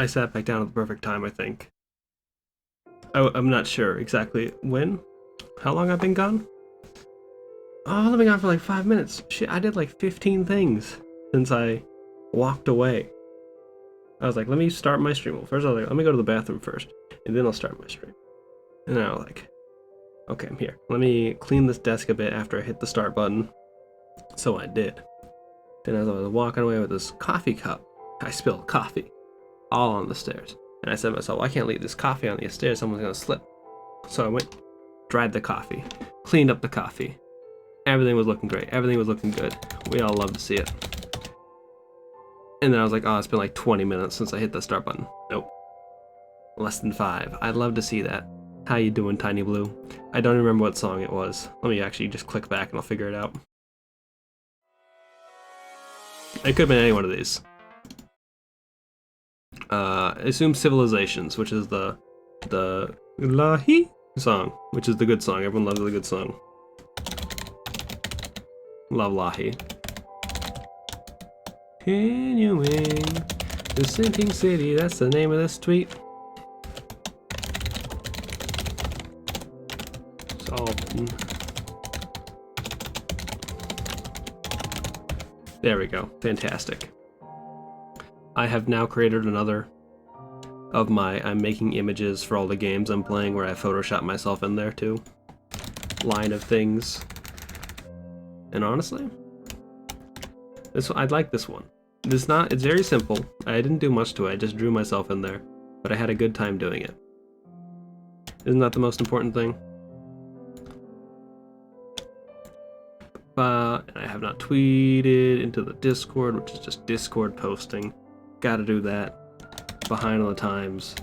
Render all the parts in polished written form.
I sat back down at the perfect time, I think. I'm not sure exactly when. How long I've been gone? Oh, I've been gone for like 5 minutes. Shit, I did like 15 things since I walked away. I was like, let me start my stream. Well, first I was like, let me go to the bathroom first, and then I'll start my stream. And then I was like, okay, I'm here. Let me clean this desk a bit after I hit the start button. So I did. Then as I was walking away with this coffee cup, I spilled coffee all on the stairs. And I said to myself, well, I can't leave this coffee on the stairs, someone's gonna slip. So I went, dried the coffee, cleaned up the coffee. Everything was looking great. Everything was looking good. We all love to see it. And then I was like, oh, it's been like 20 minutes since I hit the start button. Nope. Less than 5. I'd love to see that. How you doing, Tiny Blue? I don't remember what song it was. Let me actually just click back and I'll figure it out. It could have been any one of these. I assume Civilizations, which is the Lahi song, which is the good song. Everyone loves the good song. Love Lahi. Continuing the sinking city, that's the name of this tweet. It's all... There we go. Fantastic. I have now created another of my I'm making images for all the games I'm playing where I Photoshop myself in there too. Line of things. And honestly, I'd like this one. It's very simple. I didn't do much to it. I just drew myself in there, but I had a good time doing it. Isn't that the most important thing? And I have not tweeted into the Discord, which is just Discord posting. Gotta do that. Behind on the times.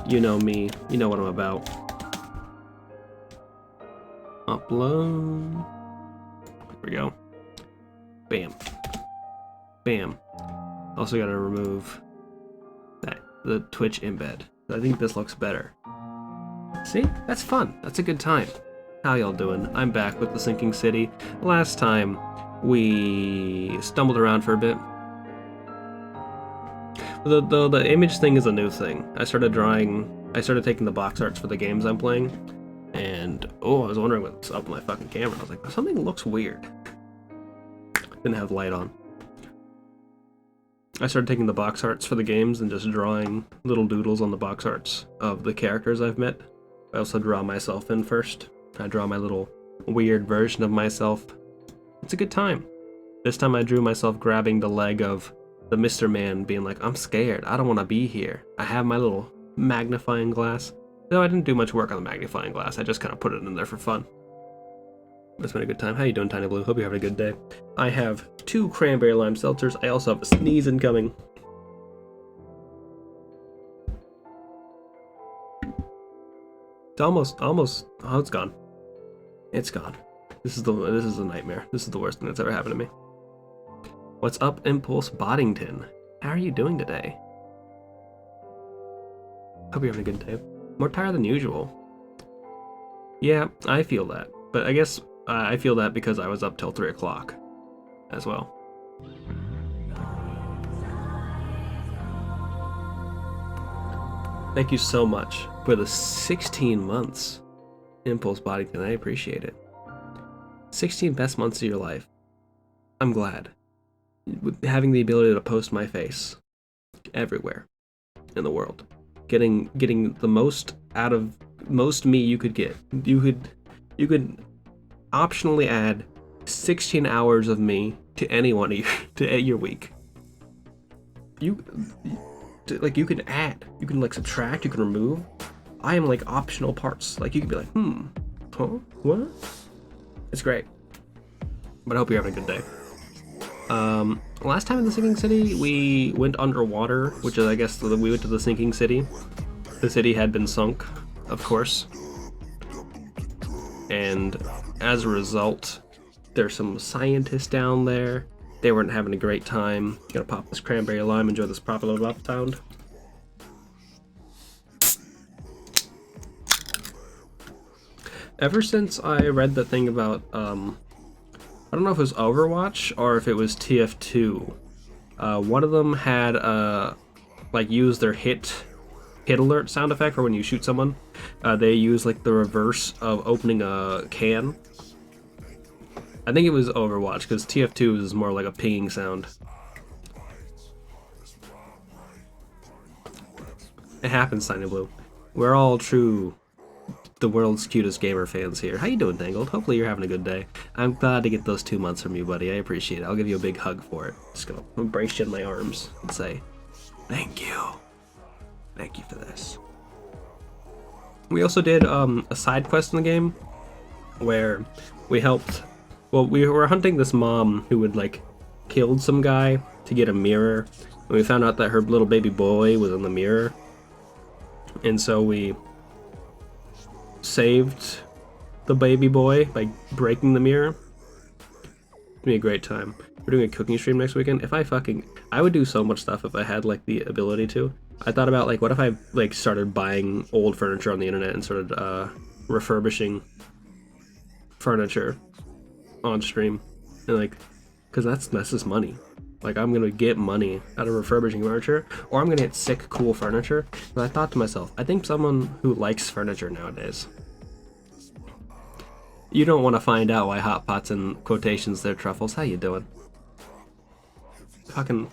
You know me. You know what I'm about. Upload. There we go. Bam. Bam. Also gotta remove the Twitch embed. I think this looks better. See? That's fun. That's a good time. How y'all doing? I'm back with the Sinking City. Last time we stumbled around for a bit. The image thing is a new thing. I started taking the box arts for the games I'm playing, and I was wondering what's up with my fucking camera. I was like, something looks weird. Didn't have light on. I started taking the box arts for the games and just drawing little doodles on the box arts of the characters I've met. I also draw myself in first. I draw my little weird version of myself. It's a good time. This time I drew myself grabbing the leg of the Mr. Man, being like, I'm scared, I don't want to be here. I have my little magnifying glass. Though I didn't do much work on the magnifying glass, I just kind of put it in there for fun. It's been a good time. How you doing, Tiny Blue? Hope you're having a good day. I have 2 cranberry lime seltzers. I also have a sneeze incoming. It's almost, oh, it's gone. It's gone. This is a nightmare. This is the worst thing that's ever happened to me. What's up, Impulse Boddington? How are you doing today? Hope you're having a good day. More tired than usual. Yeah, I feel that. But I guess I feel that because I was up till 3 o'clock as well. Thank you so much for the 16 months, Impulse Boddington. I appreciate it. 16 best months of your life. I'm glad. Having the ability to post my face everywhere in the world. Getting the most out of most me you could get. You could optionally add 16 hours of me to any one of your week. You can add, you can like subtract, you can remove. I am like optional parts. Like you can be like, huh, what? It's great. But I hope you're having a good day. Last time in the Sinking City, we went underwater, which is, I guess, we went to the Sinking City. The city had been sunk, of course. And as a result, there's some scientists down there. They weren't having a great time. Gonna pop this cranberry lime, enjoy this proper little up sound. Ever since I read the thing about, I don't know if it was Overwatch or if it was TF2. One of them had like use their hit alert sound effect for when you shoot someone. They use like the reverse of opening a can. I think it was Overwatch, because TF2 is more like a pinging sound. It happens, Tiny Blue. We're all true the world's cutest gamer fans here. How you doing, Tangled? Hopefully you're having a good day. I'm glad to get those 2 months from you, buddy. I appreciate it. I'll give you a big hug for it. Just gonna embrace you in my arms and say, thank you. Thank you for this. We also did a side quest in the game where we helped. Well, we were hunting this mom who had like killed some guy to get a mirror, and we found out that her little baby boy was in the mirror, and so we saved the baby boy by breaking the mirror. It'd be a great time. We're doing a cooking stream next weekend. If I would do so much stuff if I had like the ability to. I thought about like, what if I like started buying old furniture on the internet and started refurbishing furniture on stream, and like, because that's just money. Like, I'm gonna get money out of refurbishing furniture, or I'm gonna get sick, cool furniture. But I thought to myself, I think someone who likes furniture nowadays, you don't want to find out why Hot Pot's in quotations there, Truffles. How you doing? Fucking.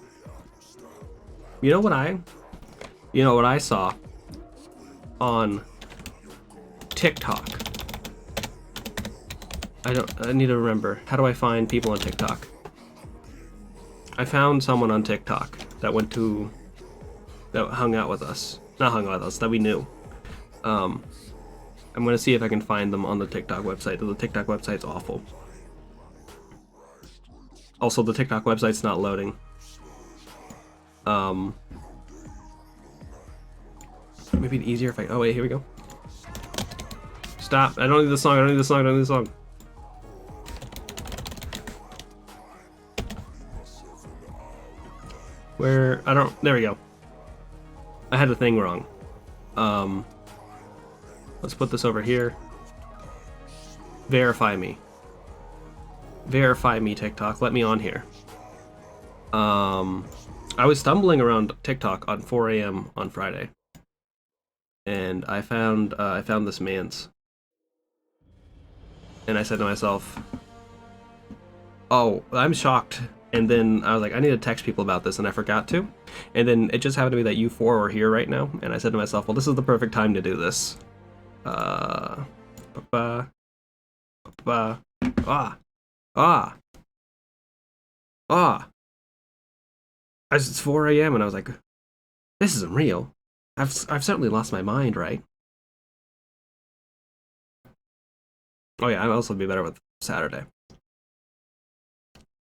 You know what I saw on TikTok? I need to remember. How do I find people on TikTok? I found someone on TikTok that hung out with us. Not hung out with us, that we knew. I'm gonna see if I can find them on the TikTok website. The TikTok website's awful. Also, the TikTok website's not loading. Maybe it'd be easier if oh wait, here we go. Stop, I don't need the song, I don't need the song. There we go. I had the thing wrong. Let's put this over here. Verify me. Verify me, TikTok. Let me on here. I was stumbling around TikTok on 4 a.m. on Friday, and I found this man's, and I said to myself, "Oh, I'm shocked." And then I was like, I need to text people about this, and I forgot to. And then it just happened to be that you four were here right now, and I said to myself, well, this is the perfect time to do this. It's 4 a.m. and I was like, this isn't real. I've certainly lost my mind, right? Oh yeah, I'll also be better with Saturday.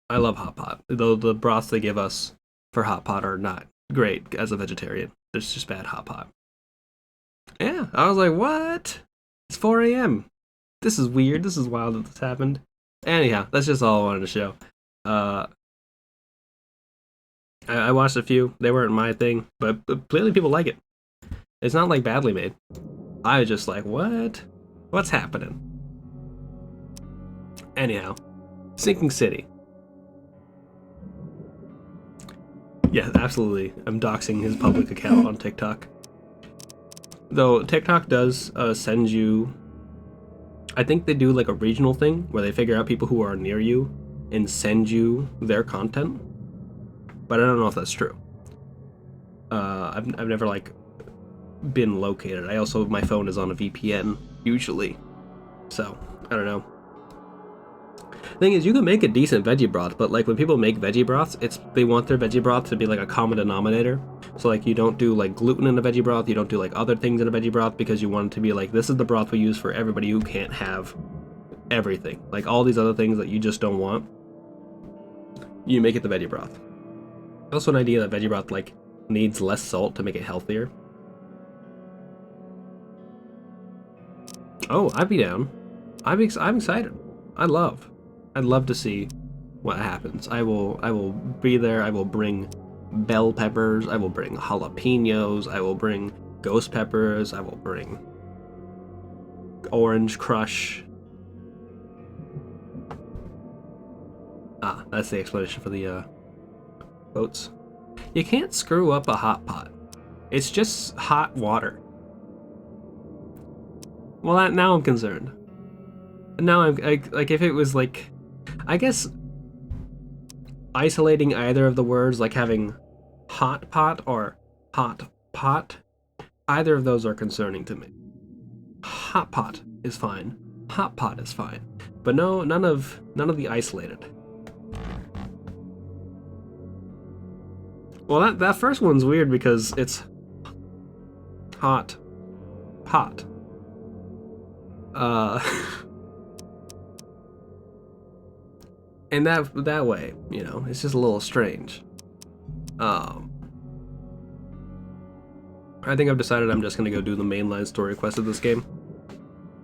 I love Hot Pot, though the broths they give us for Hot Pot are not great as a vegetarian. There's just bad Hot Pot. Yeah, I was like, what? It's 4 a.m. This is weird. This is wild that this happened. Anyhow, that's just all I wanted to show. I watched a few. They weren't my thing, but clearly people like it. It's not like badly made. I was just like, what? What's happening? Anyhow, Sinking City. Yeah, absolutely. I'm doxing his public account on TikTok. Though TikTok does send you... I think they do like a regional thing where they figure out people who are near you and send you their content. But I don't know if that's true. I've never like been located. My phone is on a VPN usually. So, I don't know. Thing is, you can make a decent veggie broth, but like when people make veggie broths, they want their veggie broth to be like a common denominator. So like you don't do like gluten in a veggie broth, you don't do like other things in a veggie broth because you want it to be like, this is the broth we use for everybody who can't have everything. Like all these other things that you just don't want, you make it the veggie broth. Also an idea that veggie broth like needs less salt to make it healthier. Oh, I'd be down. I'm excited. I'd love to see what happens. I will be there. I will bring bell peppers. I will bring jalapenos. I will bring ghost peppers. I will bring orange crush. Ah, that's the explanation for the boats. You can't screw up a hot pot. It's just hot water. Well, now I'm concerned. Now I'm like, if it was like, I guess isolating either of the words, like having hot pot or hot pot, either of those are concerning to me. Hot pot is fine. Hot pot is fine. But no, none of the isolated. Well, that first one's weird because it's hot pot. And that way, you know, it's just a little strange. I think I've decided I'm just gonna go do the mainline story quest of this game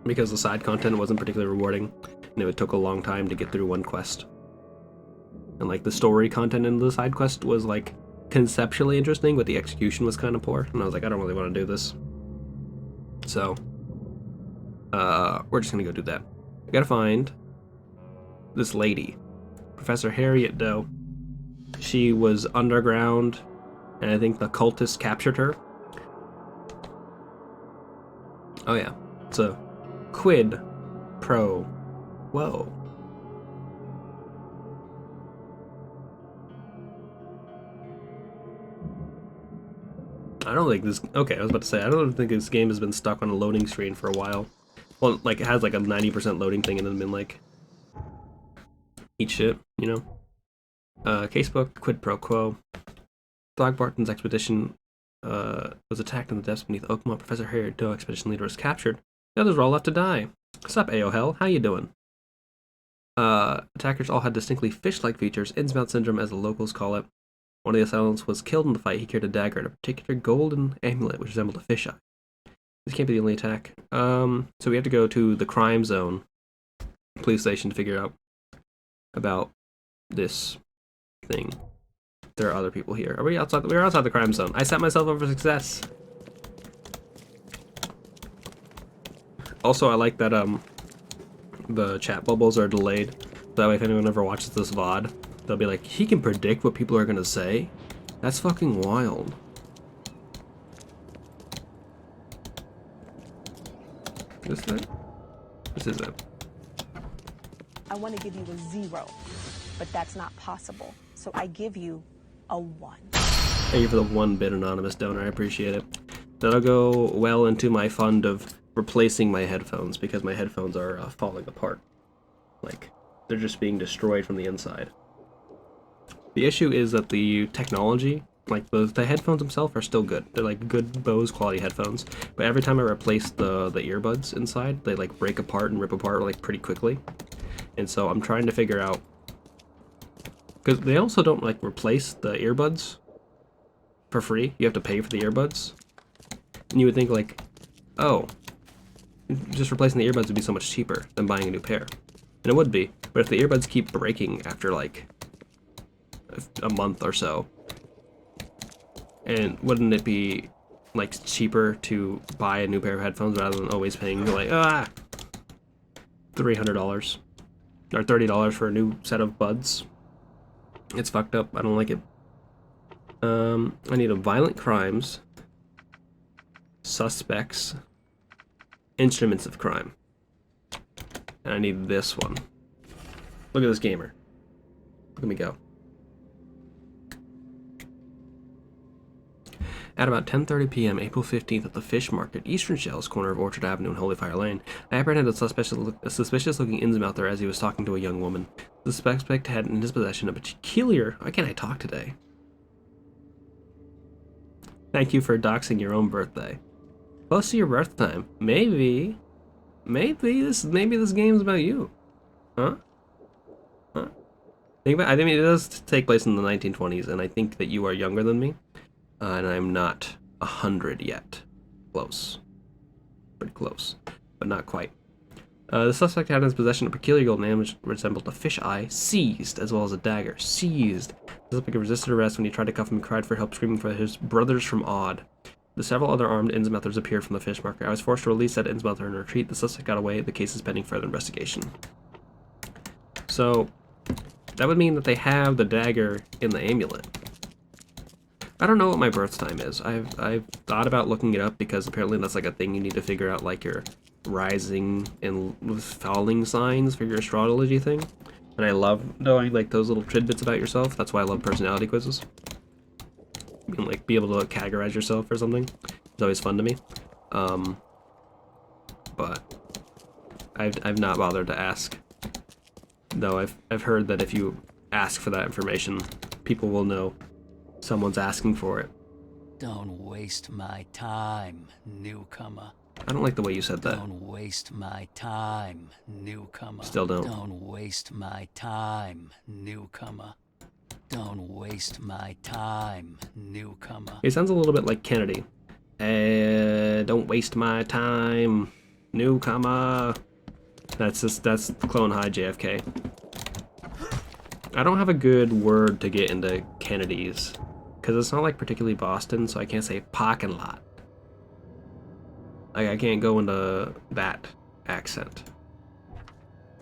because the side content wasn't particularly rewarding, and it took a long time to get through one quest. And like the story content in the side quest was like conceptually interesting, but the execution was kind of poor, and I was like, I don't really want to do this. So, we're just gonna go do that. I gotta find this lady, Professor Harriet Doe. She was underground, and I think the cultists captured her. Oh yeah, it's a quid pro. Whoa. I don't think this. Okay, I was about to say, I don't think this game has been stuck on a loading screen for a while. Well, like, it has like a 90% loading thing and then been like, eat shit, you know? Casebook, quid pro quo. Throgbarton's expedition was attacked in the depths beneath Oakmont. Professor Harriet Doe, expedition leader, was captured. The others were all left to die. What's up, AOL? How you doing? Attackers all had distinctly fish-like features, Innsmouth syndrome as the locals call it. One of the assailants was killed in the fight. He carried a dagger and a particular golden amulet which resembled a fisheye. This can't be the only attack. So we have to go to the crime zone police station to figure out about this thing. There are other people here. Are we outside? We're outside the crime zone. I set myself up for success. Also, I like that the chat bubbles are delayed. That way, if anyone ever watches this VOD, they'll be like, he can predict what people are gonna say? That's fucking wild. Is it? This is it. I want to give you a 0, but that's not possible. So I give you a 1. Thank you for the 1-bit anonymous donor. I appreciate it. That'll go well into my fund of replacing my headphones because my headphones are falling apart. Like, they're just being destroyed from the inside. The issue is that the technology, like the headphones themselves are still good. They're like good Bose quality headphones. But every time I replace the earbuds inside, they like break apart and rip apart like pretty quickly. And so I'm trying to figure out, because they also don't like replace the earbuds for free. You have to pay for the earbuds. And you would think like, oh, just replacing the earbuds would be so much cheaper than buying a new pair. And it would be, but if the earbuds keep breaking after like a month or so, and wouldn't it be like cheaper to buy a new pair of headphones rather than always paying like $300 or $30 for a new set of buds? It's fucked up. I don't like it. I need a violent crimes, suspects, instruments of crime, and I need this one. Look at this gamer. Look at me go. At about 10:30 p.m. April 15th at the Fish Market, Eastern Shells, corner of Orchard Avenue and Holy Fire Lane, I apprehended a suspicious-looking Innsmouther as he was talking to a young woman. The suspect had in his possession a peculiar... Why can't I talk today? Thank you for doxing your own birthday. Close to your birth time. Maybe this game's about you. Huh? Huh? I mean, it does take place in the 1920s, and I think that you are younger than me. And I'm not 100 yet. Close. Pretty close. But not quite. The suspect had in his possession a peculiar golden amulet which resembled a fish eye. Seized, as well as a dagger. Seized. The suspect resisted arrest when he tried to cuff him and cried for help, screaming for his brothers from Odd. The several other armed Innsmouthers appeared from the fish market. I was forced to release that Innsmouther and retreat. The suspect got away. The case is pending further investigation. So, that would mean that they have the dagger in the amulet. I don't know what my birth time is. I've thought about looking it up because apparently that's like a thing you need to figure out, like your rising and falling signs for your astrology thing. And I love knowing like those little tidbits about yourself. That's why I love personality quizzes. You can like be able to categorize yourself or something. It's always fun to me. But I've not bothered to ask. Though I've heard that if you ask for that information, people will know someone's asking for it. Don't waste my time, newcomer. I don't like the way you said that. Don't waste my time, newcomer. Still don't. Don't waste my time, newcomer. Don't waste my time, newcomer. He sounds a little bit like Kennedy. Don't waste my time, newcomer. That's Clone High JFK. I don't have a good word to get into Kennedy's, because it's not like particularly Boston, so I can't say parking lot. Like, I can't go into that accent.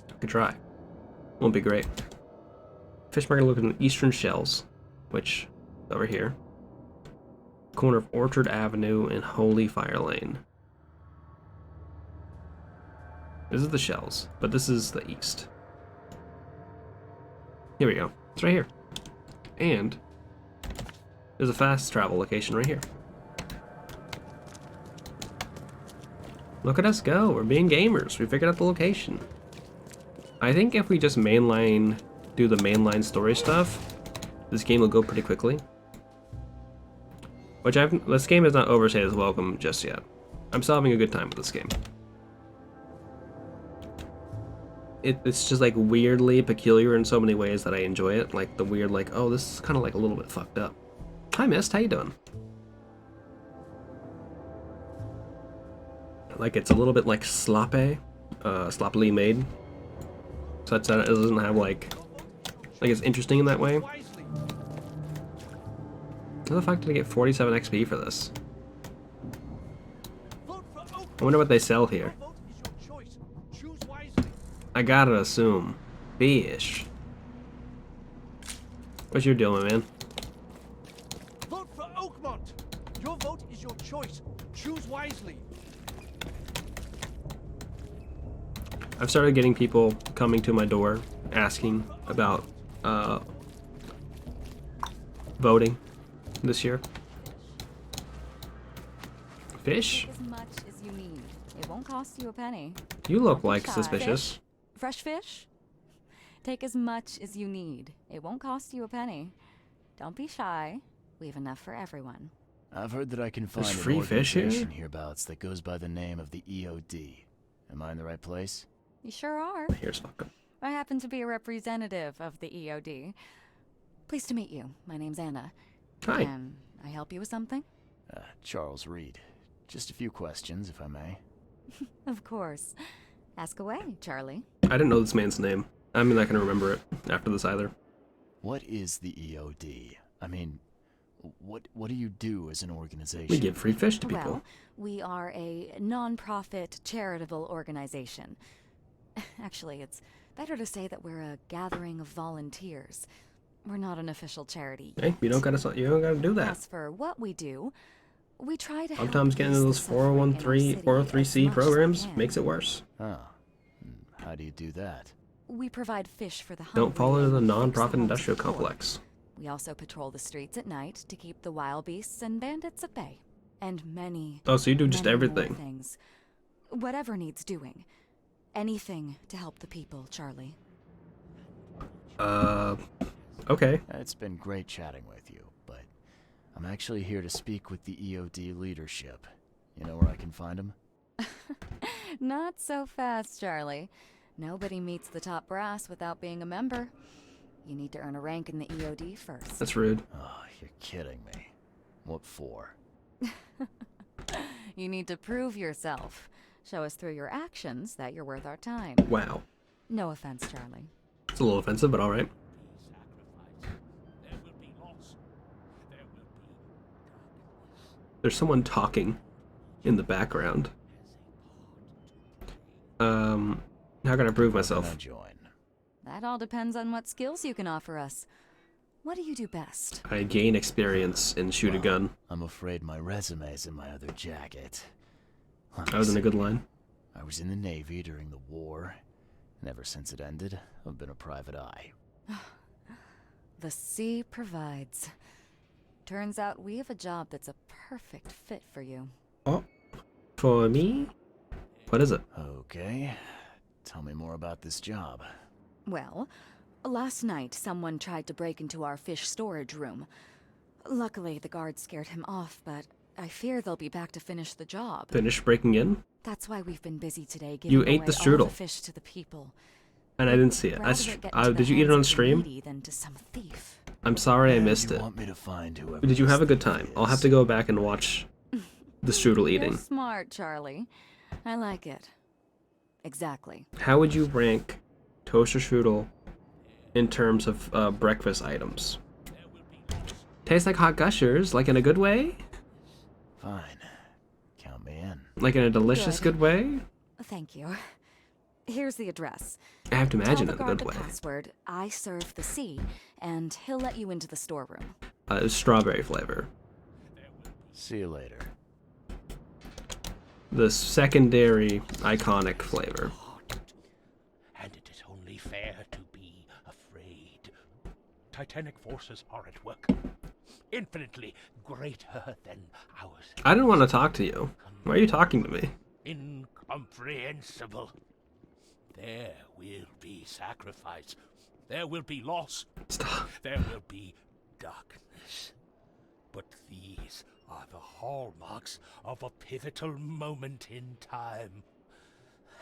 I could try. Won't be great. Fish market looking at Eastern Shells, which over here. Corner of Orchard Avenue and Holy Fire Lane. This is the Shells, but this is the east. Here we go. It's right here. And there's a fast travel location right here. Look at us go. We're being gamers. We figured out the location. I think if we just do the mainline story stuff, this game will go pretty quickly. This game is not overstayed its welcome just yet. I'm still having a good time with this game. It's just like weirdly peculiar in so many ways that I enjoy it. Like the weird, like, oh, this is kind of like a little bit fucked up. Hi, Mist. How you doing? Like it's a little bit like sloppily made. So it doesn't have like it's interesting in that way. How the fuck did I get 47 XP for this? I wonder what they sell here. I gotta assume fish. What's your deal, my man? Vote for Oakmont. Your vote is your choice. Choose wisely. I've started getting people coming to my door asking about voting this year. Fish? Take as much as you need. It won't cost you a penny. You look Don't be like shy. suspicious. Fish? Fresh fish? Take as much as you need. It won't cost you a penny. Don't be shy. We have enough for everyone. I've heard that I can find There's an free fish here? organization hereabouts that goes by the name of the EOD. Am I in the right place? You sure are. Here's fucking. I happen to be a representative of the EOD. Pleased to meet you. My name's Anna. Hi. Can I help you with something? Charles Reed. Just a few questions, if I may. Of course. Ask away, Charlie. I didn't know this man's name. I'm not gonna remember it after this either. What is the EOD? I mean, what do you do as an organization? We give free fish to people. Well, we are a non-profit charitable organization. Actually, it's better to say that we're a gathering of volunteers. We're not an official charity. Hey, you don't gotta do that. As for what we do, we try to Sometimes help getting ease into the those suffering in our city 403C as much as we programs can. makes it worse. Oh. How do you do that? We provide fish for the hungry. Don't fall into the and fix non-profit homes of industrial the poor. complex. We also patrol the streets at night to keep the wild beasts and bandits at bay. And many, Oh, so you do just many more everything. things. Whatever needs doing. Anything to help the people, Charlie. Okay. It's been great chatting with you, but I'm actually here to speak with the EOD leadership. You know where I can find them? Not so fast, Charlie. Nobody meets the top brass without being a member. You need to earn a rank in the EOD first. That's rude. Oh, you're kidding me. What for? You need to prove yourself. Show us through your actions that you're worth our time. Wow. No offense, Charlie. It's a little offensive, but alright. There will be loss. There will be There's someone talking in the background. How can I prove Can I myself? join? That all depends on what skills you can offer us. What do you do best? I gain experience and shoot a gun. I'm afraid my resume's in my other jacket. That was in a good line. I was in the Navy during the war, and ever since it ended, I've been a private eye. The sea provides. Turns out we have a job that's a perfect fit for you. Oh, for me? What is it? Okay, tell me more about this job. Well, last night someone tried to break into our fish storage room. Luckily, the guards scared him off, but I fear they'll be back to finish the job. Finish breaking in? That's why we've been busy today giving You ate away the all strudel. the fish to the people. And I didn't see it. Rather it get into the Did you eat it hands on of the stream? needy than to some thief. I'm sorry I And missed you it. want me to find whoever Did you this have a good thief time? I'll have is? to go back and watch the strudel You're eating. smart, Charlie. I like it. Exactly. How would you rank toaster strudel in terms of breakfast items? Tastes like hot gushers, like in a good way? Fine. Count me in. Like in a delicious good way? Thank you. Here's the address. I have to imagine Tell in the a guard good the way. password. I serve the sea, and he'll let you into the storeroom. Strawberry flavor. See you later. The secondary iconic flavor. And it is only fair to be afraid. Titanic forces are at work, infinitely greater than ours. I didn't want to talk to you. Why are you talking to me? Incomprehensible. There will be sacrifice. There will be loss. Stop. There will be darkness. But these are the hallmarks of a pivotal moment in time.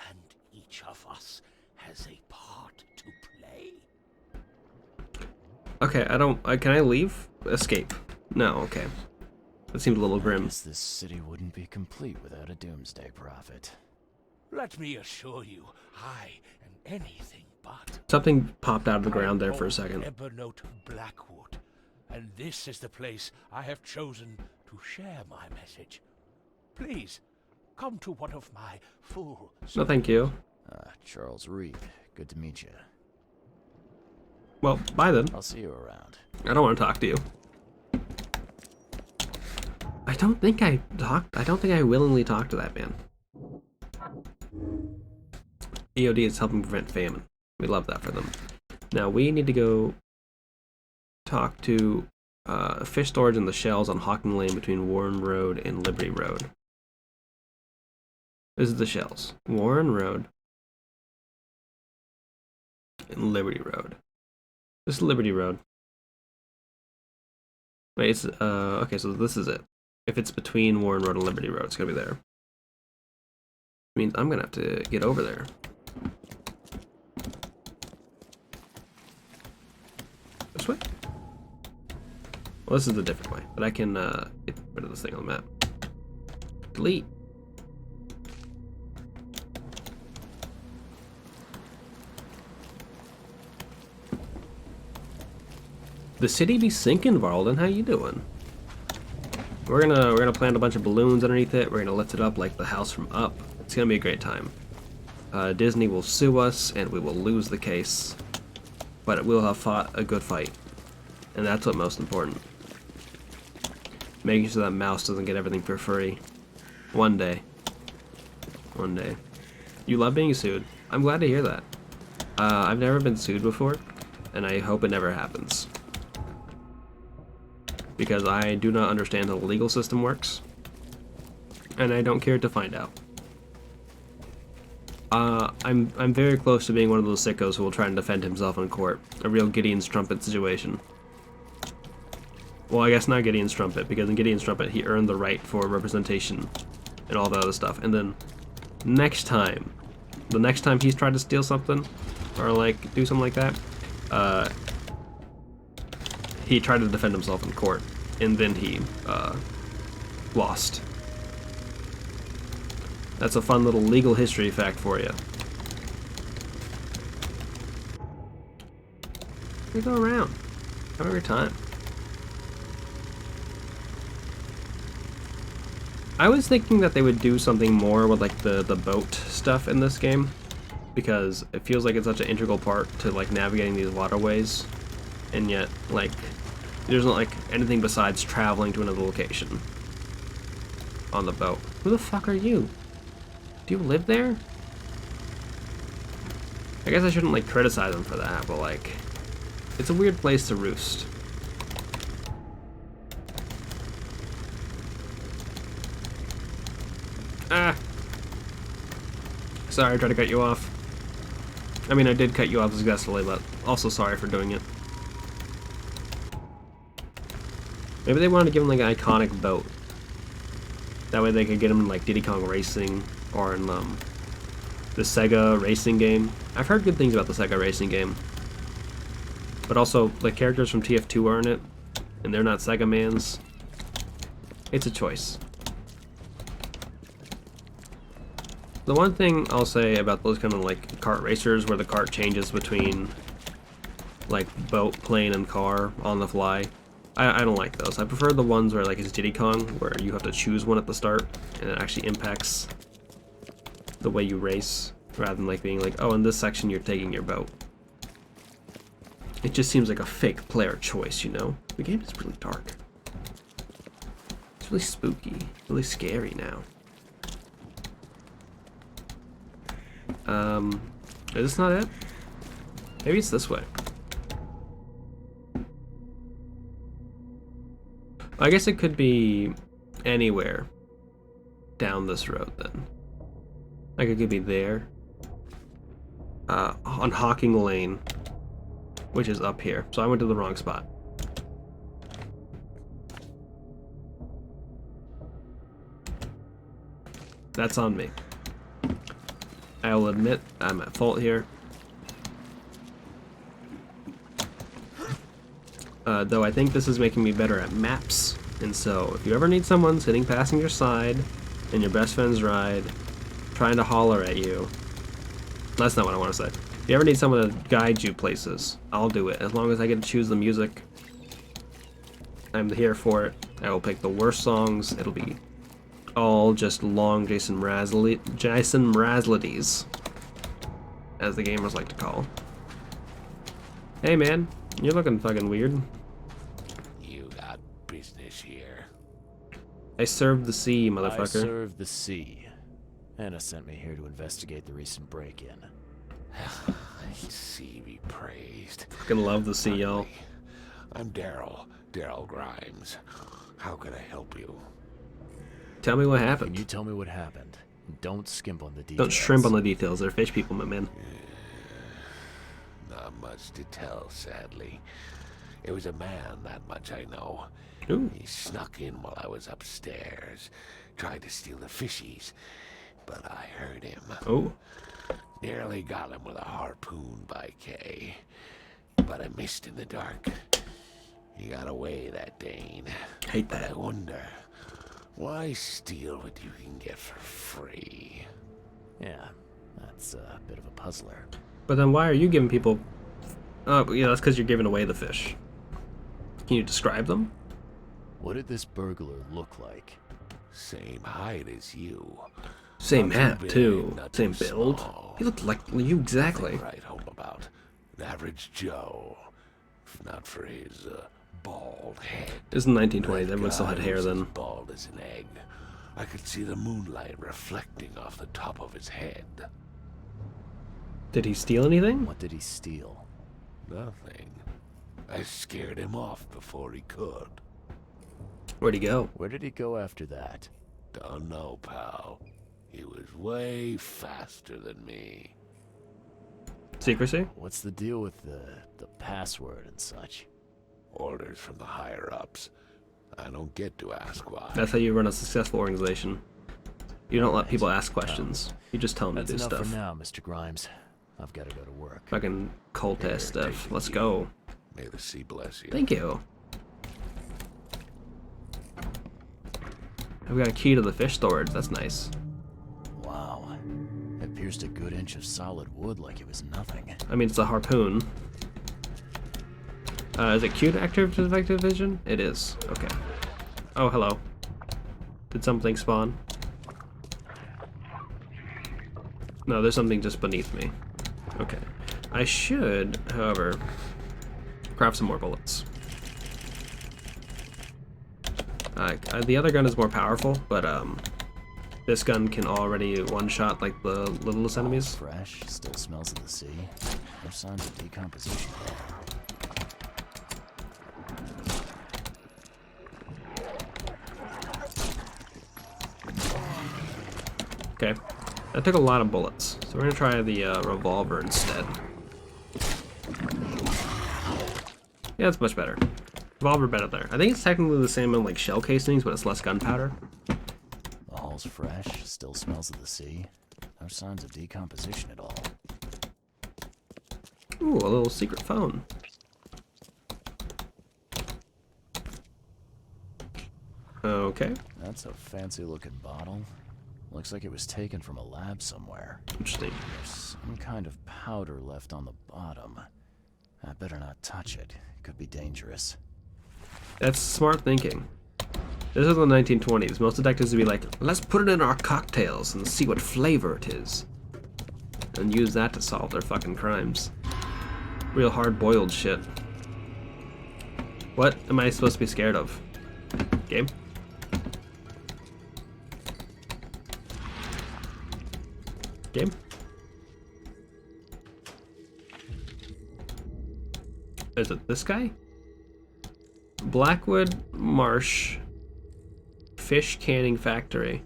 And each of us has a part to play. Okay, I don't. Can I leave? Escape. No, okay. That seemed a little I grim. guess this city wouldn't be complete without a doomsday prophet. Let me assure you, I am anything but. Something popped out of the ground there I'm for a called second. Evernote Blackwood, and this is the place I have chosen to share my message. Please, come to one of my full. No, thank you. Charles Reed. Good to meet you. Well, bye then. I'll see you around. I don't want to talk to you. I don't think I willingly talked to that man. EOD is helping prevent famine. We love that for them. Now we need to go talk to fish storage in the shells on Hawking Lane between Warren Road and Liberty Road. This is the shells. Warren Road and Liberty Road. This is Liberty Road. Wait, it's okay, so this is it. If it's between Warren Road and Liberty Road, it's gonna be there. Means I'm gonna have to get over there. This way? Well, this is the different way, but I can get rid of this thing on the map. Delete. The city be sinking, Varlden. How you doing? We're gonna plant a bunch of balloons underneath it. We're gonna lift it up like the house from Up. It's gonna be a great time. Disney will sue us, and we will lose the case, but we'll have fought a good fight, and that's what's most important. Making sure that mouse doesn't get everything for free. One day. One day. You love being sued. I'm glad to hear that. I've never been sued before, and I hope it never happens. Because I do not understand how the legal system works, and I don't care to find out. I'm very close to being one of those sickos who will try and defend himself in court. A real Gideon's trumpet situation. Well, I guess not Gideon's trumpet, because in Gideon's trumpet he earned the right for representation and all that other stuff. And then the next time he's tried to steal something or like do something like that, he tried to defend himself in court, and then he lost. That's a fun little legal history fact for you. We go around. Have a great time. I was thinking that they would do something more with like the boat stuff in this game, because it feels like it's such an integral part to like navigating these waterways. and yet, like, there's not, like, anything besides traveling to another location on the boat. Who the fuck are you? Do you live there? I guess I shouldn't, like, criticize them for that, but, like, it's a weird place to roost. Ah! Sorry, I tried to cut you off. I mean, I did cut you off successfully, but also sorry for doing it. Maybe they wanted to give him, like, an iconic boat. That way they could get him in, like, Diddy Kong Racing, or in, the Sega Racing game. I've heard good things about the Sega Racing game. But also, the characters from TF2 are in it, and they're not Sega mans. It's a choice. The one thing I'll say about those kind of, like, kart racers where the kart changes between, like, boat, plane, and car on the fly, I don't like those. I prefer the ones where, like, it's Diddy Kong, where you have to choose one at the start, and it actually impacts the way you race, rather than, like, being like, oh, in this section you're taking your boat. It just seems like a fake player choice, you know? The game is really dark. It's really spooky, really scary now. Is this not it? Maybe it's this way. I guess it could be anywhere down this road then. Like it could be there. On Hawking Lane, which is up here. So I went to the wrong spot. That's on me. I will admit I'm at fault here. Though I think this is making me better at maps, and so if you ever need someone sitting passenger side in your best friend's ride, trying to holler at you, that's not what I want to say. If you ever need someone to guide you places, I'll do it. As long as I get to choose the music, I'm here for it. I will pick the worst songs. It'll be all just long Jason Mrazlides, as the gamers like to call. Hey man, you're looking fucking weird. You got business here. I served the sea, motherfucker. I serve the sea. Anna sent me here to investigate the recent break-in. Sea be praised. Fucking love the sea, y'all. I'm Daryl Grimes. How can I help you? Tell me what Can happened. you tell me what happened? Don't skimp on the details. Don't shrimp on the details. They're fish people, my man. Not much to tell, sadly. It was a man, that much I know. Ooh. He snuck in while I was upstairs, tried to steal the fishies, but I heard him. Oh. Nearly got him with a harpoon by Kay, but I missed in the dark. He got away, that Dane. Hate But I that. wonder, why steal what you can get for free? Yeah, that's a bit of a puzzler. But then why are you giving people... Oh, yeah, that's because you're giving away the fish. Can you describe them? What did this burglar look like? Same height as you. Same Not too hat, big, too. not Same too build. small. He looked like you exactly. Nothing to write home about. An average Joe. If not for his bald head. This is the 1920s. That Everyone still guy had hair was then. as bald as an egg. I could see the moonlight reflecting off the top of his head. Did he steal anything? What did he steal? Nothing. I scared him off before he could. Where'd he go? Where did he go after that? Don't know, pal. He was way faster than me. Secrecy? What's the deal with the password and such? Orders from the higher-ups. I don't get to ask why. That's how you run a successful organization. You don't let people ask questions. You just tell them That's to do enough stuff. for now, Mr. Grimes. I've got to go to work. Fucking cult ass Here, stuff. take it Let's easy. go. May the sea bless you. Thank you. I've got a key to the fish storage. That's nice. Wow. It pierced a good inch of solid wood like it was nothing. I mean, it's a harpoon. Is it Q to active effective vision? It is. Okay. Oh, hello. Did something spawn? No, there's something just beneath me. Okay. I should, however, craft some more bullets. The other gun is more powerful, but this gun can already one-shot like the littlest enemies. Fresh, still smells of the sea. No signs of decomposition. Okay, that took a lot of bullets, so we're gonna try the revolver instead. Yeah, it's much better. Revolver better there. I think it's technically the same on like shell casings, but it's less gunpowder. The hull's fresh, still smells of the sea. No signs of decomposition at all. Ooh, a little secret phone. Okay. That's a fancy looking bottle. Looks like it was taken from a lab somewhere. Interesting. There's some kind of powder left on the bottom. I better not touch it. It could be dangerous. That's smart thinking. This is the 1920s. Most detectives would be like, let's put it in our cocktails and see what flavor it is. And use that to solve their fucking crimes. Real hard-boiled shit. What am I supposed to be scared of? Game? Game? Is it this guy? Blackwood Marsh Fish Canning Factory.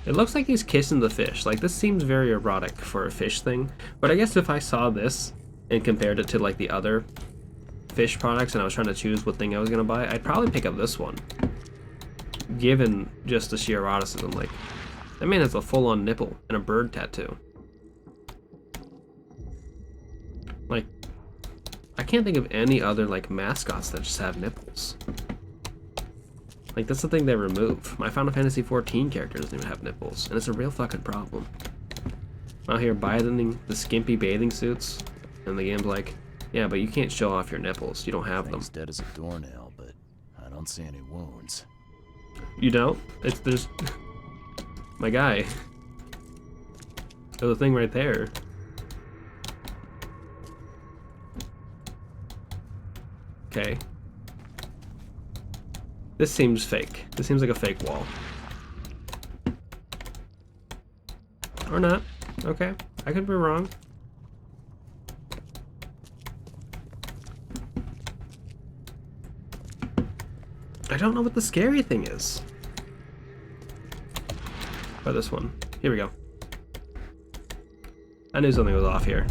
It looks like he's kissing the fish. Like, this seems very erotic for a fish thing. But I guess if I saw this and compared it to like the other fish products and I was trying to choose what thing I was gonna buy, I'd probably pick up this one. Given just the sheer eroticism, like, that man has a full-on nipple and a bird tattoo. Like, I can't think of any other like mascots that just have nipples. Like, that's the thing they remove. My Final Fantasy XIV character doesn't even have nipples, and it's a real fucking problem. I'm out here buying the skimpy bathing suits, and the game's like, yeah, but you can't show off your nipples. You don't have them. Thing's dead as a doornail, but I don't see any wounds. You don't? There's my guy. There's a thing right there. Okay. This seems fake. This seems like a fake wall. Or not. Okay. I could be wrong. I don't know what the scary thing is. Try this one. Here we go. I knew something was off here.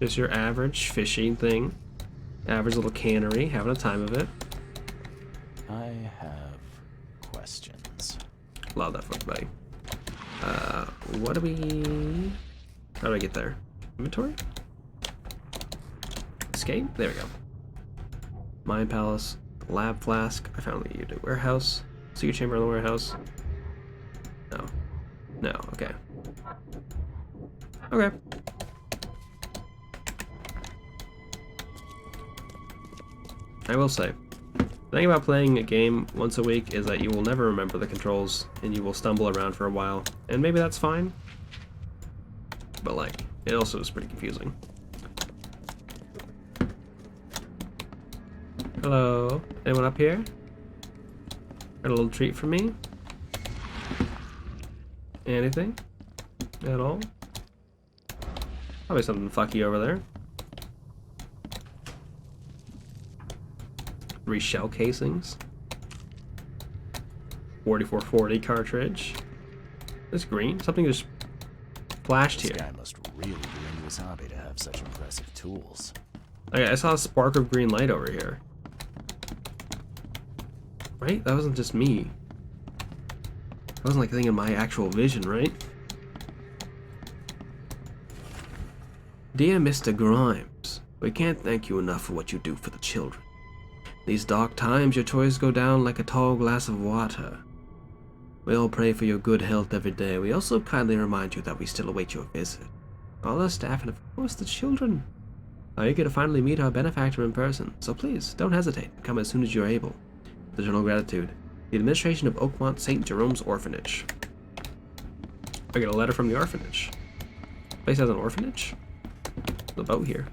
Just your average fishing thing. Average little cannery, having a time of it. I have questions. Love that fuck buddy. What do we... How do I get there? Inventory? Escape? There we go. Mine Palace. Lab Flask. I found the unit warehouse. Secret chamber in the warehouse. No. No, okay. Okay. I will say, the thing about playing a game once a week is that you will never remember the controls and you will stumble around for a while, and maybe that's fine, but like, it also is pretty confusing. Hello, anyone up here? Got a little treat for me? Anything? At all? Probably something fucky over there. 3 shell casings. 4440 cartridge. This green? Something just flashed This here. guy must really be into his hobby to have such impressive tools. Okay, I saw a spark of green light over here. Right? That wasn't just me. That wasn't like a thing in my actual vision, right? Dear Mr. Grimes, we can't thank you enough for what you do for the children. These dark times, your toys go down like a tall glass of water. We all pray for your good health every day. We also kindly remind you that we still await your visit. All our staff and of course the children are eager to finally meet our benefactor in person, so please, don't hesitate. Come as soon as you're able. With eternal gratitude, the administration of Oakmont St. Jerome's Orphanage. I get a letter from the orphanage. Place has an orphanage? The boat here.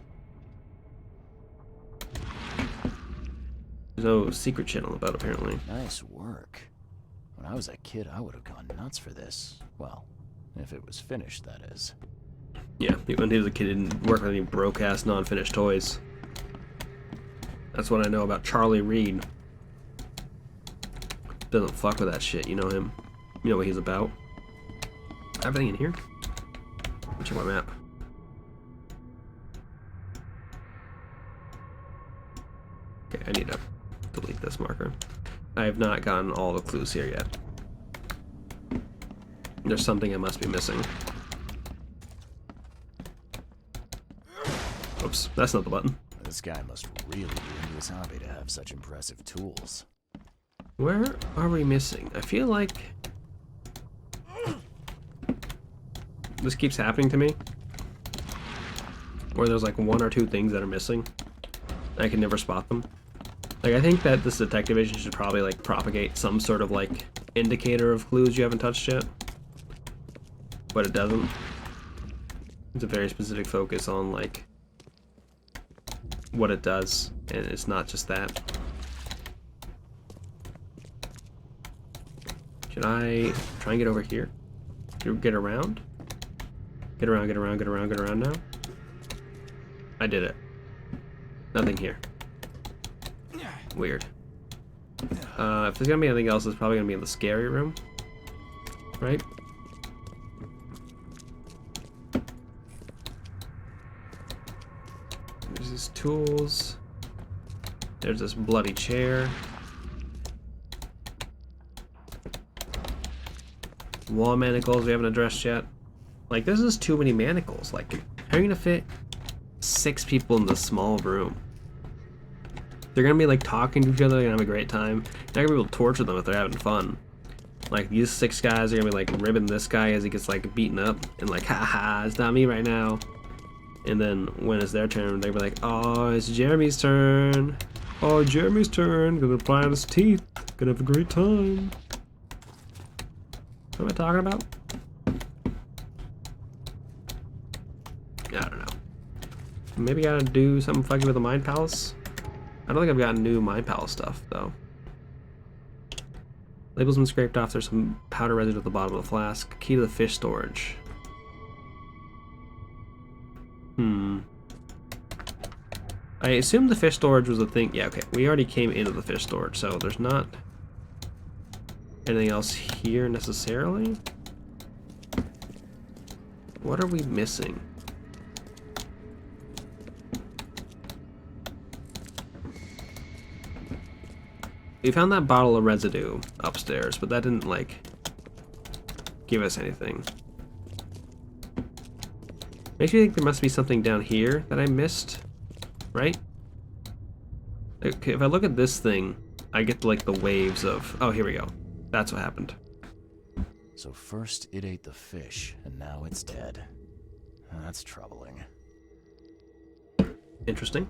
There's no secret shit on the boat, apparently. Nice work. When I was a kid, I would have gone nuts for this. Well, if it was finished, that is. Yeah, when he was a kid, he didn't work with any broke-ass, non-finished toys. That's what I know about Charlie Reed. Doesn't fuck with that shit, you know him. You know what he's about. Everything in here? Let me check my map. Okay, I need to delete this marker. I have not gotten all the clues here yet. There's something I must be missing. Oops, that's not the button. This guy must really be into his hobby to have such impressive tools. Where are we missing? I feel like this keeps happening to me, where there's like one or two things that are missing. I can never spot them. Like, I think that this detective agent should probably like propagate some sort of like indicator of clues you haven't touched yet, but it doesn't. It's a very specific focus on like what it does, and it's not just that. Should I try and get over here? Get around? Get around, get around, get around, get around now? I did it. Nothing here. Weird. If there's gonna be anything else, it's probably gonna be in the scary room. Right? There's these tools. There's this bloody chair. Wall manacles we haven't addressed yet. Like, this is too many manacles. Like, how are you gonna fit 6 people in this small room? They're gonna be like talking to each other, they're gonna have a great time. They're not gonna be able to torture them if they're having fun. Like, these 6 guys are gonna be like ribbing this guy as he gets like beaten up and like, haha, it's not me right now. And then when it's their turn, they'll be like, oh, it's Jeremy's turn. Oh, Jeremy's turn. Gonna apply on his teeth. Gonna have a great time. What am I talking about? I don't know. Maybe gotta do something funky with the Mind Palace. I don't think I've gotten new Mind Palace stuff, though. Label's been scraped off. There's some powder residue at the bottom of the flask. Key to the fish storage. I assume the fish storage was a thing. Yeah, okay. We already came into the fish storage, so there's not anything else here necessarily. What are we missing? We found that bottle of residue upstairs, but that didn't, like, give us anything. Makes me think there must be something down here that I missed, right? Okay, if I look at this thing, I get, like, the waves of... Oh, here we go. That's what happened. So first it ate the fish, and now it's dead. That's troubling. Interesting.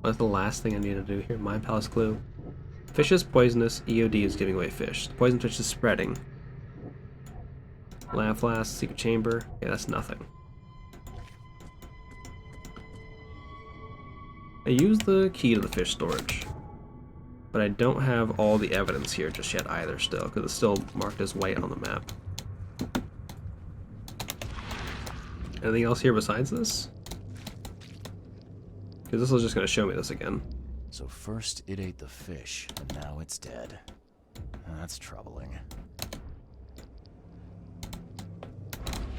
What's the last thing I need to do here? Mind Palace clue. Fish is poisonous. EOD is giving away fish. The poison fish is spreading. Lab flask, secret chamber. Yeah, that's nothing. I used the key to the fish storage, but I don't have all the evidence here just yet either still, because it's still marked as white on the map. Anything else here besides this? Because this is just going to show me this again. So first it ate the fish, and now it's dead. That's troubling.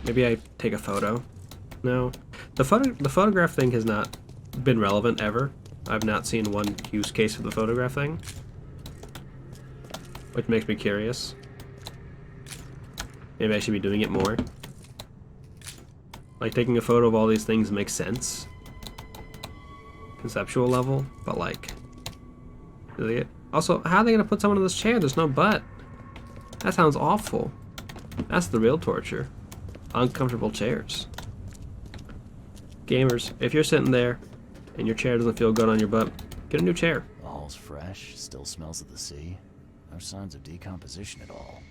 Maybe I take a photo? No. The photograph thing has not been relevant ever. I've not seen one use case for the photograph thing, which makes me curious. Maybe I should be doing it more. Like, taking a photo of all these things makes sense. Conceptual level, but like... Also, how are they gonna put someone in this chair? There's no butt. That sounds awful. That's the real torture. Uncomfortable chairs. Gamers, if you're sitting there and your chair doesn't feel good on your butt, Get a new chair. The hall's fresh, still smells of the sea. No signs of decomposition at all.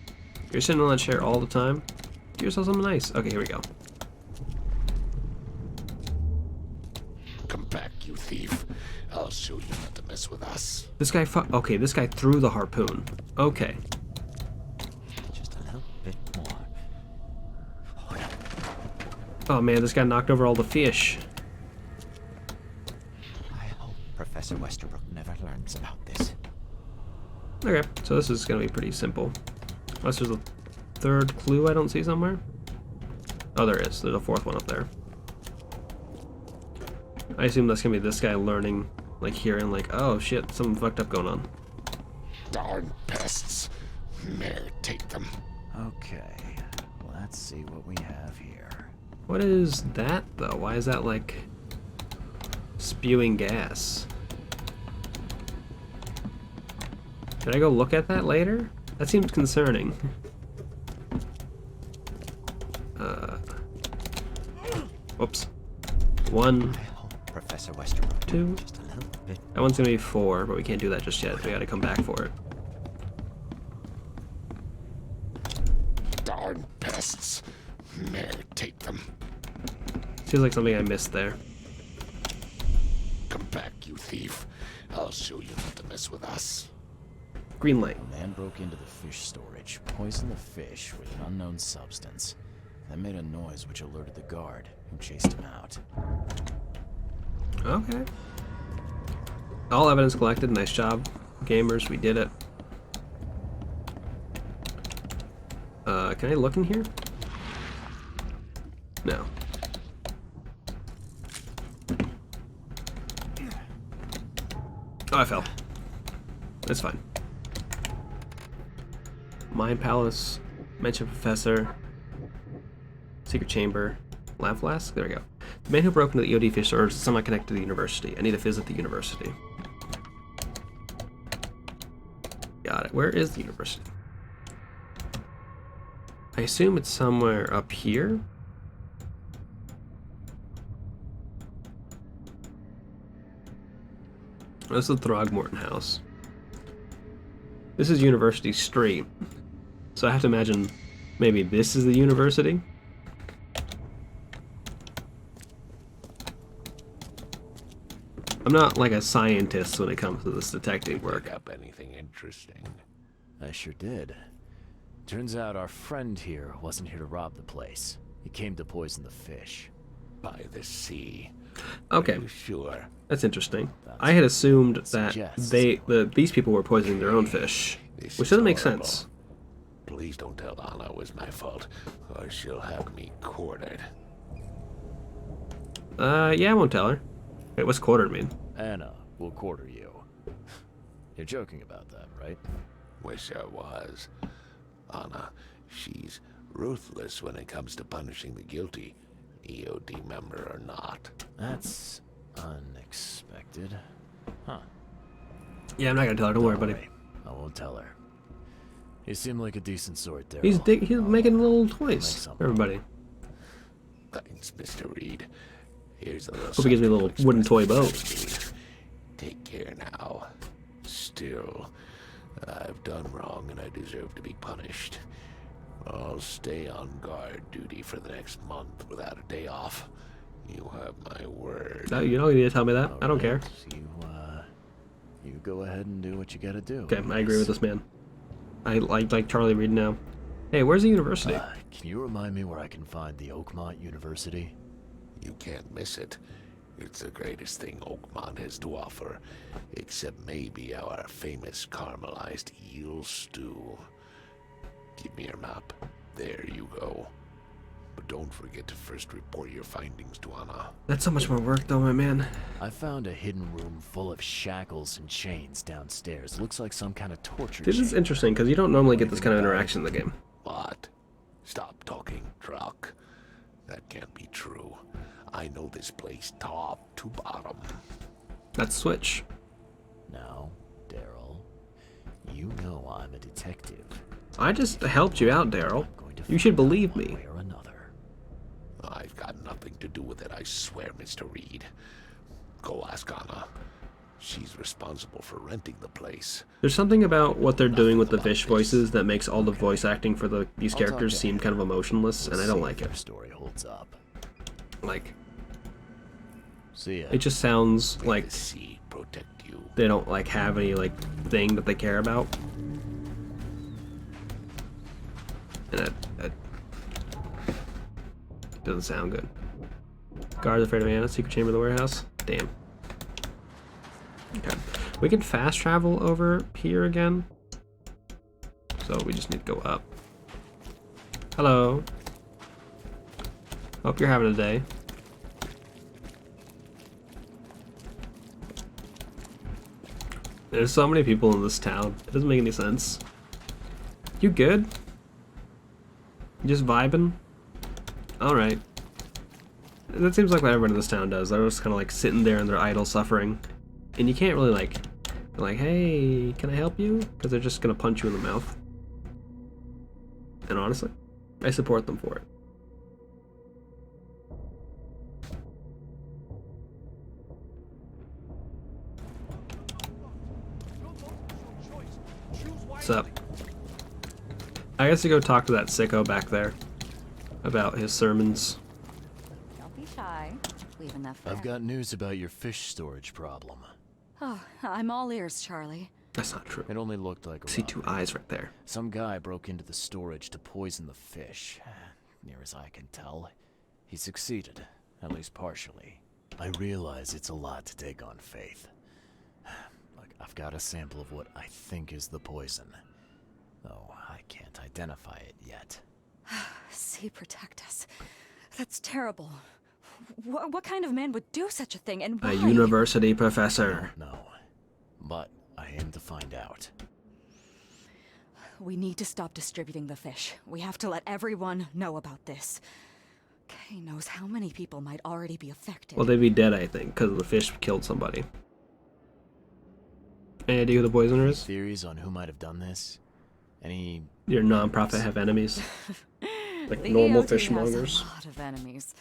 You're sitting on that chair all the time. Give yourself something nice. Okay, here we go. Come back, you thief. I'll show you not to mess with us. This guy okay, this guy threw the harpoon. Okay. Just a little bit more. Oh man, this guy knocked over all the fish. I hope Professor Westerbrook never learns about this. Okay, so this is gonna be pretty simple. Unless there's a third clue I don't see somewhere. Oh, there is. There's a fourth one up there. I assume that's gonna be this guy learning, like hearing, like, oh shit, something fucked up going on. Darn pests. Mayor, take them. Okay, let's see what we have here. What is that though? Why is that like spewing gas? Should I go look at that later? That seems concerning. Whoops. 1, I hope Professor Westerbrook 2. just a little bit. That one's gonna be 4, but we can't do that just yet. We gotta come back for it. Darn pests. Mayor, take them. Seems like something I missed there. Come back, you thief. I'll show you not to mess with us. Green light. A man broke into the fish storage, poisoned the fish with an unknown substance. That made a noise which alerted the guard, who chased him out. Okay. All evidence collected. Nice job, gamers. We did it. Can I look in here? No. Oh, I fell. That's fine. Mind Palace, Mention Professor, Secret Chamber, Lamp Flask. There we go. The man who broke into the EOD fish store is somewhat connected to the university. I need to visit the university. Got it. Where is the university? I assume it's somewhere up here. This is the Throgmorton house. This is University Street. So I have to imagine maybe this is the university. I'm not like a scientist when it comes to this detective work. Pick up anything interesting? I sure did. Turns out our friend here wasn't here to rob the place. He came to poison the fish. By the sea. Okay, Are you sure? that's interesting. That's I had assumed what that suggests. these people were poisoning their own fish, This which is doesn't make horrible. sense. Please don't tell Anna it was my fault, or she'll have me quartered. Yeah, I won't tell her. Wait, what's quartered mean? Anna will quarter you. You're joking about that, right? Wish I was. Anna, she's ruthless when it comes to punishing the guilty, EOD member or not. That's unexpected. Huh. Yeah, I'm not gonna tell her. Don't worry, buddy. I won't tell her. You seem like a decent sort there. He's making little toys. Make something. for everybody. Thanks, Mr. Reed. Here's a little. Hope he gives me a little something to wooden express toy my boat. gratitude. Take care now. Still, I've done wrong and I deserve to be punished. I'll stay on guard duty for the next month without a day off. You have my word. No, you don't need to tell me that. I don't care. Alright, you go ahead and do what you gotta do. Okay, I agree with this man. I like Charlie Reed now. Hey, where's the university? Can you remind me where I can find the Oakmont University? You can't miss it. It's the greatest thing Oakmont has to offer, except maybe our famous caramelized eel stew. Give me your map. There you go. But don't forget to first report your findings to Anna. That's so much more work, though, my man. I found a hidden room full of shackles and chains downstairs. Looks like some kind of torture This is chamber. interesting because you don't normally get this kind of interaction in the game. What? Stop talking, Druck. That can't be true. I know this place top to bottom. That's Switch. Now, Daryl, you know I'm a detective. I just helped you out, Daryl. I'm going to You should find out believe one me. way or another. I've got nothing to do with it, I swear, Mr. Reed. Go ask Anna. she's responsible for renting the place. There's something about what they're doing with the fish voices that makes all the voice acting for these I'll talk characters to seem Anna. kind of emotionless, We'll and I don't see like if it. their story holds up. Like, See ya. it just sounds May like the sea protect you. they don't like have any like thing that they care about. And that doesn't sound good. Guards afraid of Anna, secret chamber of the warehouse. Damn. Okay. We can fast travel over here again. So we just need to go up. Hello. Hope you're having a day. There's so many people in this town. It doesn't make any sense. You good? You just vibing? Alright. That seems like what everyone in this town does. They're just kind of like sitting there in their idle suffering. And you can't really like, hey, can I help you? Because they're just going to punch you in the mouth. And honestly, I support them for it. What's up? I guess to go talk to that sicko back there about his sermons. Don't be shy. Leave enough there. I've got news about your fish storage problem. Oh, I'm all ears, Charlie. That's not true. It only looked like a I see two robbery. eyes right there. Some guy broke into the storage to poison the fish. Near as I can tell, he succeeded, at least partially. I realize it's a lot to take on faith. Look, I've got a sample of what I think is the poison, though I can't identify it yet. See, protect us. That's terrible. What kind of man would do such a thing, and why? A university professor. No, but I aim to find out. We need to stop distributing the fish. We have to let everyone know about this. Kay knows how many people might already be affected. Well, they'd be dead, I think, because the fish killed somebody. Any idea who the poisoner is? Theories on who might have done this? Any... Your non-profit have enemies? Like The normal EOD fishmongers? has a lot of enemies.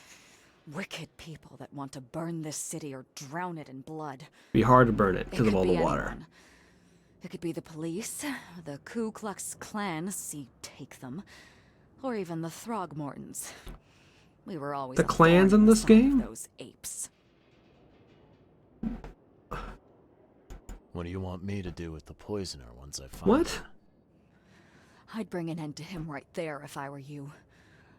Wicked people that want to burn this city or drown it in blood. Be hard to burn it because of could all the be water. anyone. It could be the police, the Ku Klux Klan, see take them, or even the Throgmortons. We were always The a clans thorn in this the side of game? Those apes. What do you want me to do with the poisoner once I find What? him? I'd bring an end to him right there if I were you.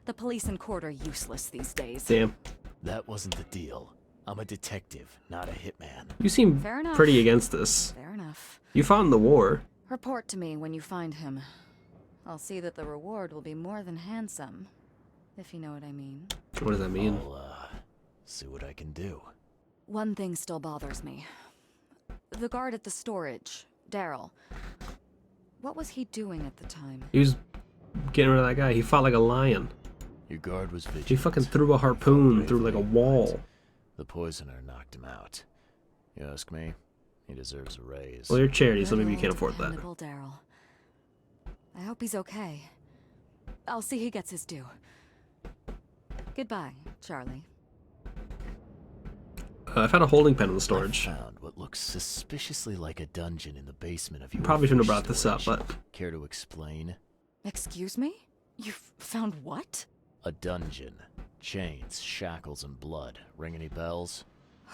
The police and court are useless these days. Damn. That wasn't the deal. I'm a detective, not a hitman. You seem Fair enough. pretty against this. Fair enough. You fought in the war. Report to me when you find him. I'll see that the reward will be more than handsome, if you know what I mean. What does that mean? I'll, see what I can do. One thing still bothers me. The guard at the storage, Daryl. What was he doing at the time? He was getting rid of that guy. He fought like a lion. Your guard was vigilant. He fucking threw a harpoon through like a wall. The poisoner knocked him out. You ask me, he deserves a raise. Well, you're charity, so Good maybe you can't old afford that. dependable Daryl. I hope he's okay. I'll see he gets his due. Goodbye, Charlie. I found a holding pen in the I storage. found what looks suspiciously like a dungeon in the basement of your Probably shouldn't have fish brought this up, storage. but Care to explain? Excuse me? You found what? A dungeon. Chains, shackles, and blood. Ring any bells?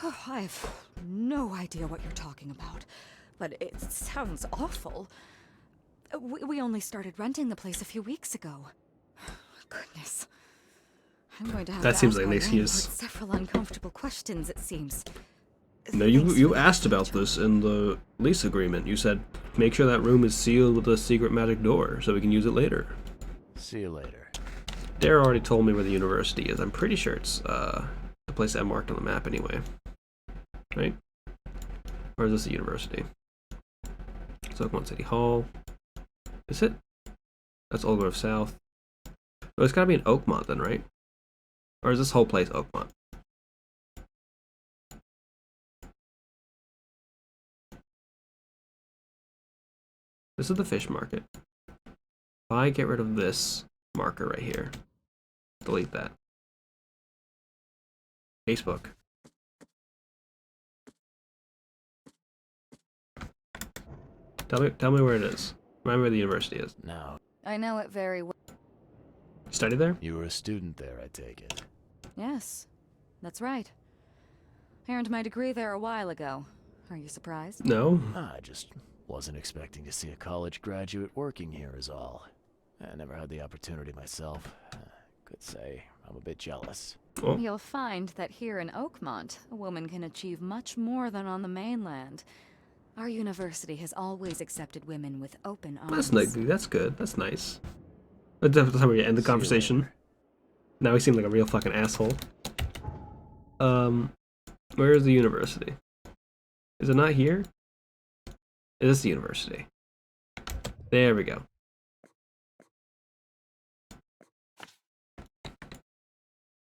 Oh, I have no idea what you're talking about, but it sounds awful. We only started renting the place a few weeks ago. Goodness. I'm going to have That to seems ask like an my excuse. landlord several uncomfortable questions, it seems. no, Thanks you for the asked about update, this in the lease agreement. You said make sure that room is sealed with a secret magic door so we can use it later. See you later. Dare already told me where the university is. I'm pretty sure it's the place I marked on the map anyway. Right? Or is this the university? It's Oakmont City Hall. Is it? That's Old Grove South. Oh, it's gotta be in Oakmont then, right? Or is this whole place Oakmont? This is the fish market. If I get rid of this marker right here, delete that. Facebook. Tell me where it is. Remind me where the university is. Now, I know it very well. You study there? you were a student there, I take it. Yes, that's right. I earned my degree there a while ago. Are you surprised? No. I just wasn't expecting to see a college graduate working here is all. I never had the opportunity myself. Could say I'm a bit jealous. Oh. You'll find that here in Oakmont, a woman can achieve much more than on the mainland. Our university has always accepted women with open arms. That's good. That's nice. That's how we end the See you conversation. later. Now we seem like a real fucking asshole. Where is the university? Is it not here? Is this the university? There we go.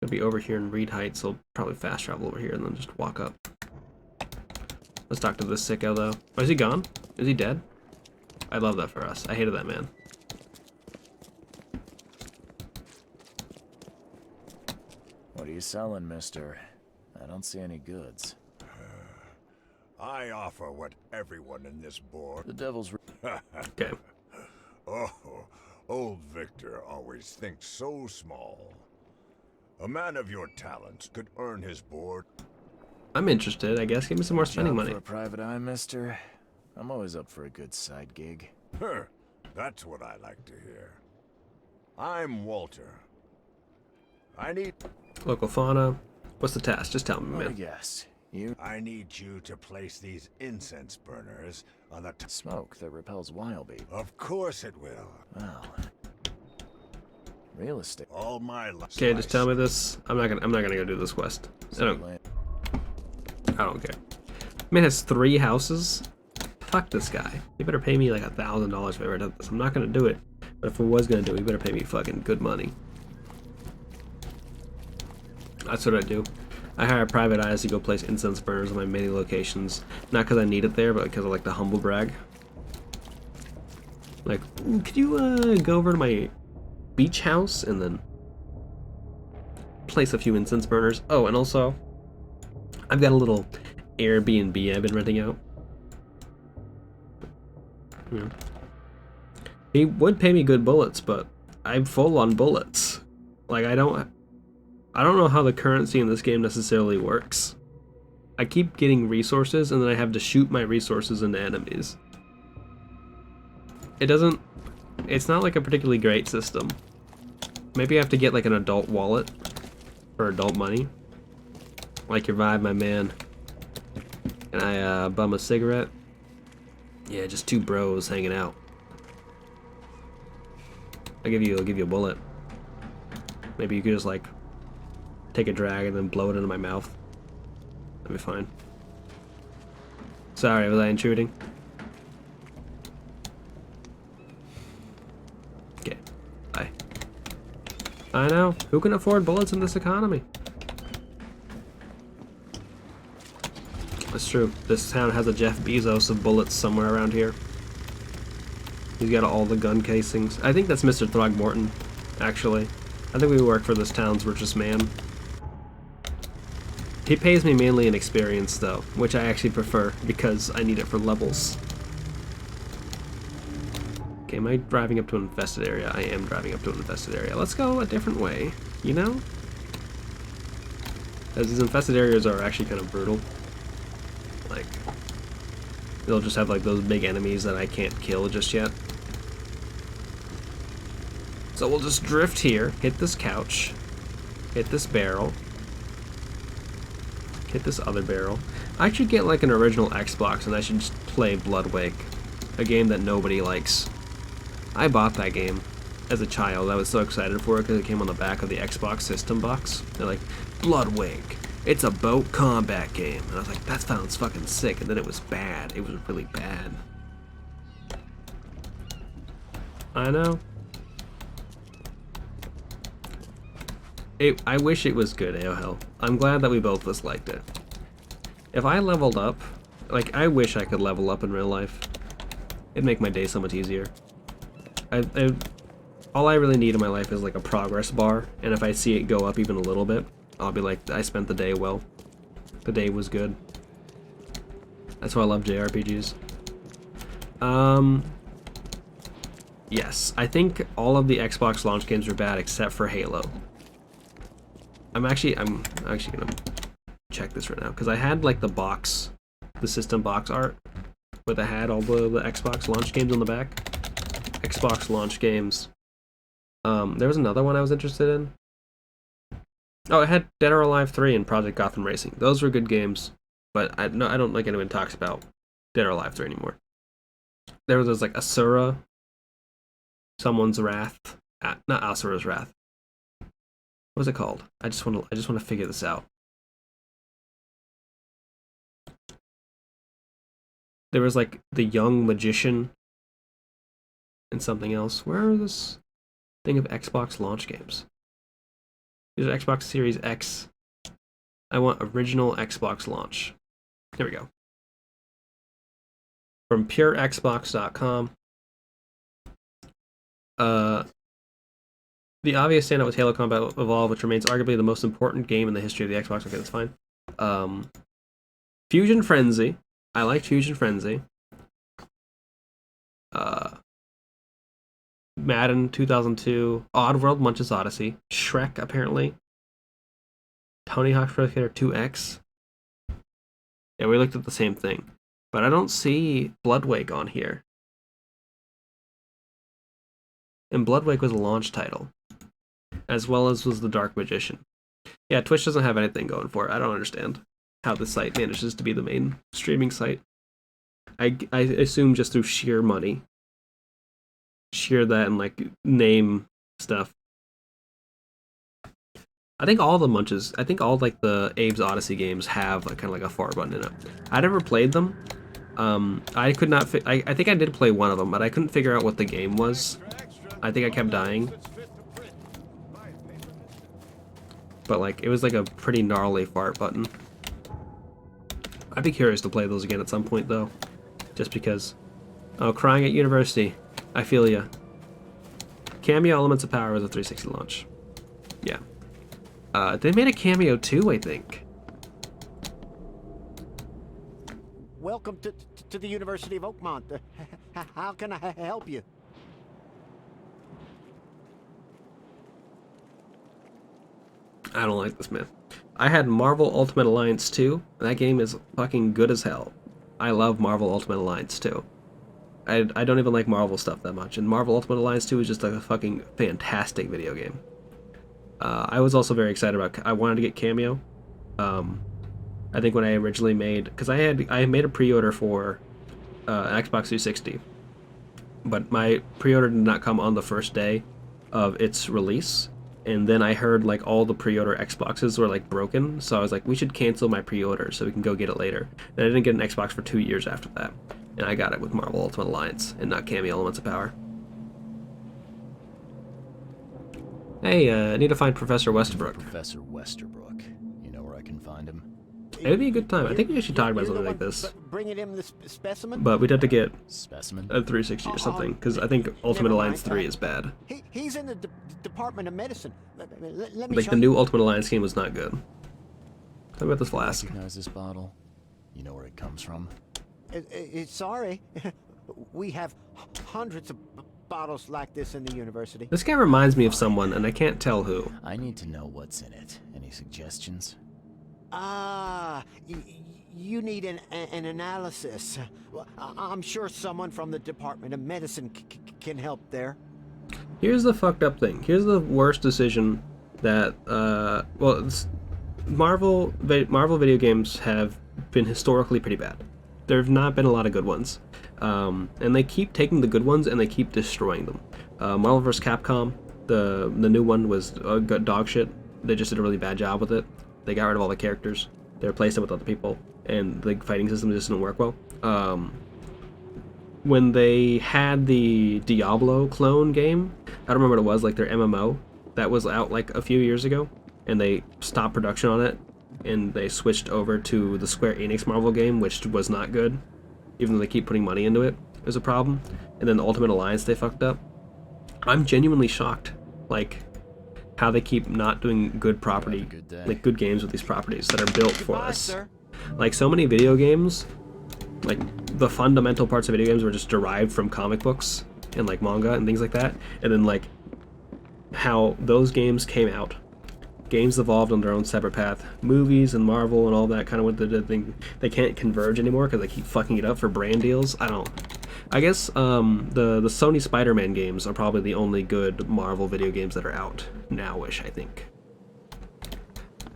It'll be over here in Reed Heights, so I'll probably fast travel over here and then just walk up. Let's talk to this sicko though. Oh, is he gone? Is he dead? I love that for us. I hated that man. What are you selling, mister? I don't see any goods. I offer what everyone in this board. The devil's... Okay. Oh, old Victor always thinks so small. A man of your talents could earn his board. I'm interested, I guess. Give me some more spending money. For a private eye, mister? I'm always up for a good side gig. Huh, that's what I like to hear. I'm Walter. I need Local fauna. What's the task? Just tell me, I man. guess. You you to place these incense burners on the smoke that repels wild beast. Of course it will. Wow. Real estate. All my life. Okay, just tell me this. I'm not gonna go do this quest. I don't care. Man has 3 houses. Fuck this guy. You better pay me like $1,000 if I ever did this. I'm not gonna do it. But if I was gonna do it, you better pay me fucking good money. That's what I do. I hire private eyes to go place incense burners on my many locations. Not because I need it there, but because I like to humble brag. Like, could you go over to my beach house and then place a few incense burners? Oh, and also, I've got a little Airbnb I've been renting out. He would pay me good bullets, but I'm full on bullets. Like, I don't know how the currency in this game necessarily works. I keep getting resources and then I have to shoot my resources into enemies. It's not like a particularly great system. Maybe I have to get like an adult wallet for adult money. Like your vibe, my man. Can I bum a cigarette? Yeah, just 2 bros hanging out. I'll give you a bullet. Maybe you could just like take a drag and then blow it into my mouth. That'd be fine. Sorry, was I intruding? Okay, bye. I know. Who can afford bullets in this economy? That's true. This town has a Jeff Bezos of bullets somewhere around here. He's got all the gun casings. I think that's Mr. Throgmorton, actually. I think we work for this town's richest man. He pays me mainly in experience, though, which I actually prefer because I need it for levels. Okay, am I driving up to an infested area? I am driving up to an infested area. Let's go a different way, you know? As these infested areas are actually kind of brutal. Like, they'll just have like those big enemies that I can't kill just yet. So we'll just drift here, hit this couch, hit this barrel, hit this other barrel. I should get like an original Xbox and I should just play Bloodwake, a game that nobody likes. I bought that game as a child. I was so excited for it because it came on the back of the Xbox system box. They're like, Bloodwake, it's a boat combat game. And I was like, that sounds fucking sick. And then it was bad. It was really bad. I know. I wish it was good, AOL. I'm glad that we both disliked it. If I leveled up, like, I wish I could level up in real life. It'd make my day so much easier. All I really need in my life is like a progress bar, and if I see it go up even a little bit, I'll be like, I spent the day well. The day was good. That's why I love JRPGs. Yes, I think all of the Xbox launch games are bad except for Halo. I'm actually gonna check this right now because I had like the system box art, where they had all the Xbox launch games on the back. Xbox launch games. There was another one I was interested in. Oh, it had Dead or Alive 3 and Project Gotham Racing. Those were good games, but I don't like anyone talks about Dead or Alive 3 anymore. There was like Asura, Someone's Wrath, not Asura's Wrath. What was it called? I just want to figure this out. There was like The Young Magician and something else. Where is this thing of Xbox launch games? These are Xbox Series X. I want original Xbox launch. Here we go. From purexbox.com. The obvious standout was Halo Combat Evolved, which remains arguably the most important game in the history of the Xbox. Okay, that's fine. Fusion Frenzy. I like Fusion Frenzy. Madden 2002. Oddworld Munch's Odyssey. Shrek, apparently. Tony Hawk's Pro Skater 2X. Yeah, we looked at the same thing. But I don't see Bloodwake on here. And Bloodwake was a launch title, as well as was The Dark Magician. Yeah, Twitch doesn't have anything going for it. I don't understand how the site manages to be the main streaming site. I assume just through sheer money. Sheer that and like name stuff. I think all the Munches, I think all like the Abe's Odyssey games have like, kind of like a far button in it. I never played them. I could not. I think I did play one of them, but I couldn't figure out what the game was. I think I kept dying. But like, it was like a pretty gnarly fart button. I'd be curious to play those again at some point though. Just because. Oh, crying at university. I feel ya. Cameo Elements of Power was a 360 launch. Yeah. They made a Cameo too, I think. Welcome to the University of Oakmont. How can I help you? I don't like this, man. I had Marvel Ultimate Alliance 2. That game is fucking good as hell. I love Marvel Ultimate Alliance 2. I don't even like Marvel stuff that much, and Marvel Ultimate Alliance 2 is just like a fucking fantastic video game. I was also very excited about. I wanted to get Cameo. I think when I originally made, because I made a pre-order for Xbox 360, but my pre-order did not come on the first day of its release. And then I heard like all the pre-order Xboxes were like broken, so I was like, we should cancel my pre-order so we can go get it later. And I didn't get an Xbox for 2 years after that, and I got it with Marvel Ultimate Alliance and not Cameo Elements of Power. Hey, I need to find Professor Westerbrook. Professor Westerbrook. You know where I can find him? It would be a good time. I think we should talk about something like this. Bringing him the specimen? But we'd have to get Specimen? a 360 or something, because I think Ultimate Alliance 3 is bad. He's in the Department of Medicine. Let me Like, the new Ultimate Alliance game was not good. How about this flask? Recognize this bottle? You know where it comes from? Sorry. We have hundreds of bottles like this in the university. This guy reminds me of someone, and I can't tell who. I need to know what's in it. Any suggestions? You need an analysis. Well, I'm sure someone from the Department of Medicine can help there. Here's the fucked up thing. Here's the worst decision that, Marvel video games have been historically pretty bad. There have not been a lot of good ones. And they keep taking the good ones and they keep destroying them. Marvel vs. Capcom, the new one was dog shit. They just did a really bad job with it. They got rid of all the characters. They replaced them with other people, and the fighting system just didn't work well. When they had the Diablo clone game, I don't remember what it was, like their MMO, that was out like a few years ago, and they stopped production on it, and they switched over to the Square Enix Marvel game, which was not good, even though they keep putting money into it. It was a problem. And then the Ultimate Alliance they fucked up. I'm genuinely shocked, like, how they keep not doing good property, like good games with these properties that are built for us. Sir. Like, so many video games like the fundamental parts of video games were just derived from comic books and like manga and things like that, and then like how those games came out. Games evolved on their own separate path. Movies and Marvel and all that kind of went to the thing. They can't converge anymore because they keep fucking it up for brand deals. I don't. I guess the Sony Spider-Man games are probably the only good Marvel video games that are out now-ish, I think.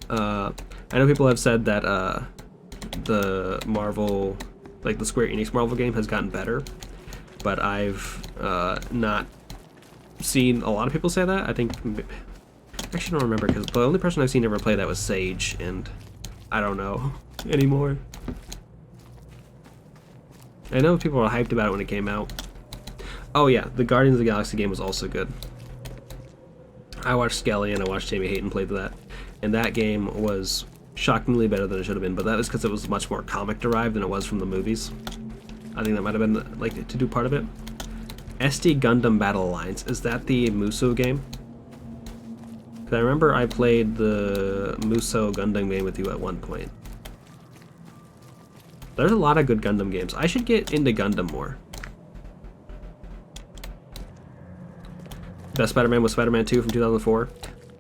I know people have said that the Marvel, like the Square Enix Marvel game, has gotten better, but I've not seen a lot of people say that. I think, actually don't remember, because the only person I've seen ever play that was Sage, and I don't know anymore. I know people were hyped about it when it came out. Oh yeah, the Guardians of the Galaxy game was also good. I watched Skelly and I watched Jamie Hayton play that, and that game was shockingly better than it should have been, but that was because it was much more comic derived than it was from the movies. I think that might have been like to do part of it. SD Gundam Battle Alliance, is that the Muso game? Because I remember I played the Muso Gundam game with you at one point. There's a lot of good Gundam games. I should get into Gundam more. Best Spider-Man was Spider-Man 2 from 2004.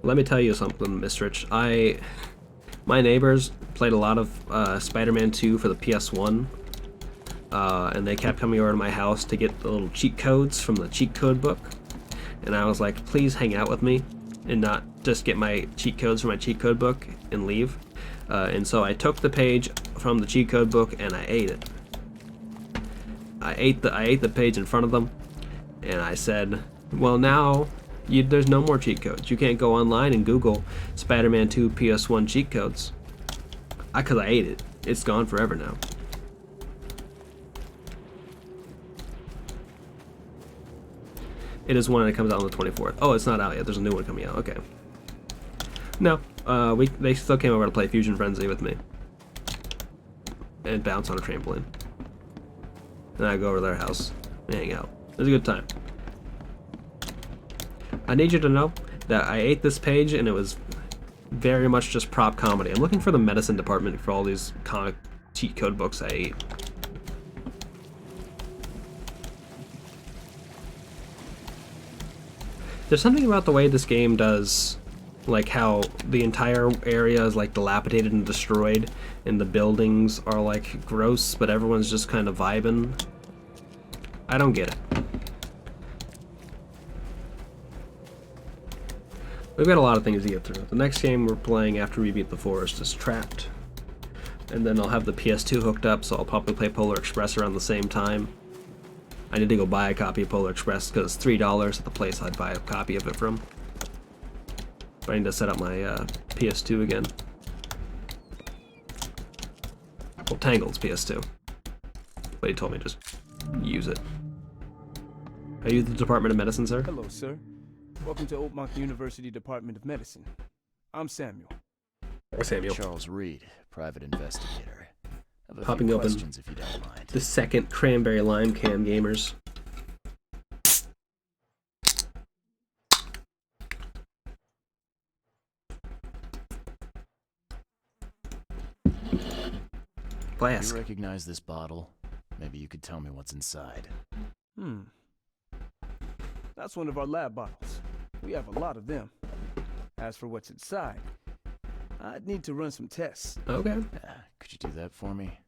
Let me tell you something, Mistrich. My neighbors played a lot of Spider-Man 2 for the PS1. And they kept coming over to my house to get the little cheat codes from the cheat code book. And I was like, please hang out with me and not just get my cheat codes from my cheat code book and leave. And so I took the page from the cheat code book and I ate it. I ate the page in front of them, and I said, well, now there's no more cheat codes. You can't go online and Google Spider-Man 2 PS1 cheat codes. Because I ate it. It's gone forever now. It is one and it comes out on the 24th. Oh, it's not out yet. There's a new one coming out. Okay. No, they still came over to play Fusion Frenzy with me. And bounce on a trampoline. And I go over to their house and hang out. It was a good time. I need you to know that I ate this page and it was very much just prop comedy. I'm looking for the medicine department for all these comic cheat code books I ate. There's something about the way this game does, like how the entire area is like dilapidated and destroyed, and the buildings are like gross, but everyone's just kind of vibing. I don't get it. We've got a lot of things to get through. The next game we're playing after we beat the forest is Trapped. And then I'll have the PS2 hooked up, so I'll probably play Polar Express around the same time. I need to go buy a copy of Polar Express because it's $3 at the place I'd buy a copy of it from. I need to set up my PS2 again. Well, Tangled's PS2. But he told me just use it. Are you the Department of Medicine, sir? Hello, sir. Welcome to Oakmont University Department of Medicine. I'm Samuel. Samuel. Charles Reed, private investigator. I have a Popping few open questions if you don't mind. the second Cranberry Lime Can Gamers. Flask. You recognize this bottle? Maybe you could tell me what's inside. That's one of our lab bottles. We have a lot of them. As for what's inside, I'd need to run some tests. Okay. Could you do that for me?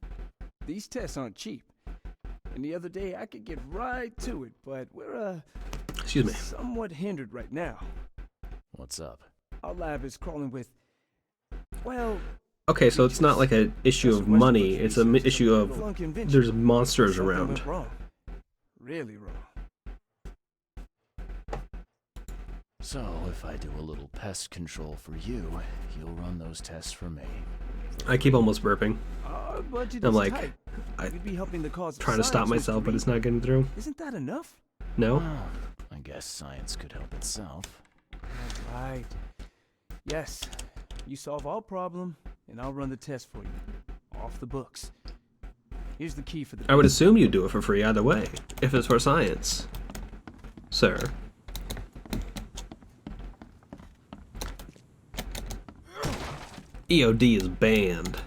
These tests aren't cheap. And the other day I could get right to it, but we're Excuse me. somewhat hindered right now. What's up? Our lab is crawling with, well, Okay, so it's not like an issue of money, it's an issue of there's monsters something around. went wrong. Really wrong. So, if I do a little pest control for you, you'll run those tests for me. I keep almost burping. Our budget I'm is like, tight. We'd be helping the cause of trying to stop science, myself, Mr. but it's Reed. not getting through. Isn't that enough? No? Well, I guess science could help itself. All right. Yes. You solve our problem, and I'll run the test for you. Off the books. Here's the key for the... I would assume you'd do it for free either way, if it's for science. Sir. EOD is banned.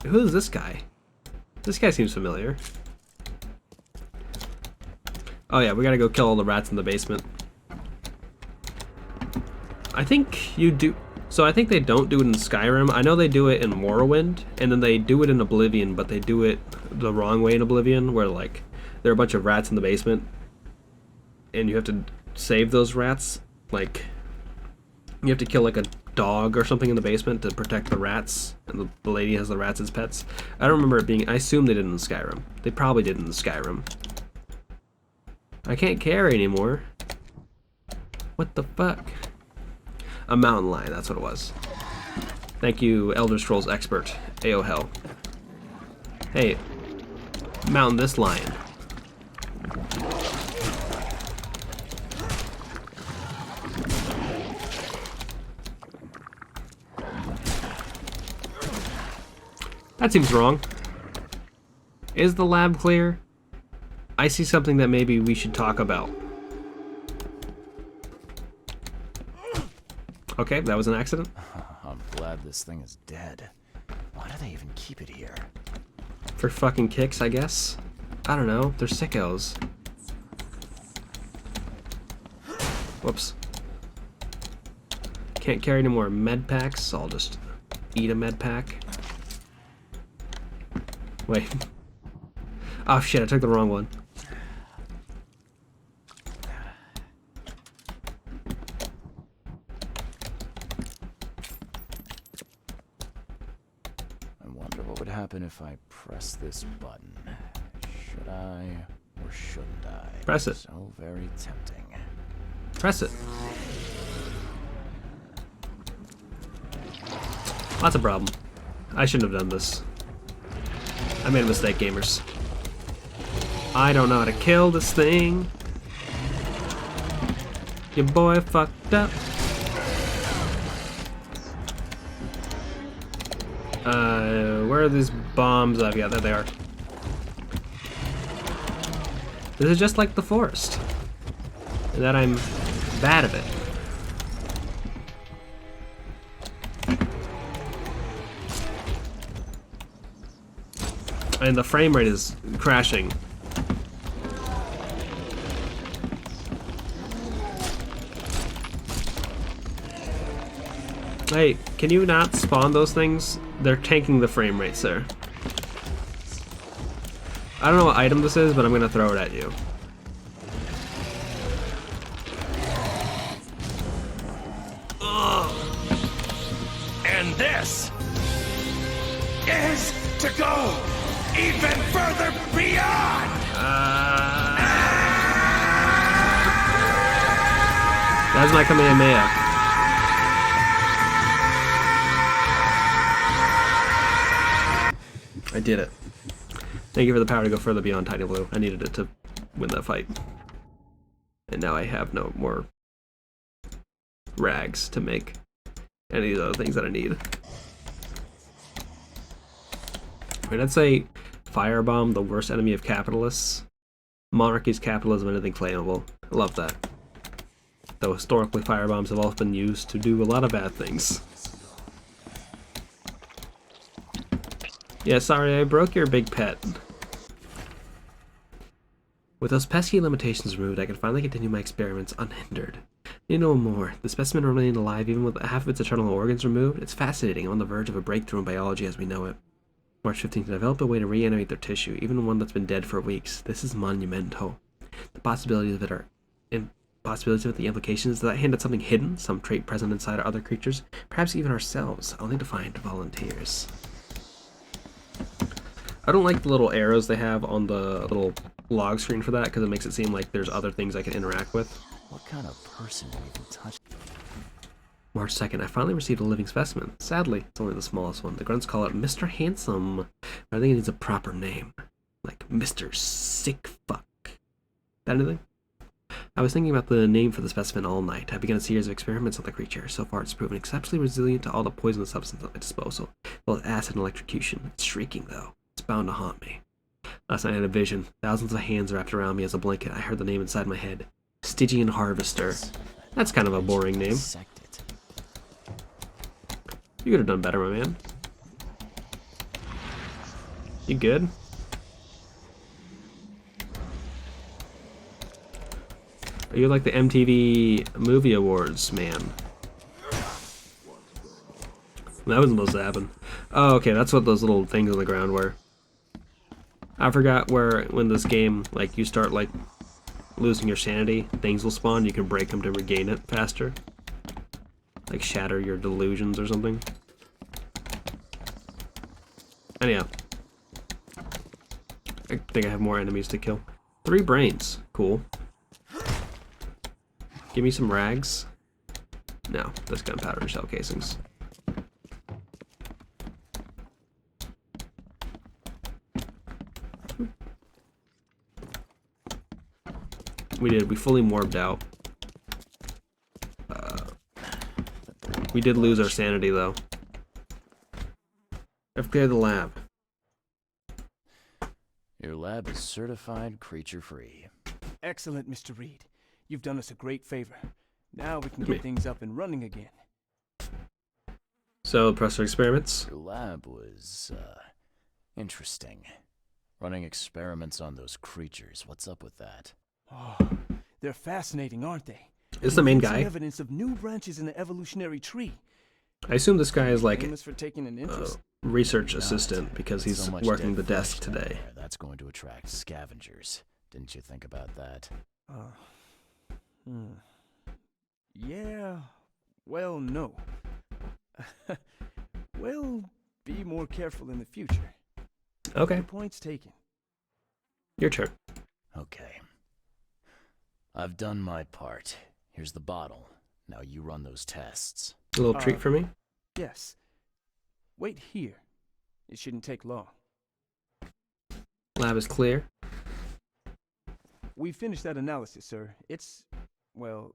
Who's this guy? This guy seems familiar. Oh yeah, we gotta go kill all the rats in the basement. I think you do... So I think they don't do it in Skyrim. I know they do it in Morrowind, and then they do it in Oblivion, but they do it the wrong way in Oblivion, where like there are a bunch of rats in the basement, and you have to save those rats. Like, you have to kill like a dog or something in the basement to protect the rats, and the lady has the rats as pets. I don't remember it being... I assume they did it in Skyrim. They probably did it in Skyrim. I can't carry anymore. What the fuck? A mountain lion, that's what it was. Thank you, Elder Scrolls expert, AO Hell. Hey, mountain this lion. That seems wrong. Is the lab clear? I see something that maybe we should talk about. Okay, that was an accident. I'm glad this thing is dead. Why do they even keep it here? For fucking kicks, I guess. I don't know. They're sickos. Whoops. Can't carry any more med packs, so I'll just eat a med pack. Wait. Oh shit, I took the wrong one. Happen if I press this button? Should I or shouldn't I? Press it. So very tempting. Press it. That's a problem. I shouldn't have done this. I made a mistake, gamers. I don't know how to kill this thing. Your boy fucked up. Where are these bombs? Oh, yeah, there they are. This is just like the forest. And that I'm bad at it. And the frame rate is crashing. Hey, can you not spawn those things? They're tanking the frame rate, sir. I don't know what item this is, but I'm gonna throw it at you. And this is to go even further beyond! That's my Kamehameha. I did it. Thank you for the power to go further beyond Tiny Blue. I needed it to win that fight. And now I have no more rags to make any of the other things that I need. Wait, I'd say Firebomb, the worst enemy of capitalists. Monarchy's capitalism, anything claimable. I love that. Though historically firebombs have often been used to do a lot of bad things. Yeah, sorry, I broke your big pet. With those pesky limitations removed, I can finally continue my experiments unhindered. You know more. The specimen remained alive even with half of its internal organs removed. It's fascinating. I'm on the verge of a breakthrough in biology as we know it. March 15th, developed a way to reanimate their tissue, even one that's been dead for weeks. This is monumental. The possibilities of the implications, does that hint at something hidden? Some trait present inside other creatures? Perhaps even ourselves. I'll need to find volunteers. I don't like the little arrows they have on the little log screen for that, because it makes it seem like there's other things I can interact with. What kind of person would even touch? March 2nd, I finally received a living specimen. Sadly, it's only the smallest one. The grunts call it Mr. Handsome, but I think it needs a proper name. Like Mr. Sick Fuck. That anything? I was thinking about the name for the specimen all night. I began a series of experiments on the creature. So far, it's proven exceptionally resilient to all the poisonous substances at my disposal, both acid and electrocution. It's shrieking, though. It's bound to haunt me. Last night I had a vision. Thousands of hands wrapped around me as a blanket. I heard the name inside my head. Stygian Harvester. That's kind of a boring name. You could have done better, my man. You good? Are you like the MTV Movie Awards, man? That wasn't supposed to happen. Oh, okay, that's what those little things on the ground were. I forgot when this game, like, you start, like, losing your sanity, things will spawn, you can break them to regain it faster. Like, shatter your delusions or something. Anyhow. I think I have more enemies to kill. 3 brains. Cool. Give me some rags. No, that's gunpowder and shell casings. We fully morbed out. We did lose our sanity though. I've cleared the lab. Your lab is certified creature-free. Excellent, Mr. Reed. You've done us a great favor. Now we can get things up and running again. So, pressure experiments? Your lab was, interesting. Running experiments on those creatures. What's up with that? Oh, they're fascinating, aren't they? Is the main guy? Evidence of new branches in the evolutionary tree. I assume this guy is like Famous for taking an interest. research assistant because he's So much working the dead desk flesh down today. there. That's going to attract scavengers. Didn't you think about that? Yeah. Well, no. We'll be more careful in the future. Okay, Your point's taken. your turn. Okay. I've done my part. Here's the bottle. Now you run those tests. A little treat for me? Yes. Wait here. It shouldn't take long. Lab is clear. We finished that analysis, sir. It's ricin.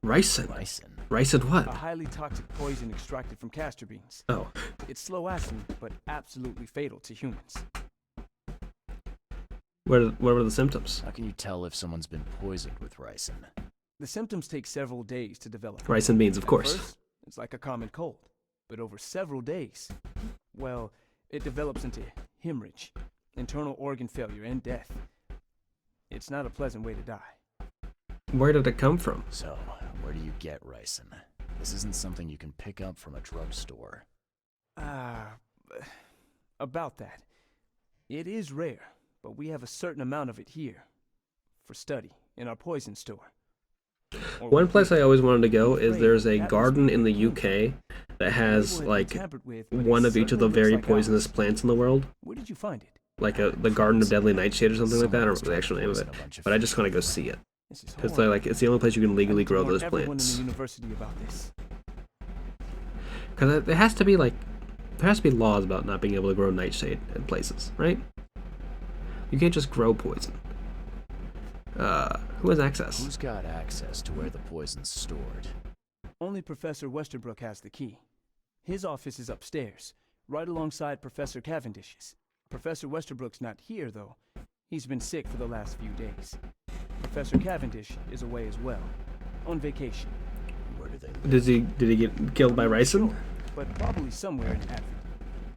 Ricin? Ricin. Ricin what? A highly toxic poison extracted from castor beans. Oh. It's slow acting, but absolutely fatal to humans. What were the symptoms? How can you tell if someone's been poisoned with ricin? The symptoms take several days to develop. Ricin beans, of At course. first, it's like a common cold. But over several days, well, it develops into hemorrhage, internal organ failure, and death. It's not a pleasant way to die. Where did it come from? So, where do you get ricin? This isn't something you can pick up from a drugstore. About that. It is rare, but we have a certain amount of it here. For study, in our poison store. One place I always wanted to go is there's a garden in the UK that has like one of each of the very poisonous plants in the world. Where did you find it? Like the Garden of Deadly Nightshade or something like that. I don't remember the actual name of it. But I just want to go see it. Because like it's the only place you can legally grow those plants. Because there has to be like laws about not being able to grow nightshade in places, right? You can't just grow poison. Who has access? Who's got access to where the poison's stored? Only Professor Westerbrook has the key. His office is upstairs, right alongside Professor Cavendish's. Professor Westerbrook's not here, though. He's been sick for the last few days. Professor Cavendish is away as well, on vacation. Where do they live? Did he get killed by ricin? Sure, but probably somewhere in Hatfield.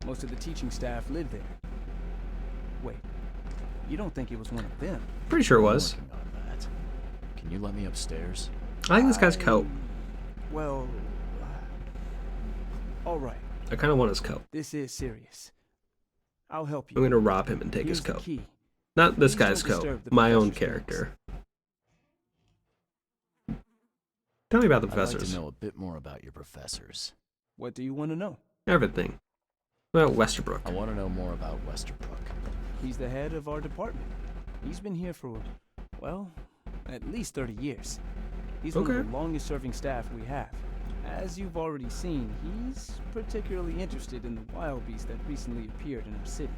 Most of the teaching staff live there. Wait, you don't think it was one of them? Pretty sure it was. Working on that. Can you let me upstairs? I think this guy's coat. Well, all right. I kind of want his coat. This is serious. I'll help you. I'm gonna rob him and take his Here's the coat. key. Not this Please guy's don't coat. disturb the My own professor's character. Tell me about the I'd like professors. to know a bit more about your professors. What do you want to know? Everything. About Westerbrook. I want to know more about Westerbrook. He's the head of our department. He's been here for, well, at least 30 years. He's one of the longest serving staff we have. As you've already seen, he's particularly interested in the wild beast that recently appeared in our city.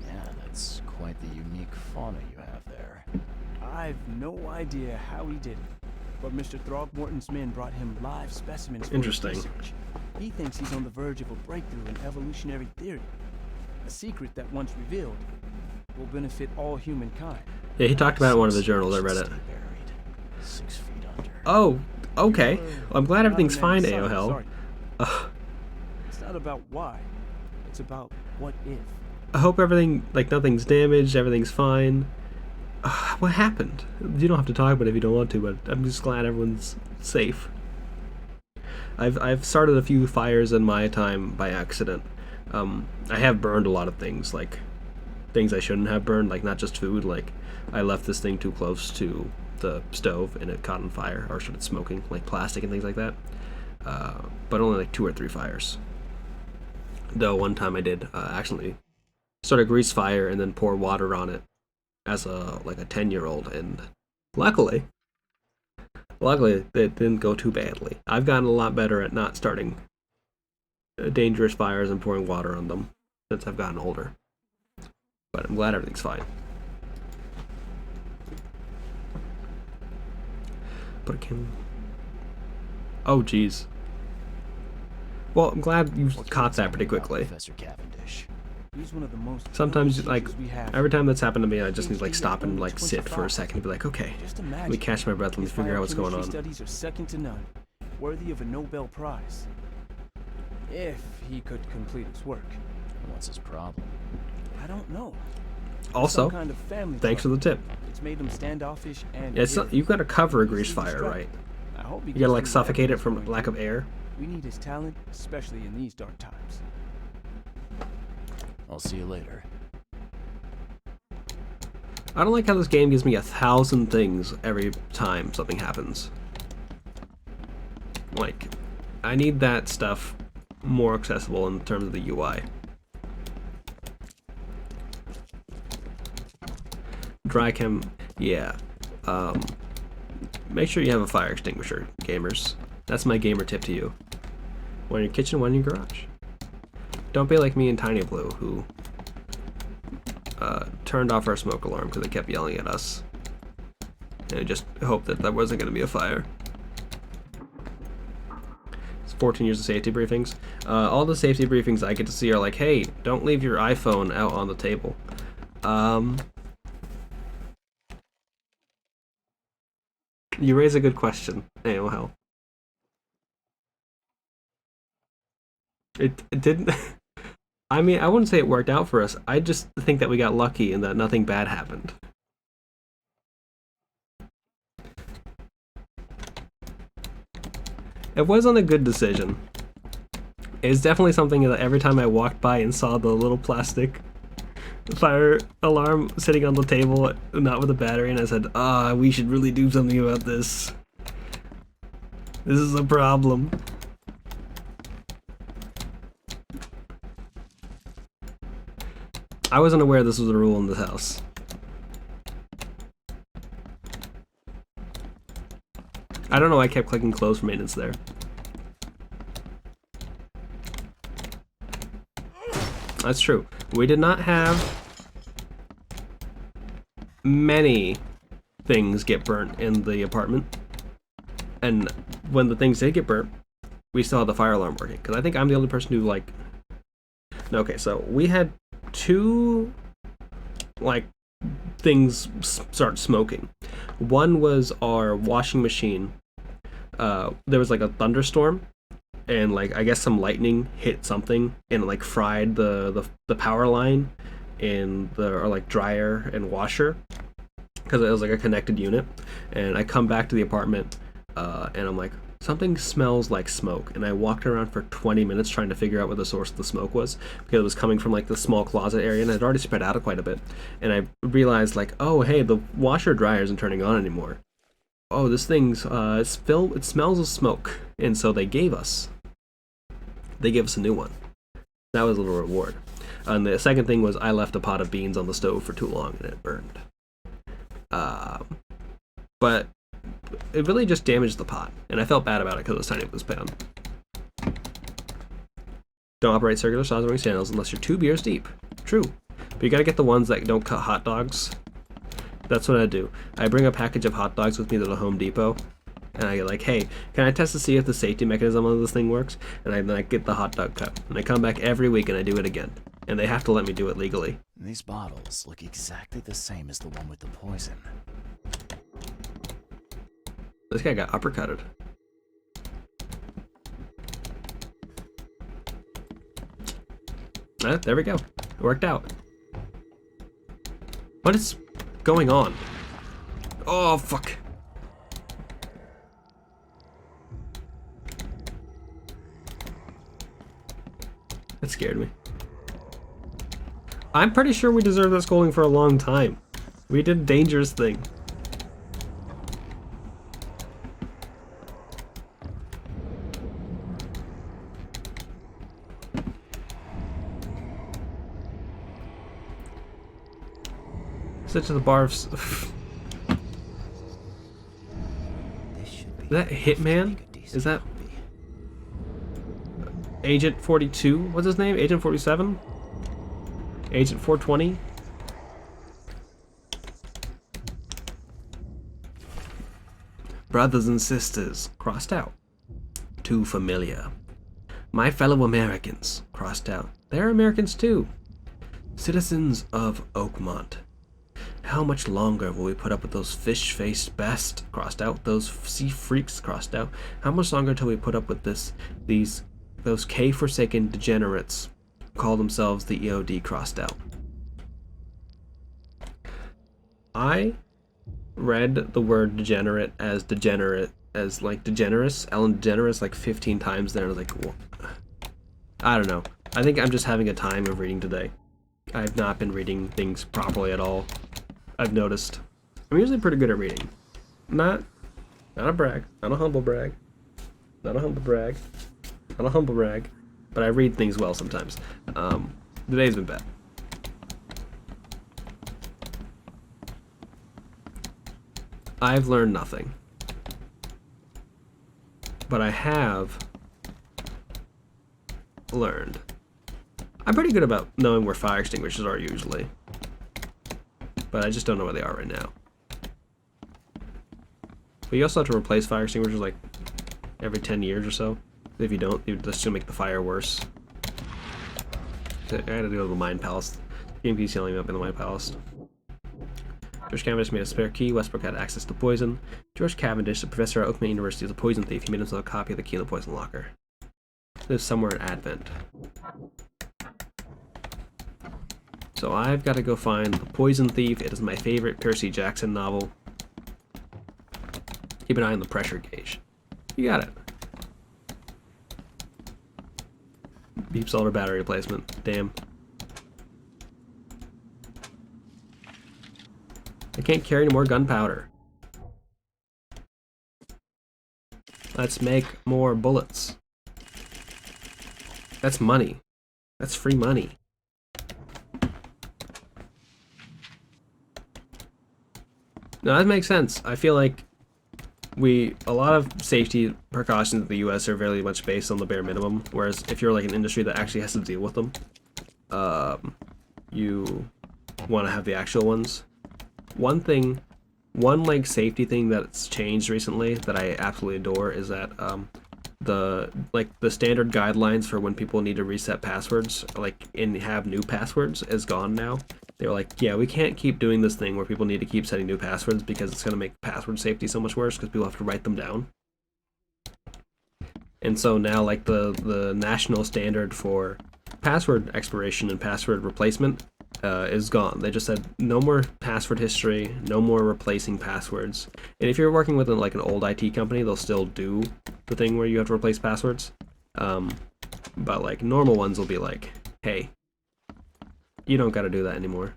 Yeah, that's quite the unique fauna you have there. I've no idea how he did it, but Mr. Throgmorton's men brought him live specimens for Interesting. his research. He thinks he's on the verge of a breakthrough in evolutionary theory. A secret that, once revealed, will benefit all humankind. Yeah, he talked about it in one of the journals. I read it. Stay buried, 6 feet under. Oh, okay. Well, I'm glad everything's Not fine, an enemy, AOL. sorry. It's not about why. It's about what if. I hope everything, like, nothing's damaged, everything's fine. What happened? You don't have to talk about it if you don't want to, but I'm just glad everyone's safe. I've started a few fires in my time by accident. I have burned a lot of things, like things I shouldn't have burned, like not just food. Like I left this thing too close to the stove and it caught on fire or started smoking, like plastic and things like that. But only like 2 or 3 fires. Though one time I did accidentally start a grease fire and then pour water on it as a 10-year-old, and luckily it didn't go too badly. I've gotten a lot better at not starting dangerous fires and pouring water on them since I've gotten older. But I'm glad everything's fine. But it can... Oh, jeez. Well, I'm glad you caught that pretty quickly. Professor Cavendish. He's one of the most Sometimes, like, we have. every time that's happened to me, I just need to, like, stop and, like, sit for a second and be like, okay, Just let imagine. me catch my breath, let me His figure out what's going biochemistry on. Studies are second to none, worthy of a Nobel Prize. If he could complete his work. What's his problem? I don't know. Also, Some kind of family thanks for the trouble. tip. It's made him standoffish and. Yeah, it's not, you gotta cover a grease He's fire, distracted. right? I hope he You gets gotta, like, through suffocate whatever it he's from going lack of through. air. We need his talent, especially in these dark times. I'll see you later. I don't like how this game gives me 1,000 things every time something happens. Like, I need that stuff more accessible in terms of the UI. Dry chem, yeah. Make sure you have a fire extinguisher, gamers. That's my gamer tip to you. One in your kitchen, one in your garage. Don't be like me and Tiny Blue, who turned off our smoke alarm because it kept yelling at us. And I just hoped that that wasn't going to be a fire. It's 14 years of safety briefings. All the safety briefings I get to see are like, hey, don't leave your iPhone out on the table. You raise a good question, AOL. It didn't... I mean, I wouldn't say it worked out for us. I just think that we got lucky and that nothing bad happened. It wasn't a good decision. It's definitely something that every time I walked by and saw the little plastic fire alarm sitting on the table, not with a battery, and I said, we should really do something about this. This is a problem. I wasn't aware this was a rule in this house. I don't know why I kept clicking close for maintenance there. That's true. We did not have many things get burnt in the apartment. And when the things did get burnt, we still had the fire alarm working. Because I think I'm the only person who, like... Okay, so we had 2, like, things start smoking. One was our washing machine. There was, like, a thunderstorm. And, like, I guess some lightning hit something and, like, fried the power line in the, like, dryer and washer. Because it was, like, a connected unit. And I come back to the apartment, and I'm like, something smells like smoke. And I walked around for 20 minutes trying to figure out where the source of the smoke was, because it was coming from, like, the small closet area, and it had already spread out quite a bit. And I realized, like, oh, hey, the washer dryer isn't turning on anymore. Oh, this thing's, it smells of smoke. And so they gave us a new one. That was a little reward. And the second thing was I left a pot of beans on the stove for too long and it burned. But it really just damaged the pot, and I felt bad about it because it was tiny with this pan. Don't operate circular saws or sandals unless you're 2 beers deep. True. But you gotta get the ones that don't cut hot dogs. That's what I do. I bring a package of hot dogs with me to the Home Depot, and I get like, hey, can I test to see if the safety mechanism on this thing works? And then I get the hot dog cut. And I come back every week and I do it again. And they have to let me do it legally. These bottles look exactly the same as the one with the poison. This guy got uppercutted. There we go. It worked out. What is going on? Oh, fuck. That scared me. I'm pretty sure we deserve that scolding for a long time. We did a dangerous thing. Sit to the bar of... Is that Hitman? Is that... Agent 42? What's his name? Agent 47? Agent 420? Brothers and sisters, crossed out. Too familiar. My fellow Americans, crossed out. They're Americans too. Citizens of Oakmont. How much longer will we put up with those fish-faced best, crossed out, those sea freaks, crossed out? How much longer till we put up with those K-forsaken degenerates call themselves the EOD, crossed out? I read the word degenerate, as like degenerous, Ellen DeGeneres, like 15 times there, and I was like, what? I don't know. I think I'm just having a time of reading today. I've not been reading things properly at all. I've noticed. I'm usually pretty good at reading. Not a brag. Not a humble brag. Not a humble brag. Not a humble brag. But I read things well sometimes. Today's been bad. I've learned nothing. But I have learned. I'm pretty good about knowing where fire extinguishers are usually. But I just don't know where they are right now. But you also have to replace fire extinguishers like every 10 years or so. If you don't, that's just gonna make the fire worse. I had to do a little mine palace. Game keeps yelling me up in the mine palace. George Cavendish made a spare key. Westbrook had access to poison. George Cavendish, a professor at Oakman University, is a poison thief. He made himself a copy of the key in the poison locker. Lives somewhere in Advent. So I've got to go find The Poison Thief. It is my favorite Percy Jackson novel. Keep an eye on the pressure gauge. You got it. Deep solder battery replacement. Damn. I can't carry any more gunpowder. Let's make more bullets. That's money. That's free money. No, that makes sense. I feel like a lot of safety precautions in the US are very much based on the bare minimum, whereas if you're like an industry that actually has to deal with them, you want to have the actual ones. One like safety thing that's changed recently that I absolutely adore is that the standard guidelines for when people need to reset passwords, and have new passwords, is gone now. They were like, yeah, we can't keep doing this thing where people need to keep setting new passwords because it's going to make password safety so much worse because people have to write them down. And so now, like, the national standard for password expiration and password replacement is gone. They just said no more password history, no more replacing passwords. And if you're working with like an old IT company, they'll still do the thing where you have to replace passwords. But like normal ones will be like, hey, you don't got to do that anymore.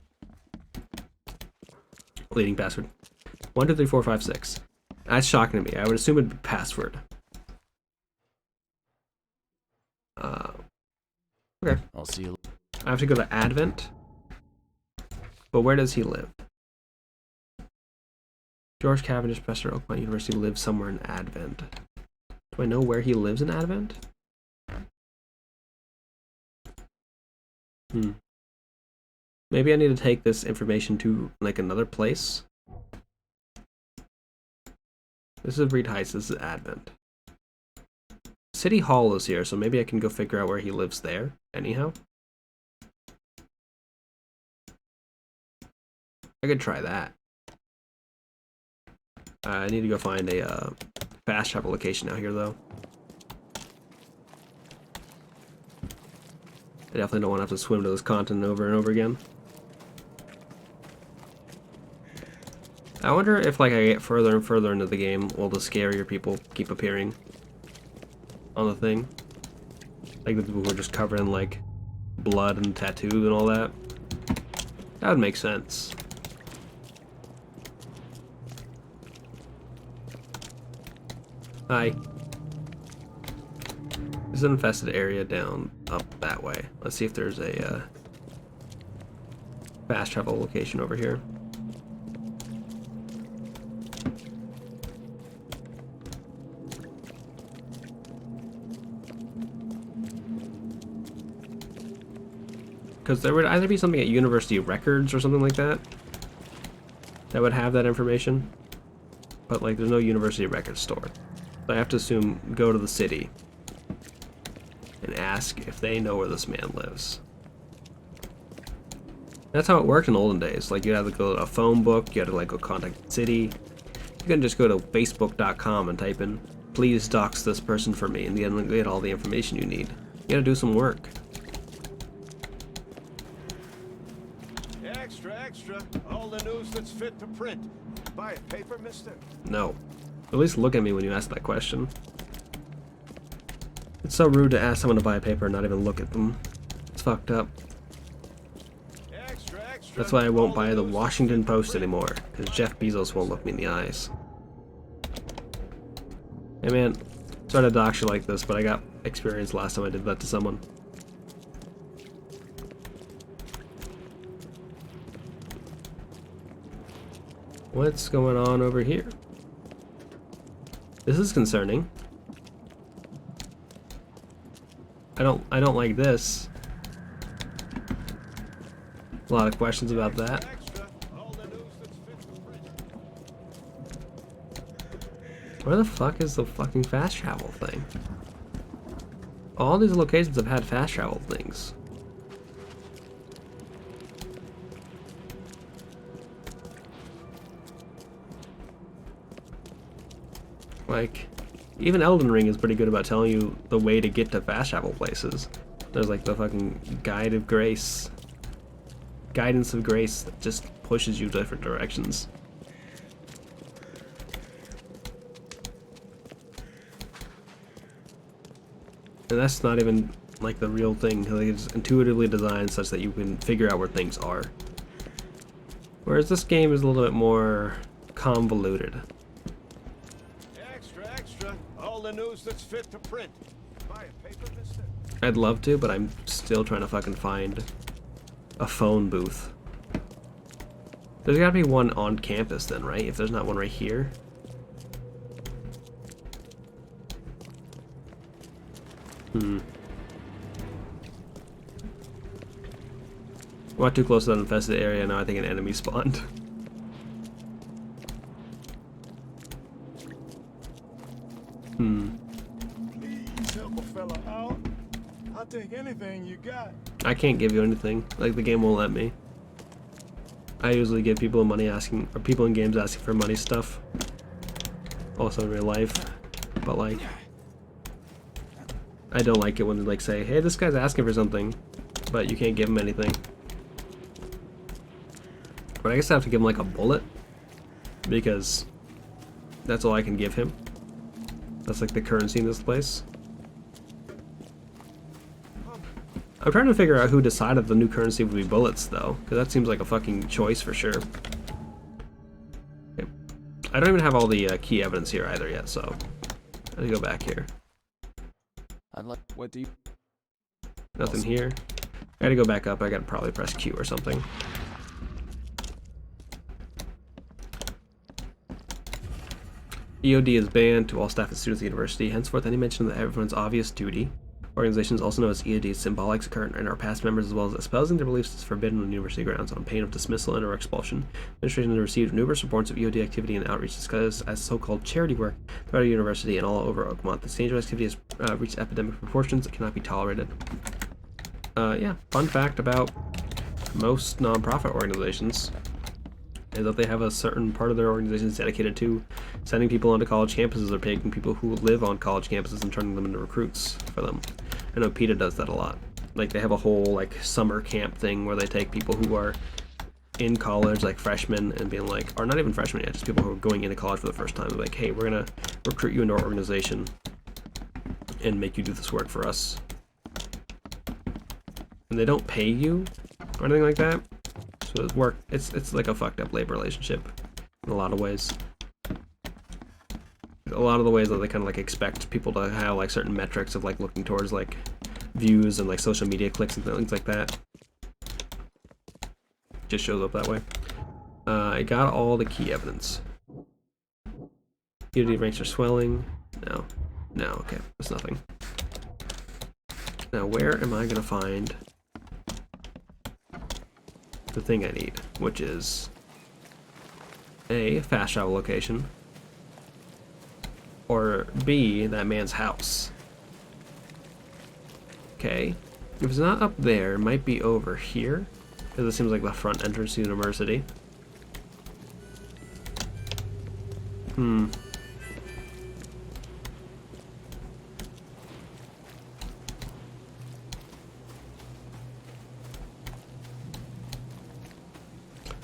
Leading password 1 2 3 4 5 6. That's shocking to me. I would assume it'd be password. Okay. I'll see you. I have to go to Advent. But where does he live? George Cavendish, professor at Oakmont University, lives somewhere in Advent. Do I know where he lives in Advent? Maybe I need to take this information to like another place. This is Reed Heights, this is Advent. City Hall is here, so maybe I can go figure out where he lives there, anyhow. I could try that. I need to go find a fast travel location out here, though. I definitely don't want to have to swim to this continent over and over again. I wonder if like I get further and further into the game, will the scarier people keep appearing on the thing? Like the people who are just covered in like blood and tattoos and all that. That would make sense. Hi. There's an infested area down up that way. Let's see if there's a fast travel location over here. Because there would either be something at University Records or something like that that would have that information. But like there's no University Records store. So I have to assume go to the city and ask if they know where this man lives. That's how it worked in olden days. Like you had to go to a phone book, you had to like go contact the city. You couldn't just go to facebook.com and type in, please dox this person for me, and then get all the information you need. You gotta do some work. Extra, all the news that's fit to print. Buy a paper, mister? No. At least look at me when you ask that question. It's so rude to ask someone to buy a paper and not even look at them. It's fucked up. That's why I won't buy the Washington Post anymore, because Jeff Bezos won't look me in the eyes. Hey man, sorry to dox you like this, but I got experience last time I did that to someone. What's going on over here? This is concerning. I don't like this. A lot of questions about that. Where the fuck is the fucking fast travel thing? All these locations have had fast travel things. Like, even Elden Ring is pretty good about telling you the way to get to fast travel places. There's like the fucking Guide of Grace. Guidance of Grace that just pushes you different directions. And that's not even like the real thing. Like, it's intuitively designed such that you can figure out where things are. Whereas this game is a little bit more convoluted. Extra, all the news that's fit to print. Buy a paper, mister? I'd love to, but I'm still trying to fucking find a phone booth. There's gotta be one on campus then, right? If there's not one right here. I'm not too close to that infested area now. I think an enemy spawned. Please help a fella out. I'll take anything you got. I can't give you anything. Like, the game won't let me. I usually give people money asking, or people in games asking for money stuff. Also in real life. But like, I don't like it when they like say, hey, this guy's asking for something, but you can't give him anything. But I guess I have to give him like a bullet, because that's all I can give him. That's like the currency in this place. I'm trying to figure out who decided the new currency would be bullets, though, because that seems like a fucking choice for sure. Okay. I don't even have all the key evidence here either yet, so I have to go back here. What do you... Nothing here. I gotta go back up. I gotta probably press Q or something. EOD is banned to all staff and students at the university. Henceforth, any mention of everyone's obvious duty. Organizations also known as EOD is symbolic, current, and are past members, as well as espousing their beliefs is forbidden on university grounds on pain of dismissal and or expulsion. Administration has received numerous reports of EOD activity and outreach disguised as so-called charity work throughout the university and all over Oakmont. This dangerous activity has reached epidemic proportions that cannot be tolerated. Yeah, fun fact about most non-profit organizations is that they have a certain part of their organizations dedicated to sending people onto college campuses or taking people who live on college campuses and turning them into recruits for them. I know PETA does that a lot. Like, they have a whole like summer camp thing where they take people who are in college, like freshmen, and being like, or not even freshmen yet, just people who are going into college for the first time, like, hey, we're gonna recruit you into our organization and make you do this work for us. And they don't pay you or anything like that. So it's work. It's like a fucked up labor relationship in a lot of ways. A lot of the ways that they kind of like expect people to have like certain metrics of like looking towards like views and like social media clicks and things like that. Just shows up that way. I got all the key evidence. Unity ranks are swelling. No. No, okay. That's nothing. Now where am I gonna find the thing I need? Which is A, fast travel location. Or B, that man's house. Okay. If it's not up there, it might be over here. Because it seems like the front entrance to the university.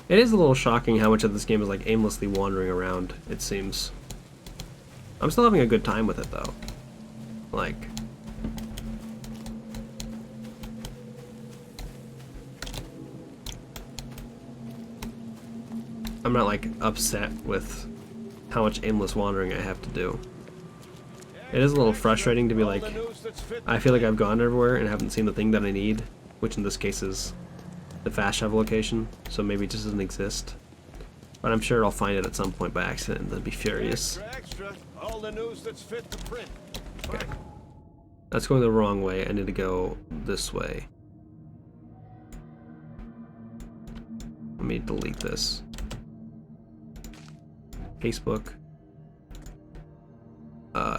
It is a little shocking how much of this game is like aimlessly wandering around, it seems. I'm still having a good time with it though. Like, I'm not like upset with how much aimless wandering I have to do. It is a little frustrating to be like, I feel like I've gone everywhere and haven't seen the thing that I need, which in this case is the fast travel location, so maybe it just doesn't exist. But I'm sure I'll find it at some point by accident and then be furious. Extra. All the news that's fit to print. Okay. That's going the wrong way. I need to go this way. Let me delete this. Facebook.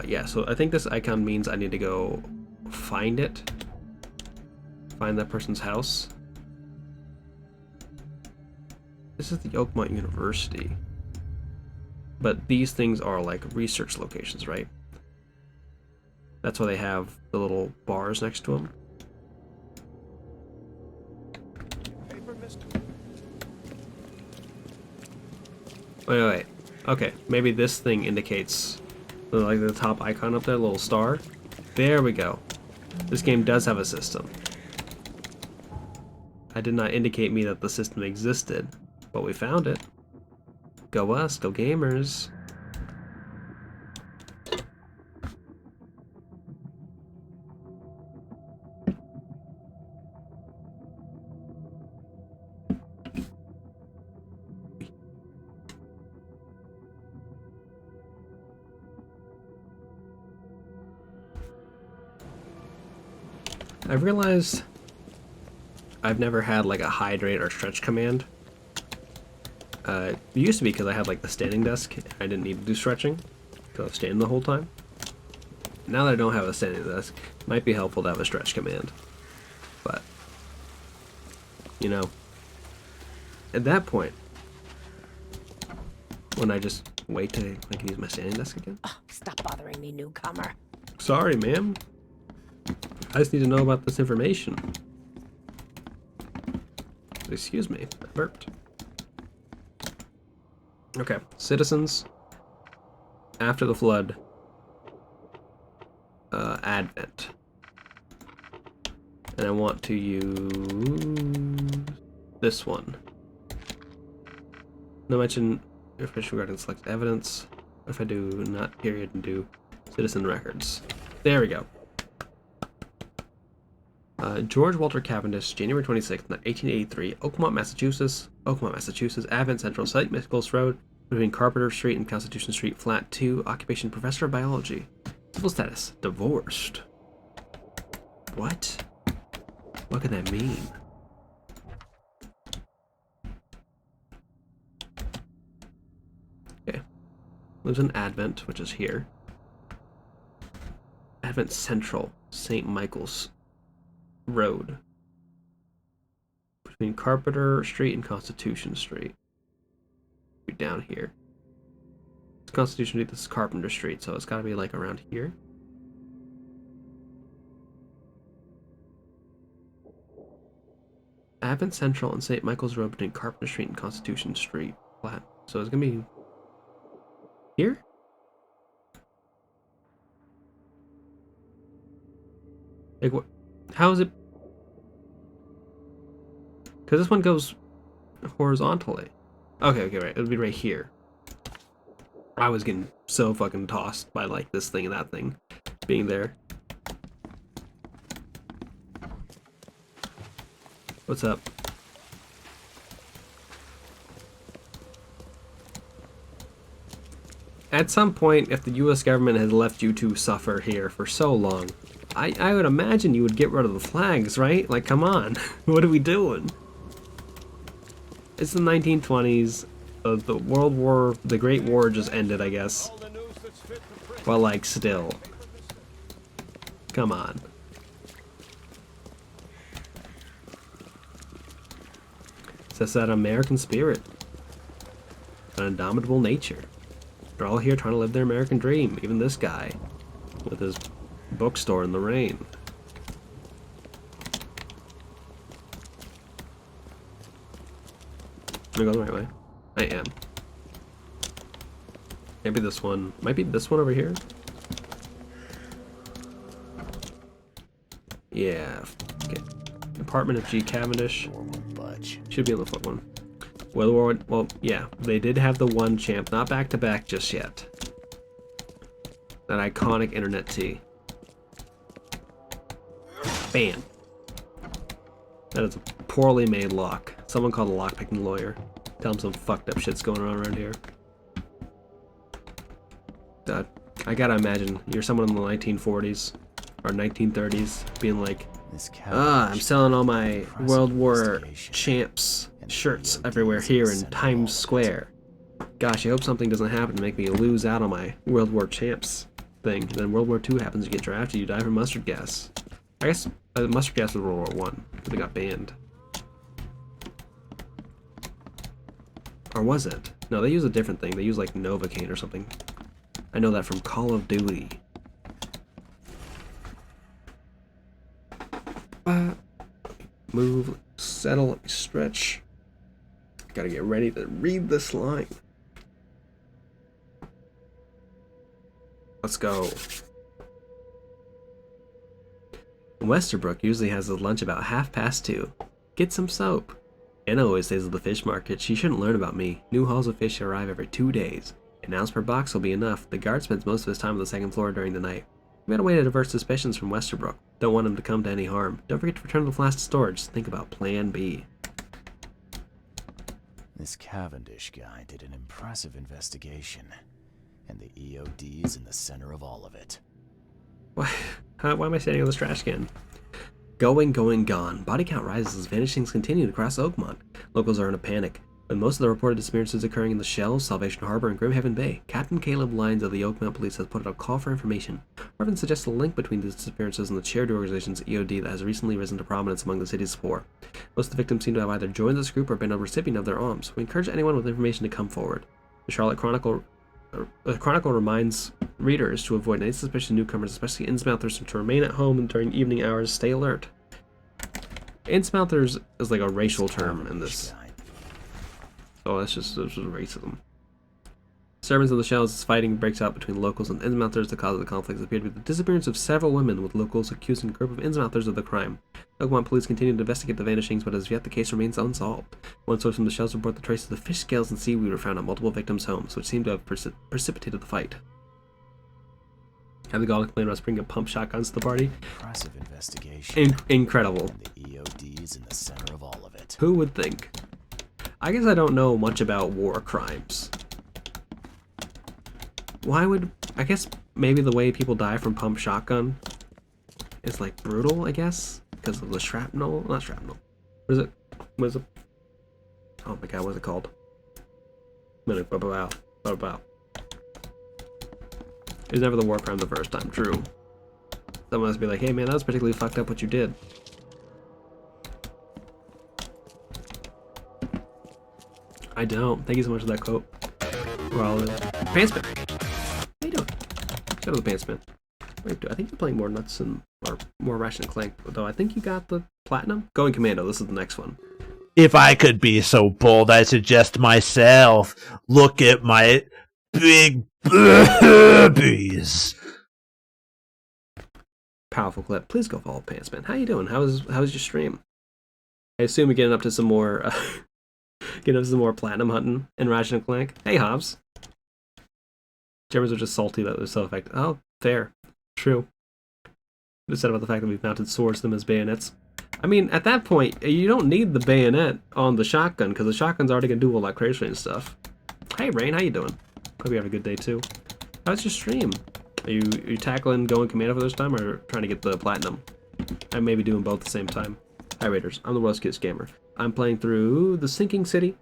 Yeah, so I think this icon means I need to go find it. Find that person's house. This is the Oakmont University. But these things are like research locations, right? That's why they have the little bars next to them. Wait. Okay, maybe this thing indicates like the top icon up there, little star. There we go. This game does have a system. I did not indicate me that the system existed, but we found it. Go us, go gamers. I've realized I've never had like a hydrate or stretch command. It used to be because I had like the standing desk. I didn't need to do stretching because I was standing the whole time. Now that I don't have a standing desk, it might be helpful to have a stretch command. But, you know, at that point, when I just wait till I can use my standing desk again. Oh, stop bothering me, newcomer. Sorry, ma'am. I just need to know about this information. Excuse me, I burped. Okay, citizens. After the flood. Advent. And I want to use this one. No mention information regarding select evidence. If I do not period and do citizen records. There we go. George Walter Cavendish, January 26th, 1883, Oakmont, Massachusetts. Oakmont, Massachusetts, Advent Central Site, Nichols Road, between Carpenter Street and Constitution Street, Flat 2. Occupation, Professor of Biology. Civil status, divorced. What? What could that mean? Okay. Lives in Advent, which is here. Advent Central, St. Michael's Road. Between Carpenter Street and Constitution Street. Down here. It's Constitution Street, this is Carpenter Street, so it's gotta be like around here. Avent Central and St. Michael's Road between Carpenter Street and Constitution Street. Flat. So it's gonna be here? Like what? How is it? Because this one goes horizontally. Okay, right. It'll be right here. I was getting so fucking tossed by like this thing and that thing being there. What's up? At some point, if the US government has left you to suffer here for so long, I would imagine you would get rid of the flags, right? Like, come on. What are we doing? It's the 1920s. The Great War just ended, I guess. Well, like, still. Come on. It's just that American spirit. An indomitable nature. They're all here trying to live their American dream. Even this guy. With his bookstore in the rain. Am I going the right way? I am. Maybe this one. Might be this one over here. Yeah. Okay. Apartment of G. Cavendish. Should be on the foot one. Well, yeah. They did have the one champ. Not back to back just yet. That iconic internet tee. Bam. That is a poorly made lock. Someone called a lockpicking lawyer. Tell him some fucked up shit's going on around here. I gotta imagine you're someone in the 1940s or 1930s being like, I'm selling all my World War champs shirts everywhere here in Times Square. Gosh, I hope something doesn't happen to make me lose out on my World War champs thing. And then World War II happens, you get drafted, you die from mustard gas. I guess mustard gas was World War I, because it got banned. Or was it? No, they use a different thing. They use like Novocaine or something. I know that from Call of Duty. Move, settle, let me stretch. Gotta get ready to read this line. Let's go. Westerbrook usually has his lunch about 2:30. Get some soap. Anna always stays at the fish market. She shouldn't learn about me. New hauls of fish arrive every 2 days. An ounce per box will be enough. The guard spends most of his time on the second floor during the night. We got a way to divert suspicions from Westerbrook. Don't want him to come to any harm. Don't forget to return the flask to storage. Think about Plan B. This Cavendish guy did an impressive investigation. And the EOD's in the center of all of it. Why am I standing on this trash can? Going, gone. Body count rises as vanishings continue across Oakmont. Locals are in a panic. With most of the reported disappearances occurring in the Shells, Salvation Harbor, and Grimhaven Bay, Captain Caleb Lyons of the Oakmont Police has put out a call for information. Marvin suggests a link between these disappearances and the charity organization's EOD that has recently risen to prominence among the city's poor. Most of the victims seem to have either joined this group or been a recipient of their alms. We encourage anyone with information to come forward. The Charlotte Chronicle reminds readers to avoid any suspicious newcomers, especially Innsmouthers, to remain at home during evening hours. Stay alert. Innsmouthers is like a racial term in this. Oh, that's just racism. Disturbance of the Shells as fighting breaks out between locals and Innsmouthers. The cause of the conflicts appeared to be the disappearance of several women, with locals accusing a group of Innsmouthers of the crime. Oakmont police continue to investigate the vanishings, but as yet the case remains unsolved. One source from the Shells report the traces of fish scales and seaweed were found at multiple victims' homes, which seemed to have precipitated the fight. Have the gall to complain about bringing pump shotguns to the party? Impressive investigation. Incredible. And the EOD's in the center of all of it. Who would think? I guess I don't know much about war crimes. Why would... I guess maybe the way people die from pump shotgun is like brutal, I guess? Because of the shrapnel? Not shrapnel. What is it? What is it? Oh my god, what is it called? It was never the war crime the first time, true. Someone has to be like, hey man, that was particularly fucked up what you did. I don't. Thank you so much for that quote. Well, Pantsman. How you doing? Shout out to the Pantsman. Wait, I think you're playing more Nuts and or more Ratchet and Clank, though. I think you got the platinum. Going Commando. This is the next one. If I could be so bold, I suggest myself. Look at my big babies. Powerful clip. Please go follow Pantsman. How you doing? How's your stream? I assume you're getting up to some more platinum hunting in Ratchet and Clank. Hey Hobbs. Germans are just salty that they're so effective. Oh, fair. True. Just said about the fact that we've mounted swords to them as bayonets. I mean, at that point, you don't need the bayonet on the shotgun, because the shotgun's already going to do all that crazy and stuff. Hey Rain, how you doing? Hope you have a good day too. How's your stream? Are you tackling Going Commando for this time, or trying to get the platinum? I may be doing both at the same time. Hi Raiders, I'm the World's Cutest Gamer. I'm playing through The Sinking City,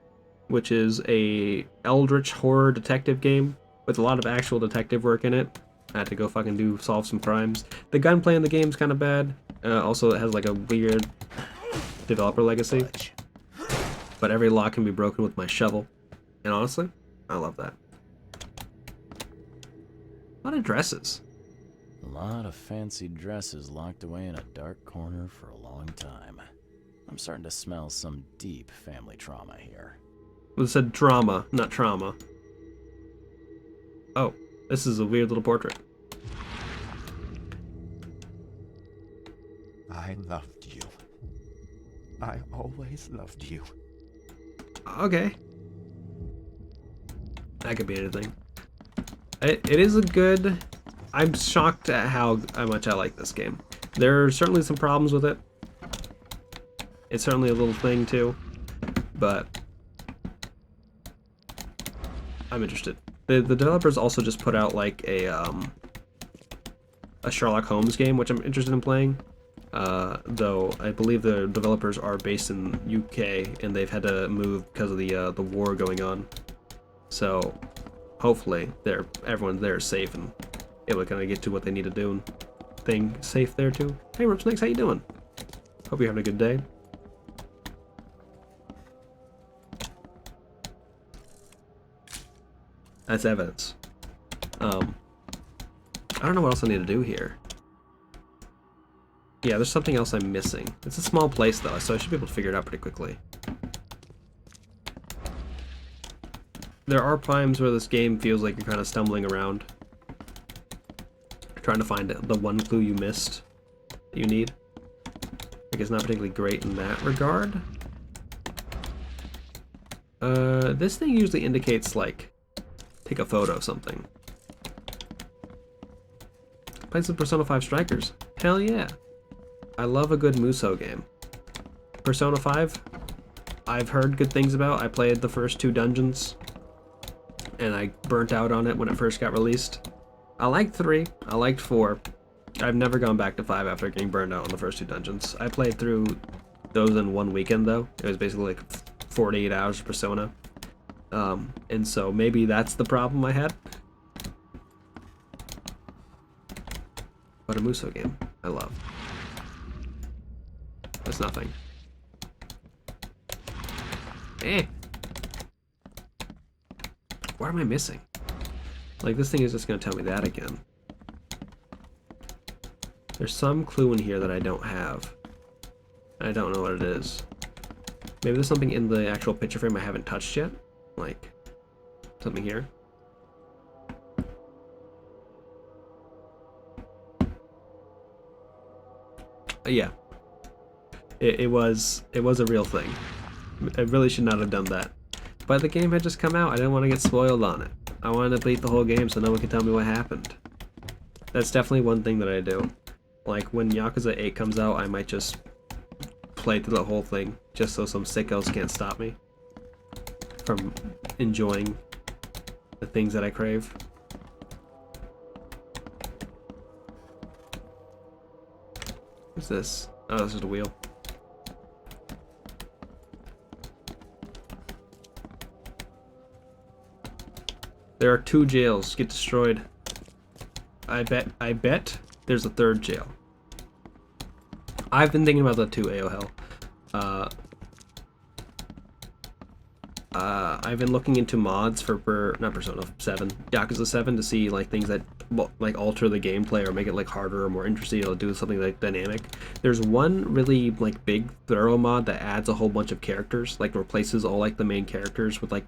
which is a eldritch horror detective game with a lot of actual detective work in it. I had to go fucking solve some crimes. The gunplay in the game's kind of bad. Also, it has like a weird developer legacy. But every lock can be broken with my shovel. And honestly, I love that. A lot of dresses. A lot of fancy dresses locked away in a dark corner for a long time. I'm starting to smell some deep family trauma here. Well, it said drama, not trauma. Oh, this is a weird little portrait. I loved you. I always loved you. Okay. That could be anything. It is a good... I'm shocked at how much I like this game. There are certainly some problems with it. It's certainly a little thing too, but I'm interested. The developers also just put out like a Sherlock Holmes game, which I'm interested in playing. Though I believe the developers are based in UK and they've had to move because of the war going on. So hopefully everyone there is safe and able to kind of get to what they need to do and thing safe there too. Hey Rip Snakes, how you doing? Hope you're having a good day. That's evidence. I don't know what else I need to do here. Yeah, there's something else I'm missing. It's a small place though, so I should be able to figure it out pretty quickly. There are times where this game feels like you're kind of stumbling around, trying to find the one clue you missed that you need. Like, it's not particularly great in that regard. This thing usually indicates, like, take a photo of something. Play some Persona 5 Strikers. Hell yeah. I love a good Musou game. Persona 5, I've heard good things about. I played the first 2 dungeons, and I burnt out on it when it first got released. I liked 3, I liked 4. I've never gone back to 5 after getting burned out on the first 2 dungeons. I played through those in one weekend though. It was basically like 48 hours of Persona. And so maybe that's the problem I had. But a Musou game, I love. That's nothing. Eh. What am I missing? Like, this thing is just gonna tell me that again. There's some clue in here that I don't have. I don't know what it is. Maybe there's something in the actual picture frame I haven't touched yet. Like, something here. Yeah. It was a real thing. I really should not have done that. But the game had just come out. I didn't want to get spoiled on it. I wanted to beat the whole game so no one could tell me what happened. That's definitely one thing that I do. Like, when Yakuza 8 comes out, I might just play through the whole thing, just so some sickos can't stop me from enjoying the things that I crave. What's this? Oh, this is a wheel. There are 2 jails. Get destroyed. I bet there's a 3rd jail. I've been thinking about that too, AOL. I've been looking into mods for not Persona 7, Yakuza 7 to see like things that like alter the gameplay or make it like harder or more interesting, or do something like dynamic. There's one really like big thorough mod that adds a whole bunch of characters, like replaces all like the main characters with like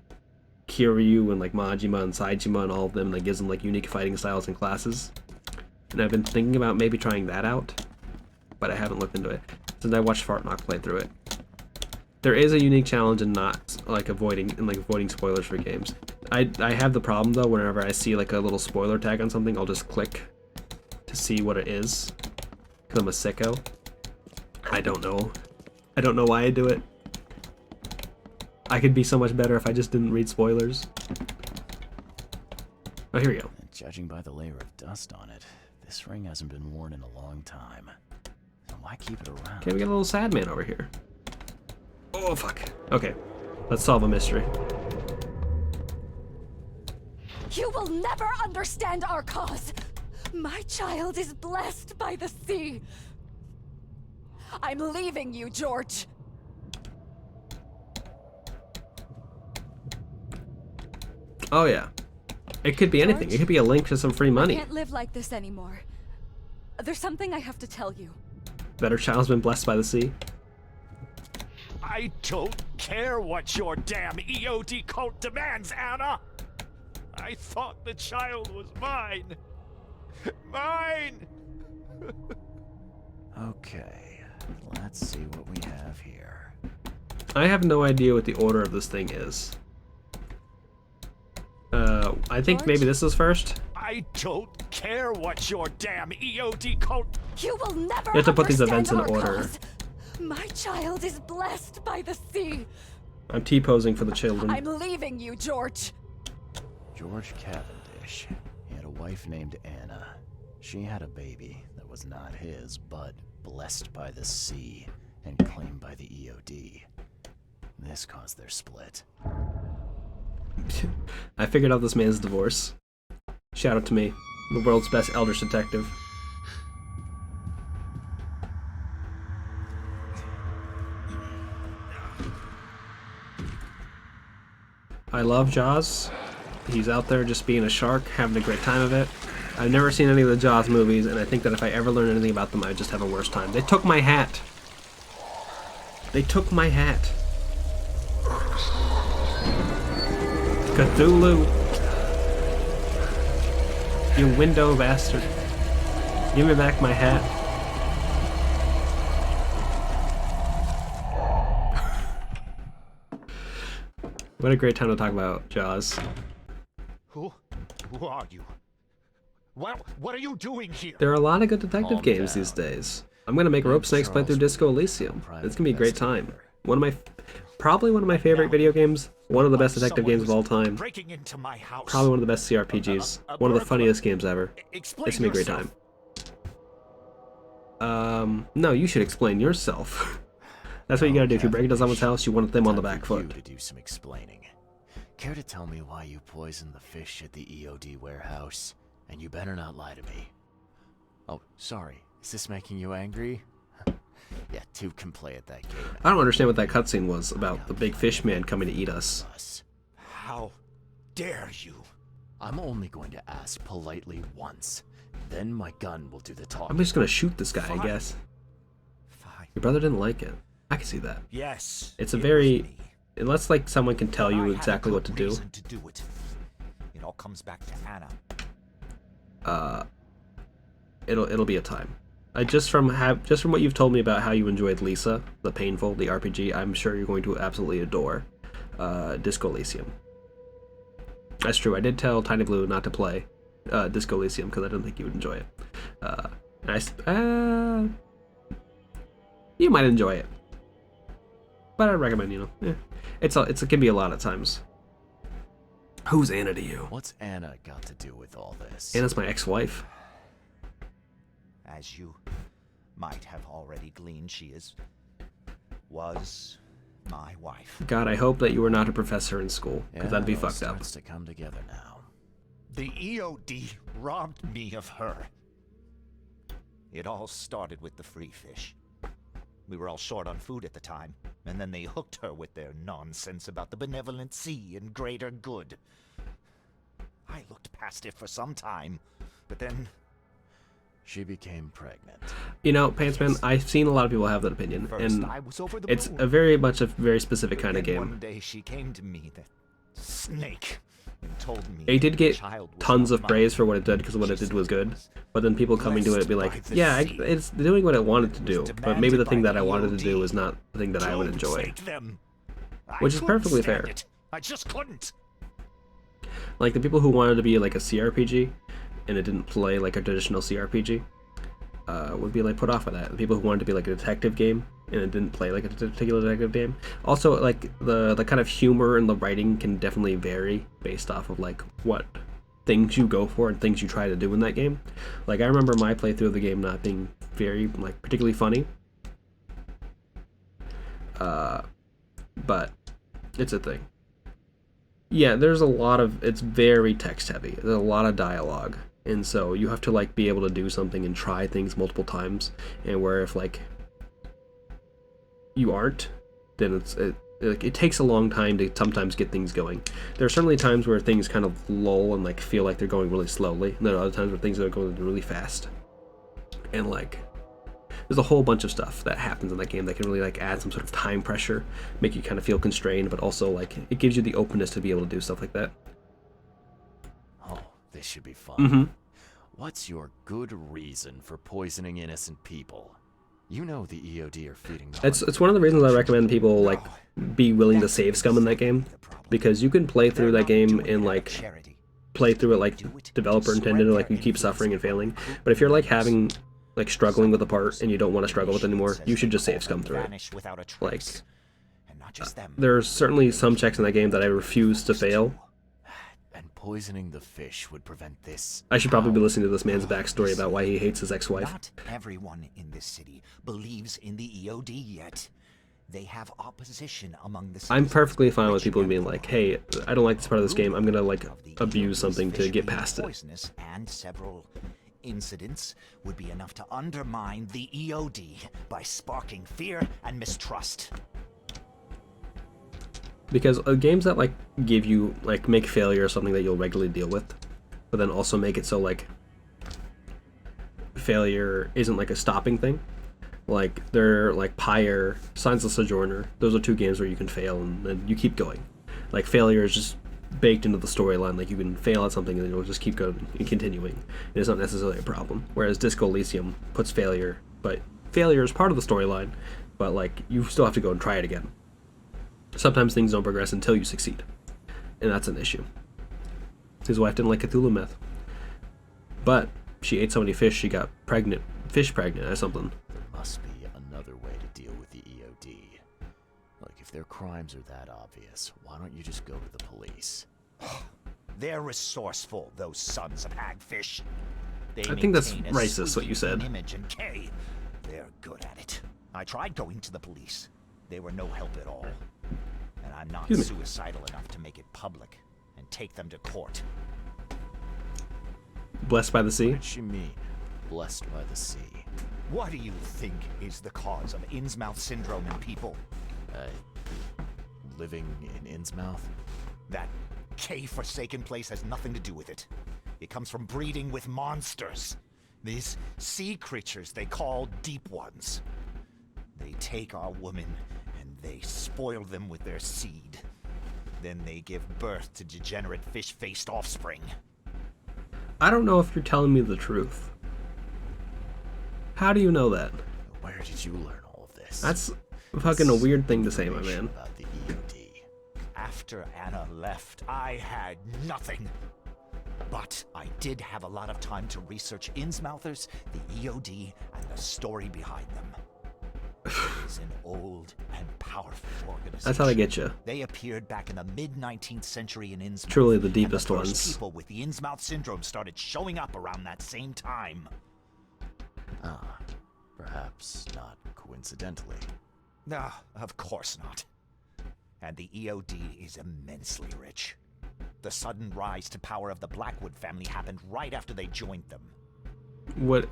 Kiryu and like Majima and Saejima and all of them, like gives them like unique fighting styles and classes. And I've been thinking about maybe trying that out, but I haven't looked into it since I watched Fartnock play through it. There is a unique challenge in not like avoiding spoilers for games. I have the problem though, whenever I see like a little spoiler tag on something, I'll just click to see what it is, because I'm a sicko. I don't know why I do it. I could be so much better if I just didn't read spoilers. Oh, here we go. And judging by the layer of dust on it, this ring hasn't been worn in a long time. So why keep it around? Okay, we got a little sad man over here. Oh, fuck. Okay, let's solve a mystery. You will never understand our cause. My child is blessed by the sea. I'm leaving you, George. Oh yeah. It could be anything. It could be a link to some free money. I can't live like this anymore. There's something I have to tell you. That her child's been blessed by the sea. I don't care what your damn EOD cult demands, Anna! I thought the child was mine! Mine! Okay, let's see what we have here. I have no idea what the order of this thing is. I think maybe this is first. I don't care what your damn EOD cult... You will never You have to put these events in understand our order. cause. My child is blessed by the sea. I'm T-posing for the children. I'm leaving you, George. George Cavendish. He had a wife named Anna. She had a baby that was not his, but blessed by the sea and claimed by the EOD. This caused their split. I figured out this man's divorce. Shout out to me, the world's best Eldritch detective. I love Jaws. He's out there just being a shark, having a great time of it. I've never seen any of the Jaws movies, and I think that if I ever learn anything about them, I'd just have a worse time. They took my hat. They took my hat. Cthulhu. You window bastard. Give me back my hat. What a great time to talk about Jaws. Who are you? What are you doing here? There are a lot of good detective games these days. I'm gonna make Rope Snakes play through Disco Elysium. It's gonna be a great time. Probably one of my favorite video games. One of the best detective games of all time. Breaking into my house. Probably one of the best CRPGs. One of the funniest games ever. It's gonna be a great time. No, you should explain yourself. That's what you gotta do. If you break into someone's house, you want them on the back foot. To do some explaining. Care to tell me why you poisoned the fish at the EOD warehouse? And you better not lie to me. Oh, sorry. Is this making you angry? Yeah, two can play at that game. I don't understand what that cutscene was about the big fish man coming to eat us. How dare you? I'm only going to ask politely once. Then my gun will do the talking. I'm just gonna shoot this guy, I guess. Fine. Your brother didn't like it. I can see that. Yes. It's a very... Unless, like, someone can tell you exactly what to do. It all comes back to Anna. It'll be a time. Just from what you've told me about how you enjoyed Lisa, the Painful, the RPG, I'm sure you're going to absolutely adore Disco Elysium. That's true. I did tell Tiny Blue not to play Disco Elysium because I didn't think you would enjoy it. You might enjoy it, but I'd recommend, it can be a lot of times. Who's Anna to you? What's Anna got to do with all this? Anna's my ex-wife. As you might have already gleaned, she was my wife. God, I hope that you were not a professor in school, because that'd be fucked up. To come together now. The EOD robbed me of her. It all started with the free fish. We were all short on food at the time, and then they hooked her with their nonsense about the benevolent sea and greater good. I looked past it for some time, But then she became pregnant. You know, Pantsman, I've seen a lot of people have that opinion, first and I was over the it's moon. a very much a very specific kind of Then game. one day she came to me, that snake, and told me It did the get child was tons not of mine. praise for what it did because what it did was good, but then people coming to it and be like, yeah, it's doing what it wanted to do, but maybe the thing that I wanted to do is not the thing that I would enjoy. Take them. I Which is couldn't perfectly stand fair. it. I just couldn't. Like the people who wanted to be like a CRPG and it didn't play like a traditional CRPG would be like put off by that. The people who wanted to be like a detective game and it didn't play like a particular detective game. Also, like the kind of humor and the writing can definitely vary based off of like what things you go for and things you try to do in that game. Like I remember my playthrough of the game not being very like particularly funny. But it's a thing. Yeah, there's a lot of, it's very text heavy. There's a lot of dialogue. And so you have to like be able to do something and try things multiple times. And where if like you aren't, then it takes a long time to sometimes get things going. There are certainly times where things kind of lull and like feel like they're going really slowly. And there are other times where things are going really fast. And like there's a whole bunch of stuff that happens in that game that can really like add some sort of time pressure, make you kind of feel constrained, but also like it gives you the openness to be able to do stuff like that. Oh, this should be fun. Mm-hmm. What's your good reason for poisoning innocent people? You know the EOD are feeding the It's one of the reasons I recommend people like be willing to save scum in that game, because you can play through that game and like play through it like developer intended, or like you keep suffering and failing. But if you're like having like struggling with a part and you don't want to struggle with it anymore, you should just save scum through it. Like there's certainly some checks in that game that I refuse to fail. And poisoning the fish would prevent this. I should probably be listening to this man's backstory about why he hates his ex-wife. Not everyone in this city believes in the EOD yet. They have opposition among the I'm perfectly fine with people being like, hey, I don't like this part of this game, I'm gonna like abuse something to get past it. And several incidents would be enough to undermine the EOD by sparking fear and mistrust. Because games that like give you like make failure something that you'll regularly deal with, but then also make it so like failure isn't like a stopping thing. Like they're like Pyre, Signs of Sojourner. Those are two games where you can fail and then you keep going. Like failure is just baked into the storyline. Like you can fail at something and it'll just keep going and continuing. It's not necessarily a problem. Whereas Disco Elysium puts failure, but failure is part of the storyline. But like you still have to go and try it again. Sometimes things don't progress until you succeed, and that's an issue. His wife didn't like Cthulhu myth, but she ate so many fish she got pregnant, fish pregnant or something. There must be another way to deal with the EOD. Like if their crimes are that obvious, why don't you just go to the police? They're resourceful, those sons of hagfish. I think that's racist what you said. Image and K. They're good at it. I tried going to the police. They were no help at all. And I'm not suicidal enough to make it public and take them to court. Blessed by the sea? What does she mean, blessed by the sea? What do you think is the cause of Innsmouth syndrome in people? Living in Innsmouth? That K-forsaken place has nothing to do with it. It comes from breeding with monsters. These sea creatures they call Deep Ones. They take our women and they spoil them with their seed. Then they give birth to degenerate fish-faced offspring. I don't know if you're telling me the truth. How do you know that? Where did you learn all of this? That's fucking a weird thing to say, my man. About the EOD. After Anna left, I had nothing. But I did have a lot of time to research Innsmouthers, the EOD, and the story behind them. It is an old and powerful organization. That's how they get you. They appeared back in the mid-19th century in Innsmouth. Truly the deepest and the first ones. People with the Innsmouth syndrome started showing up around that same time. Ah, perhaps not coincidentally. No, of course not. And the EOD is immensely rich. The sudden rise to power of the Blackwood family happened right after they joined them.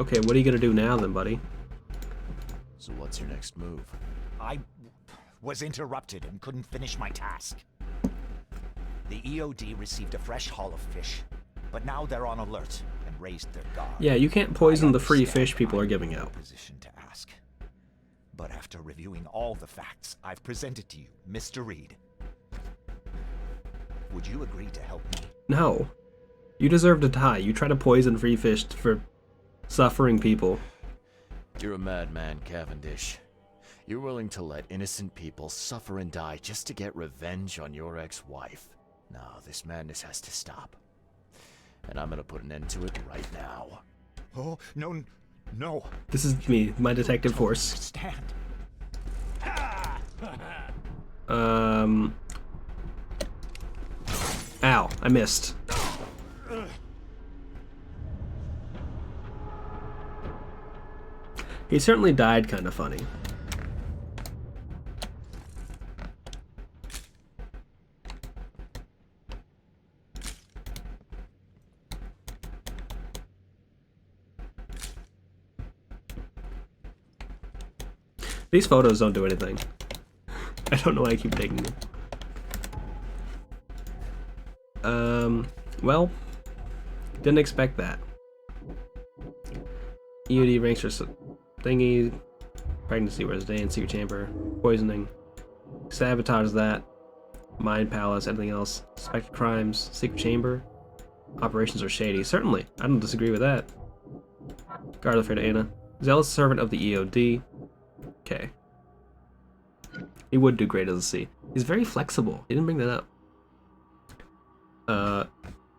Okay, what are you gonna do now then, buddy? So what's your next move? I was interrupted and couldn't finish my task. The EOD received a fresh haul of fish, but now they're on alert and raised their guard. Yeah, you can't poison the free fish people are giving out. Position to ask. But after reviewing all the facts I've presented to you, Mr. Reed, would you agree to help me? No. You deserve to die. You try to poison free fish for suffering people. You're a madman, Cavendish. You're willing to let innocent people suffer and die just to get revenge on your ex-wife. No, this madness has to stop. And I'm gonna put an end to it right now. Oh, no, no. This is me, my detective force. Stand. Ow, I missed. He certainly died kind of funny. These photos don't do anything. I don't know why I keep taking them. Well, didn't expect that. EOD ranks for thingy, pregnancy resident, secret chamber, poisoning, sabotage that, mind palace, anything else, suspected crimes, secret chamber, operations are shady. Certainly, I don't disagree with that. Guard of Anna, zealous servant of the EOD. Okay. He would do great as a C. He's very flexible. He didn't bring that up.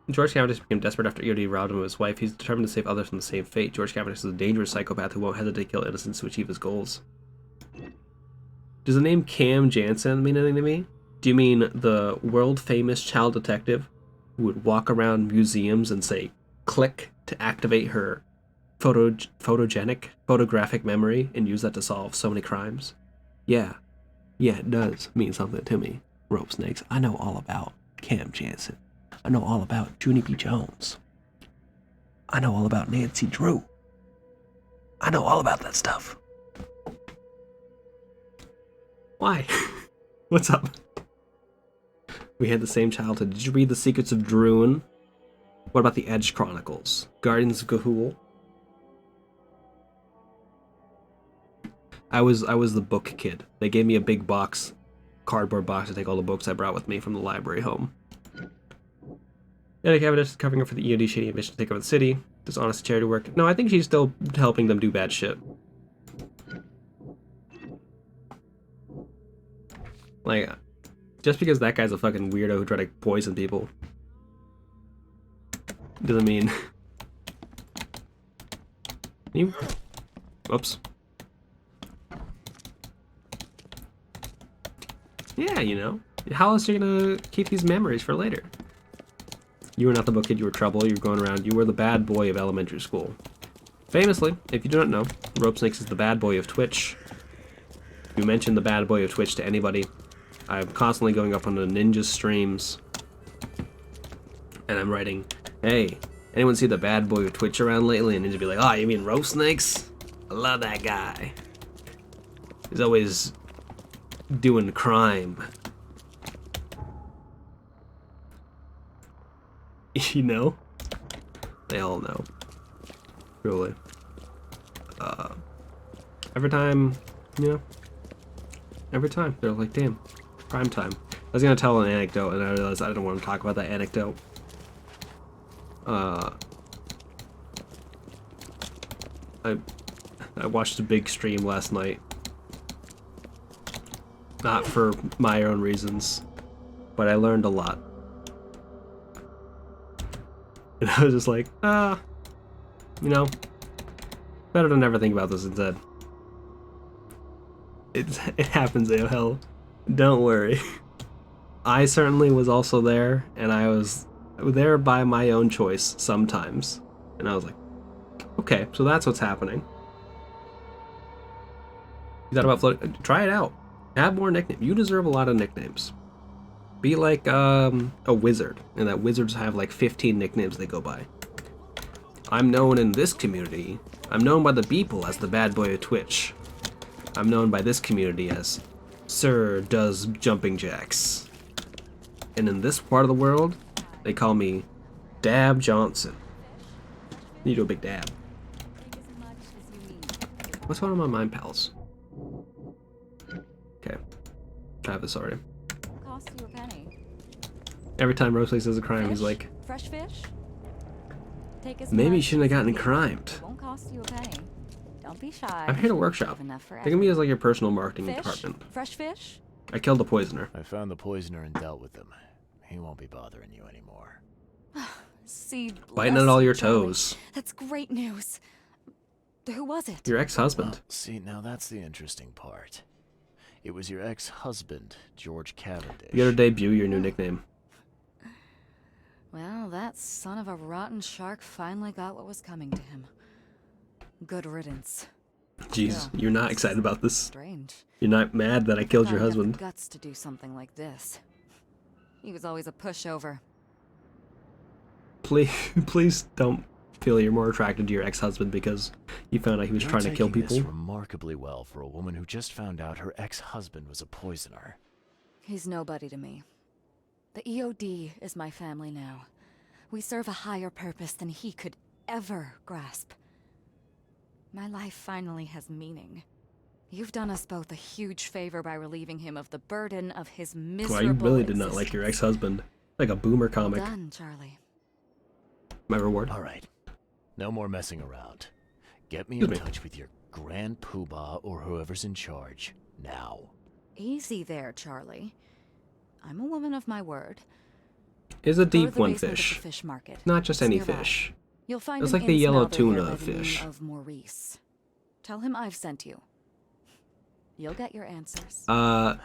George Cavendish became desperate after EOD robbed him of his wife. He's determined to save others from the same fate. George Cavendish is a dangerous psychopath who won't hesitate to kill innocents to achieve his goals. Does the name Cam Jansen mean anything to me? Do you mean the world-famous child detective who would walk around museums and say, click to activate her photographic memory and use that to solve so many crimes? Yeah, it does mean something to me. Rope snakes. I know all about Cam Jansen. I know all about Junie B. Jones. I know all about Nancy Drew. I know all about that stuff. Why? What's up? We had the same childhood. Did you read The Secrets of Druin? What about the Edge Chronicles? Guardians of Ga'Hoole? I was the book kid. They gave me a big box, cardboard box to take all the books I brought with me from the library home. Anna Cavendish is covering up for the EOD shady ambition to take over the city. Does honest charity work? No, I think she's still helping them do bad shit. Like, just because that guy's a fucking weirdo who tried to poison people doesn't mean... You... Whoops. Yeah, you know. How else are you gonna keep these memories for later? You were not the book kid, you were trouble, you were going around, you were the bad boy of elementary school. Famously, if you do not know, Rope Snakes is the bad boy of Twitch. If you mention the bad boy of Twitch to anybody, I'm constantly going up on the Ninja streams, and I'm writing, hey, anyone see the bad boy of Twitch around lately? And Ninja be like, oh, you mean Rope Snakes? I love that guy. He's always doing crime. You know? They all know. Truly. Every time, you know? Every time, they're like, damn, prime time. I was gonna tell an anecdote, and I realized I didn't want to talk about that anecdote. I watched a big stream last night. Not for my own reasons, but I learned a lot. And I was just like, you know, better to never think about this instead. It happens, AOL. Don't worry. I certainly was also there, and I was there by my own choice sometimes. And I was like, okay, so that's what's happening. You thought about floating? Try it out. Have more nicknames. You deserve a lot of nicknames. Be like a wizard, and that wizards have like 15 nicknames they go by. I'm known in this community. I'm known by the people as the bad boy of Twitch. I'm known by this community as Sir Does Jumping Jacks. And in this part of the world, they call me Dab Johnson. You do a big dab. What's one of my mind pals? Okay. I have this already. Cost you a penny. Every time Rosalie says a crime, he's like, Fresh fish? Take as maybe you much shouldn't have as you gotten need. crimed. It won't cost you a penny. Don't be shy. I'm here to workshop. Enough for Think of me everyone. as like your personal marketing Fish? department. Fresh fish? I killed the poisoner. I found the poisoner and dealt with him. He won't be bothering you anymore. See, Biting bless at all you, your Charlie. toes. That's great news. Who was it? Your ex-husband. See, now that's the interesting part. It was your ex-husband, George Cavendish. You gotta debut your new nickname. Well, that son of a rotten shark finally got what was coming to him. Good riddance. Jeez, Yeah, you're not this excited is about this. Strange. You're not mad that I killed your Thought he'd have the husband. guts to do something like this. He was always a pushover. Please don't feel you're more attracted to your ex-husband because you found out he was You're trying to kill taking people. this remarkably well for a woman who just found out her ex-husband was a poisoner. He's nobody to me. The EOD is my family now. We serve a higher purpose than he could ever grasp. My life finally has meaning. You've done us both a huge favor by relieving him of the burden of his miserable Wow, you really did not existence. like your ex-husband. Like a boomer comic. Well done, Charlie. My reward. All right. No more messing around. Get me Excuse in me. touch with your Grand Poobah or whoever's in charge. Now. Easy there, Charlie. I'm a woman of my word. Is a Go to deep the one basement of the fish. fish market. Not just any nearby. fish. You'll find It's an like the yellow in-smouther there tuna by the name fish. of Maurice. Tell him I've sent you. You'll get your answers. About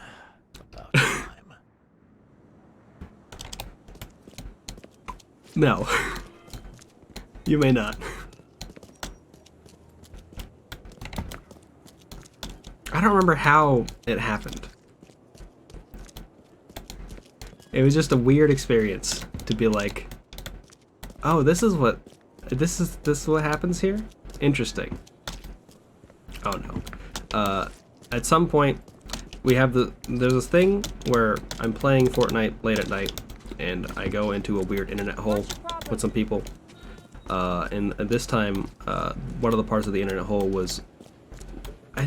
time. No. You may not. I don't remember how it happened. It was just a weird experience to be like, oh, this is what happens here? Interesting. Oh no. At some point we have there's this thing where I'm playing Fortnite late at night and I go into a weird internet hole with some people. And this time, one of the parts of the internet hole was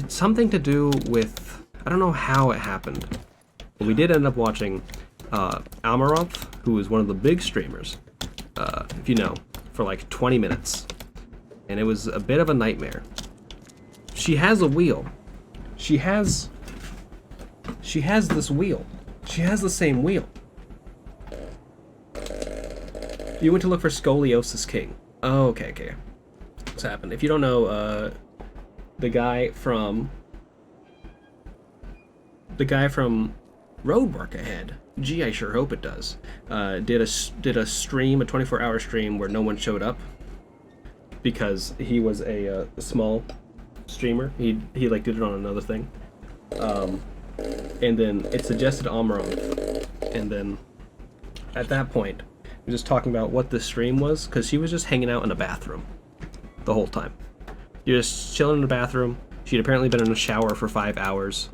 something to do with, I don't know how it happened, but we did end up watching Amaranth, who is one of the big streamers, if you know, for like 20 minutes. And it was a bit of a nightmare. She has a wheel. She has this wheel. She has the same wheel. You went to look for Scoliosis King. Oh, okay. What's happened? If you don't know, the guy from Roadwork Ahead. Gee, I sure hope it does. Did a stream, a 24-hour stream where no one showed up because he was a small streamer. He like did it on another thing, and then it suggested Amaranth, and then at that point we were just talking about what the stream was because she was just hanging out in the bathroom the whole time. You're just chilling in the bathroom. She'd apparently been in the shower for 5 hours,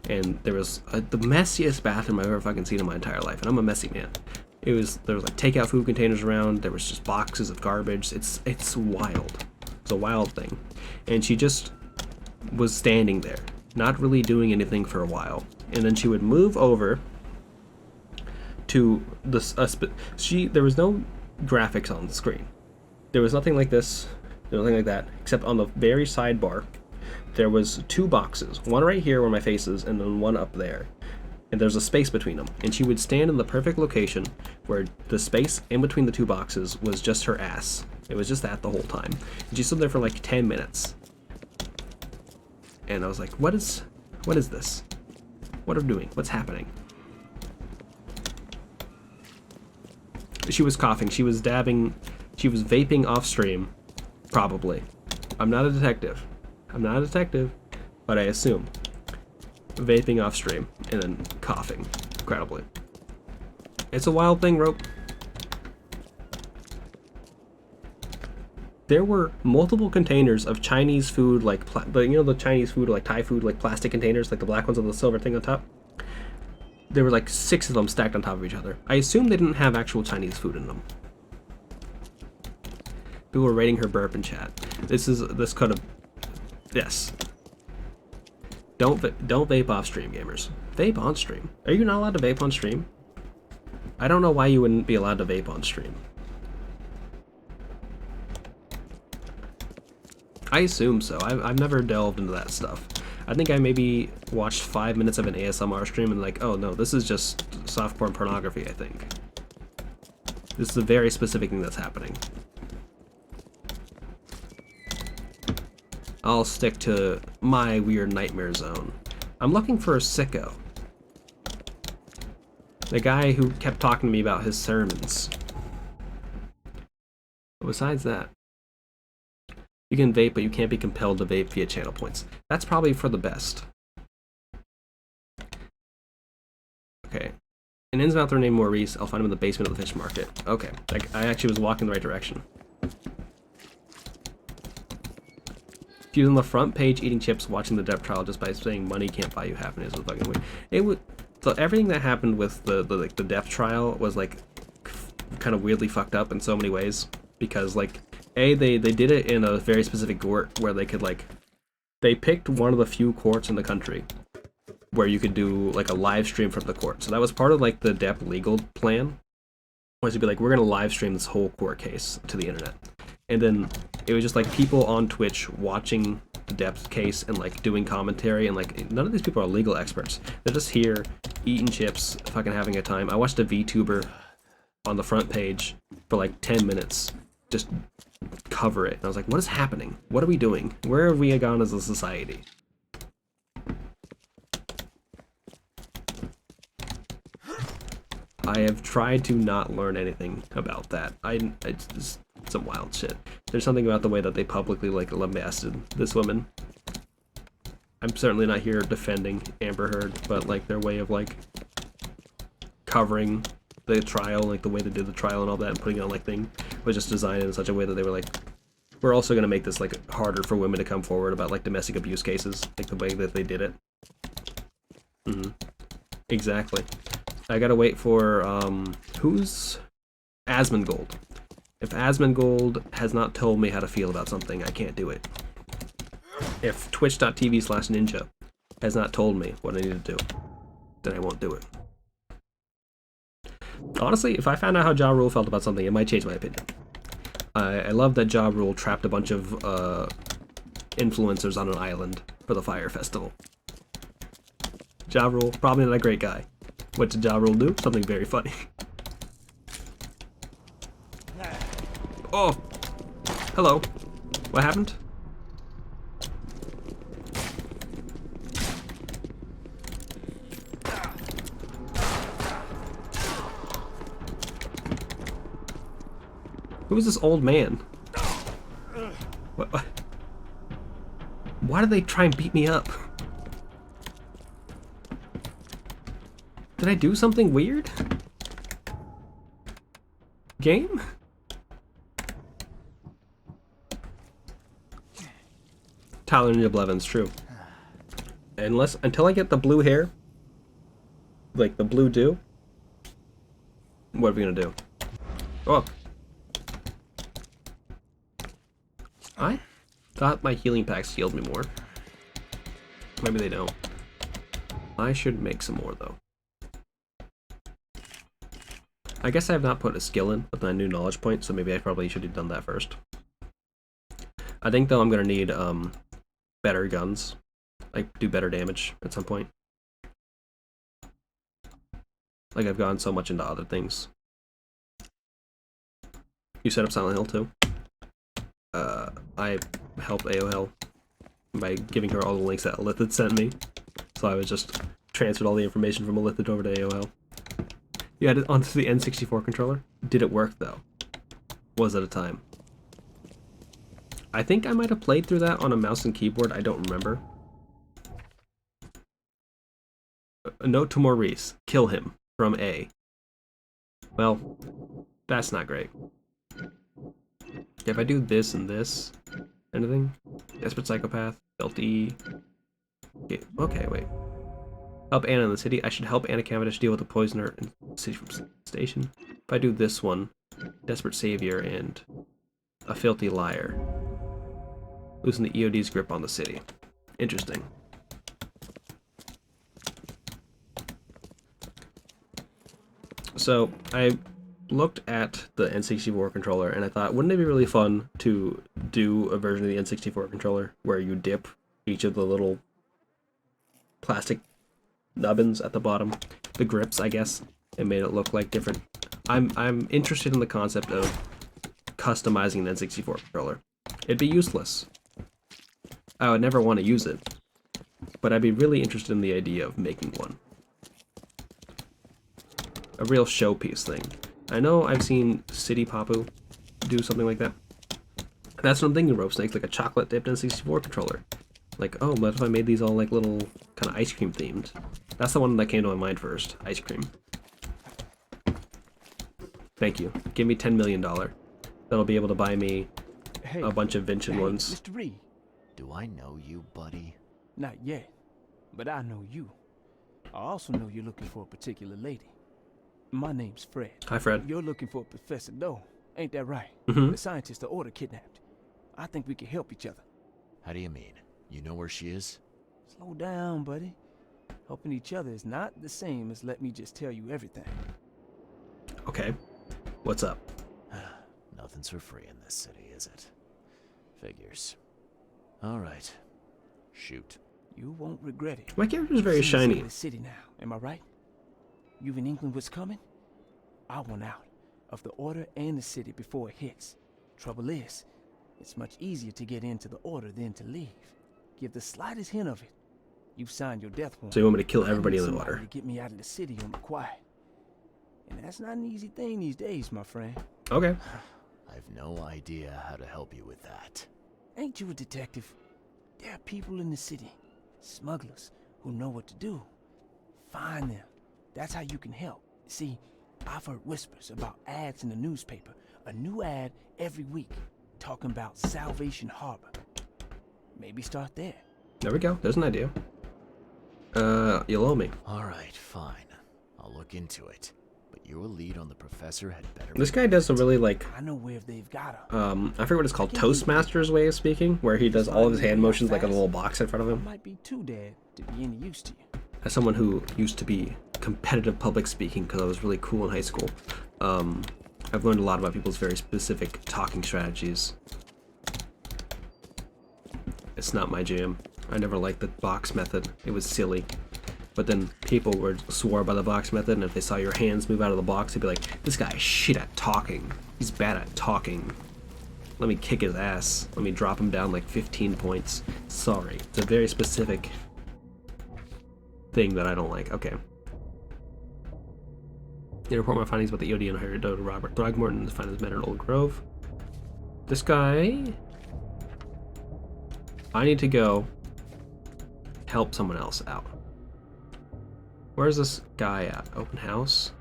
and there was the messiest bathroom I've ever fucking seen in my entire life, and I'm a messy man. There was like takeout food containers around. There was just boxes of garbage. It's wild. It's a wild thing, and she just was standing there, not really doing anything for a while, and then she would move over to there was no graphics on the screen. There was nothing like this, nothing like that, except on the very sidebar there was 2 boxes, one right here where my face is, and then one up there, and there's a space between them, and she would stand in the perfect location where the space in between the 2 boxes was just her ass. It was just that the whole time, and she stood there for like 10 minutes, and I was like, what is this? What are we doing? What's happening? She was coughing, she was dabbing, she was vaping off stream, probably. I'm not a detective, but I assume. Vaping off stream, and then coughing incredibly. It's a wild thing, Rope. There were multiple containers of Chinese food, like, the Chinese food, like Thai food, like plastic containers, like the black ones with the silver thing on top. There were like 6 of them stacked on top of each other. I assume they didn't have actual Chinese food in them. People were rating her burp in chat. This could have... Yes. Don't vape off stream, gamers. Vape on stream. Are you not allowed to vape on stream? I don't know why you wouldn't be allowed to vape on stream. I assume so. I've never delved into that stuff. I think I maybe watched 5 minutes of an ASMR stream and like, oh no, this is just softcore pornography, I think. This is a very specific thing that's happening. I'll stick to my weird nightmare zone. I'm looking for a sicko. The guy who kept talking to me about his sermons. But besides that, you can vape, but you can't be compelled to vape via channel points. That's probably for the best. Okay. An Innsmouther named Maurice. I'll find him in the basement of the fish market. Okay. I actually was walking the right direction. If you're on the front page eating chips, watching the Depp trial just by saying money can't buy you happiness was fucking weird. It would... So everything that happened with the Depp trial was like kind of weirdly fucked up in so many ways. Because like, they did it in a very specific court where they could like... They picked one of the few courts in the country where you could do like a live stream from the court. So that was part of like the Depp legal plan. Was to be like, we're gonna live stream this whole court case to the internet. And then it was just like people on Twitch watching the Depp case and like doing commentary, and like none of these people are legal experts. They're just here eating chips, fucking having a time. I watched a VTuber on the front page for like 10 minutes just cover it. And I was like, what is happening? What are we doing? Where have we gone as a society? I have tried to not learn anything about that. It's just some wild shit. There's something about the way that they publicly like lambasted this woman. I'm certainly not here defending Amber Heard, but like their way of like covering the trial, like the way they did the trial and all that, and putting it on like thing was just designed in such a way that they were like, we're also gonna make this like harder for women to come forward about like domestic abuse cases, like the way that they did it. Exactly. I gotta wait for, who's Asmongold? If Asmongold has not told me how to feel about something, I can't do it. If twitch.tv/ninja has not told me what I need to do, then I won't do it. Honestly, if I found out how Ja Rule felt about something, it might change my opinion. I love that Ja Rule trapped a bunch of influencers on an island for the Fire Festival. Ja Rule, probably not a great guy. What did Ja Rule do? Something very funny. Oh! Hello. What happened? Who is this old man? What? Why did they try and beat me up? Did I do something weird? Game? Tyler Ninja Blevins, true. Until I get the blue hair, like the blue dew, what are we gonna do? Oh. I thought my healing packs healed me more. Maybe they don't. I should make some more though. I guess I have not put a skill in with my new knowledge point, so maybe I probably should have done that first. I think though I'm gonna need better guns, like do better damage at some point. Like I've gone so much into other things. You set up Silent Hill too? I helped AOL by giving her all the links that Elithid sent me. So I was just transferred all the information from Elithid over to AOL. You added it onto the N64 controller? Did it work though? Was it a time? I think I might have played through that on a mouse and keyboard, I don't remember. A note to Maurice, kill him, from A. Well, that's not great. If I do this and this, anything? Desperate Psychopath, Belt E. Okay, wait. Help Anna in the city. I should help Anna Cavendish deal with the poisoner in City from Station. If I do this one, Desperate Savior and a filthy liar. Losing the EOD's grip on the city. Interesting. So, I looked at the N64 controller and I thought, wouldn't it be really fun to do a version of the N64 controller where you dip each of the little plastic nubbins at the bottom, the grips, I guess, and made it look like different. I'm interested in the concept of customizing an N64 controller. It'd be useless. I would never want to use it, but I'd be really interested in the idea of making one. A real showpiece thing. I know I've seen City Papu do something like that. That's what I'm thinking, Rope Snakes, like a chocolate dipped N64 controller. Like, oh, what if I made these all like little kind of ice cream themed? That's the one that came to my mind first, ice cream. Thank you. Give me $10 million. That'll be able to buy me a bunch of Vincent ones. Mr. Reed. Do I know you, buddy? Not yet, but I know you. I also know you're looking for a particular lady. My name's Fred. Hi, Fred. You're looking for Professor Doe, ain't that right? Mm-hmm. The scientist the Order kidnapped. I think we can help each other. How do you mean? You know where she is? Slow down, buddy. Helping each other is not the same as let me just tell you everything. Okay. What's up? Nothing's for free in this city, is it? Figures. All right. Shoot. You won't regret it. My character's very You've seen shiny. the city now, am I right? You've in England what's coming? I want out of the Order and the city before it hits. Trouble is, it's much easier to get into the Order than to leave. Give the slightest hint of it, you've signed your death warrant. So you want me to kill everybody in the Somebody Order? to get me out of the city on the quiet. And that's not an easy thing these days, my friend. Okay. I've no idea how to help you with that. Ain't you a detective? There are people in the city, smugglers, who know what to do. Find them. That's how you can help. See, I've heard whispers about ads in the newspaper. A new ad every week, talking about Salvation Harbor. Maybe start there. There we go. There's an idea. You'll owe me. All right, fine. I'll look into it. But your lead on the professor had better. This guy does a really like I know where they've got I forget what it's called, Toastmaster's way of speaking, where he does all of his hand motions like a little box in front of him. Might be too dead to be any use to you. As someone who used to be competitive public speaking because I was really cool in high school, I've learned a lot about people's very specific talking strategies. It's not my jam. I never liked the box method. It was silly. But then people swore by the box method, and if they saw your hands move out of the box, they'd be like, this guy is shit at talking. He's bad at talking. Let me kick his ass. Let me drop him down like 15 points. Sorry. It's a very specific thing that I don't like. Okay. They report my findings about the EOD and hired to Robert Throgmorton to find his men in Old Grove. This guy... I need to go help someone else out. Where's this guy at? Open house?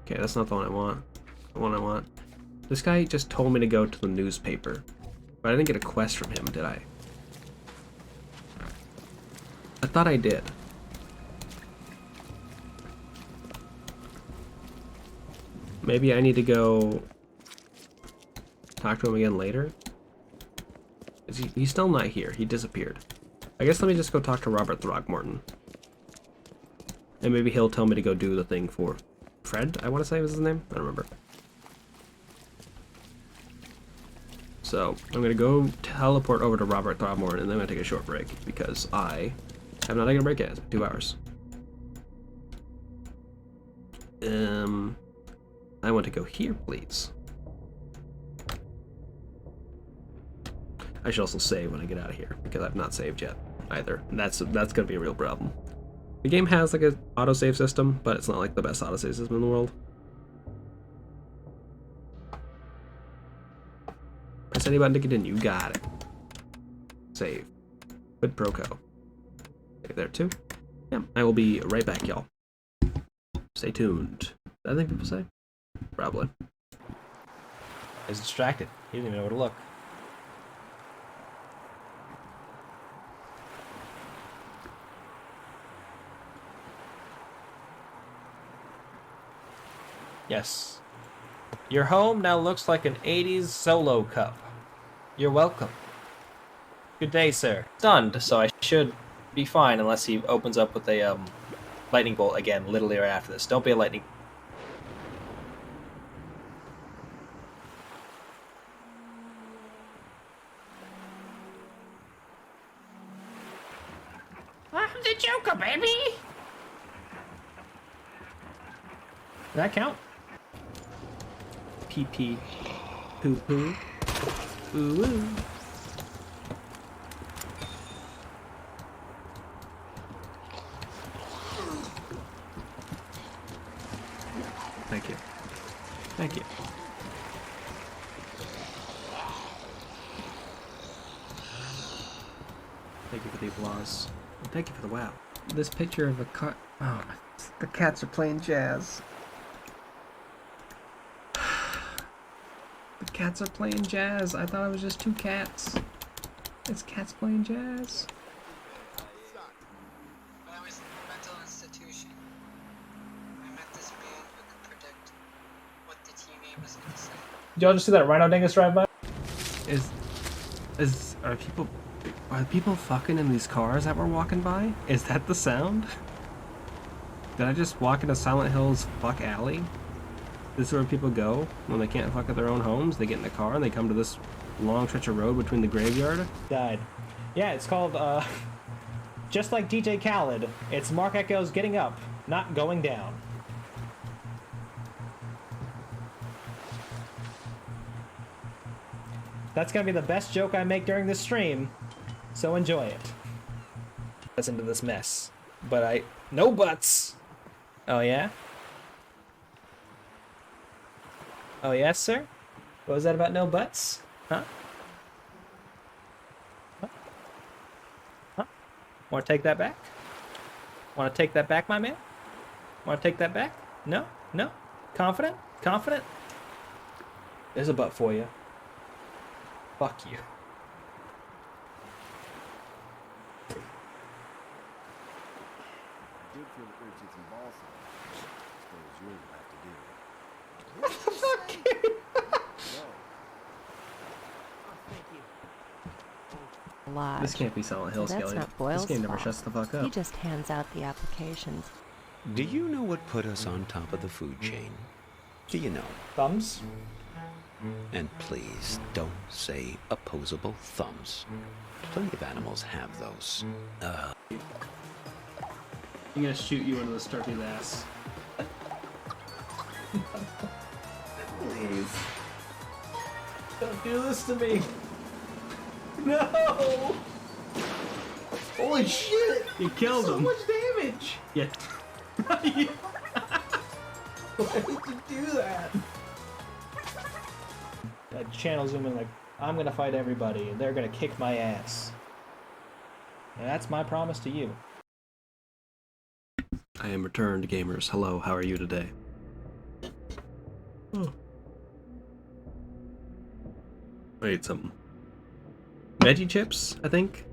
Okay, that's not the one I want. The one I want. This guy just told me to go to the newspaper. But I didn't get a quest from him, did I? I thought I did. Maybe I need to go talk to him again later? He's still not here. He disappeared. I guess let me just go talk to Robert Throgmorton. And maybe he'll tell me to go do the thing for Fred, I want to say was his name? I don't remember. So, I'm going to go teleport over to Robert Throgmorton, and then I'm going to take a short break, because I have not taken a break yet. It's 2 hours. I want to go here, please. I should also save when I get out of here, because I've not saved yet, either. And that's going to be a real problem. The game has like an autosave system, but it's not like the best autosave system in the world. Press any button to get in. You got it. Save. Good proco. Save there too. Yeah, I will be right back, y'all. Stay tuned. I think people say. Probably. I was distracted. He didn't even know where to look. Yes. Your home now looks like an 80s solo cup. You're welcome. Good day, sir. Stunned, so I should be fine unless he opens up with a lightning bolt again, literally right after this. Don't be a lightning. I'm the Joker, baby! Does that count? Pee pee. Poo poo. Ooh ooh. Thank you. Thank you. Thank you for the applause. And thank you for the wow. This picture of a cat. Oh, the cats are playing jazz. The cats are playing jazz. I thought it was just two cats. It's cats playing jazz. When I was in a mental institution, I met this man who could predict what the TV was going to say. Did y'all just see that rhino dingus drive by? Are people fucking in these cars that we're walking by? Is that the sound? Did I just walk into Silent Hill's fuck alley? This is where people go when they can't fuck at their own homes. They get in the car and they come to this long stretch of road between the graveyard. Died. Yeah, it's called, just like DJ Khaled, it's Mark Echo's Getting Up, not Going Down. That's gonna be the best joke I make during this stream, so enjoy it. Let's into this mess. But no buts! Oh yeah? Oh yes, sir? What was that about no buts? Huh? Huh? Wanna take that back? Wanna take that back, my man? Wanna take that back? No? No? Confident? Confident? There's a butt for you. Fuck you. What the fuck? Lodge. This can't be Silent Hill, So that's Skelly. not Boyle's This game never fault. shuts the fuck up. He just hands out the applications. Do you know what put us on top of the food chain? Do you know? Thumbs? And please don't say opposable thumbs. Plenty of animals have those. I'm gonna shoot you into the Starky's ass. Please. Don't do this to me. No! Holy shit! You killed him. So much damage! Yeah. Why did you do that? That channel zooming like, I'm gonna fight everybody and they're gonna kick my ass. And that's my promise to you. I am returned, gamers. Hello, how are you today? Oh. I ate some veggie chips, I think.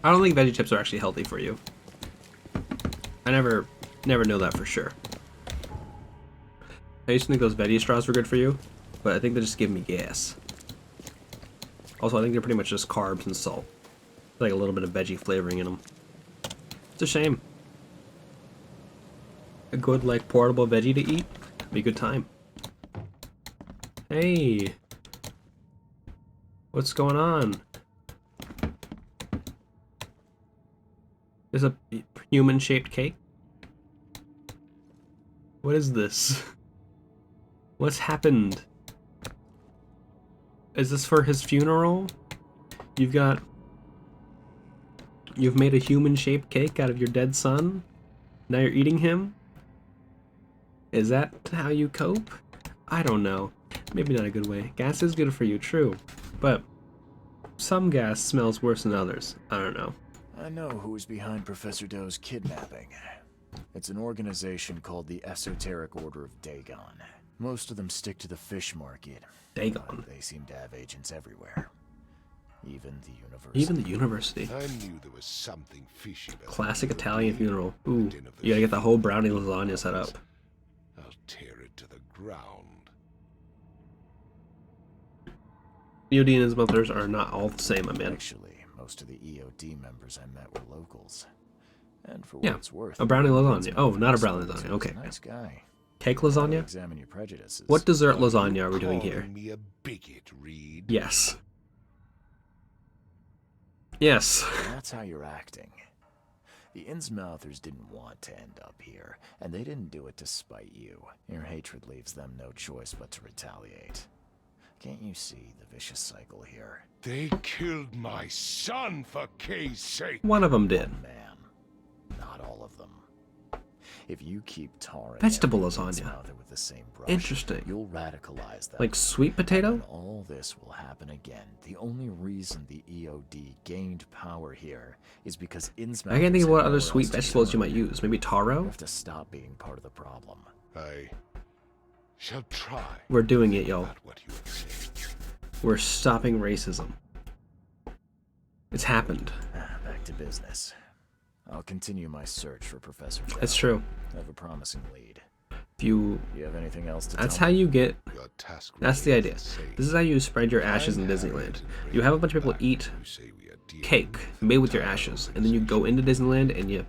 I don't think veggie chips are actually healthy for you. I never know that for sure. I used to think those veggie straws were good for you, but I think they just give me gas. Also, I think they're pretty much just carbs and salt. Like a little bit of veggie flavoring in them. It's a shame. A good, like, portable veggie to eat would be a good time. Hey! What's going on? There's a human-shaped cake? What is this? What's happened? Is this for his funeral? You've made a human-shaped cake out of your dead son? Now you're eating him? Is that how you cope? I don't know. Maybe not a good way. Gas is good for you, true. But some gas smells worse than others. I don't know. I know who is behind Professor Doe's kidnapping. It's an organization called the Esoteric Order of Dagon. Most of them stick to the fish market. Dagon? They seem to have agents everywhere. Even the university. Even the university. I knew there was something fishy about Classic Italian funeral. Ooh, you gotta get the whole brownie lasagna set up. I'll I'll tear it to the ground. EOD and his mothers are not all the same, my man. Actually, most of the EOD members I met were locals. And for Yeah, what it's worth, a brownie lasagna. Prince Oh, not a brownie Maximus lasagna. was Okay. a nice guy. Cake Gotta lasagna? examine your prejudices. What dessert lasagna are we doing here? Calling me a bigot, Reed? Yes. Yes. That's how you're acting. The Innsmouthers didn't want to end up here, and they didn't do it to spite you. Your hatred leaves them no choice but to retaliate. Can't you see the vicious cycle here? They killed my son for Kay's sake. One of them did. Not all of them. If you keep tarring Vegetable every lasagna. Innsmouther with the same brush, Interesting. you'll radicalize them. Like sweet potato? And all this will happen again. The only reason the EOD gained power here is because Innsmouthers I can't think of had what other nowhere sweet else to vegetables you turn. might use. Maybe You taro? have to stop being part of the problem. I shall try. We're doing it, y'all. What you have said. We're stopping racism. It's happened. Back to business. I'll continue my search for Professor Dow. That's true. I have a promising lead. If you... Do you have anything else to That's tell how me? you get... Your task That's the idea. remains the same. This is how you spread your ashes in Disneyland. You have a bunch of people eat cake made with your ashes, and then you go into Disneyland and you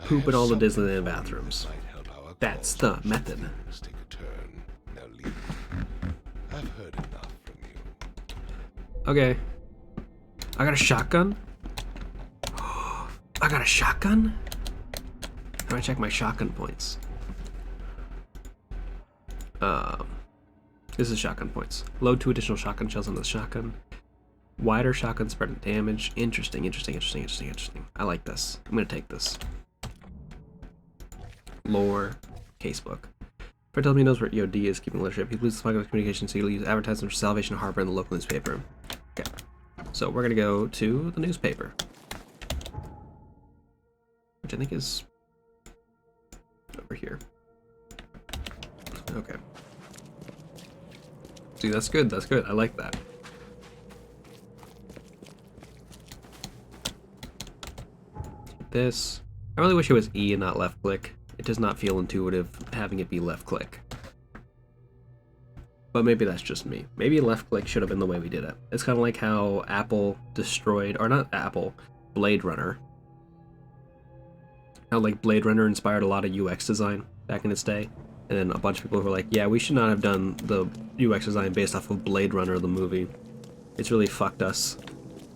poop in all the Disneyland bathrooms. That's the method. Take a turn. Now leave. I've heard enough from you. Okay. I got a shotgun? I got a shotgun? How do I check my shotgun points? This is shotgun points. Load 2 additional shotgun shells onto the shotgun. Wider shotgun spread of damage. Interesting, interesting, interesting, interesting, interesting. I like this. I'm gonna take this. Lore. Casebook. Fred tells me he knows where EOD is keeping leadership. He believes the spike of communication, so he'll use advertisements for Salvation Harbor in the local newspaper. Okay. So we're gonna go to the newspaper. Which I think is over here. Okay. See, that's good, that's good. I like that. This. I really wish it was E and not left click. It does not feel intuitive having it be left click. But maybe that's just me. Maybe left click should have been the way we did it. It's kind of like how Apple destroyed, or not Apple, Blade Runner. How like Blade Runner inspired a lot of UX design back in its day. And then a bunch of people were like, yeah, we should not have done the UX design based off of Blade Runner, the movie. It's really fucked us.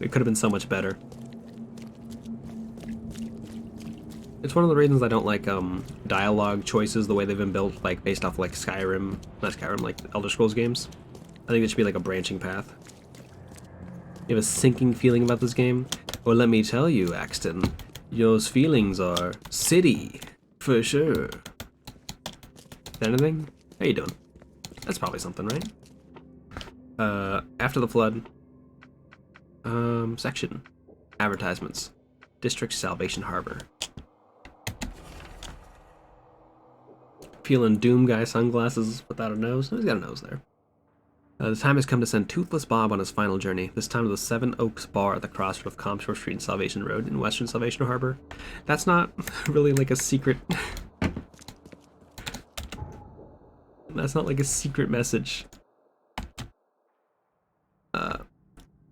It could have been so much better. It's one of the reasons I don't like dialogue choices the way they've been built, like based off like Skyrim, not Skyrim, like Elder Scrolls games. I think it should be like a branching path. You have a sinking feeling about this game? Well, let me tell you, Axton, those feelings are city, for sure. Is that anything? How you doing? That's probably something, right? After the flood. Section. Advertisements. District Salvation Harbor. Feeling Doom Guy sunglasses without a nose. No, he's got a nose there. The time has come to send Toothless Bob on his final journey, this time to the Seven Oaks Bar at the crossroad of Comshore Street and Salvation Road in Western Salvation Harbor. That's not really like a secret... That's not like a secret message.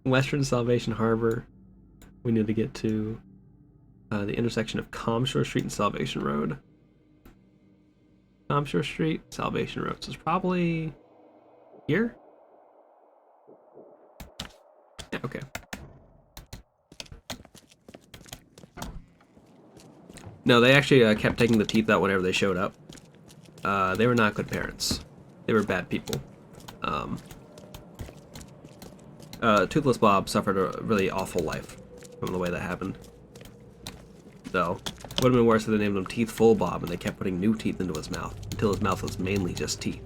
Western Salvation Harbor. We need to get to the intersection of Comshore Street and Salvation Road. Comshore Street, Salvation Road. So it's probably here? Yeah, okay. No, they actually kept taking the teeth out whenever they showed up. They were not good parents. They were bad people. Toothless Bob suffered a really awful life from the way that happened. So, would have been worse if they named him Teethful Bob and they kept putting new teeth into his mouth until his mouth was mainly just teeth.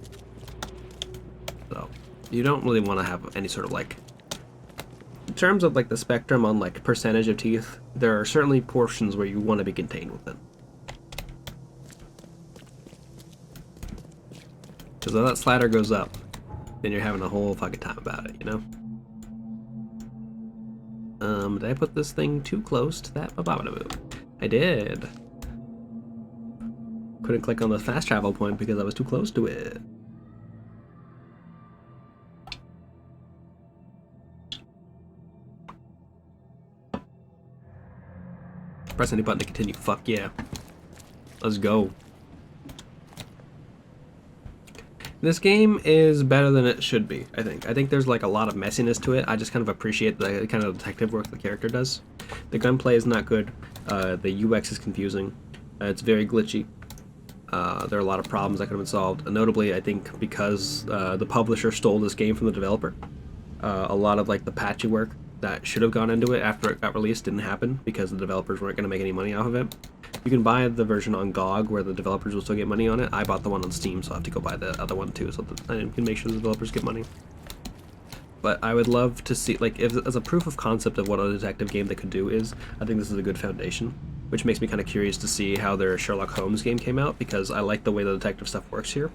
So, you don't really want to have any sort of like... In terms of like the spectrum on like percentage of teeth, there are certainly portions where you want to be contained within. Because if that slider goes up, then you're having a whole fucking time about it, you know? Did I put this thing too close to that? I did. Couldn't click on the fast travel point because I was too close to it. Press any button to continue. Fuck yeah. Let's go. This game is better than it should be, I think. I think there's like a lot of messiness to it. I just kind of appreciate the kind of detective work the character does. The gunplay is not good. The UX is confusing. It's very glitchy. There are a lot of problems that could have been solved. Notably, I think because the publisher stole this game from the developer, a lot of like the patchy work that should have gone into it after it got released didn't happen because the developers weren't going to make any money off of it. You can buy the version on GOG where the developers will still get money on it. I bought the one on Steam, so I have to go buy the other one too, so that I can make sure the developers get money. But I would love to see, like, if as a proof of concept of what a detective game they could do is, I think this is a good foundation, which makes me kind of curious to see how their Sherlock Holmes game came out, because I like the way the detective stuff works here.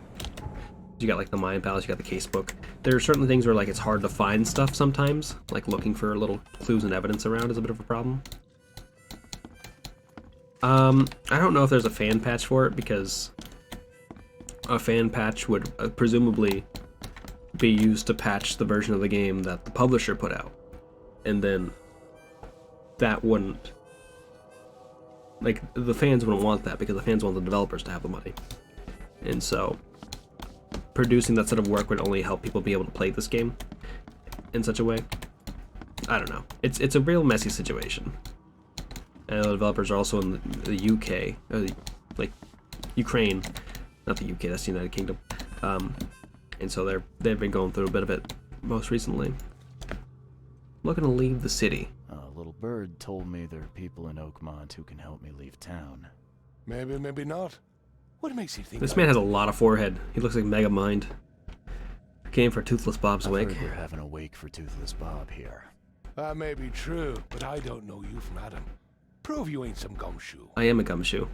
You got like the Mind Palace, you got the casebook. There are certain things where like it's hard to find stuff sometimes, like looking for little clues and evidence around is a bit of a problem. I don't know if there's a fan patch for it, because a fan patch would presumably be used to patch the version of the game that the publisher put out, and then that wouldn't, like, the fans wouldn't want that because the fans want the developers to have the money, and so producing that sort of work would only help people be able to play this game in such a way. I don't know. It's a real messy situation. And the developers are also in the UK, like Ukraine, not the UK. That's the United Kingdom. And so they've been going through a bit of it most recently. Looking to leave the city. A little bird told me there are people in Oakmont who can help me leave town. Maybe, maybe not. What makes you think This man has a lot of forehead. He looks like Mega Mind. Came for Toothless Bob's wake. We're having a wake for Toothless Bob here. That may be true, but I don't know you from Adam. Prove you ain't some gumshoe. I am a gumshoe.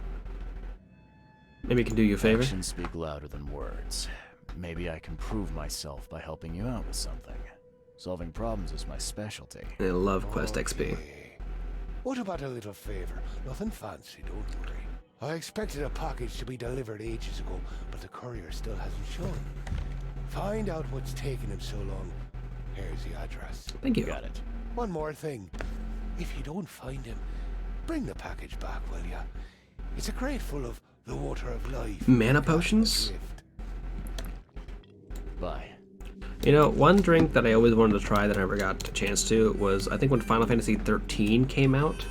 Maybe I can do you a favor? Actions speak louder than words. Maybe I can prove myself by helping you out with something. Solving problems is my specialty. I love Quest XP. What about a little favor? Nothing fancy, don't worry. I expected a package to be delivered ages ago, but the courier still hasn't shown. Find out what's taking him so long. Here's the address. Thank you. Got it. One more thing. If you don't find him, bring the package back, will ya? It's a crate full of the water of life. Mana potions? Bye. You know, one drink that I always wanted to try that I never got a chance to was, I think when Final Fantasy 13 came out,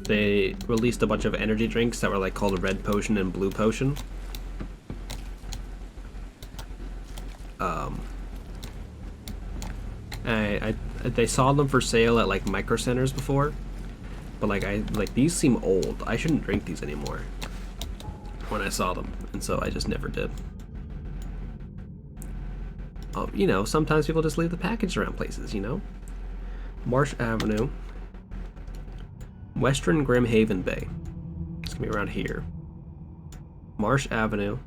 they released a bunch of energy drinks that were like called a red potion and blue potion. They saw them for sale at like micro centers before, but like these seem old. I shouldn't drink these anymore when I saw them, and so I just never did. Oh, you know, sometimes people just leave the package around places, you know? Marsh Avenue. Western Grimhaven Bay. It's gonna be around here. Marsh Avenue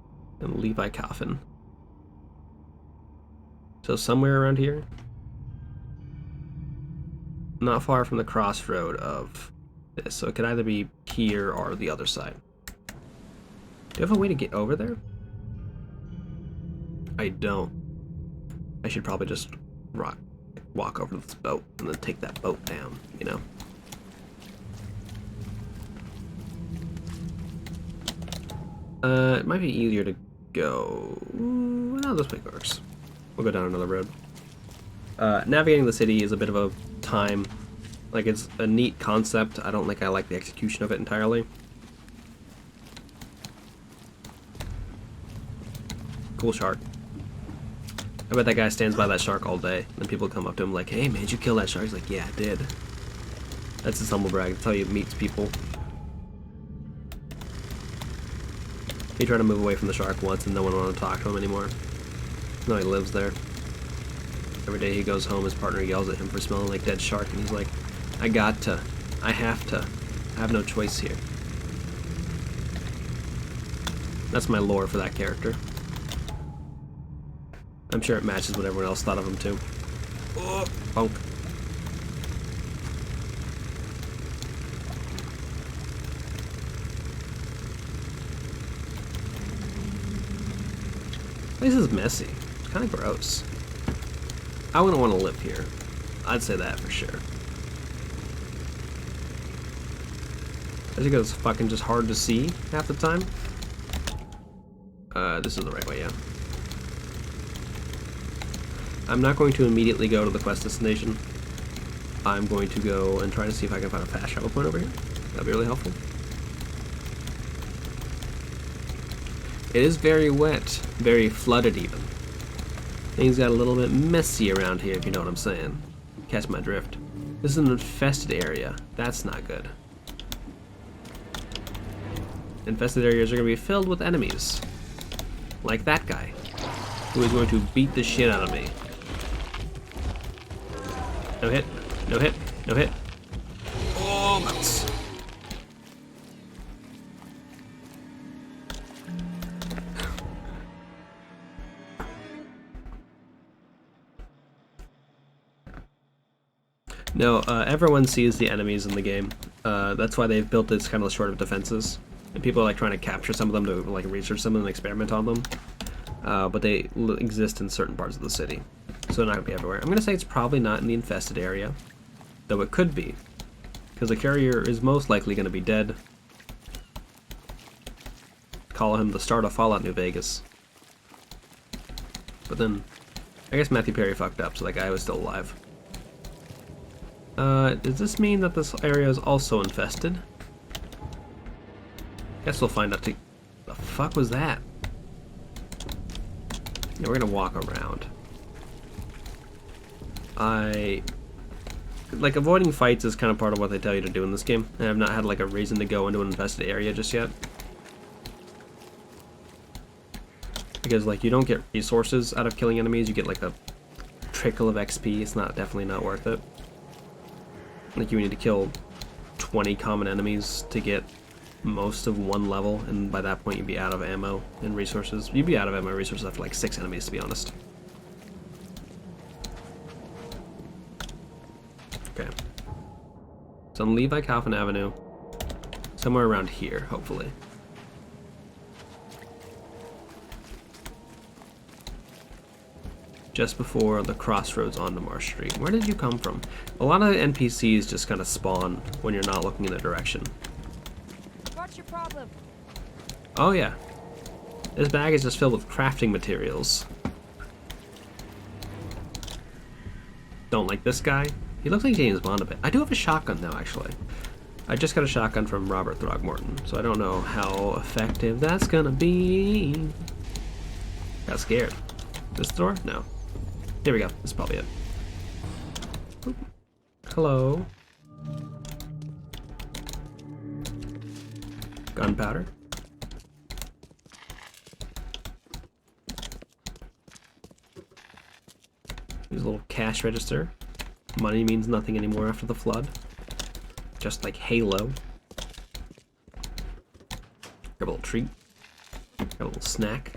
and Levi Coffin. So somewhere around here. Not far from the crossroad of this. So it could either be here or the other side. Do you have a way to get over there? I don't. I should probably just walk over to this boat and then take that boat down, you know? It might be easier to go... No, this way works. We'll go down another road. Navigating the city is a bit of a time. Like, it's a neat concept. I don't think I like the execution of it entirely. Cool shark. I bet that guy stands by that shark all day, and people come up to him like, "Hey man, did you kill that shark?" He's like, "Yeah, I did." That's his humble brag. That's how he meets people. He tried to move away from the shark once, and no one wanted to talk to him anymore. No, he lives there. Every day he goes home, his partner yells at him for smelling like dead shark, and he's like, I have to. I have no choice here. That's my lore for that character. I'm sure it matches what everyone else thought of him too. Oh, bonk. This is messy. Kind of gross. I wouldn't want to live here. I'd say that for sure. I think it's fucking just hard to see half the time. This is the right way, yeah. I'm not going to immediately go to the quest destination. I'm going to go and try to see if I can find a fast travel point over here. That'd be really helpful. It is very wet, very flooded even. Things got a little bit messy around here, if you know what I'm saying. Catch my drift. This is an infested area. That's not good. Infested areas are going to be filled with enemies. Like that guy, who is going to beat the shit out of me. No hit, no hit, no hit. Almost. No, everyone sees the enemies in the game. That's why they've built this kind of sort of defenses. And people are like trying to capture some of them to like research them and experiment on them. But they exist in certain parts of the city. So they're not going to be everywhere. I'm going to say it's probably not in the infested area. Though it could be. Because the carrier is most likely going to be dead. Call him the start of Fallout New Vegas. But then, I guess Matthew Perry fucked up, so that guy was still alive. Does this mean that this area is also infested? Guess we'll find out. The fuck was that? Yeah, we're gonna walk around. Like, avoiding fights is kind of part of what they tell you to do in this game, and I've not had like a reason to go into an infested area just yet. Because like you don't get resources out of killing enemies, you get like a trickle of XP. It's definitely not worth it. Like you need to kill 20 common enemies to get most of one level, and by that point you'd be out of ammo and resources. You'd be out of ammo and resources after like 6 enemies, to be honest. Okay. So on Levi Coffin Avenue, somewhere around here, hopefully. Just before the crossroads onto Marsh Street. Where did you come from? A lot of NPCs just kind of spawn when you're not looking in that direction. What's your problem? Oh yeah. This bag is just filled with crafting materials. Don't like this guy. He looks like James Bond a bit. I do have a shotgun though, actually. I just got a shotgun from Robert Throgmorton, so I don't know how effective that's gonna be. Got scared. This door? No. Here we go. That's probably it. Oop. Hello. Gunpowder. There's a little cash register. Money means nothing anymore after the flood. Just like Halo. Grab a little treat. Grab a little snack.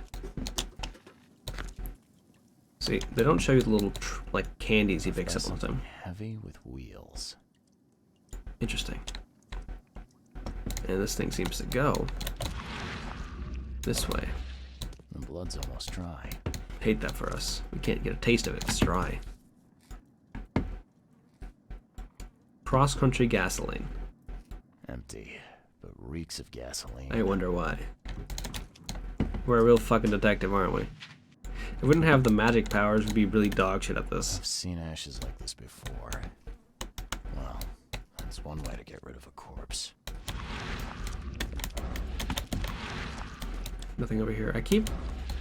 See, they don't show you the little like candies he picks up all the time. Heavy with wheels. Interesting. And this thing seems to go this way. The blood's almost dry. Hate that for us. We can't get a taste of it. It's dry. Cross-country gasoline. Empty, but reeks of gasoline. I wonder why. We're a real fucking detective, aren't we? If we didn't have the magic powers, we'd be really dog shit at this. I've seen ashes like this before. Well, that's one way to get rid of a corpse. Nothing over here. I keep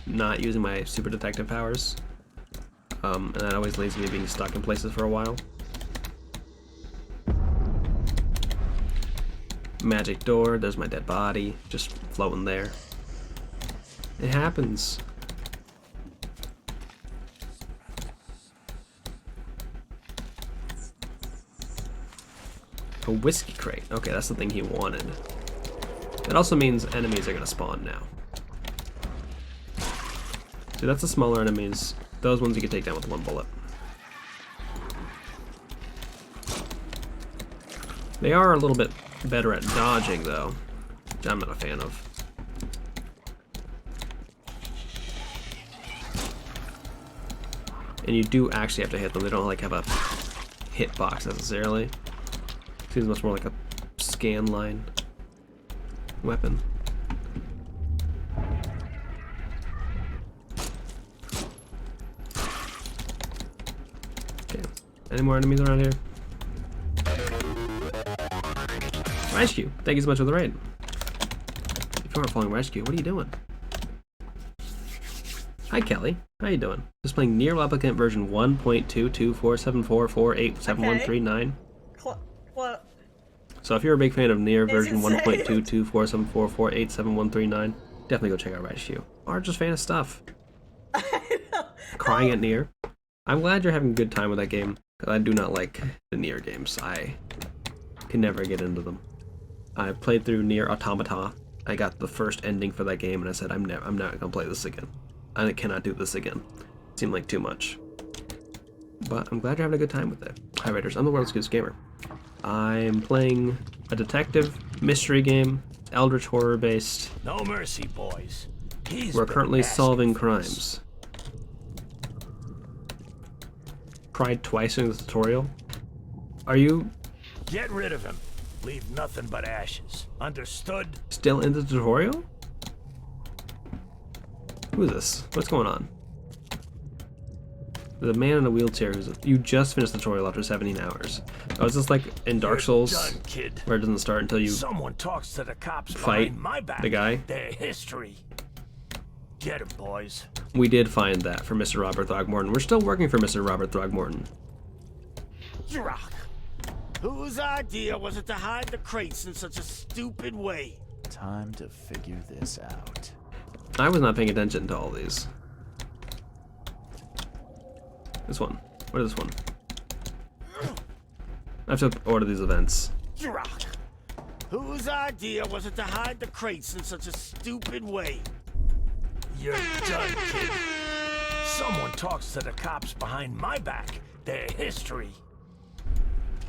not using my super detective powers. And that always leads to me being stuck in places for a while. Magic door. There's my dead body. Just floating there. It happens. A whiskey crate. Okay, that's the thing he wanted. It also means enemies are gonna spawn now. See, that's the smaller enemies. Those ones you can take down with one bullet. They are a little bit better at dodging, though, which I'm not a fan of. And you do actually have to hit them. They don't like have a hitbox necessarily. Seems much more like a scan line weapon. Okay. Any more enemies around here? Rescue! Thank you so much for the raid. If you aren't following Rescue, what are you doing? Hi Kelly, how you doing? Just playing Nier Replicant version 1.22474487139. What? So if you're a big fan of Nier version Is it 1.22474487139, definitely go check out Rescue. Or just fan of stuff. Crying at Nier. I'm glad you're having a good time with that game, because I do not like the Nier games. I can never get into them. I played through Nier Automata. I got the first ending for that game, and I said, I'm not gonna play this again. I cannot do this again. It seemed like too much. But I'm glad you're having a good time with it. Hi Raiders, I'm the world's goods gamer. I'm playing a detective mystery game, eldritch horror based. No mercy, boys. We're currently solving crimes. Cried twice in the tutorial. Are you Get rid of him. Leave nothing but ashes. Understood? still in the tutorial? Who is this? What's going on? The man in a wheelchair who's... You just finished the tutorial after 17 hours. Oh, is this like in Dark Souls? Done, kid. Where it doesn't start until you Someone talks to the cops fight behind my back. the guy? Their history. Get him, boys. We did find that for Mr. Robert Throgmorton. We're still working for Mr. Robert Throgmorton. Drock. Whose idea was it to hide the crates in such a stupid way? Time to figure this out. I was not paying attention to all these. This one. What is this one? I have to order these events. Drock. Whose idea was it to hide the crates in such a stupid way? You're done, kid. Someone talks to the cops behind my back. Their history.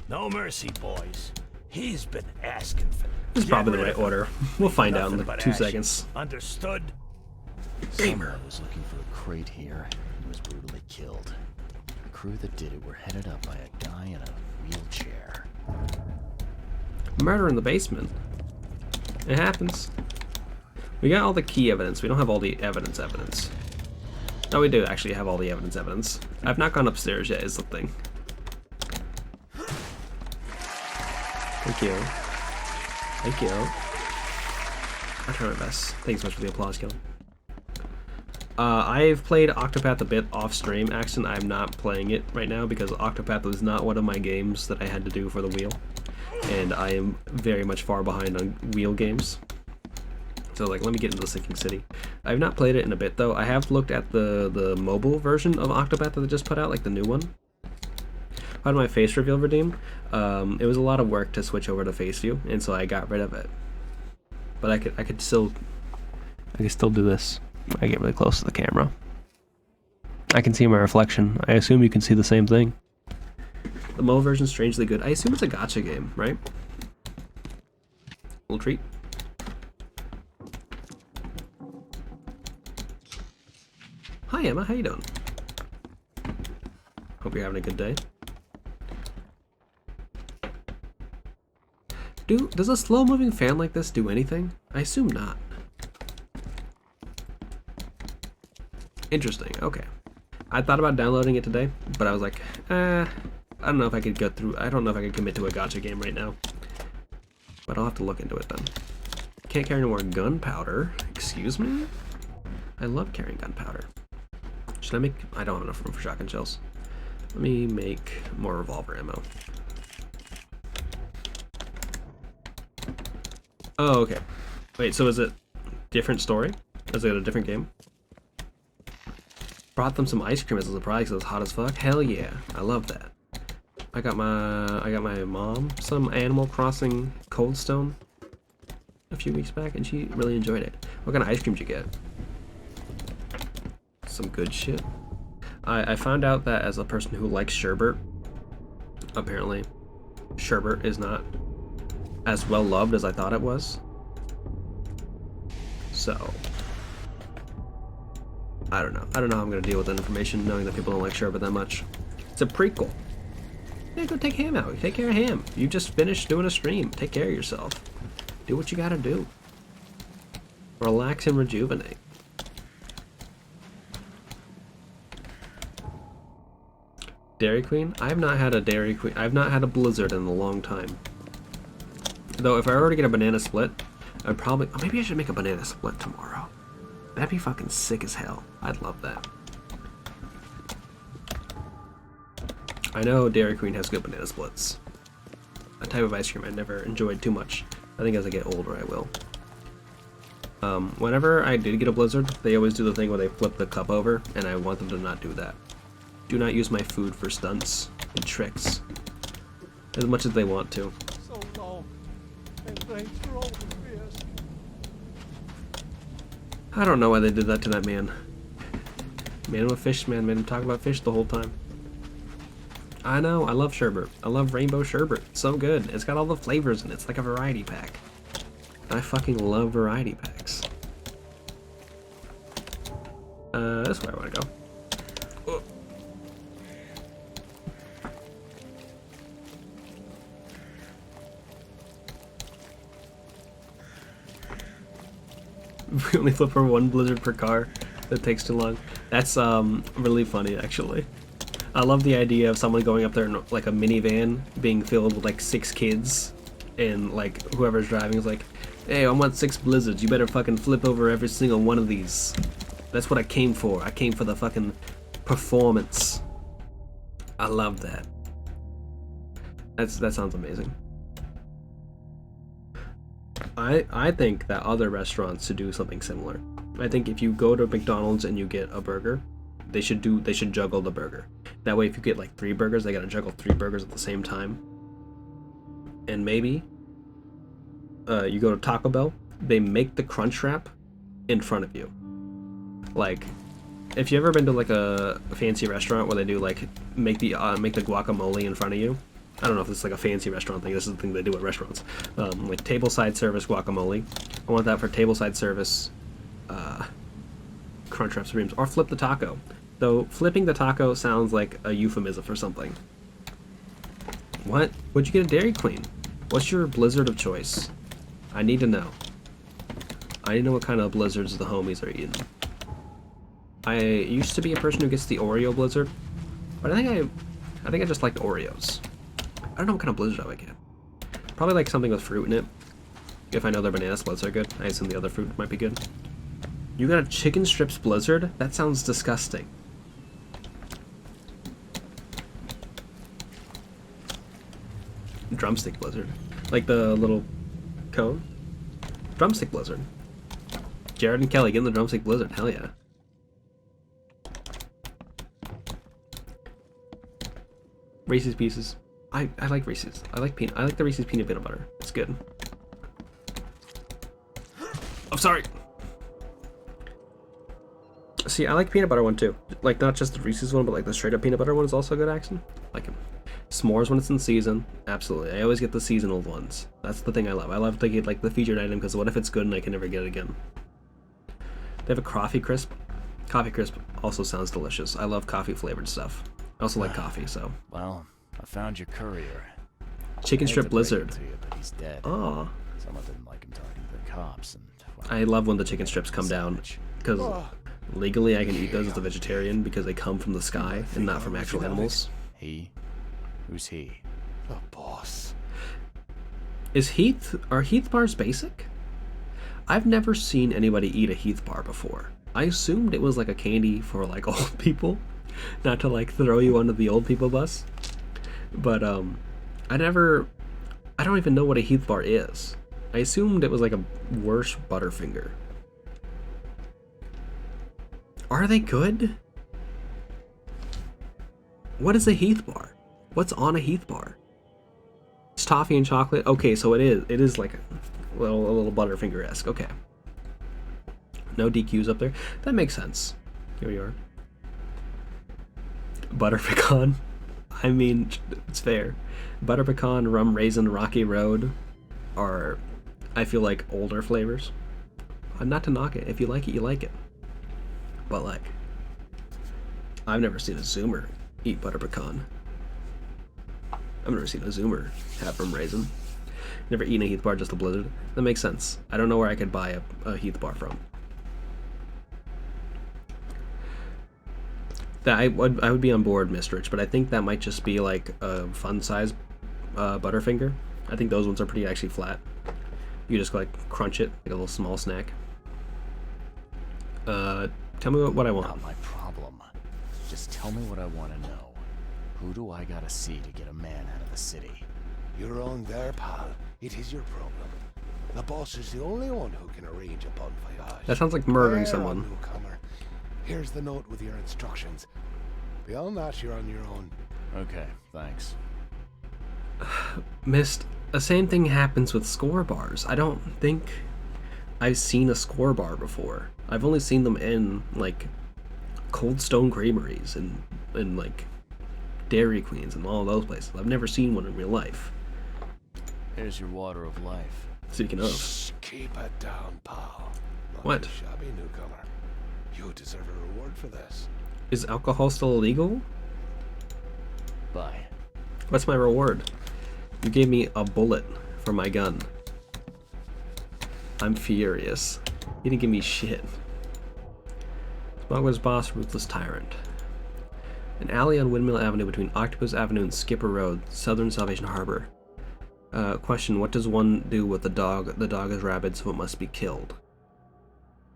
No mercy, boys. He's been asking for... This is probably the right order. We'll find out in like 2 seconds. Understood? Someone was looking for a crate here and was brutally killed. The crew that did it were headed up by a guy in a wheelchair. Murder in the basement. It happens. We got all the key evidence. We don't have all the evidence. No, we do actually have all the evidence. I've not gone upstairs yet, is the thing. Thank you. Thank you. I try my best. Thanks so much for the applause, Kelly. I've played Octopath a bit off stream. Actually, I'm not playing it right now because Octopath was not one of my games that I had to do for the wheel. And I am very much far behind on wheel games. So like, let me get into Sinking City. I've not played it in a bit though. I have looked at the mobile version of Octopath that they just put out, like the new one. How did my face reveal redeem? It was a lot of work to switch over to face view, and so I got rid of it. But I could still do this. I get really close to the camera. I can see my reflection. I assume you can see the same thing. The mobile version's strangely good. I assume it's a gacha game, right? Little treat. Hi Emma, how you doing? Hope you're having a good day. Does a slow-moving fan like this do anything? I assume not. Interesting, okay. I thought about downloading it today, but I was like, I don't know if I could go through, I don't know if I could commit to a gacha game right now. But I'll have to look into it then. Can't carry no more gunpowder. Excuse me? I love carrying gunpowder. Should I make, I don't have enough room for shotgun shells. Let me make more revolver ammo. Oh, okay. Wait, so is it different story? Is it a different game? Brought them some ice cream as a surprise because it was hot as fuck. Hell yeah, I love that. I got my mom some Animal Crossing Cold Stone a few weeks back, and she really enjoyed it. What kind of ice cream did you get? Some good shit. I found out that as a person who likes sherbet, apparently sherbet is not as well loved as I thought it was. So I don't know. I don't know how I'm gonna deal with that information, knowing that people don't like sherbet that much. It's a prequel. Yeah, go take Ham out. Take care of Ham. You just finished doing a stream. Take care of yourself. Do what you gotta do. Relax and rejuvenate. Dairy Queen? I have not had a Dairy Queen. I've not had a Blizzard in a long time. Though, if I were to get a banana split, I'd probably... Oh, maybe I should make a banana split tomorrow. That'd be fucking sick as hell. I'd love that. I know Dairy Queen has good banana splits. A type of ice cream I never enjoyed too much. I think as I get older I will. Whenever I did get a Blizzard, they always do the thing where they flip the cup over, and I want them to not do that. Do not use my food for stunts and tricks. As much as they want to. So long, and thanks for all the fears. I don't know why they did that to that man. Man with fish, man made him talk about fish the whole time. I know, I love sherbet. I love rainbow sherbet. It's so good. It's got all the flavors in it. It's like a variety pack. I fucking love variety packs. That's where I want to go. Oh. We only flip for one Blizzard per car. That takes too long. That's really funny, actually. I love the idea of someone going up there in like a minivan being filled with like 6 kids, and like whoever's driving is like, hey, I want 6 Blizzards, you better fucking flip over every single one of these. That's what I came for. I came for the fucking performance. I love that. That sounds amazing. I think that other restaurants should do something similar. I think if you go to McDonald's and you get a burger, they should juggle the burger. That way if you get like 3 burgers, they gotta juggle 3 burgers at the same time. And maybe you go to Taco Bell, they make the crunch wrap in front of you. Like, if you ever been to like a fancy restaurant where they do like make the guacamole in front of you. I don't know if this is like a fancy restaurant thing. This is the thing they do at restaurants. Like tableside service guacamole. I want that for tableside service crunch wrap supremes, or flip the taco. Though flipping the taco sounds like a euphemism for something. What? What'd you get a Dairy Queen? What's your Blizzard of choice? I need to know. I need to know what kind of Blizzards the homies are eating. I used to be a person who gets the Oreo Blizzard, but I think I just liked Oreos. I don't know what kind of Blizzard I would get. Probably like something with fruit in it. If I know their banana splits are good, I assume the other fruit might be good. You got a chicken strips Blizzard? That sounds disgusting. Drumstick Blizzard. Like the little cone? Drumstick Blizzard. Jared and Kelly getting the Drumstick Blizzard. Hell yeah. Reese's Pieces. I like Reese's. I like the Reese's peanut butter. It's good. I'm sorry. See, I like peanut butter one too. Like not just the Reese's one, but like the straight up peanut butter one is also good action. Like s'mores when it's in season. Absolutely. I always get the seasonal ones. That's the thing I love. I love to get like the featured item because what if it's good and I can never get it again? They have a coffee crisp. Coffee crisp also sounds delicious. I love coffee flavored stuff. I also like coffee, so. Well, I found your courier. Chicken strip Blizzard. To you, but he's dead. Oh. Someone didn't like him talking to the cops, and well, I love when the chicken strips come down because legally I can eat those as a vegetarian because they come from the sky and not from actual animals. He? Who's he? The boss. Are Heath bars basic? I've never seen anybody eat a Heath bar before. I assumed it was like a candy for like old people, not to like throw you under the old people bus. But I don't even know what a Heath bar is. I assumed it was like a worse Butterfinger. Are they good? What is a Heath bar? What's on a Heath bar? It's toffee and chocolate. Okay, so it is like a little Butterfinger-esque. Okay. No DQs up there. That makes sense. Here we are. Butter pecan. I mean, it's fair. Butter pecan, rum raisin, rocky road are, I feel like, older flavors. Not to knock it. If you like it, you like it. But like, I've never seen a Zoomer eat butter pecan. I've never seen a Zoomer have from Raisin. Never eaten a Heath bar, just a Blizzard. That makes sense. I don't know where I could buy a Heath bar from. That I would be on board, Mr. Rich, but I think that might just be like a fun size Butterfinger. I think those ones are pretty actually flat. You just go like crunch it like a little small snack. Tell me what I want. Not my problem. Just tell me what I want to know. Who do I gotta see to get a man out of the city? You're wrong there, pal. It is your problem. The boss is the only one who can arrange a bon voyage. That sounds like murdering There, someone. newcomer. Here's the note with your instructions. Beyond that, you're on your own. Okay, thanks. Missed. The same thing happens with score bars. I don't think I've seen a score bar before. I've only seen them in like Cold Stone Creameries and like Dairy Queens and all those places. I've never seen one in real life. Here's your water of life. Speaking of. Shh, keep it down, pal. Not What? a shabby newcomer. You deserve a reward for this. Is alcohol still illegal? Bye. What's my reward? You gave me a bullet for my gun. I'm furious. You didn't give me shit. Smuggler's boss, ruthless tyrant. An alley on Windmill Avenue between Octopus Avenue and Skipper Road, Southern Salvation Harbor. Question, what does one do with the dog? The dog is rabid, so it must be killed.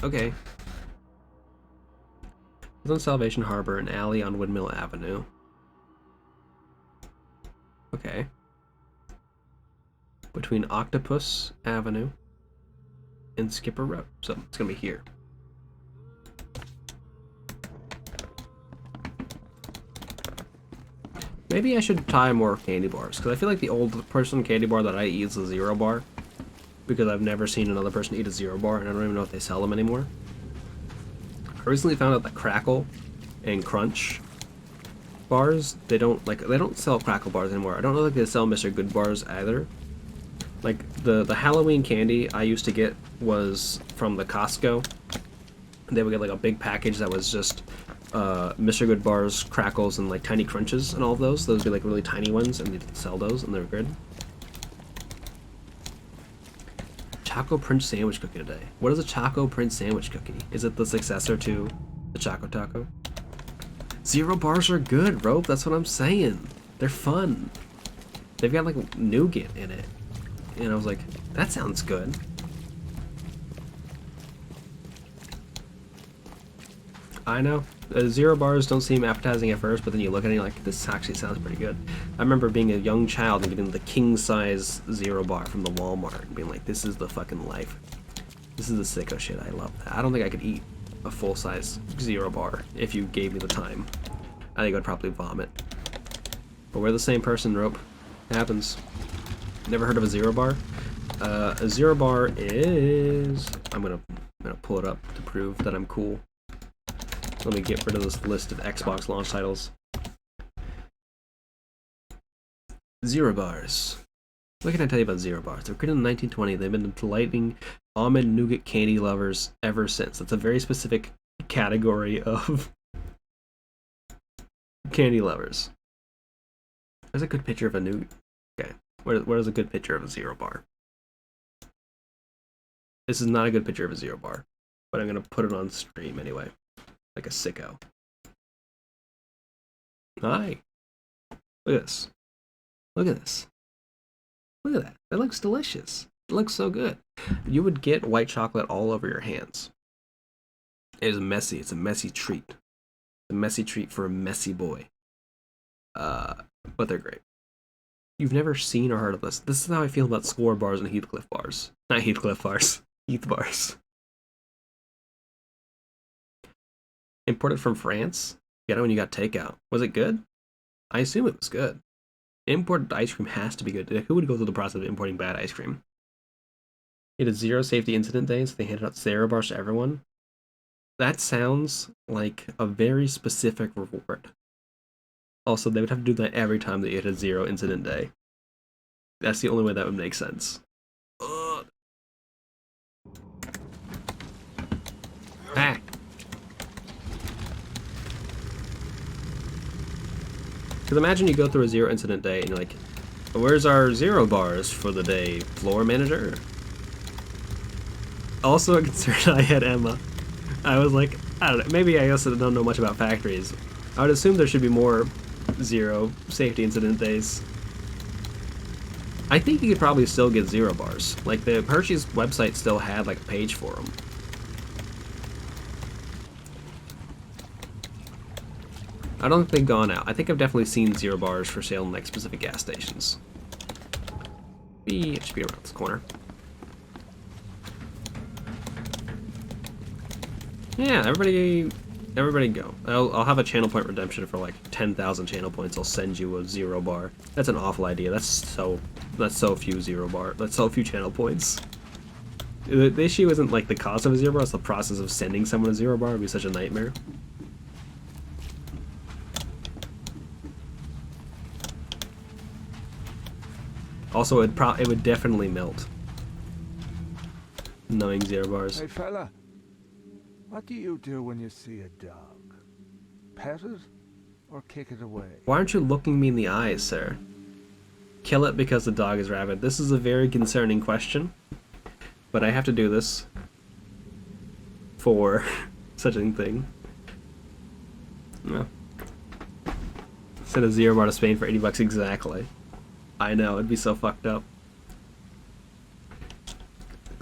Okay. Southern Salvation Harbor, an alley on Windmill Avenue. Okay. Between Octopus Avenue and Skipper Road. So it's gonna be here. Maybe I should try more candy bars, because I feel like the old person candy bar that I eat is a Zero bar, because I've never seen another person eat a Zero bar, and I don't even know if they sell them anymore. I recently found out that Crackle and Crunch bars, they don't sell Crackle bars anymore. I don't know if they sell Mr. Good bars either. Like the Halloween candy I used to get was from the Costco. They would get like a big package that was just Mr. Good bars, Crackles, and like Tiny Crunches and all of those. Those would be like really tiny ones, and they'd sell those, and they were good. Choco Prince sandwich cookie today. What is a Choco Prince sandwich cookie? Is it the successor to the Choco Taco? Zero bars are good, Rope. That's what I'm saying. They're fun. They've got like nougat in it. And I was like, that sounds good. I know. Zero bars don't seem appetizing at first, but then you look at it and you're like, this actually sounds pretty good. I remember being a young child and getting the king-size Zero bar from the Walmart and being like, this is the fucking life. This is the sicko shit. I love that. I don't think I could eat a full-size Zero bar if you gave me the time. I think I'd probably vomit. But we're the same person, Rope. It happens. Never heard of a Zero bar? A Zero bar is... I'm gonna pull it up to prove that I'm cool. Let me get rid of this list of Xbox launch titles. Zero bars. What can I tell you about Zero bars? They were created in 1920. They've been delighting almond nougat candy lovers ever since. That's a very specific category of candy lovers. There's a good picture of a nougat. Okay, where's a good picture of a Zero bar? This is not a good picture of a Zero bar, but I'm gonna put it on stream anyway. Like a sicko. Hi. Look at this. Look at this. Look at that. That looks delicious. It looks so good. You would get white chocolate all over your hands. It is messy. It's a messy treat. It's a messy treat for a messy boy. But they're great. You've never seen or heard of this. This is how I feel about Score bars and Heathcliff bars. Not Heathcliff bars. Heath bars. Imported from France? Get it when you got takeout. Was it good? I assume it was good. Imported ice cream has to be good. Who would go through the process of importing bad ice cream? It is zero safety incident day, so they handed out Zero bars to everyone. That sounds like a very specific reward. Also, they would have to do that every time that you hit a zero incident day. That's the only way that would make sense. Ugh. Ah. Because imagine you go through a 0 incident day and you're like, where's our 0 bars for the day, floor manager? Also a concern I had, Emma. I was like, I don't know, maybe I also don't know much about factories. I would assume there should be more 0 safety incident days. I think you could probably still get 0 bars. Like, the Hershey's website still had like a page for them. I don't think they've gone out. I think I've definitely seen 0 bars for sale in like specific gas stations. It should be around this corner. Yeah, everybody go. I'll have a channel point redemption for like 10,000 channel points. I'll send you a 0 bar. That's an awful idea. That's so few 0 bar. That's so few channel points. The issue isn't like the cost of a 0 bar, it's the process of sending someone a 0 bar would be such a nightmare. Also, it would definitely melt. Knowing 0 bars. Hey fella, what do you do when you see a dog? Pet it or kick it away? Why aren't you looking me in the eyes, sir? Kill it because the dog is rabid. This is a very concerning question, but I have to do this for such a thing. No. Send a 0 bar to Spain for 80 bucks exactly. I know, it'd be so fucked up.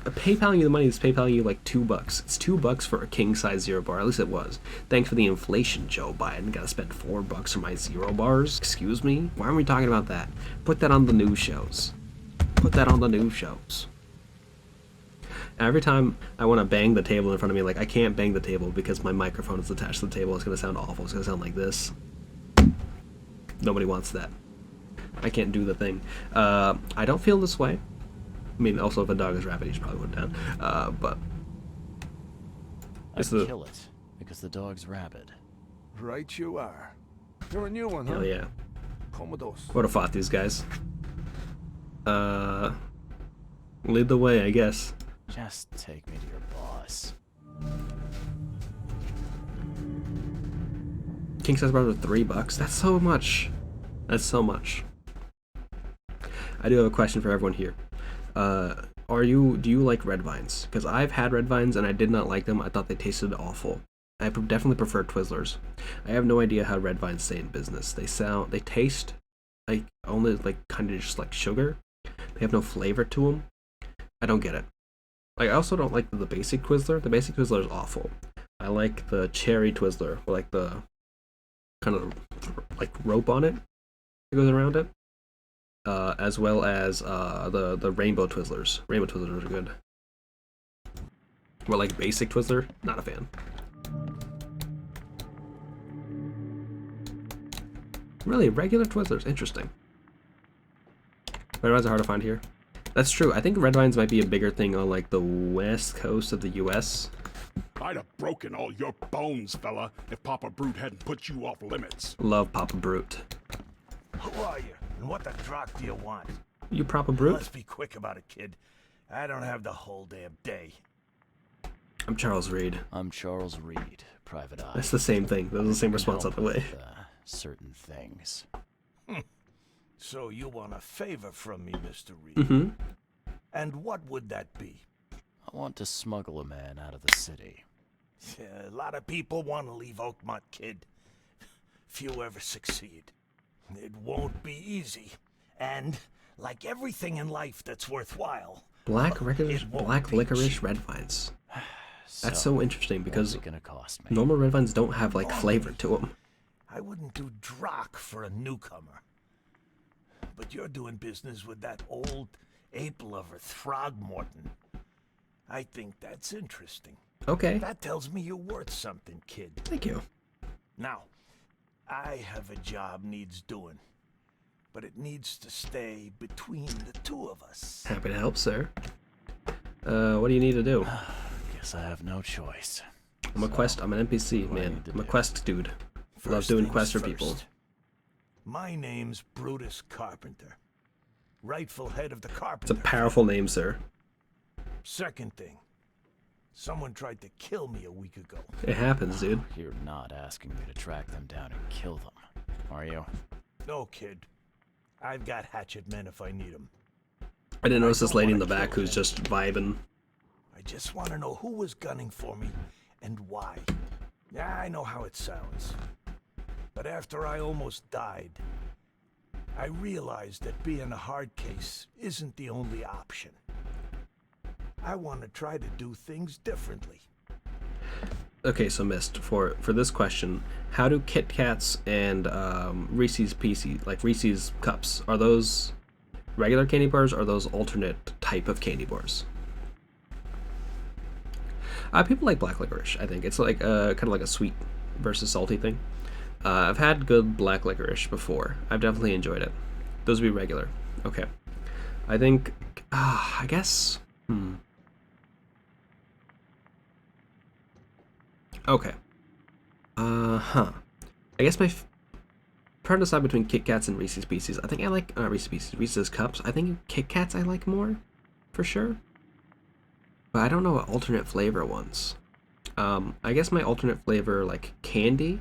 PayPaling you the money is PayPaling you like $2. It's $2 for a king size 0 bar. At least it was. Thanks for the inflation, Joe Biden. Gotta spend $4 for my 0 bars. Excuse me? Why aren't we talking about that? Put that on the news shows. Put that on the news shows. Every time I want to bang the table in front of me, like I can't bang the table because my microphone is attached to the table. It's gonna sound awful. It's gonna sound like this. Nobody wants that. I can't do the thing. I don't feel this way. I mean, also if a dog is rabid, he's probably went down. But I'd kill it because the dog's rabid. Right you are. You're a new one, huh? hell yeah. Commodus. Would have fought these guys. Lead the way, I guess. Just take me to your boss. King size bars are $3. That's so much. That's so much. I do have a question for everyone here. Do you like red vines? Because I've had red vines and I did not like them. I thought they tasted awful. I definitely prefer Twizzlers. I have no idea how red vines stay in business. They taste like only like kind of just like sugar. They have no flavor to them. I don't get it. I also don't like the basic Twizzler. The basic Twizzler is awful. I like the cherry Twizzler, with like the kind of like rope on it that goes around it. As well as the rainbow Twizzlers. Rainbow Twizzlers are good. But like basic Twizzler, not a fan. Really, regular Twizzlers, interesting. Red vines are hard to find here. That's true. I think red vines might be a bigger thing on like the west coast of the U.S. I'd have broken all your bones, fella, if Papa Brute hadn't put you off limits. Love Papa Brute. Who are you? And what the drock do you want? You Papa Brute? Let's be quick about it, kid. I don't have the whole damn day. I'm Charles Reed. I'm Charles Reed, Private Eye. That's the same thing. That was the same response on the way. Certain things. So you want a favor from me, Mr. Reed? Mm-hmm. And what would that be? I want to smuggle a man out of the city. Yeah, a lot of people want to leave Oakmont, kid. Few ever succeed. It won't be easy. And, like everything in life that's worthwhile... Black licorice red vines. That's so interesting because what's it gonna cost me? Normal red vines don't have like flavor to them. I wouldn't do drock for a newcomer. But you're doing business with that old ape-lover Throgmorton. I think that's interesting. Okay. That tells me you're worth something, kid. Thank you. Now, I have a job needs doing, but it needs to stay between the two of us. Happy to help, sir. What do you need to do? Guess I have no choice. I'm an NPC, man. I'm a quest dude. I love doing quests for people. My name's Brutus Carpenter. Rightful head of the It's Carpenter. a powerful name, sir. Second thing. Someone tried to kill me a week ago. It happens, dude. You're not asking me to track them down and kill them, are you? No, kid. I've got hatchet men if I need them. I didn't notice this lady in the back who's just vibing. I just want to know who was gunning for me and why. Yeah, I know how it sounds. But after I almost died, I realized that being a hard case isn't the only option. I want to try to do things differently. Okay, so Mist, for this question, how do Kit Kats and Reese's Pieces, like Reese's Cups, are those regular candy bars or are those alternate type of candy bars? People like black licorice, I think. It's like kind of like a sweet versus salty thing. I've had good black licorice before. I've definitely enjoyed it. Those would be regular. Okay. I think, I guess, Okay. I guess my trying to decide between Kit Kats and Reese's Pieces. I think I like Reese's Pieces, Reese's Cups. I think Kit Kats I like more, for sure. But I don't know what alternate flavor ones. I guess my alternate flavor, like candy,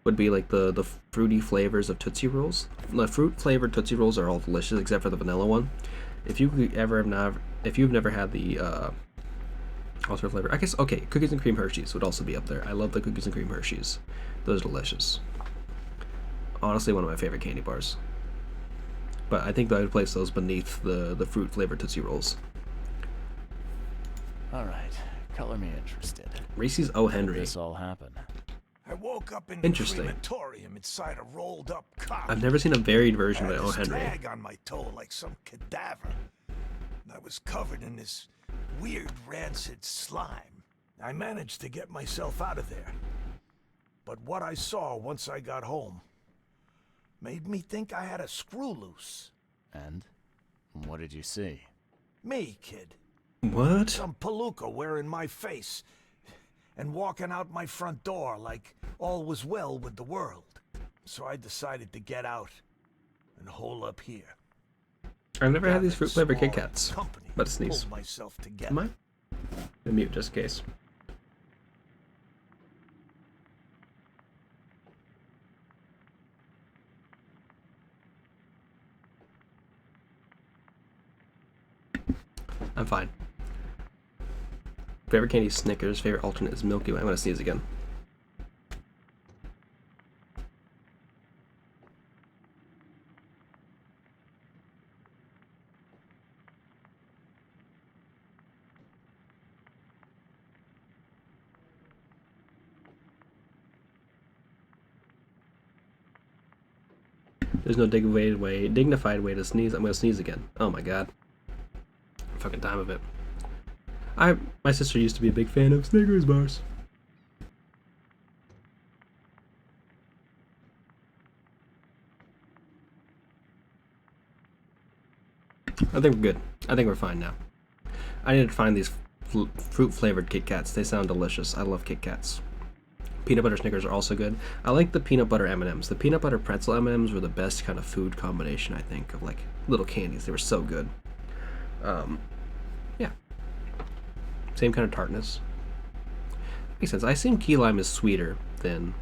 would be like the fruity flavors of Tootsie Rolls. The fruit flavored Tootsie Rolls are all delicious except for the vanilla one. If you've never had the alternate flavor, I guess, okay, cookies and cream Hershey's would also be up there. I love the cookies and cream Hershey's. Those are delicious. Honestly, one of my favorite candy bars. But I think that I would place those beneath the fruit flavored Tootsie Rolls. All right, color me interested. Reese's O. Henry. How did this all happen? I woke up in Interesting. the crematorium inside a rolled up coffin. I've never seen a varied version I of had O. this Henry. tag on my toe like some cadaver. And I was covered in this weird rancid slime. I managed to get myself out of there. But what I saw once I got home made me think I had a screw loose. And what did you see? Me, kid. What? Some palooka wearing my face and walking out my front door like all was well with the world. So I decided to get out and hole up here. I've never had these fruit flavored Kit Kats. But sneeze. Pulled myself together. Am I? I'll mute just in case. I'm fine. Favorite candy is Snickers. Favorite alternate is Milky Way. I'm gonna sneeze again. There's no dignified way to sneeze. I'm gonna sneeze again. Oh my god. Fucking time of it. My sister used to be a big fan of Snickers bars. I think we're good. I think we're fine now. I need to find these fruit flavored Kit Kats. They sound delicious. I love Kit Kats. Peanut butter Snickers are also good. I like the peanut butter M&Ms. The peanut butter pretzel M&Ms were the best kind of food combination, I think, of like little candies. They were so good. Yeah. Same kind of tartness. Makes sense. I assume key lime is sweeter than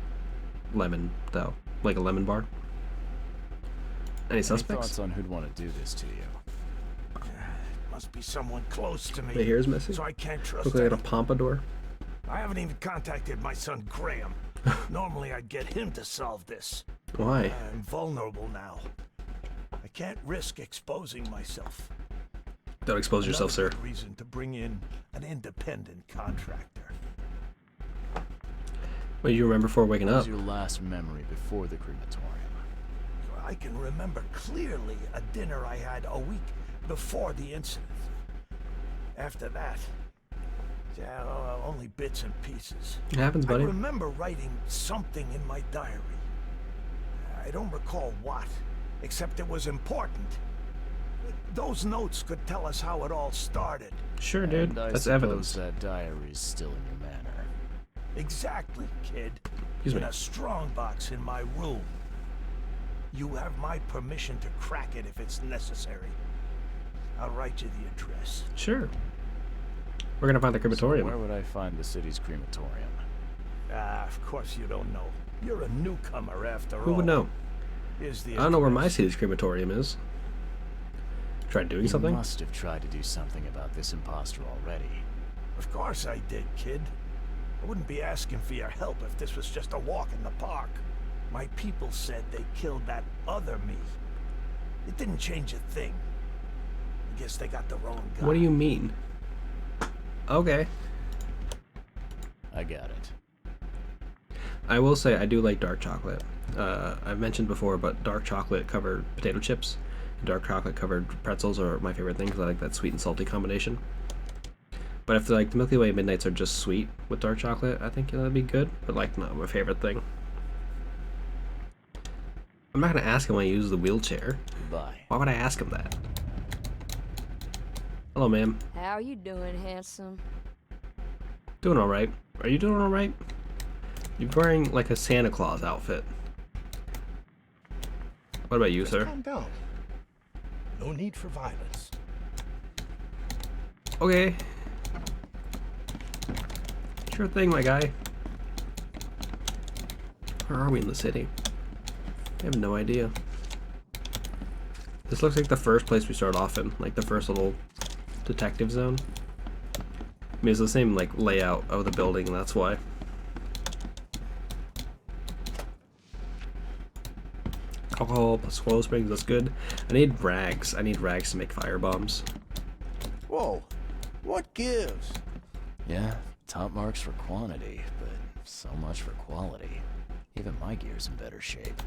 lemon, though. Like a lemon bar. Any suspects? Any thoughts on who'd want to do this to you? Must be someone close to me. My hair's missing. So I can't trust Look like a anyone. pompadour. I haven't even contacted my son Graham. Normally I'd get him to solve this. Why? I'm vulnerable now. I can't risk exposing myself. Don't expose yourself, sir. Another good reason to bring in an independent contractor. What do you remember before waking What up? was your last memory before the crematorium? I can remember clearly a dinner I had a week before the incident. After that, yeah, only bits and pieces. It happens, buddy. I remember writing something in my diary. I don't recall what, except it was important. Those notes could tell us how it all started. Sure, dude. And I That's suppose evidence. that diary's still in your manor. Exactly, kid. Excuse in me. a strong box in my room. You have my permission to crack it if it's necessary. I'll write you the address. Sure. We're gonna find the crematorium. So where would I find the city's crematorium? Ah, of course you don't know. You're a newcomer after all. Who would know? Here's the I don't know where my address. city's crematorium is. Tried doing You something? must have tried to do something about this imposter already. Of course I did, kid. I wouldn't be asking for your help if this was just a walk in the park. My people said they killed that other me. It didn't change a thing. I guess they got the wrong guy. What do you mean? Okay. I got it. I will say I do like dark chocolate. I've mentioned before, but dark chocolate covered potato chips and dark chocolate covered pretzels are my favorite thing because I like that sweet and salty combination. But if like the Milky Way Midnights are just sweet with dark chocolate, I think that'd be good. But like not my favorite thing. I'm not gonna ask him when he uses the wheelchair. Goodbye. Why would I ask him that? Hello, ma'am. How you doing, handsome? Doing all right. Are you doing all right? You're wearing like a Santa Claus outfit. What about you, sir? Calm down. No need for violence. Okay. Sure thing, my guy. Where are we in the city? I have no idea. This looks like the first place we start off in, like the first little detective zone. I mean, it's the same like layout of the building, and that's why. Alcohol plus coil springs, that's good. I need rags. I need rags to make fire bombs. Whoa, what gives? Yeah, top marks for quantity, but so much for quality. Even my gear's in better shape.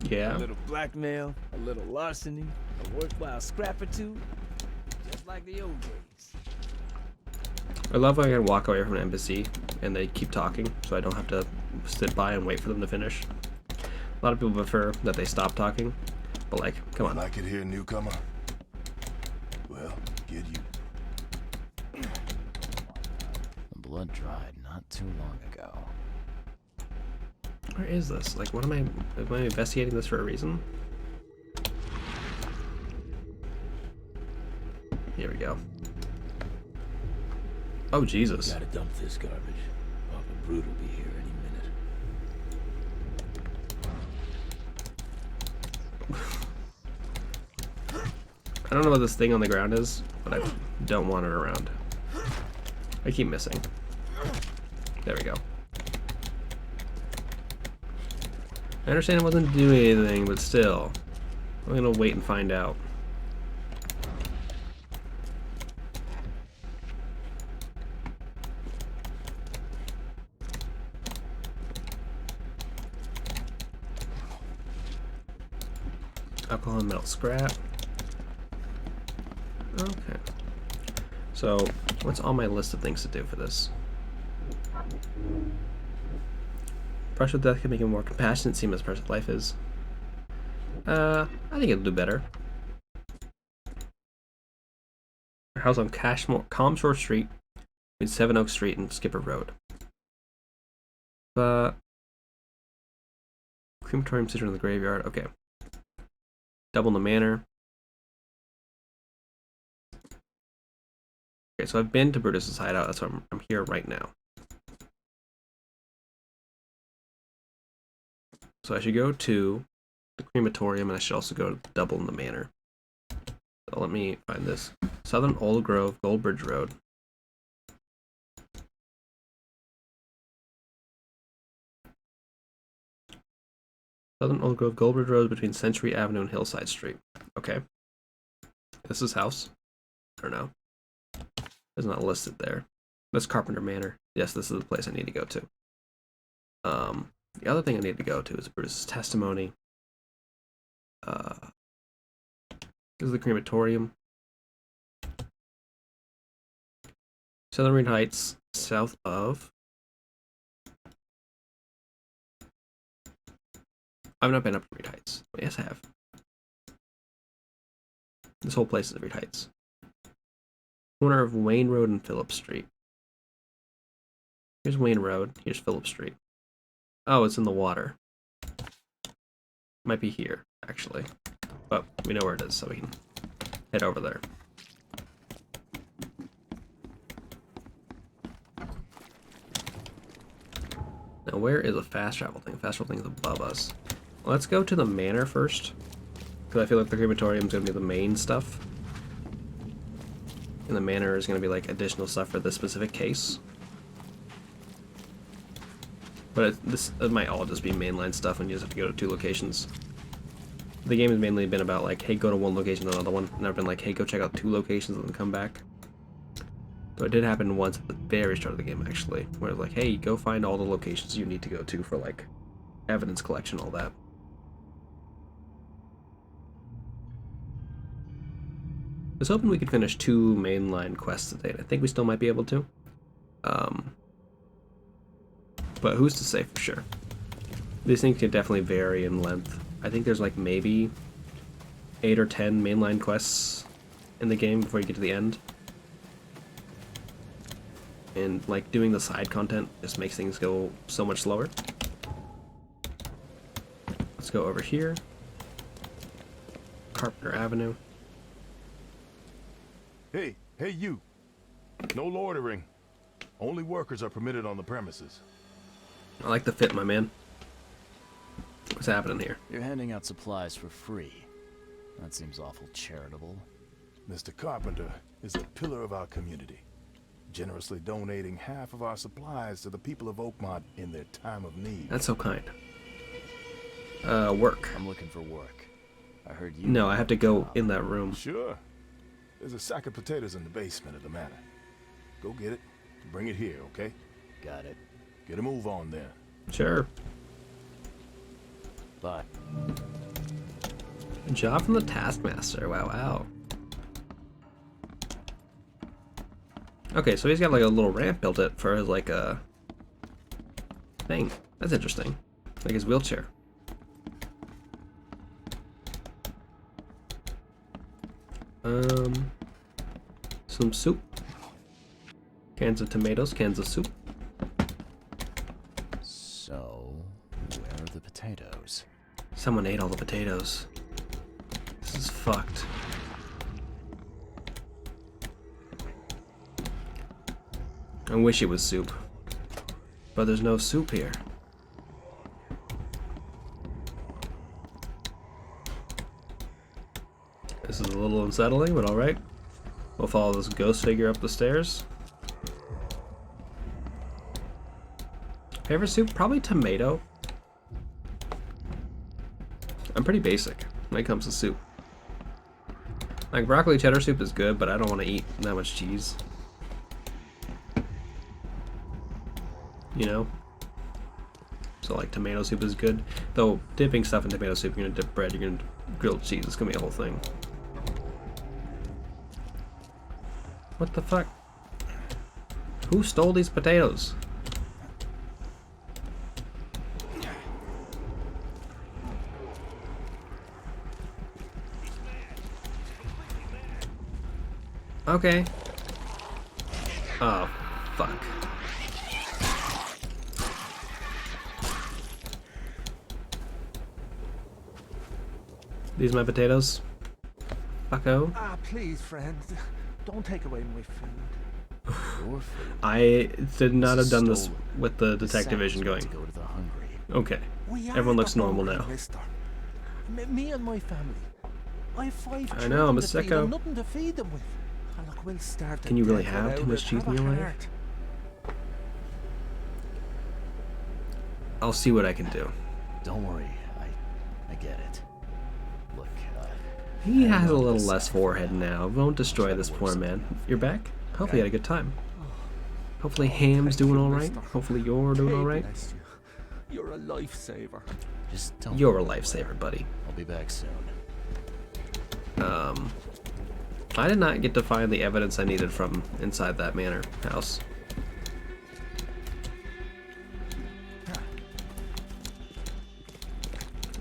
Yeah. A little blackmail, a little larceny, a worthwhile scrap or two. Just like the old days. I love when I can walk away from an embassy and they keep talking, so I don't have to sit by and wait for them to finish. A lot of people prefer that they stop talking, but like, come on. Like it here, newcomer? Well, get you. The blood dried not too long ago. Where is this? Like, what am I investigating this for a reason? Here we go. Oh, Jesus. Gotta dump this garbage. Papa Brood will be here any minute. I don't know what this thing on the ground is, but I don't want it around. I keep missing. There we go. I understand I wasn't doing anything, but still. I'm gonna wait and find out. Alcohol and metal scrap. Okay. So, what's on my list of things to do for this? Brush with death can make it more compassionate, seem as present life is. I think it'll do better. Our house on Calmshore Street, between Seven Oak Street and Skipper Road. Crematorium situated in the graveyard. Okay. Double in the manor. Okay, so I've been to Brutus's hideout. That's why I'm here right now. So I should go to the crematorium, and I should also go to Double in the Manor. So let me find this. Southern Old Grove, Goldbridge Road. Southern Old Grove, Goldbridge Road between Century Avenue and Hillside Street. Okay. This is house. Or no? It's not listed there. That's Carpenter Manor. Yes, this is the place I need to go to. The other thing I need to go to is Bruce's testimony. This is the crematorium. Southern Reed Heights, south of. I've not been up to Reed Heights. Oh, yes, I have. This whole place is Reed Heights. Corner of Wayne Road and Phillip Street. Here's Wayne Road. Here's Phillip Street. Oh, it's in the water. Might be here, actually. But we know where it is, so we can head over there. Now, where is a fast travel thing? Fast travel thing is above us. Let's go to the manor first, because I feel like the crematorium is going to be the main stuff. And the manor is going to be like additional stuff for this specific case. But it might all just be mainline stuff and you just have to go to 2 locations. The game has mainly been about like, hey, go to 1 location and another one. And I've been like, hey, go check out 2 locations and then come back. But it did happen once at the very start of the game, actually, where it was like, hey, go find all the locations you need to go to for like evidence collection, all that. I was hoping we could finish 2 mainline quests today, and I think we still might be able to. But who's to say for sure? These things can definitely vary in length. I think there's like maybe 8 or 10 mainline quests in the game before you get to the end. And like doing the side content just makes things go so much slower. Let's go over here. Carpenter Avenue. Hey, you. No loitering. Only workers are permitted on the premises. I like the fit, my man. What's happening here? You're handing out supplies for free. That seems awful charitable. Mr. Carpenter is a pillar of our community, generously donating half of our supplies to the people of Oakmont in their time of need. That's so kind. Work. I'm looking for work. I heard you... No, I have to go in that room. Sure. There's a sack of potatoes in the basement of the manor. Go get it. Bring it here, okay? Got it. Get a move on then. Sure. Bye. Good job from the Taskmaster. Wow, wow. Okay, so he's got like a little ramp built it for his like a thing. That's interesting. Like his wheelchair. Some soup. Cans of tomatoes, cans of soup. So, where are the potatoes? Someone ate all the potatoes. This is fucked. I wish it was soup. But there's no soup here. This is a little unsettling, but alright. We'll follow this ghost figure up the stairs. Favorite soup? Probably tomato. I'm pretty basic when it comes to soup. Like broccoli cheddar soup is good, but I don't want to eat that much cheese. You know? So like tomato soup is good. Though dipping stuff in tomato soup, you're gonna dip bread, you're gonna grill cheese, it's gonna be a whole thing. What the fuck? Who stole these potatoes? Okay. Oh, fuck. These my potatoes? Fucko. Ah, please, friend. Don't take away my food. I did not have done this with the detective vision going. Okay. Everyone looks normal now. Me and my family. I have 5 I know, I'm a children to feed sicko. and nothing to feed them with. And look, we'll start Can you really death have without too much it. cheese Have in a your life? heart. I'll see what I can do. Don't worry, I get it. Look, He has a little less forehead now. Won't destroy this poor man. You're back? Hopefully you had a good time. Hopefully Ham's doing alright. Hopefully you're doing alright. You're a lifesaver. Just don't. You're a lifesaver, buddy. I'll be back soon. I did not get to find the evidence I needed from inside that manor house.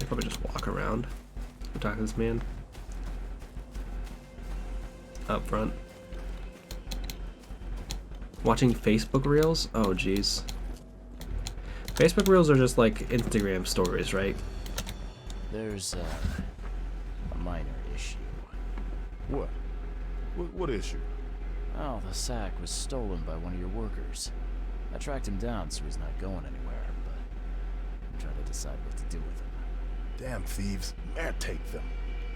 I'll probably just walk around and talk to this man. Up front. Watching Facebook Reels? Oh, jeez. Facebook Reels are just like Instagram stories, right? There's a minor issue. What? What issue? Oh, the sack was stolen by one of your workers. I tracked him down so he's not going anywhere, but I'm trying to decide what to do with him. Damn thieves. Mayor, take them.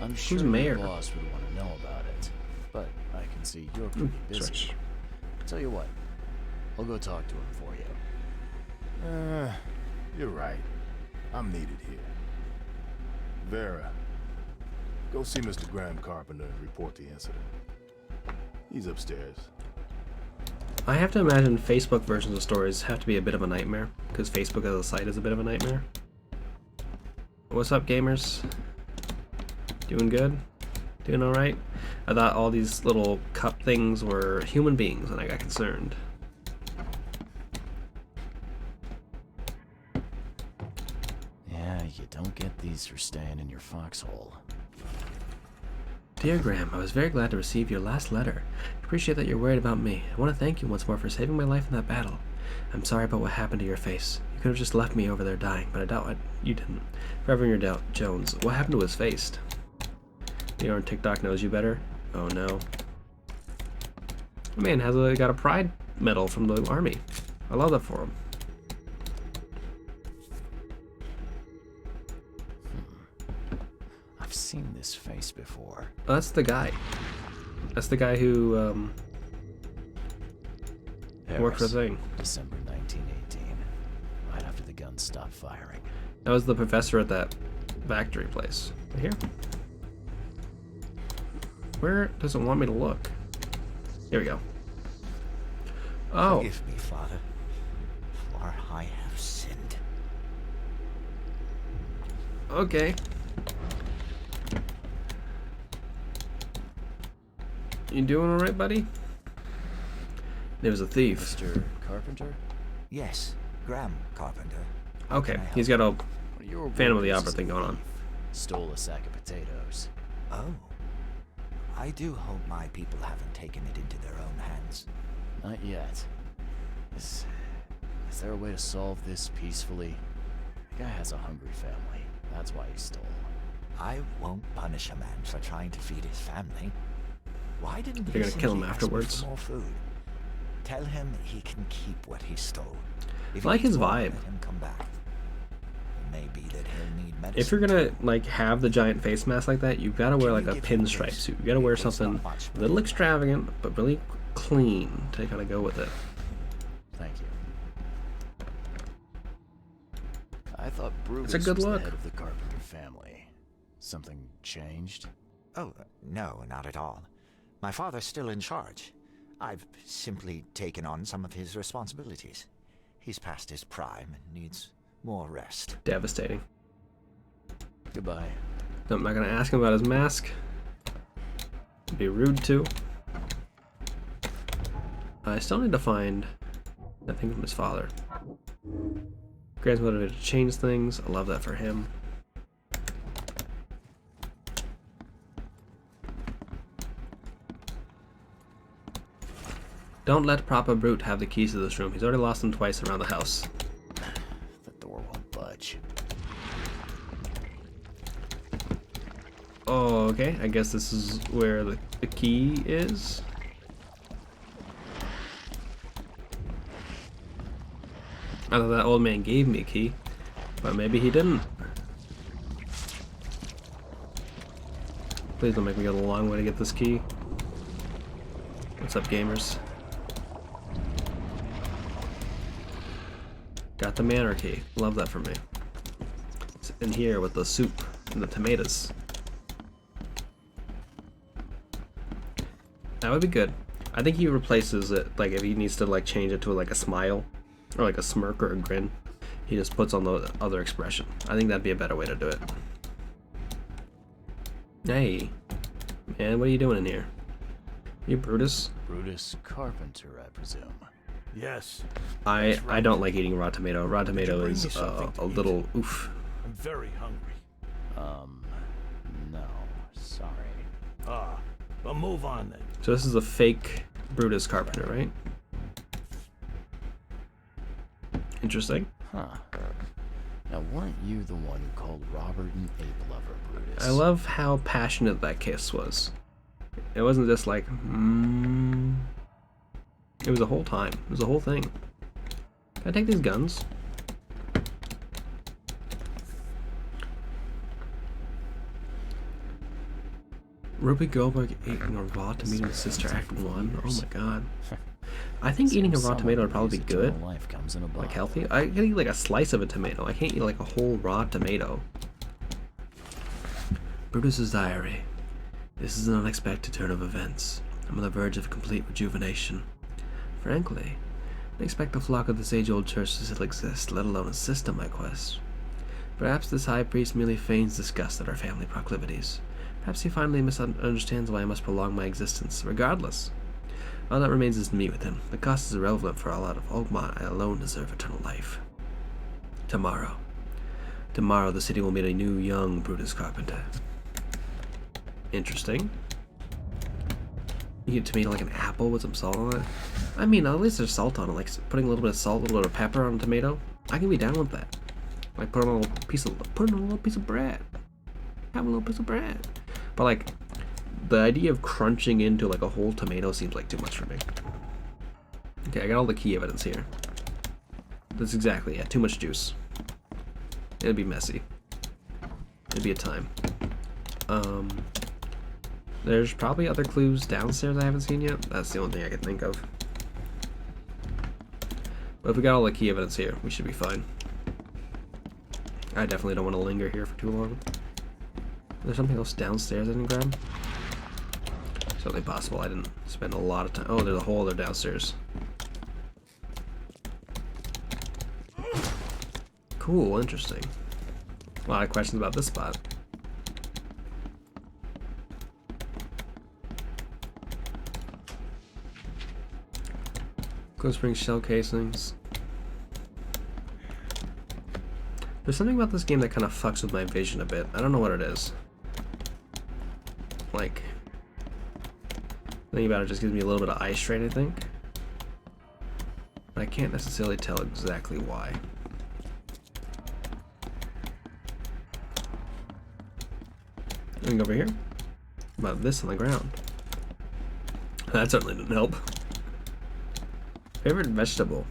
I'm sure mayor? your boss would want to know about it, but I can see you're pretty busy. Stretch. Tell you what, I'll go talk to him for you. You're right. I'm needed here. Vera, go see Mr. Graham Carpenter and report the incident. He's upstairs. I have to imagine Facebook versions of stories have to be a bit of a nightmare, because Facebook as a site is a bit of a nightmare. What's up, gamers? Doing good? Doing alright? I thought all these little cup things were human beings, and I got concerned. Yeah, you don't get these for staying in your foxhole. Dear Graham, I was very glad to receive your last letter. I appreciate that you're worried about me. I want to thank you once more for saving my life in that battle. I'm sorry about what happened to your face. You could have just left me over there dying, but I doubt you didn't. Forever in your doubt, Jones. What happened to his face? The on TikTok knows you better? Oh no. The man got a pride medal from the army. I love that for him. I've seen this face before. Oh, that's the guy. That's the guy who worked for the thing. December 1918, right after the guns stopped firing. That was the professor at that factory place. Right here? Where does it want me to look? Here we go. Oh. Forgive me, Father, for I have sinned. Okay. You doing alright, buddy? There was a thief. Mr. Carpenter? Yes, Graham Carpenter. Okay, he's got a Phantom of the Opera thing going on. Stole a sack of potatoes. Oh. I do hope my people haven't taken it into their own hands. Not yet. Is there a way to solve this peacefully? The guy has a hungry family. That's why he stole. I won't punish a man for trying to feed his family. Why didn't You're he gonna kill him simply ask me afterwards. for more food? Tell him he can keep what he stole. If I like he his needs more, vibe. Let him come back. It may be that he'll need medicine. If you're gonna like have the giant face mask like that, you've got to wear like a pinstripe suit. You got to wear something a little extravagant but really clean to kind of go with it. Thank you. I thought Brutus It's a good was look. the head of the Carpenter family. Something changed? Oh, no, not at all. My father's still in charge. I've simply taken on some of his responsibilities. He's past his prime and needs more rest. Devastating. Goodbye. I'm not gonna ask him about his mask. It'd be rude too. I still need to find nothing from his father. Graham's motivated to change things. I love that for him. Don't let Papa Brute have the keys to this room. He's already lost them twice around the house. The door won't budge. Oh, okay. I guess this is where the key is. I thought that old man gave me a key, but maybe he didn't. Please don't make me go the long way to get this key. What's up, gamers? Got the manor key. Love that for me. It's in here with the soup and the tomatoes. That would be good. I think he replaces it, like if he needs to like change it to like a smile or like a smirk or a grin, he just puts on the other expression. I think that'd be a better way to do it. Hey, man, what are you doing in here? You Brutus? Brutus Carpenter, I presume. Yes. I don't like eating raw tomato. Raw Could you tomato bring is me something to a eat? little oof. I'm very hungry. No, sorry. Ah, well, move on then. So this is a fake Brutus Carpenter, right? Interesting. Huh. Now, weren't you the one who called Robert an ape lover, Brutus? I love how passionate that kiss was. It wasn't just like, It was a whole time. It was a whole thing. Can I take these guns? Ruby Goldberg eating a raw tomato in Sister Act 1? Oh my god. I think eating a raw tomato would probably be good. Life comes in a Like bottle. healthy. I can eat like a slice of a tomato. I can't eat like a whole raw tomato. Brutus's diary. This is an unexpected turn of events. I'm on the verge of complete rejuvenation. Frankly, I didn't expect the flock of this age-old church to still exist, let alone assist on my quest. Perhaps this high priest merely feigns disgust at our family proclivities. Perhaps he finally misunderstands why I must prolong my existence. Regardless, all that remains is to meet with him. The cost is irrelevant, for all out of Oakmont I alone deserve eternal life. Tomorrow. Tomorrow the city will meet a new young Brutus Carpenter. Interesting. You get tomato like an apple with some salt on it. I mean, at least there's salt on it. Like putting a little bit of salt, a little bit of pepper on a tomato. I can be down with that. Like put on a little piece of bread. Have a little piece of bread. But like, the idea of crunching into like a whole tomato seems like too much for me. Okay, I got all the key evidence here. That's exactly it. Too much juice. It'd be messy. It'd be a time. There's probably other clues downstairs I haven't seen yet. That's the only thing I can think of. But if we got all the key evidence here, we should be fine. I definitely don't want to linger here for too long. Is there something else downstairs I didn't grab? Certainly possible. I didn't spend a lot of time. Oh, there's a whole other downstairs. Cool, interesting. A lot of questions about this spot. Ghost Spring shell casings. There's something about this game that kind of fucks with my vision a bit. I don't know what it is. Like, thinking about it just gives me a little bit of eye strain, I think. But I can't necessarily tell exactly why. Anything over here? What about this on the ground? That certainly didn't help. Favorite vegetable?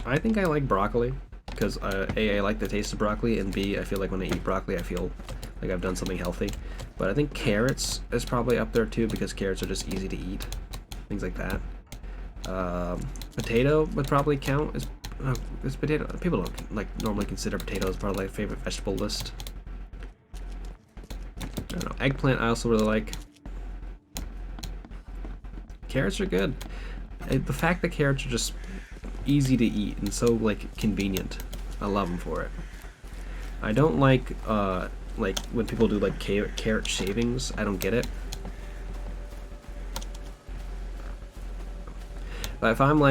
I think I like broccoli because A, I like the taste of broccoli, and B, I feel like when I eat broccoli I feel like I've done something healthy. But I think carrots is probably up there too because carrots are just easy to eat. Things like that. Potato would probably count as potato. People don't like normally consider potato as part of like favorite vegetable list. I don't know. Eggplant I also really like. Carrots are good. The fact that carrots are just easy to eat and so like convenient, I love them for it. I don't like when people do like carrot shavings. I don't get it. But if I'm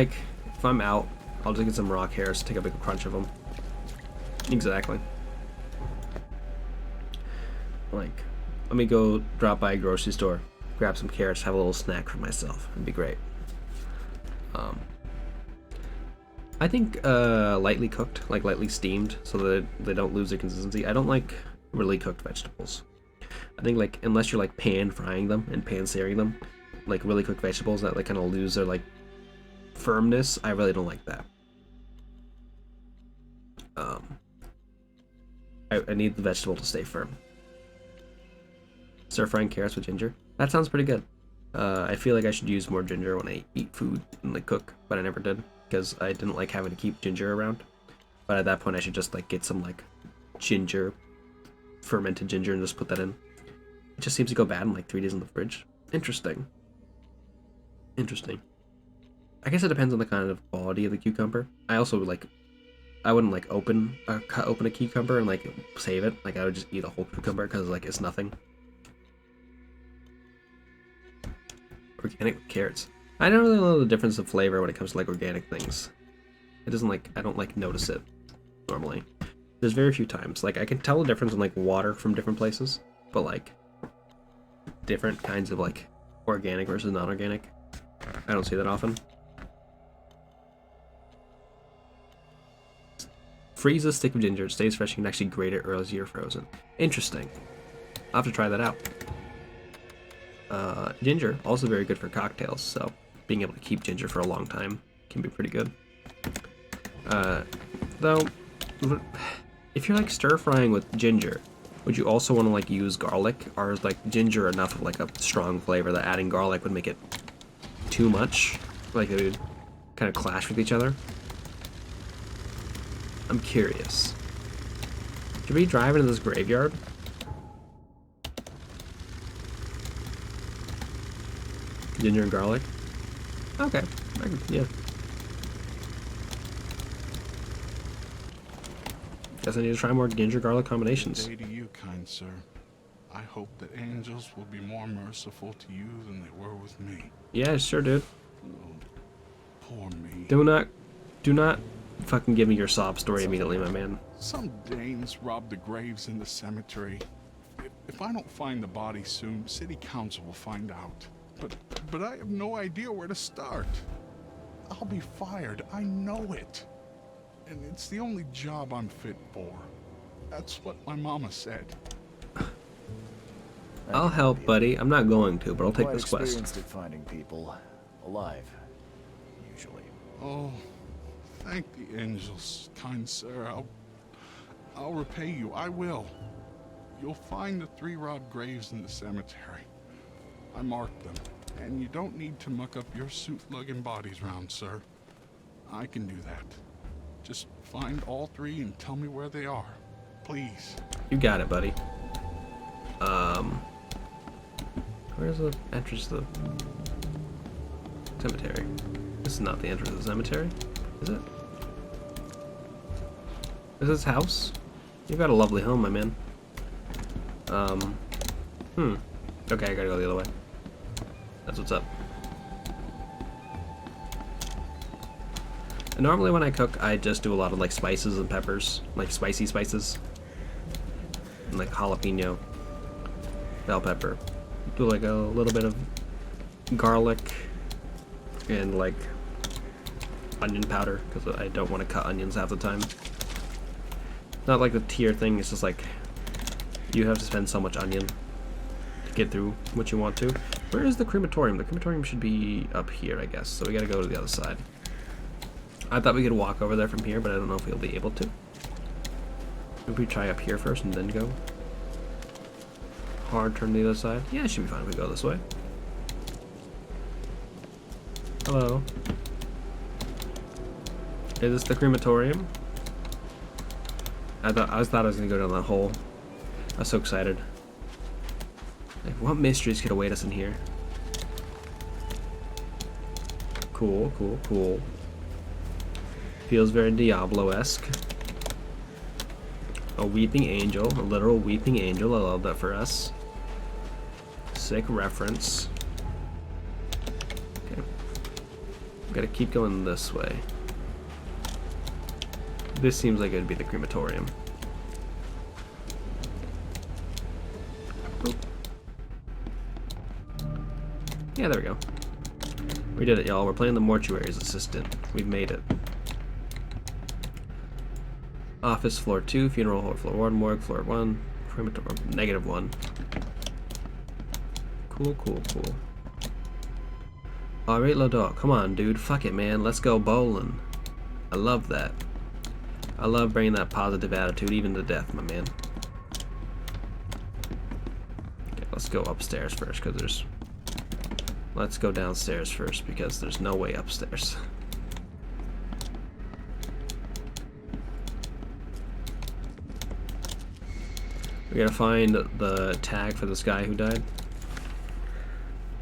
out, I'll just get some raw carrots, take a big crunch of them. Exactly. Like, let me go drop by a grocery store, grab some carrots, have a little snack for myself. It'd be great. I think lightly cooked, like lightly steamed, so that they don't lose their consistency. I don't like really cooked vegetables. I think like unless you're like pan frying them and pan searing them, like really cooked vegetables that like kind of lose their like firmness, I really don't like that. I need the vegetable to stay firm. Stir frying carrots with ginger. That sounds pretty good. I feel like I should use more ginger when I eat food and like cook, but I never did because I didn't like having to keep ginger around. But at that point I should just like get some like ginger, fermented ginger, and just put that in. It just seems to go bad in like 3 days in the fridge. Interesting. Interesting. I guess it depends on the kind of quality of the cucumber. I also like, I wouldn't like cut open a cucumber and like save it. Like I would just eat a whole cucumber because like it's nothing. Organic carrots. I don't really know the difference of flavor when it comes to like organic things. It doesn't like, I don't like notice it normally. There's very few times. Like I can tell the difference in like water from different places, but like different kinds of like organic versus non-organic, I don't see that often. Freeze a stick of ginger. It stays fresh. You can actually grate it earlier frozen. Interesting. I'll have to try that out. Ginger, also very good for cocktails, so being able to keep ginger for a long time can be pretty good. Though, if you're like stir frying with ginger, Would you also want to like use garlic, or is like ginger enough of like a strong flavor that adding garlic would make it too much? Like it would kind of clash with each other? I'm curious. Should we drive into this graveyard? Ginger and garlic? Okay, yeah. Guess I need to try more ginger garlic combinations. Good day to you, kind sir. I hope that angels will be more merciful to you than they were with me. Yeah, sure, dude. Poor me. Do not fucking give me your sob story immediately, my man. Some Danes robbed the graves in the cemetery. If I don't find the body soon, city council will find out. But I have no idea where to start. I'll be fired, I know it. And it's the only job I'm fit for. That's what my mama said. I'll help, buddy. I'm not going to, but I'll take Quite this quest. experienced at finding people alive, usually. Oh, thank the angels, kind sir. I'll repay you. I will. You'll find the 3 robbed graves in the cemetery. I marked them, and you don't need to muck up your suit-lugging bodies round, sir. I can do that. Just find all 3 and tell me where they are. Please. You got it, buddy. Where's the entrance to the cemetery? This is not the entrance to the cemetery, is it? Is this house? You've got a lovely home, my man. Okay, I gotta go the other way. That's what's up. And normally when I cook, I just do a lot of like spices and peppers, like spicy spices. And like jalapeno, bell pepper. Do like a little bit of garlic and like onion powder, because I don't want to cut onions half the time. Not like the tier thing, it's just like you have to spend so much onion to get through what you want to. Where is the crematorium? The crematorium should be up here, I guess, so we gotta go to the other side. I thought we could walk over there from here, but I don't know if we'll be able to. Maybe we try up here first and then go. Hard turn to the other side. Yeah, it should be fine if we go this way. Hello. Is this the crematorium? I thought I was gonna go down that hole. I was so excited. Like, what mysteries could await us in here? Cool, cool, cool. Feels very Diablo-esque. A weeping angel, a literal weeping angel. I love that for us. Sick reference. Okay. Gotta keep going this way. This seems like it'd be the crematorium. Oop. Yeah, there we go. We did it, y'all. We're playing the mortuary's assistant. We've made it. Office, floor 2, funeral hall, floor 1, morgue, floor 1, crematorium, -1. Cool, cool, cool. Alright, Lodok, come on, dude. Fuck it, man. Let's go bowling. I love that. I love bringing that positive attitude even to death, my man. Okay, let's go upstairs first, because there's... Let's go downstairs first, because there's no way upstairs. We gotta find the tag for this guy who died.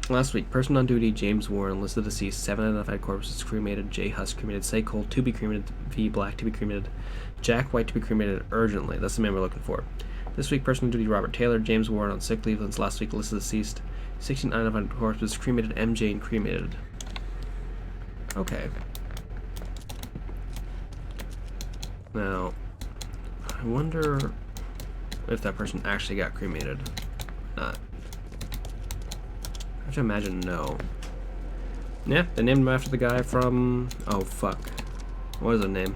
Last week, person on duty, James Warren, listed deceased, 7 identified corpses cremated, J. Husk cremated, Say Cole to be cremated, V. Black to be cremated, Jack White to be cremated urgently. That's the man we're looking for. This week, person on duty, Robert Taylor, James Warren on sick leave since last week, listed deceased, 16 identified corpses cremated, M. Jane cremated. Okay. Now, I wonder if that person actually got cremated or not. I have to imagine no. Yeah, they named him after the guy from... Oh, fuck. What is his name?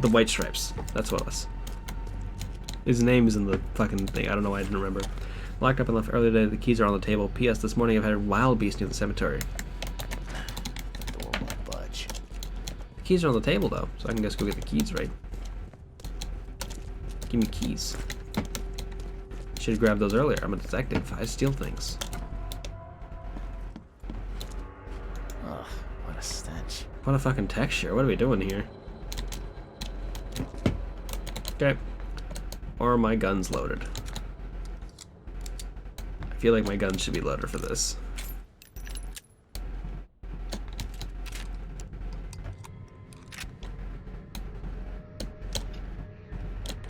The White Stripes. That's what it was. His name is in the fucking thing. I don't know why I didn't remember. Locked up and left earlier today. The keys are on the table. P.S. This morning I've had a wild beast near the cemetery. The door won't budge. The keys are on the table, though, so I can just go get the keys, right? Give me keys. Should have grabbed those earlier. I'm a detective. I steal things. Ugh, what a stench. What a fucking texture. What are we doing here? Okay. Or are my guns loaded? I feel like my guns should be loaded for this.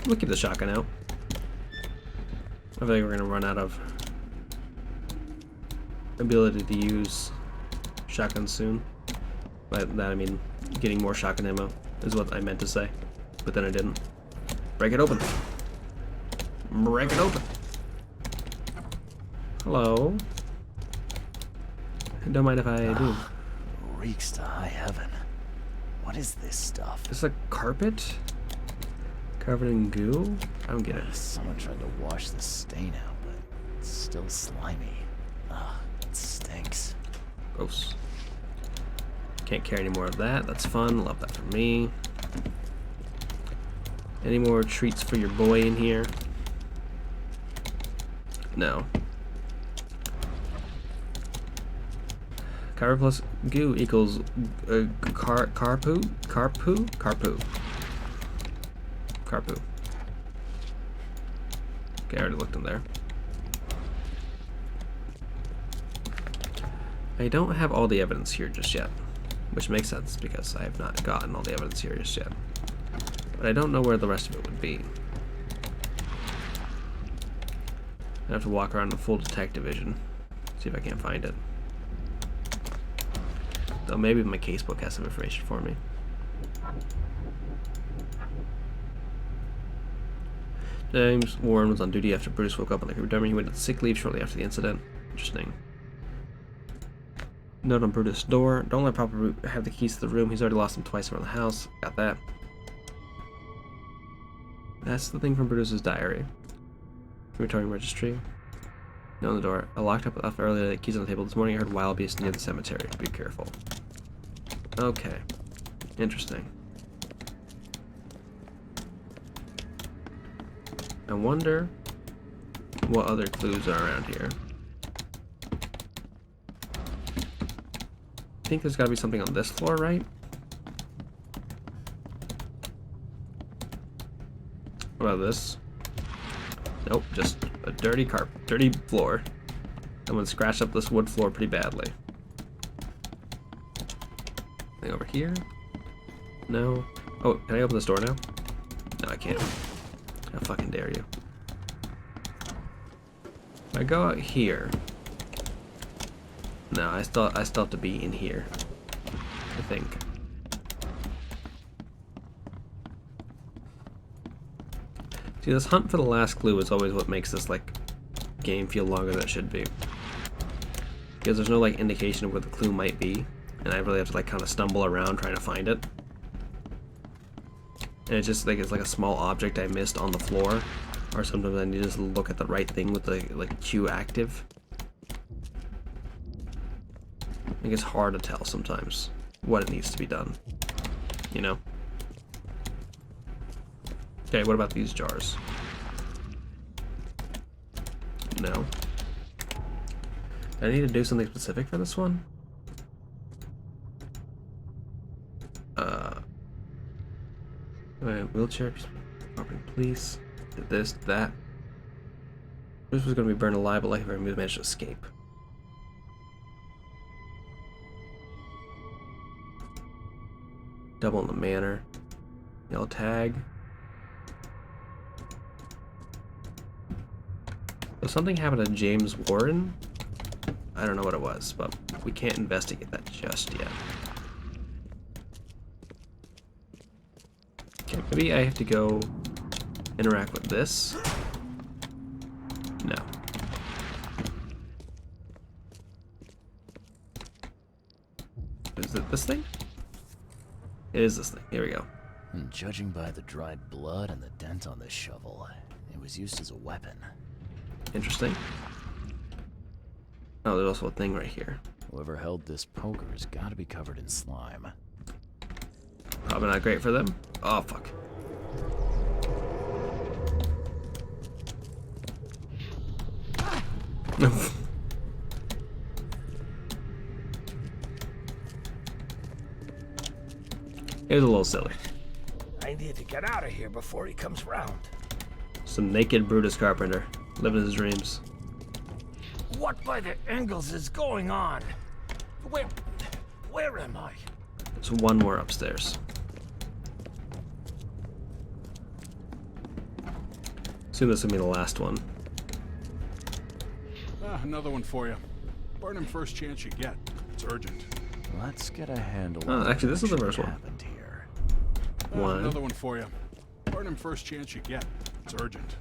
We'll keep the shotgun out. I feel like we're gonna run out of ability to use shotguns soon. By that I mean getting more shotgun ammo is what I meant to say, but then I didn't. Break it open. Break it open. Hello. Don't mind if I do. Reeks to high heaven. What is this stuff? It's a carpet covered in goo. I don't get it. Someone tried to wash the stain out, but it's still slimy. Ugh, it stinks. Gross. Can't carry any more of that. That's fun. Love that for me. Any more treats for your boy in here? No. Carpet plus goo equals carpoo? Carpoo? Carpoo. Carpoo. Okay, I already looked in there. I don't have all the evidence here just yet, which makes sense because I have not gotten all the evidence here just yet. But I don't know where the rest of it would be. I have to walk around in full detective vision, see if I can't find it. Though maybe my casebook has some information for me. James Warren was on duty after Bruce woke up on the Redemption. He went on sick leave shortly after the incident. Interesting. Note on Brutus' door. Don't let Papa Root have the keys to the room. He's already lost them twice around the house. Got that. That's the thing from Brutus' diary. Crematorium registry. Note on the door. I locked up earlier. The keys on the table. This morning I heard wild beasts near the cemetery. Be careful. Okay. Interesting. I wonder what other clues are around here. I think there's got to be something on this floor, right? What about this? Nope, just a dirty floor. Someone scratched up this wood floor pretty badly. Anything over here? No. Oh, can I open this door now? No, I can't. How fucking dare you. If I go out here. No, I still have to be in here. I think. See, this hunt for the last clue is always what makes this like game feel longer than it should be. Because there's no like indication of where the clue might be, and I really have to like kind of stumble around trying to find it. And it's just like it's like a small object I missed on the floor, or sometimes I need to just look at the right thing with the like Q active. I think it's hard to tell sometimes what it needs to be done, you know? Okay, what about these jars? No. Do I need to do something specific for this one? Wheelchair, property police, did this, that. This was going to be burned alive, but like if I managed to escape. Double in the manor. Yellow tag. So something happened to James Warren. I don't know what it was, but we can't investigate that just yet. Okay, maybe I have to go interact with this. No. Is it this thing? It is this thing. Here we go. And judging by the dried blood and the dent on this shovel, it was used as a weapon. Interesting. Oh, there's also a thing right here. Whoever held this poker has got to be covered in slime. Probably not great for them. Oh, fuck. It was a little silly. I need to get out of here before he comes round. Some naked Brutus Carpenter, living his dreams. What by the Engels is going on? Where am I? There's one more upstairs. Assume this will be the last one. Another one for you. Burn him first chance you get. It's urgent. Let's get a handle Oh, on actually, this is the what first one. happened here. One. Another one for you. Burn him first chance you get. It's urgent.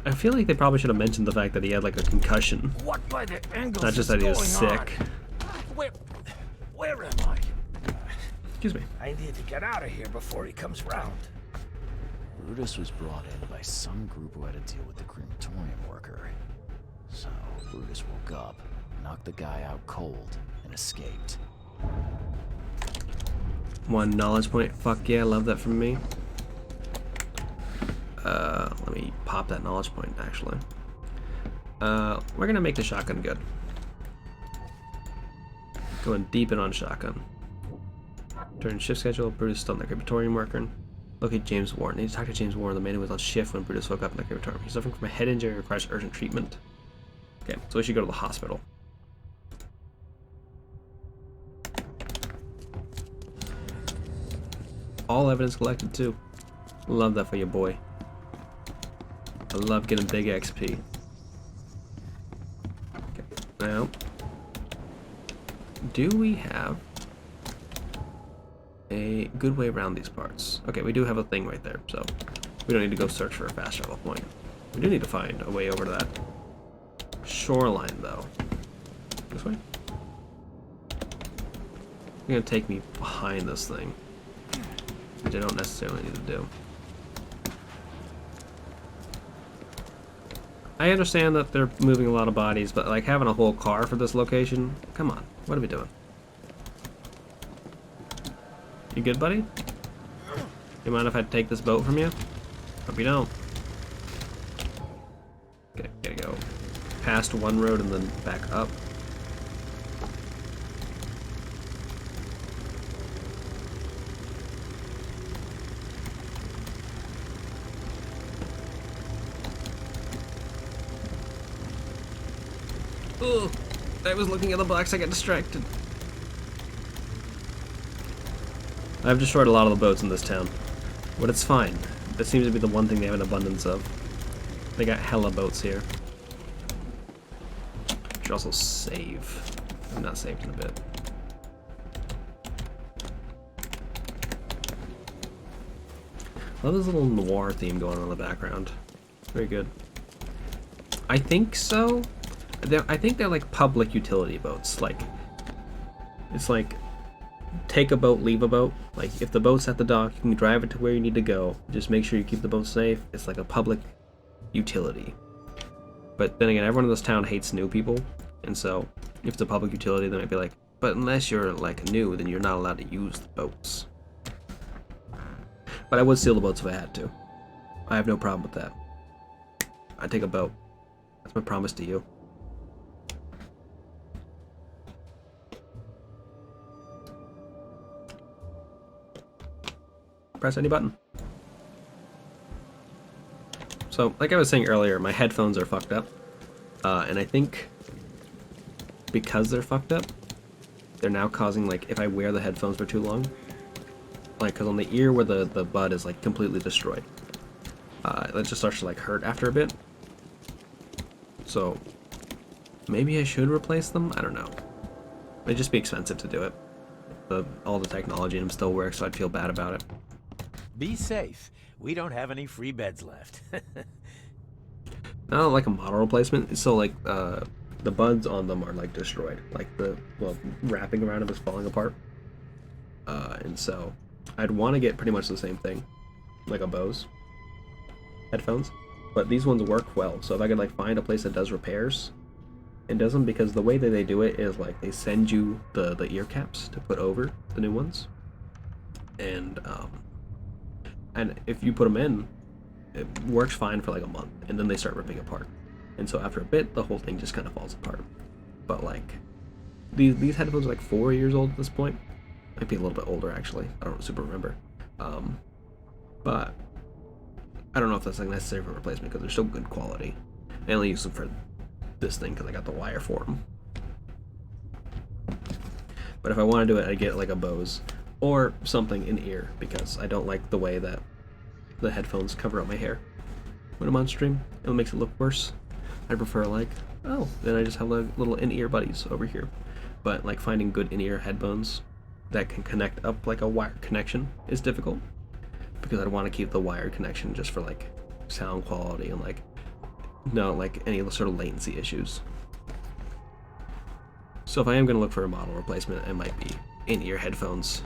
I feel like they probably should have mentioned the fact that he had like a concussion. What by the Engels Not just is that he was going sick. on? Where am I? Excuse me. I need to get out of here before he comes round. Brutus was brought in by some group who had to deal with the crematorium worker. So Brutus woke up, knocked the guy out cold, and escaped. One knowledge point. Fuck yeah, love that from me. Let me pop that knowledge point, actually. We're gonna make the shotgun good. Going deep in on shotgun. During shift schedule, Brutus still in the crematorium worker. Locate James Warren. Need to talk to James Warren, the man who was on shift when Brutus woke up in the crematorium. He's suffering from a head injury and requires urgent treatment. Okay, so we should go to the hospital. All evidence collected too. Love that for your boy. I love getting big XP. Okay, now, do we have a good way around these parts? Okay, we do have a thing right there, so we don't need to go search for a fast travel point. We do need to find a way over to that shoreline, though. This way? It's gonna take me behind this thing, which I don't necessarily need to do. I understand that they're moving a lot of bodies, but like having a whole car for this location? Come on, what are we doing? You good, buddy? You mind if I take this boat from you? Hope you don't. Okay, gotta go past one road and then back up. Ugh, I was looking at the box, I got distracted. I've destroyed a lot of the boats in this town, but it's fine. That seems to be the one thing they have an abundance of. They got hella boats here. Should also save. I'm not saved in a bit. Love this little noir theme going on in the background. Very good. I think so. I think they're like public utility boats. Like, it's like take a boat, leave a boat. Like if the boat's at the dock, you can drive it to where you need to go. Just make sure you keep the boat safe. It's like a public utility. But then again, everyone in this town hates new people, and so if it's a public utility, they might be like, but unless you're like new, then you're not allowed to use the boats. But I would steal the boats if I had to. I have no problem with that. I'd take a boat. That's my promise to you. Press any button. So, like I was saying earlier, my headphones are fucked up. And I think because they're fucked up, they're now causing, like, if I wear the headphones for too long, like, because on the ear where the bud is, like, completely destroyed, it just starts to, like, hurt after a bit. So, maybe I should replace them? I don't know. It'd just be expensive to do it. All the technology in them still works, so I'd feel bad about it. Be safe. We don't have any free beds left. Not like a model replacement, so like the buds on them are like destroyed, like the wrapping around them is falling apart, and so I'd want to get pretty much the same thing, like a Bose headphones, but these ones work well. So if I could like find a place that does repairs and does them, because the way that they do it is like they send you the ear caps to put over the new ones, and if you put them in, it works fine for like a month, and then they start ripping apart. And so after a bit, the whole thing just kind of falls apart. But like, these headphones are like 4 years old at this point. Might be a little bit older actually. I don't super remember. But I don't know if that's like necessary for replacement because they're still good quality. I only use them for this thing because I got the wire for them. But if I want to do it, I'd get like a Bose or something in ear because I don't like the way that the headphones cover up my hair when I'm on stream. It makes it look worse. I prefer like, oh, then I just have like little in-ear buddies over here. But like finding good in-ear headphones that can connect up like a wire connection is difficult because I'd want to keep the wired connection just for like sound quality and like not like any sort of latency issues. So if I am going to look for a model replacement, it might be in-ear headphones.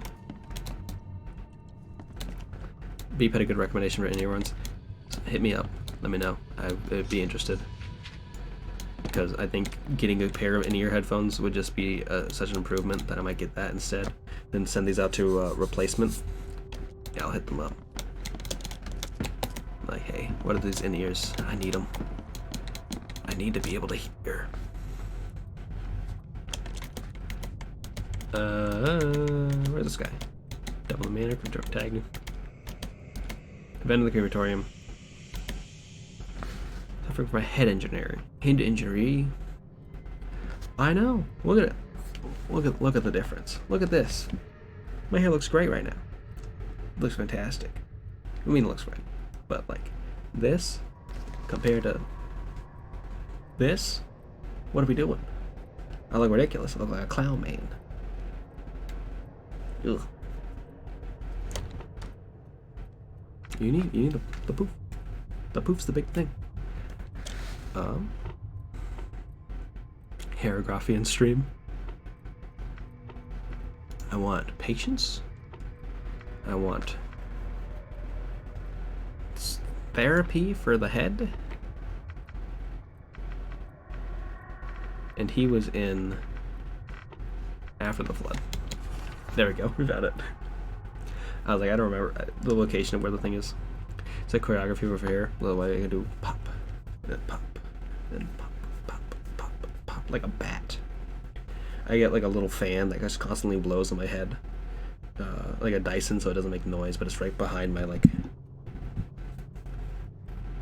Beep had a good recommendation for in-ear ones. So hit me up. Let me know. I'd be interested. Because I think getting a pair of in-ear headphones would just be such an improvement that I might get that instead. Then send these out to replacement. Yeah, I'll hit them up. Like, hey, what are these in-ears? I need them. I need to be able to hear. Where's this guy? Devil in the Manor, tag. Event in the crematorium. Suffering from a head injury. I know. Look at it. Look at the difference. Look at this. My hair looks great right now. It looks fantastic. I mean, it looks great. But like this compared to this, what are we doing? I look ridiculous. I look like a clown man. Ugh. You need the poof. The poof's the big thing. Hairography stream. I want patience. I want therapy for the head. And he was in After the Flood. There we go, we got it. I was like, I don't remember the location of where the thing is. It's like choreography over here. The way I can do pop, then pop, then pop, pop, pop, pop, like a bat. I get like a little fan that just constantly blows on my head. Like a Dyson, so it doesn't make noise, but it's right behind my like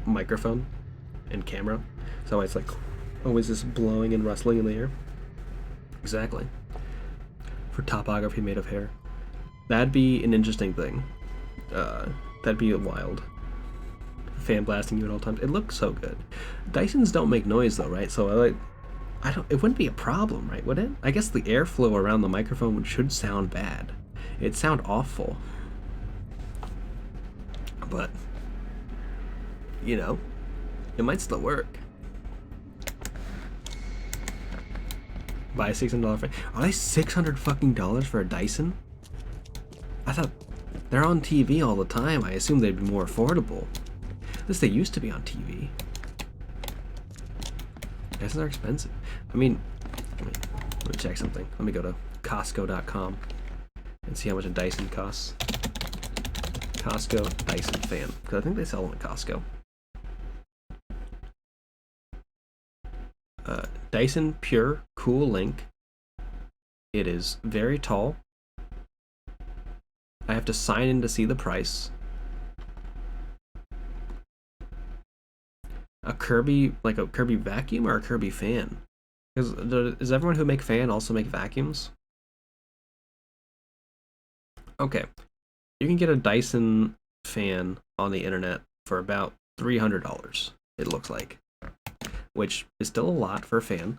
microphone and camera. So it's like always just blowing and rustling in the air. Exactly. For topography made of hair. That'd be an interesting thing. That'd be wild. Fan blasting you at all times. It looks so good. Dysons don't make noise though, right? So it wouldn't be a problem, right? Would it? I guess the airflow around the microphone should sound bad. It'd sound awful. But you know, it might still work. Buy a $600 fan. Are they $600 fucking dollars for a Dyson? I thought they're on TV all the time. I assume they'd be more affordable. At least they used to be on TV. Dysons are expensive. I mean, let me check something. Let me go to Costco.com and see how much a Dyson costs. Costco Dyson fan, because I think they sell them at Costco. Dyson Pure Cool Link. It is very tall. I have to sign in to see the price. A Kirby, like a Kirby vacuum or a Kirby fan? Because does everyone who make fan also make vacuums? Okay, you can get a Dyson fan on the internet for about $300. It looks like, which is still a lot for a fan.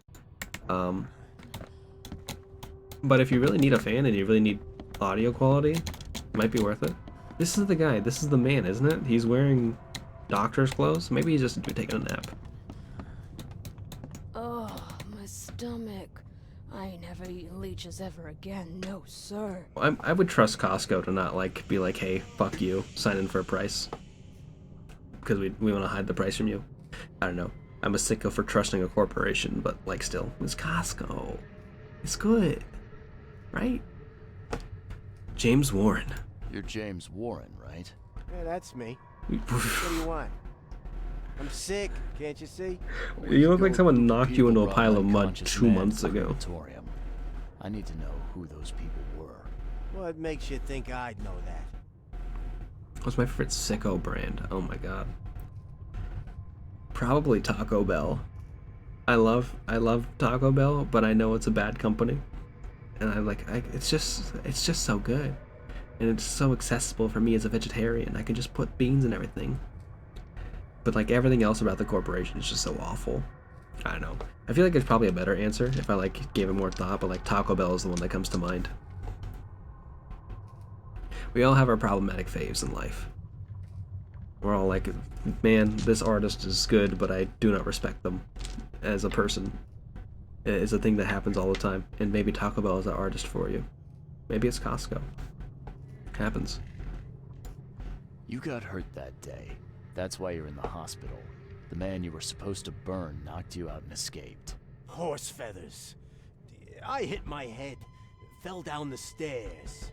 But if you really need a fan and you really need audio quality, it might be worth it. This is the guy. This is the man, isn't it? He's wearing doctor's clothes. Maybe he's just taking a nap. Oh, my stomach. I ain't never eating leeches ever again. No, sir. I would trust Costco to not like be like, hey, fuck you, sign in for a price. Because we want to hide the price from you. I don't know. I'm a sicko for trusting a corporation, but like still, it's Costco. It's good, right? James Warren. You're James Warren, right? Yeah, that's me. What do you want? I'm sick, can't you see? You look like someone knocked you into a pile of mud 2 months ago. I need to know who those people were. What makes you think I'd know that? What's my favorite sicko brand? Oh my god. Probably Taco Bell. I love Taco Bell, but I know it's a bad company. And it's just so good. And it's so accessible for me as a vegetarian. I can just put beans and everything. But like everything else about the corporation is just so awful. I don't know. I feel like it's probably a better answer if I like gave it more thought, but like Taco Bell is the one that comes to mind. We all have our problematic faves in life. We're all like, man, this artist is good, but I do not respect them as a person. It's a thing that happens all the time. And maybe Taco Bell is an artist for you. Maybe it's Costco. Happens. You got hurt that day. That's why you're in the hospital. The man you were supposed to burn knocked you out and escaped. Horse feathers. I hit my head, fell down the stairs.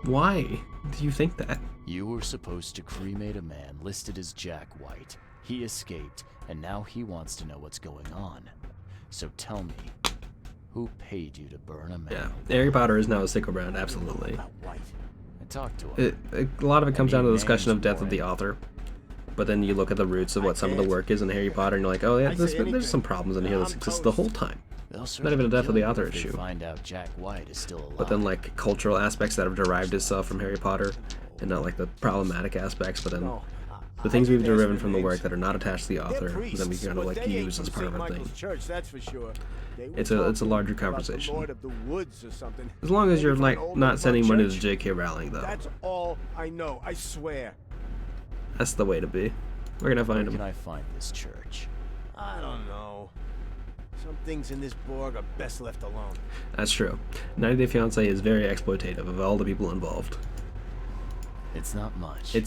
Why do you think that? You were supposed to cremate a man listed as Jack White. He escaped, and now he wants to know what's going on. So tell me, who paid you to burn a man? Yeah, Harry Potter is now a sicko brand, absolutely. I talked to him. A lot of it comes down to the discussion of death of the author. But then you look at the roots of what some of the work is in Harry Potter, and you're like, oh yeah, there's some problems in here that's existed the whole time. Not even a death of the author issue. Find out Jack White is still alive. But then like cultural aspects that have derived itself from Harry Potter, and not like the problematic aspects, but then the things we've deriven from the work that are not attached to the author, then we kind of like use as part of our thing. It's a larger conversation. As long as you're like not sending money to J.K. Rowling, though. That's all I know, I swear. That's the way to be. We're gonna find him. Where can I find this church? I don't know. Some things in this Borg are best left alone. That's true. 90 Day Fiancé is very exploitative of all the people involved. It's not much. But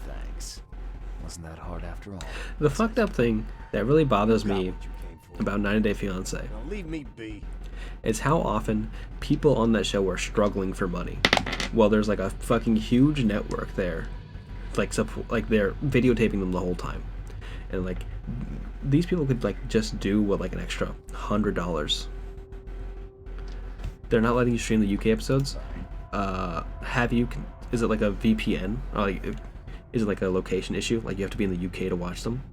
thanks. Wasn't that hard after all? The fucked up thing that really bothers me about 90 Day Fiancé Now leave me be. is how often people on that show are struggling for money. Well, there's like a fucking huge network there. Like they're videotaping them the whole time. And like these people could like just do what, like an extra $100. They're not letting you stream the UK episodes. Is it like a VPN? Or like, is it like a location issue? Like you have to be in the UK to watch them?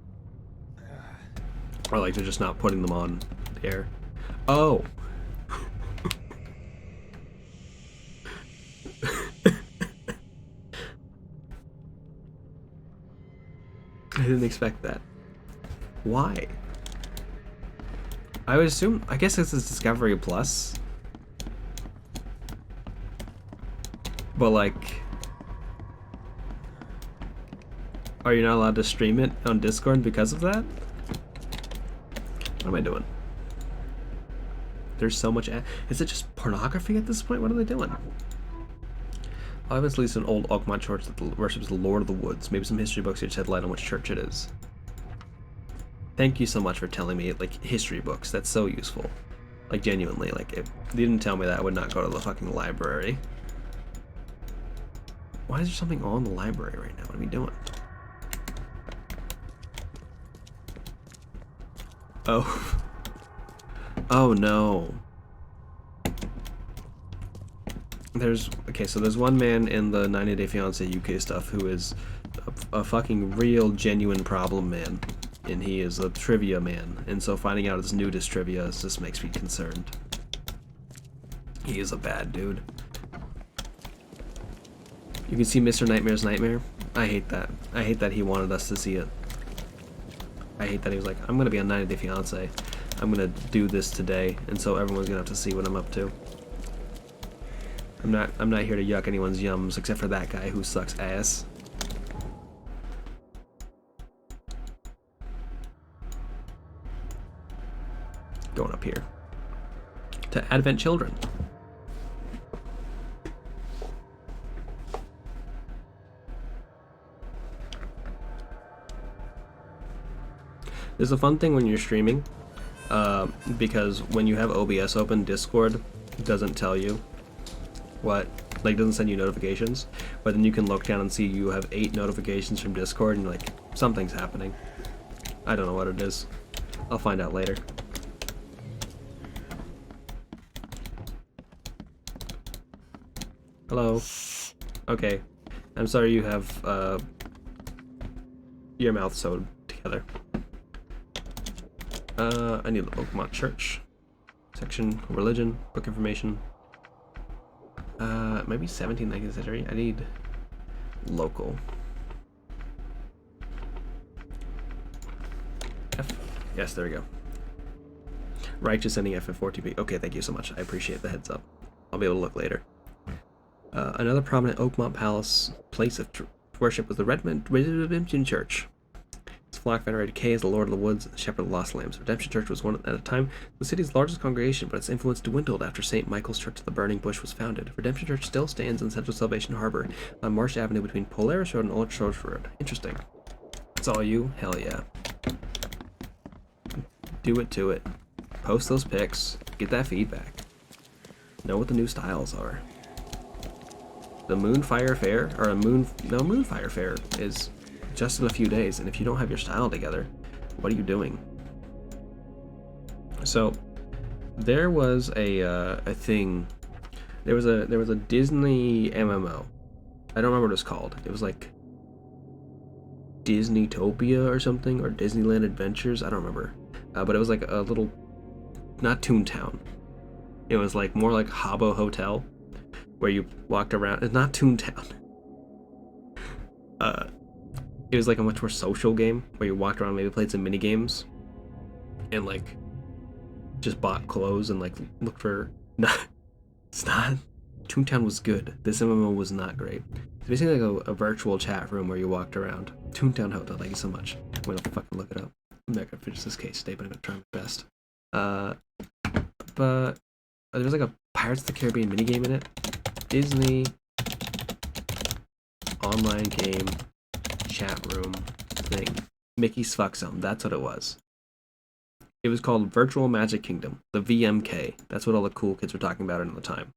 Or like they're just not putting them on the air? Oh. I didn't expect that. Why? I would assume, I guess this is Discovery Plus. But like, are you not allowed to stream it on Discord because of that? What am I doing? There's so much is it just pornography at this point? What are they doing? I have least an old Oakmont church that worships the Lord of the Woods. Maybe some history books here to shed light on which church it is. Thank you so much for telling me, like, history books. That's so useful. Like, genuinely, like, if you didn't tell me that, I would not go to the fucking library. Why is there something on the library right now? What are we doing? Oh. Oh no. There's one man in the 90 Day Fiancé UK stuff who is a fucking real genuine problem man, and he is a trivia man, and so finding out it's nudist trivia just makes me concerned. He is a bad dude. You can see Mr. Nightmare's nightmare. I hate that. I hate that he wanted us to see it. I hate that he was like, I'm gonna be on 90 Day Fiancé. I'm gonna do this today, and so everyone's gonna have to see what I'm up to. I'm not here to yuck anyone's yums except for that guy who sucks ass. Going up here to Advent Children. There's a fun thing when you're streaming, because when you have OBS open, Discord doesn't tell you what Like, it doesn't send you notifications, but then you can look down and see you have 8 notifications from Discord, and like, something's happening. I don't know what it is. I'll find out later. Hello. Okay. I'm sorry you have, your mouth sewed together. I need the Oakmont Church. Section, religion, book information. Maybe 17 I consider. I need local. F. Yes, there we go. Righteous ending FF4TP. Okay, thank you so much. I appreciate the heads up. I'll be able to look later. Another prominent Oakmont Palace place of worship was the Redemption Church. Its flock venerated Kay as the Lord of the Woods, Shepherd of the Lost Lambs. Redemption Church was one at a time the city's largest congregation, but its influence dwindled after St. Michael's Church of the Burning Bush was founded. Redemption Church still stands in Central Salvation Harbor on Marsh Avenue between Polaris Road and Old Church Road. Interesting. It's all you? Hell yeah. Do it to it. Post those pics. Get that feedback. Know what the new styles are. The Moonfire Fair, or Moonfire Fair is just in a few days, and if you don't have your style together, what are you doing? So, there was a thing. There was a Disney MMO. I don't remember what it was called. It was like Disneytopia or something, or Disneyland Adventures. I don't remember. But it was like a little, not Toontown. It was like more like Habbo Hotel, where you walked around. It's not Toontown. It was like a much more social game where you walked around, maybe played some mini games, and like just bought clothes and like looked for. It's not. Toontown was good. This MMO was not great. It's basically like a virtual chat room where you walked around. Toontown Hotel. Thank you so much. I'm gonna fucking look it up. I'm not gonna finish this case today, but I'm gonna try my best. But there was like a Pirates of the Caribbean minigame in it. Disney online game chat room thing. Mickey's Fuck Zone. That's what it was. It was called Virtual Magic Kingdom, the VMK. That's what all the cool kids were talking about at the time.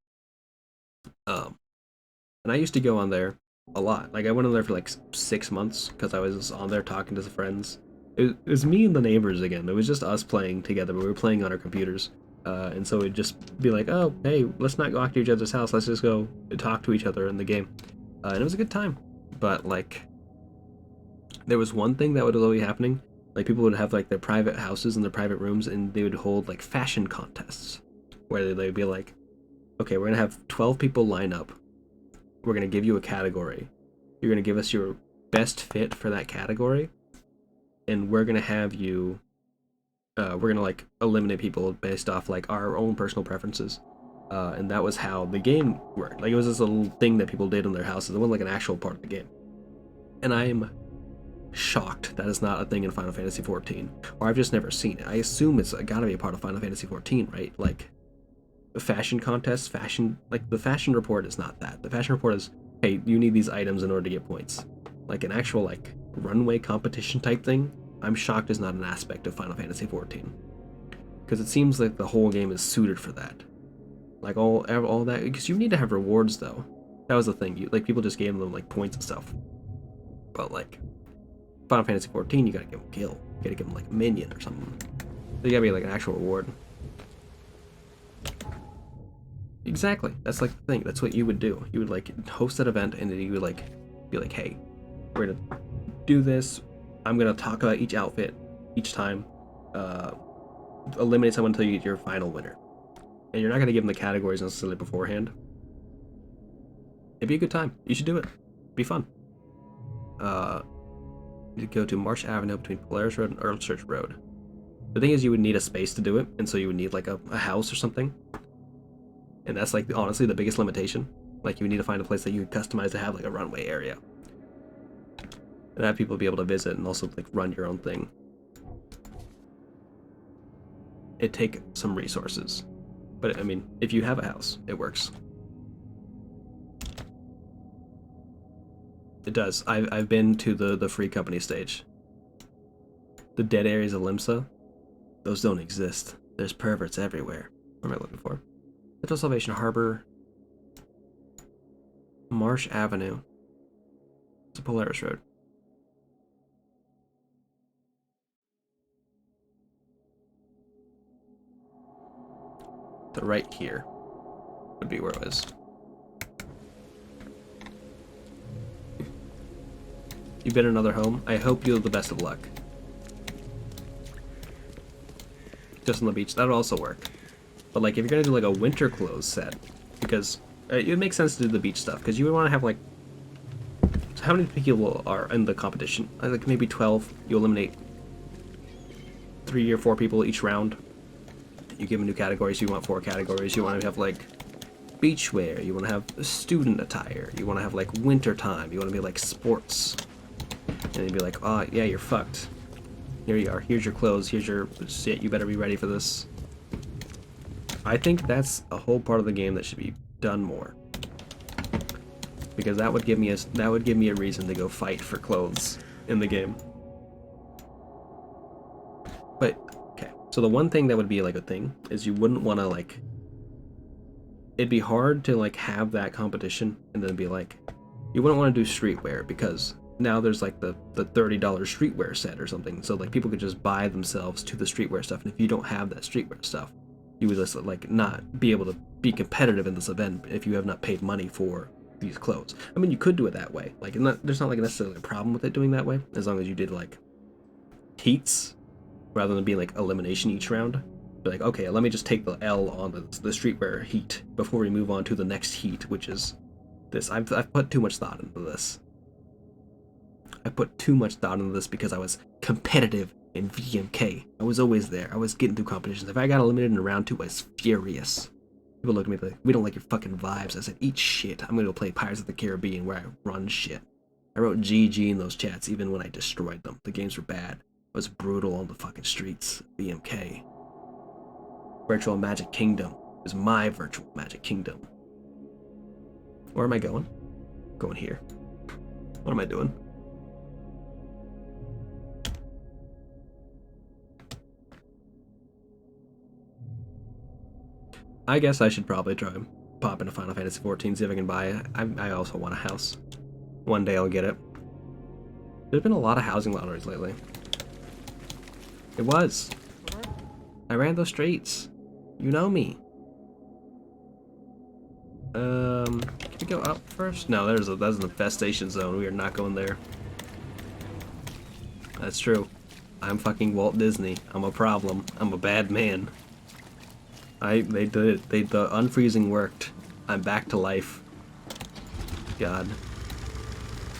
And I used to go on there a lot. Like I went on there for like 6 months because I was on there talking to some friends. It was me and the neighbors again. It was just us playing together, but we were playing on our computers. And so it'd just be like, oh, hey, let's not go back to each other's house. Let's just go talk to each other in the game. And it was a good time. But, like, there was one thing that would always be happening. Like, people would have, like, their private houses and their private rooms, and they would hold, like, fashion contests. Where they'd be like, okay, we're going to have 12 people line up. We're going to give you a category. You're going to give us your best fit for that category. And we're going to have you... we're going to, like, eliminate people based off, like, our own personal preferences. And that was how the game worked. Like, it was this little thing that people did in their houses. It wasn't, like, an actual part of the game. And I'm shocked that is not a thing in Final Fantasy XIV. Or I've just never seen it. I assume it's gotta be a part of Final Fantasy XIV, right? Like, the fashion contest, like, the fashion report is not that. The fashion report is, hey, you need these items in order to get points. Like, an actual, like, runway competition type thing, I'm shocked is not an aspect of Final Fantasy XIV. Because it seems like the whole game is suited for that. Like, all that, because you need to have rewards, though. That was the thing. Like, people just gave them, like, points and stuff. But, like, Final Fantasy XIV, you gotta give them kill. You gotta give them, like, a minion or something. So you gotta be, like, an actual reward. Exactly. That's, like, the thing. That's what you would do. You would, like, host that event, and then you would, like, be like, hey, we're gonna do this. I'm gonna talk about each outfit each time. Eliminate someone until you get your final winner. And you're not gonna give them the categories necessarily beforehand. It'd be a good time. You should do it. Be fun. You go to Marsh Avenue between Polaris Road and Earl Church Road. The thing is, you would need a space to do it, and so you would need like a house or something. And that's like honestly the biggest limitation. Like you would need to find a place that you could customize to have like a runway area. And have people be able to visit and also like run your own thing. It'd take some resources. But I mean, if you have a house, it works. It does. I've been to the free company stage. The dead areas of Limsa, those don't exist. There's perverts everywhere. What am I looking for? Central Salvation Harbor. Marsh Avenue. It's a Polaris Road. The right here would be where it was. You bid another home? I hope you have the best of luck. Just on the beach, that'll also work. But like, if you're gonna do like a winter clothes set, because it makes sense to do the beach stuff, because you would want to have like, so how many people are in the competition? Like maybe 12. You eliminate 3 or 4 people each round. You give them new categories. You want 4 categories. You want to have like beach wear. You want to have student attire. You want to have like winter time. You want to be like sports. And you'd be like, oh yeah, you're fucked. Here you are. Here's your clothes. Here's your shit. You better be ready for this. I think that's a whole part of the game that should be done more. Because that would give me a reason to go fight for clothes in the game. But okay, so the one thing that would be like a thing is you wouldn't want to like. It'd be hard to like have that competition and then be like, you wouldn't want to do streetwear because now there's like the $30 streetwear set or something. So like people could just buy themselves to the streetwear stuff, and if you don't have that streetwear stuff, you would just like not be able to be competitive in this event if you have not paid money for these clothes. I mean, you could do it that way. Like, there's not like necessarily a problem with it doing that way, as long as you did like heats rather than being like elimination each round. Be like, okay, let me just take the L on the streetwear heat before we move on to the next heat, which is this. I've put too much thought into this. I put too much thought into this because I was competitive in VMK. I was always there. I was getting through competitions. If I got eliminated in round 2, I was furious. People looked at me like, we don't like your fucking vibes. I said, eat shit. I'm gonna go play Pirates of the Caribbean where I run shit. I wrote GG in those chats even when I destroyed them. The games were bad. I was brutal on the fucking streets. VMK. Virtual Magic Kingdom is my virtual Magic Kingdom. Where am I going? Going here. What am I doing? I guess I should probably try and pop into Final Fantasy XIV, see if I can buy it. I also want a house. One day I'll get it. There's been a lot of housing lotteries lately. It was. I ran those streets. You know me. Can we go up first? No, that's an infestation zone. We are not going there. That's true. I'm fucking Walt Disney. I'm a problem. I'm a bad man. They did it. The unfreezing worked. I'm back to life. God.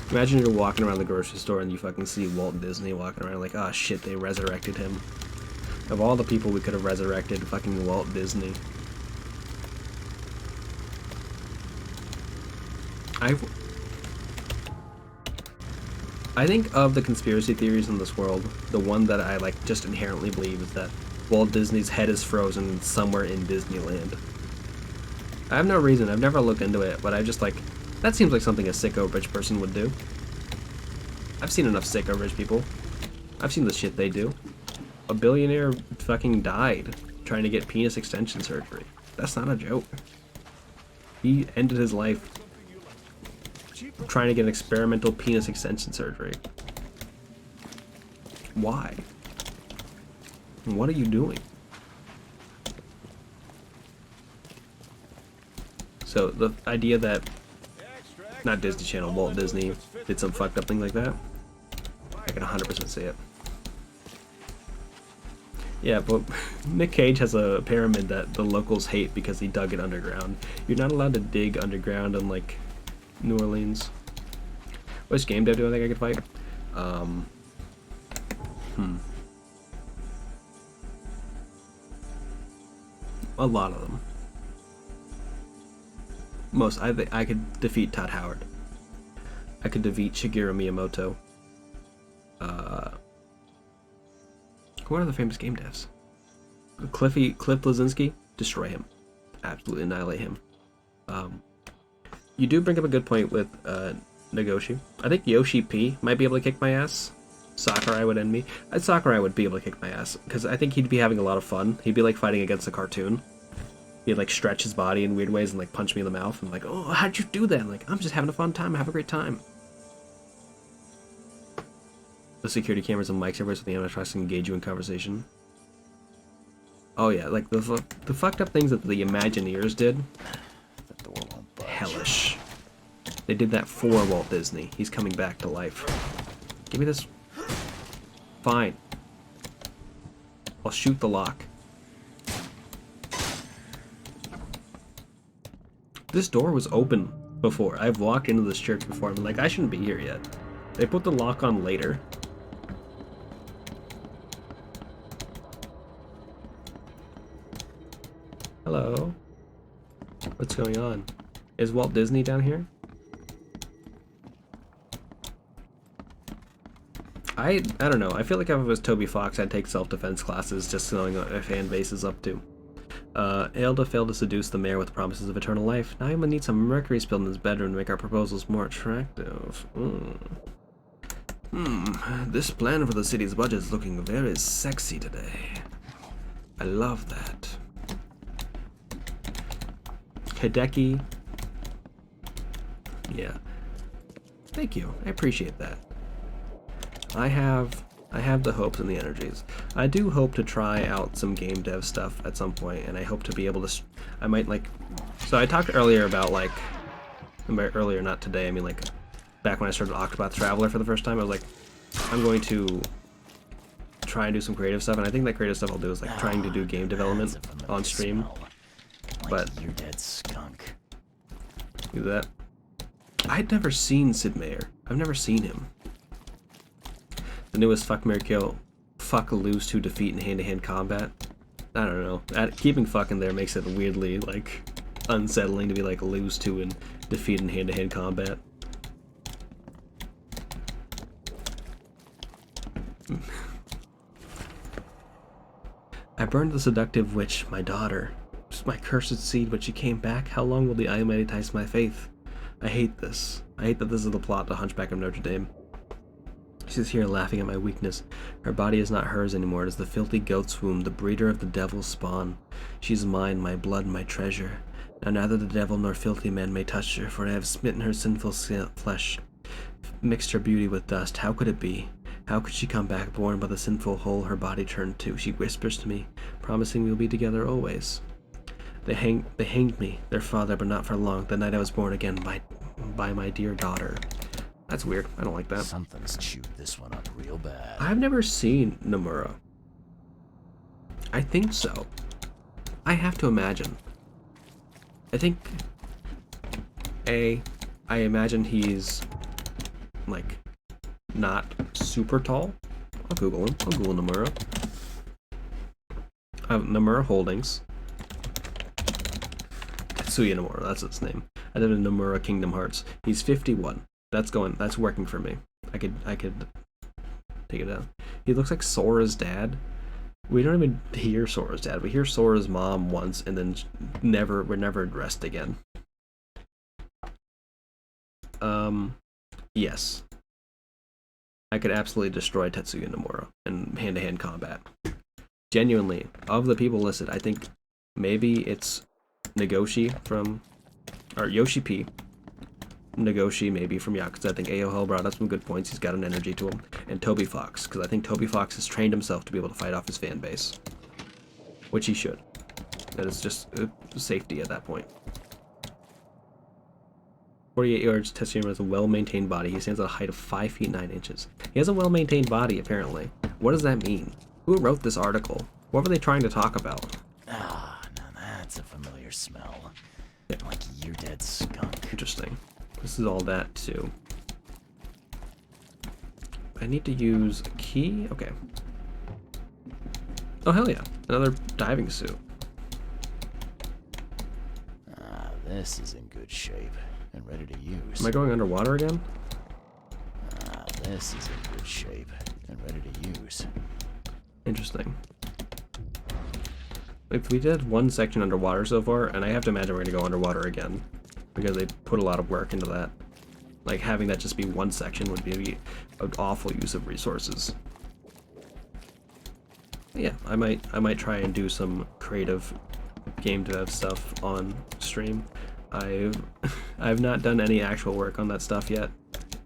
Imagine you're walking around the grocery store and you fucking see Walt Disney walking around like, oh shit, they resurrected him. Of all the people we could have resurrected, fucking Walt Disney. I think of the conspiracy theories in this world, the one that I like just inherently believe is that Walt Disney's head is frozen somewhere in Disneyland. I have no reason, I've never looked into it, but I just like, that seems like something a sicko rich person would do. I've seen enough sicko rich people. I've seen the shit they do. A billionaire fucking died trying to get penis extension surgery. That's not a joke. He ended his life trying to get an experimental penis extension surgery. Why? What are you doing? So the idea that, not Disney Channel, Walt Disney did some fucked up thing like that, I can 100% see it. Yeah, but Nick Cage has a pyramid that the locals hate because he dug it underground. You're not allowed to dig underground in, like, New Orleans. Which game dev do I think I could fight? A lot of them. I could defeat Todd Howard. I could defeat Shigeru Miyamoto. Who are the famous game devs? Cliff Blazinski, destroy him. Absolutely annihilate him. You do bring up a good point with Nagoshi. I think Yoshi P might be able to kick my ass. Sakurai would end me. Sakurai would be able to kick my ass, because I think he'd be having a lot of fun. He'd be like fighting against a cartoon. he'd like stretch his body in weird ways and like punch me in the mouth. I'm like, oh, how'd you do that? I'm like, I'm just having a fun time. Have a great time. The security cameras and mics everywhere so the animatronics can engage you in conversation. Oh yeah, like the fucked up things that the Imagineers did. Hellish. They did that for Walt Disney. He's coming back to life. Give me this. Fine. I'll shoot the lock. This door was open before. I've walked into this church before. I'm like, I shouldn't be here yet. They put the lock on later. Hello. What's going on? Is Walt Disney down here? I don't know. I feel like if it was Toby Fox, I'd take self-defense classes just knowing what my fan base is up to. Aelda failed to seduce the mayor with promises of eternal life. Now I'm gonna need some mercury spilled in his bedroom to make our proposals more attractive. This plan for the city's budget is looking very sexy today. I love that. Hideki. Yeah. Thank you. I appreciate that. I have the hopes and the energies. I do hope to try out some game dev stuff at some point, and I hope to be able to. I might like. So I talked earlier about like. Earlier, not today. I mean like, back when I started Octopath Traveler for the first time, I was like, I'm going to try and do some creative stuff, and I think that creative stuff I'll do is like trying to do game development on stream. But you're dead skunk. Do that. I'd never seen Sid Meier. I've never seen him. The newest fuck, marry, kill, fuck, lose to, defeat in hand-to-hand combat. I don't know. Keeping fuck in there makes it weirdly like unsettling to be like lose to and defeat in hand-to-hand combat. I burned the seductive witch, my daughter. My cursed seed, but she came back. How long will the Almighty test my faith? I hate this. I hate that this is the plot to Hunchback of Notre Dame. She's here laughing at my weakness. Her body is not hers anymore. It is the filthy goat's womb, the breeder of the devil's spawn. She is mine, my blood, my treasure. Now neither the devil nor filthy men may touch her, for I have smitten her sinful flesh, mixed her beauty with dust. How could it be? How could she come back, born by the sinful hole her body turned to? She whispers to me, promising we'll be together always. They hanged me, their father, but not for long, the night I was born again by my dear daughter. That's weird. I don't like that. Something's chewed this one up real bad. I've never seen Nomura. I think so. I have to imagine. I think... I imagine he's... like... not super tall. I'll Google him. I'll Google Nomura. Nomura Holdings. Tetsuya Nomura, that's his name. I did a Nomura Kingdom Hearts. He's 51. That's working for me. I could take it down. He looks like Sora's dad. We don't even hear Sora's dad. We hear Sora's mom once and then we're never addressed again. Yes. I could absolutely destroy Tetsuya Nomura in hand-to-hand combat. Genuinely, of the people listed, I think maybe it's Nagoshi or Yoshi P. Nagoshi maybe from Yakuza. I think Aohel brought up some good points. He's got an energy to him. And Toby Fox, because I think Toby Fox has trained himself to be able to fight off his fan base. Which he should. That is just safety at that point. 48 yards, Tetsuya has a well-maintained body. He stands at a height of 5 feet 9 inches. He has a well-maintained body, apparently. What does that mean? Who wrote this article? What were they trying to talk about? Ah, now that's a familiar smell. Yeah. Like you're dead skunk. Interesting. This is all that, too. I need to use a key? Okay. Oh, hell yeah. Another diving suit. Ah, this is in good shape and ready to use. Am I going underwater again? Ah, this is in good shape and ready to use. Interesting. If we did one section underwater so far, and I have to imagine we're going to go underwater again, because they put a lot of work into that. Like, having that just be one section would be an awful use of resources. Yeah, I might try and do some creative game dev stuff on stream. I've not done any actual work on that stuff yet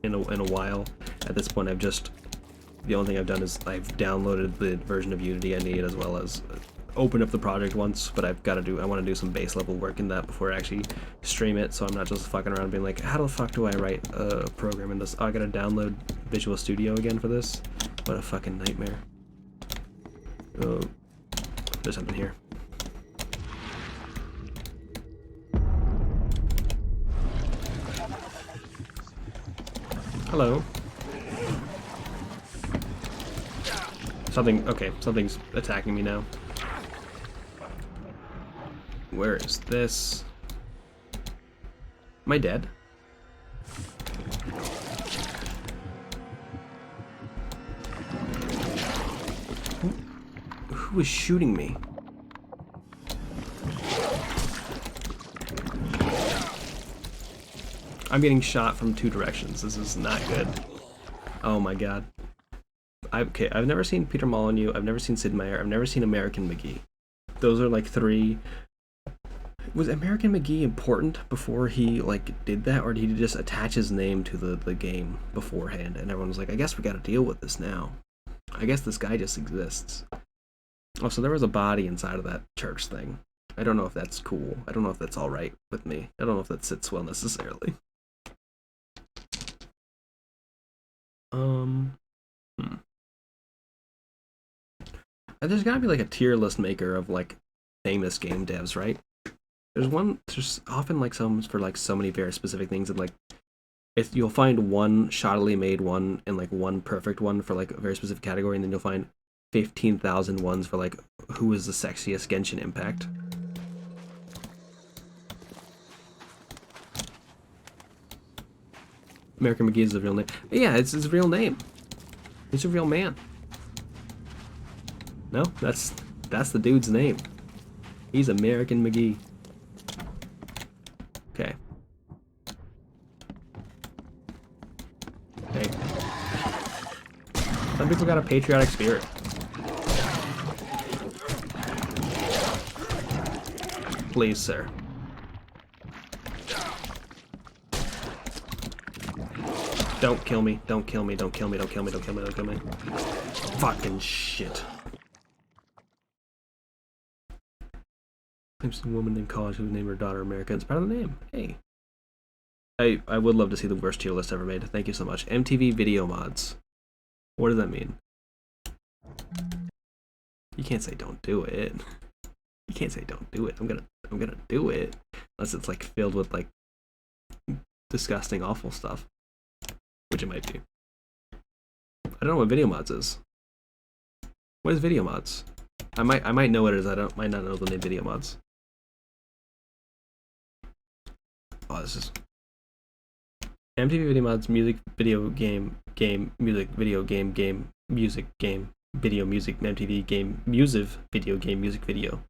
in a while. At this point, the only thing I've done is I've downloaded the version of Unity I need, as well as opened up the project once, but I want to do some base level work in that before I actually stream it, so I'm not just fucking around being like, how the fuck do I write a program in this? Oh, I gotta download Visual Studio again for this? What a fucking nightmare. Oh, there's something here. Hello. Something's attacking me now. Where is this? Am I dead? Who is shooting me? I'm getting shot from 2 directions. This is not good. Oh my god. I've never seen Peter Molyneux, I've never seen Sid Meier, I've never seen American McGee. Those are like 3. Was American McGee important before he like did that, or did he just attach his name to the game beforehand and everyone was like, I guess we gotta deal with this now. I guess this guy just exists. Oh, so there was a body inside of that church thing. I don't know if that's cool. I don't know if that's alright with me. I don't know if that sits well necessarily. There's gotta be like a tier list maker of like famous game devs, right? There's often like some for like so many very specific things, and like if you'll find one shoddily made one and like one perfect one for like a very specific category, and then you'll find 15,000 ones for like who is the sexiest Genshin Impact. American McGee is the real name. Yeah, it's his real name. He's a real man. No, that's the dude's name. He's American McGee. Okay. Hey. Some people got a patriotic spirit. Please, sir. Don't kill me. Don't kill me. Don't kill me. Don't kill me. Don't kill me. Don't kill me. Fucking shit. I'm some woman named College who named her daughter America. It's part of the name. Hey. I would love to see the worst tier list ever made. Thank you so much. MTV Video Mods. What does that mean? You can't say don't do it. You can't say don't do it. I'm gonna do it. Unless it's like filled with like disgusting, awful stuff. Which it might be. I don't know what Video Mods is. What is Video Mods? I might know what it is. Might not know the name Video Mods. Oh, this is MTV Video Mods, music, video, game, music, video, game, music, game, video, music, MTV, game, music, video, game, music, video.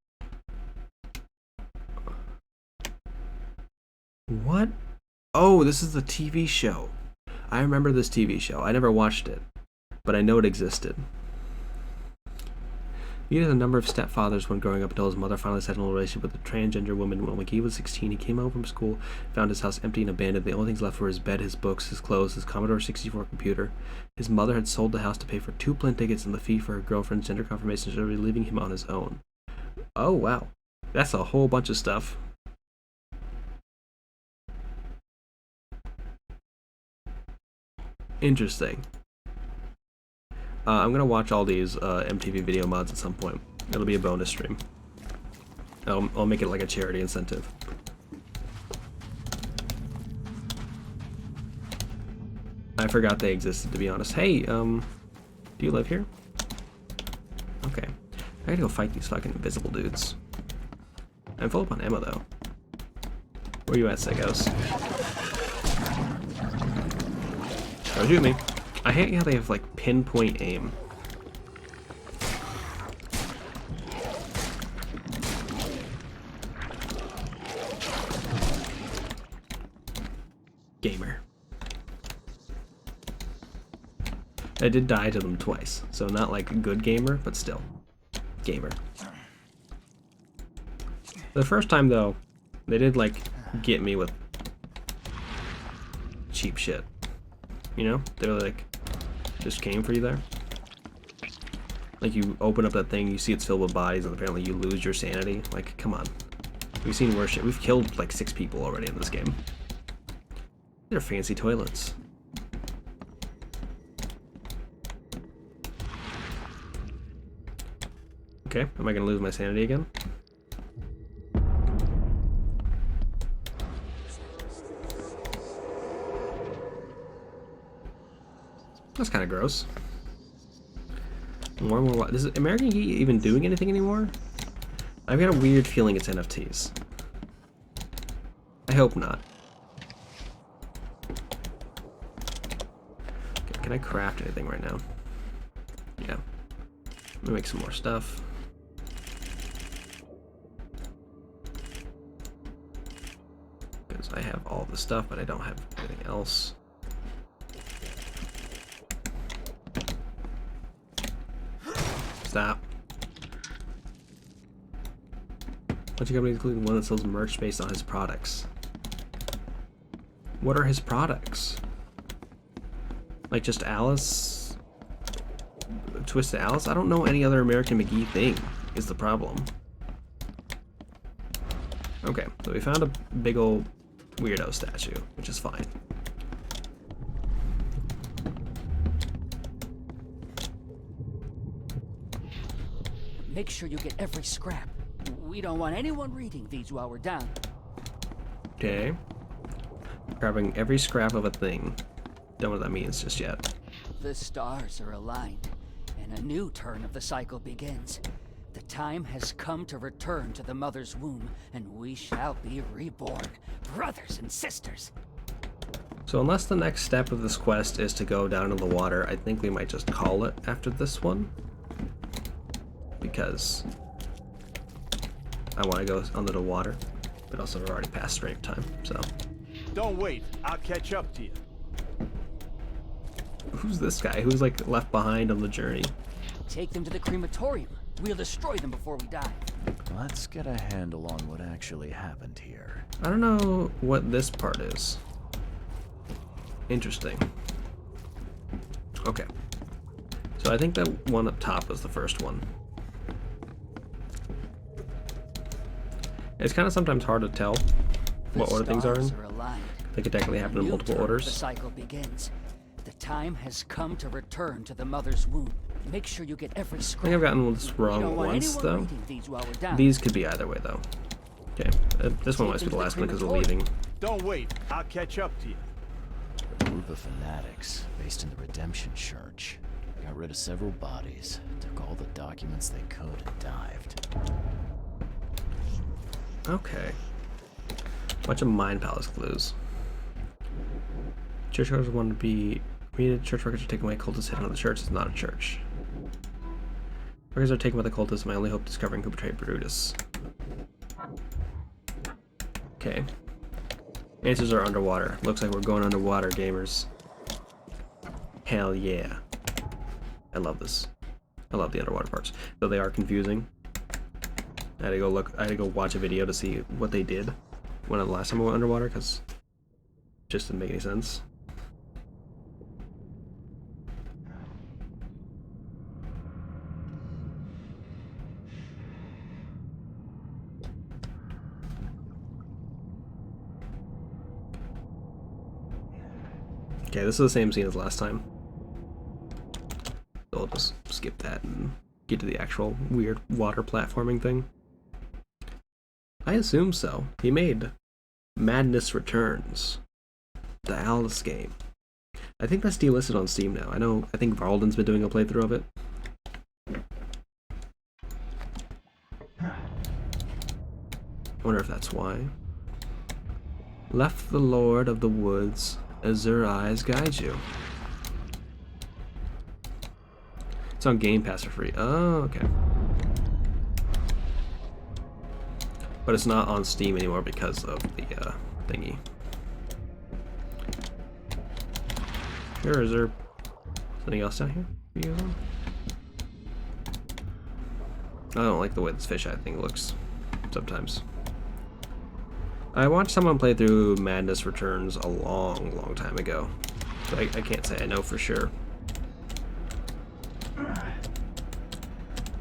What? Oh, this is the TV show. I remember this TV show. I never watched it, but I know it existed. He had a number of stepfathers when growing up until his mother finally settled in a relationship with a transgender woman. When he was 16, he came home from school, found his house empty and abandoned. The only things left were his bed, his books, his clothes, his Commodore 64 computer. His mother had sold the house to pay for 2 plane tickets and the fee for her girlfriend's gender confirmation surgery, leaving him on his own. Oh, wow. That's a whole bunch of stuff. Interesting. I'm gonna watch all these MTV Video Mods at some point. It'll be a bonus stream. I'll make it like a charity incentive. I forgot they existed, to be honest. Hey, do you live here? Okay. I gotta go fight these fucking invisible dudes. I'm full up on ammo, though. Where you at, sickos? Don't shoot me. I hate how they have, like, pinpoint aim. Gamer. I did die to them twice, so not like a good gamer, but still. Gamer. The first time though, they did like get me with cheap shit. You know? They were like just came for you there. Like you open up that thing, you see it's filled with bodies, and apparently you lose your sanity. Like, come on. We've seen worse shit. We've killed like 6 people already in this game. They're fancy toilets. Okay, am I gonna lose my sanity again? That's kind of gross. More. Is American Geek even doing anything anymore? I've got a weird feeling it's NFTs. I hope not. Okay, can I craft anything right now? Yeah. Let me make some more stuff. Because I have all the stuff, but I don't have anything else. Stop. Bunch of companies, including one that sells merch based on his products. What are his products? Like just Alice? Twisted Alice? I don't know any other American McGee thing, is the problem. Okay, so we found a big old weirdo statue, which is fine. Make sure you get every scrap. We don't want anyone reading these while we're down. Okay. Grabbing every scrap of a thing. Don't know what that means just yet. The stars are aligned, and a new turn of the cycle begins. The time has come to return to the mother's womb, and we shall be reborn, brothers and sisters. So unless the next step of this quest is to go down in the water, I think we might just call it after this one. Because I want to go under the water, but also we're already past strength time, so. Don't wait, I'll catch up to you. Who's this guy? Who's like left behind on the journey? Take them to the crematorium. We'll destroy them before we die. Let's get a handle on what actually happened here. I don't know what this part is. Interesting. Okay. So I think that one up top was the first one. It's kind of sometimes hard to tell what order things are in. They could technically happen in multiple orders. The cycle begins. The time has come to return to the mother's womb. Make sure you get every I scrap. think I've gotten this wrong once, though. These could be either way, though. Okay, this one must be the last one because we're leaving. Don't wait, I'll catch up to you. A group of fanatics based in the Redemption Church. Got rid of several bodies, took all the documents they could and dived. Okay. Bunch of Mind Palace clues. Church records want to be read. Church records are taken away. Cultists hidden on the church. It's not a church. Records are taken by the cultists. My only hope discovering who betrayed Brutus. Okay. Answers are underwater. Looks like we're going underwater, gamers. Hell yeah. I love this. I love the underwater parts. Though they are confusing. I had to go look. I had to go watch a video to see what they did when the last time I went underwater, because it just didn't make any sense. Okay, this is the same scene as last time. So I'll just skip that and get to the actual weird water platforming thing. I assume so. He made Madness Returns, the Alice game. I think that's delisted on Steam now. I think Varlden's been doing a playthrough of it. I wonder if that's why. Left the Lord of the Woods as their eyes guide you. It's on Game Pass for free. Oh, okay. But it's not on Steam anymore because of the thingy. Here, is there something else down here for you guys on? I don't like the way this fisheye thing looks. sometimes. I watched someone play through Madness Returns a long time ago, so I can't say I know for sure.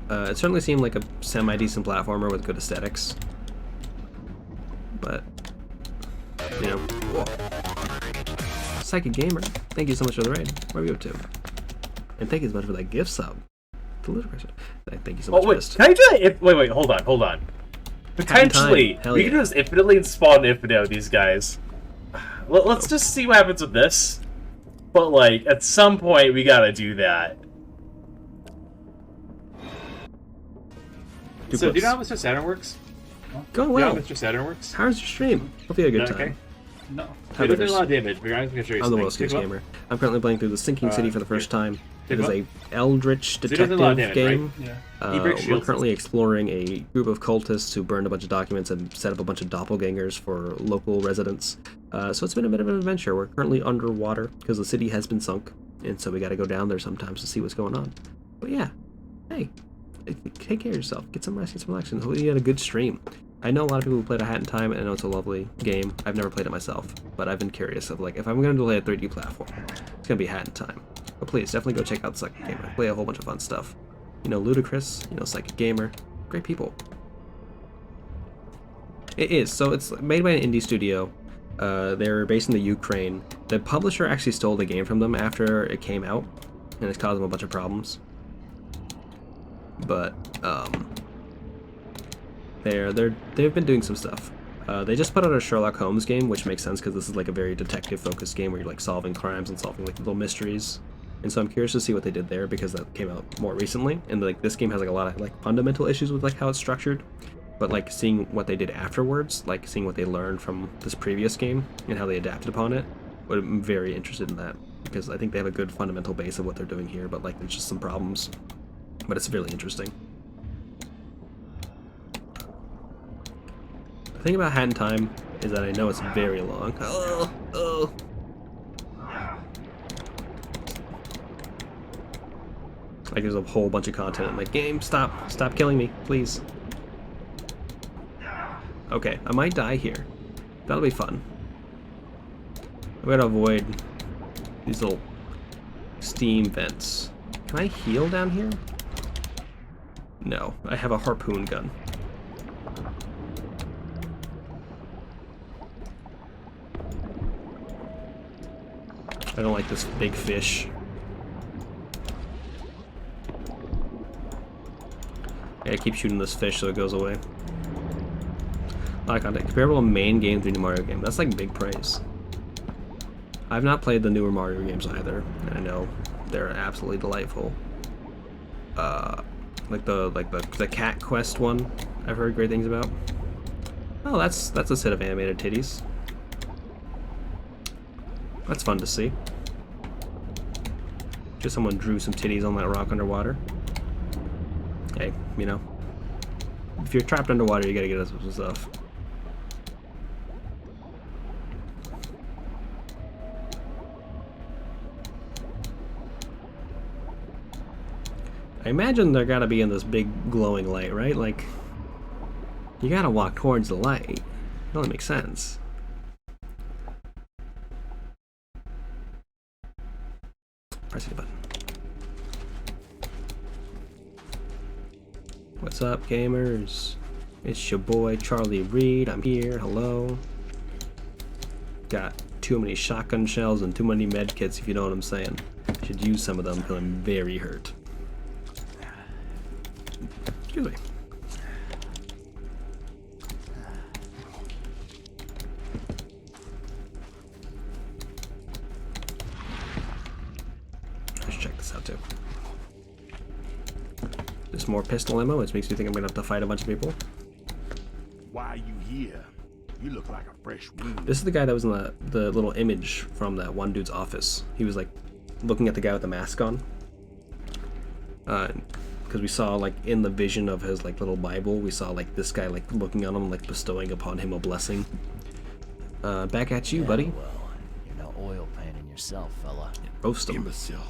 It certainly seemed like a semi-decent platformer with good aesthetics, but, you know. Whoa. Psychic Gamer, thank you so much for the raid. What are you up to? And thank you so much for that gift sub. The ludicrous. Thank you so much. Oh wait, can I do that? Wait, hold on. Potentially, we can just infinitely spawn infinite with these guys. Let's just see what happens with this. But like, at some point, we gotta do that. So, do you know how Mr. Saturn works? Going well. Do you know how Mr. Saturn works? How's your stream? Hope you had a good time. Okay. No. It doesn't do a lot of damage, but I'm the World Skills Gamer. I'm currently playing through the Sinking City for the first time. It is a eldritch detective game. Right? Yeah. We're currently exploring a group of cultists who burned a bunch of documents and set up a bunch of doppelgangers for local residents. So it's been a bit of an adventure. We're currently underwater because the city has been sunk, and so we got to go down there sometimes to see what's going on. But yeah, hey, take care of yourself. Get some rest, get some relaxation. Hopefully you had a good stream. I know a lot of people who played A Hat in Time, and I know it's a lovely game. I've never played it myself, but I've been curious of, like, if I'm going to play a 3D platform, it's going to be A Hat in Time. But please, definitely go check out Psychic Gamer. Play a whole bunch of fun stuff. You know, Ludicrous, you know, Psychic Gamer. Great people. It is. So it's made by an indie studio. They're based in the Ukraine. The publisher actually stole the game from them after it came out, and it's caused them a bunch of problems. But, they've been doing some stuff. They just put out a Sherlock Holmes game, which makes sense because this is like a very detective-focused game where you're like solving crimes and solving like little mysteries. And so I'm curious to see what they did there because that came out more recently. And like this game has like a lot of like fundamental issues with like how it's structured, but like seeing what they did afterwards, like seeing what they learned from this previous game and how they adapted upon it, I'm very interested in that because I think they have a good fundamental base of what they're doing here, but like there's just some problems. But it's really interesting. The thing about Hat in Time is that I know it's very long. Oh. Like there's a whole bunch of content. I'm like, game, stop killing me, please. Okay, I might die here. That'll be fun. I'm gonna avoid these little steam vents. Can I heal down here? No, I have a harpoon gun. I don't like this big fish. I gotta keep shooting this fish so it goes away. A lot of content. Comparable to main game to the new Mario game. That's like big praise. I've not played the newer Mario games either, and I know they're absolutely delightful. Like the Cat Quest one, I've heard great things about. Oh, that's a set of animated titties. That's fun to see. Just someone drew some titties on that rock underwater. Hey, you know, if you're trapped underwater, you gotta get us some stuff. I imagine they're gotta be in this big glowing light, right? Like, you gotta walk towards the light. It only makes sense. Press the button. What's up, gamers? It's your boy Charlie Reed. I'm here. Hello. Got too many shotgun shells and too many med kits, if you know what I'm saying. Should use some of them because I'm very hurt. Excuse me. Let's check this out too. There's more pistol ammo, which makes me think I'm gonna have to fight a bunch of people. Why are you here? You look like a fresh wound. This is the guy that was in the little image from that one dude's office. He was like looking at the guy with the mask on. Because we saw like in the vision of his like little Bible, we saw like this guy like looking on him, like bestowing upon him a blessing. Back at you, buddy. Well, you're no oil painting yourself, fella. Roast him. Imbecile.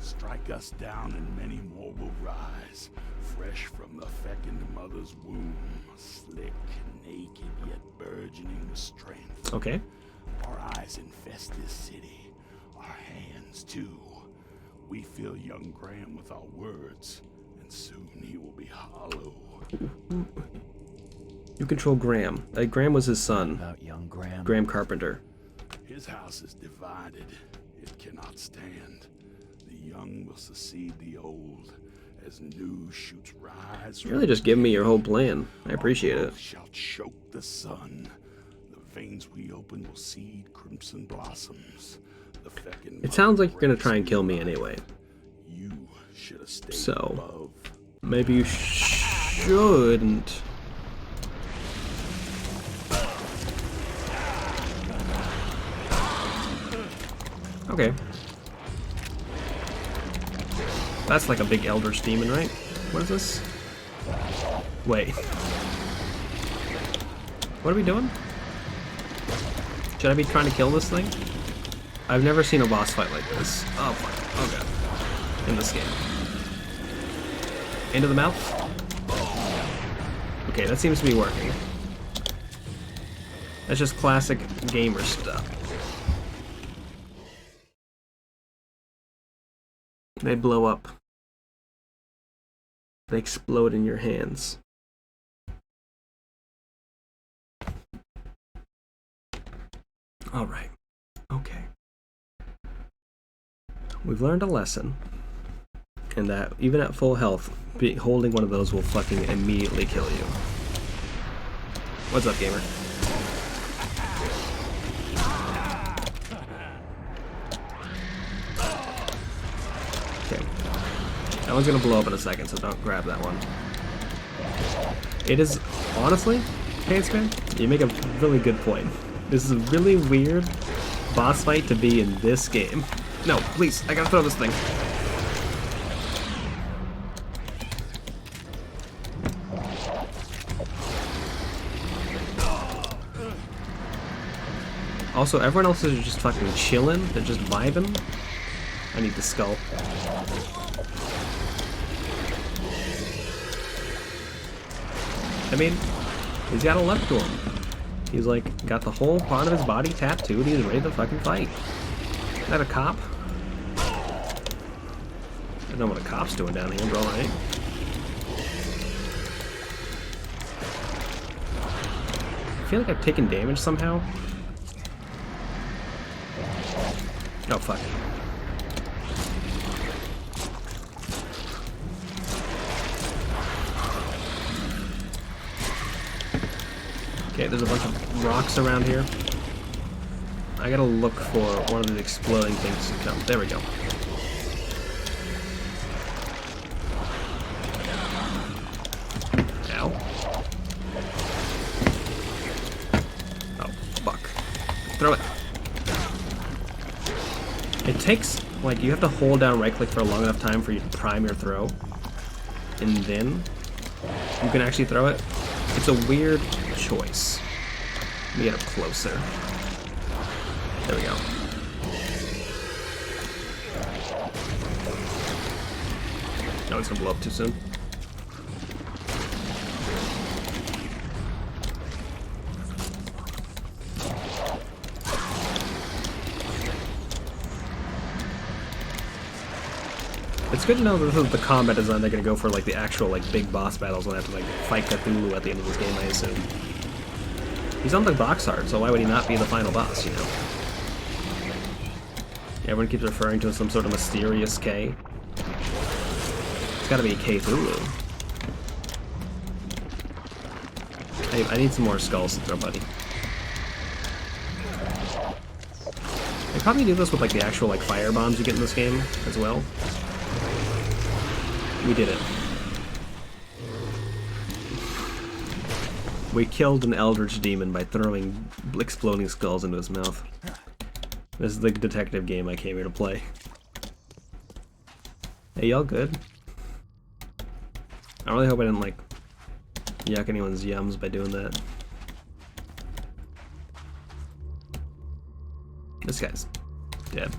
Strike us down and many more will rise, fresh from the fecund mother's womb, slick, naked, yet burgeoning with strength. Okay. Our eyes infest this city, our hands too. We fill young Graham with our words, and soon he will be hollow. You control Graham. Graham was his son. About young Graham. Graham Carpenter. His house is divided. It cannot stand. The young will succeed the old, as new shoots rise. You're really just giving me your whole plan. I appreciate it. Shall choke the sun. The veins we open will seed crimson blossoms. The fecund It sounds like you're gonna try and kill me anyway. You should have stayed So, above. maybe you shouldn't. Okay. That's like a big Eldritch demon, right? What is this? Wait. What are we doing? Should I be trying to kill this thing? I've never seen a boss fight like this. Oh fuck. Oh god. In this game. Into the mouth? Okay, that seems to be working. That's just classic gamer stuff. They blow up. They explode in your hands. Alright. Okay. We've learned a lesson. And that even at full health, holding one of those will fucking immediately kill you. What's up, gamer? Okay. That one's gonna blow up in a second, so don't grab that one. It is, honestly, Pantsman, you make a really good point. This is a really weird boss fight to be in this game. No, please, I gotta throw this thing. Also, everyone else is just fucking chilling. They're just vibing. I need the skull. I mean, he's got a luck to him. He's like, got the whole part of his body tattooed. He's ready to fucking fight. Is that a cop? I don't know what a cop's doing down here, bro, right? I feel like I've taken damage somehow. Oh, fuck. Okay, there's a bunch of rocks around here. I gotta look for one of the exploding things to come. There we go. Ow. Oh, fuck. Throw it. It takes, like, you have to hold down right click for a long enough time for you to prime your throw. And then you can actually throw it. It's a weird choice. Let me get up closer. There we go. No, it's gonna blow up too soon. It's good to know that this is the combat design they're gonna go for, like the actual like big boss battles when I have to like fight Cthulhu at the end of this game, I assume. He's on the box art, so why would he not be the final boss, you know? Everyone keeps referring to some sort of mysterious K. It's gotta be Cthulhu. I need some more skulls to throw, buddy. They probably do this with like the actual like fire bombs you get in this game as well. We did it. We killed an Eldritch demon by throwing exploding skulls into his mouth. This is the detective game I came here to play. Hey, y'all good? I really hope I didn't like yuck anyone's yums by doing that. This guy's dead.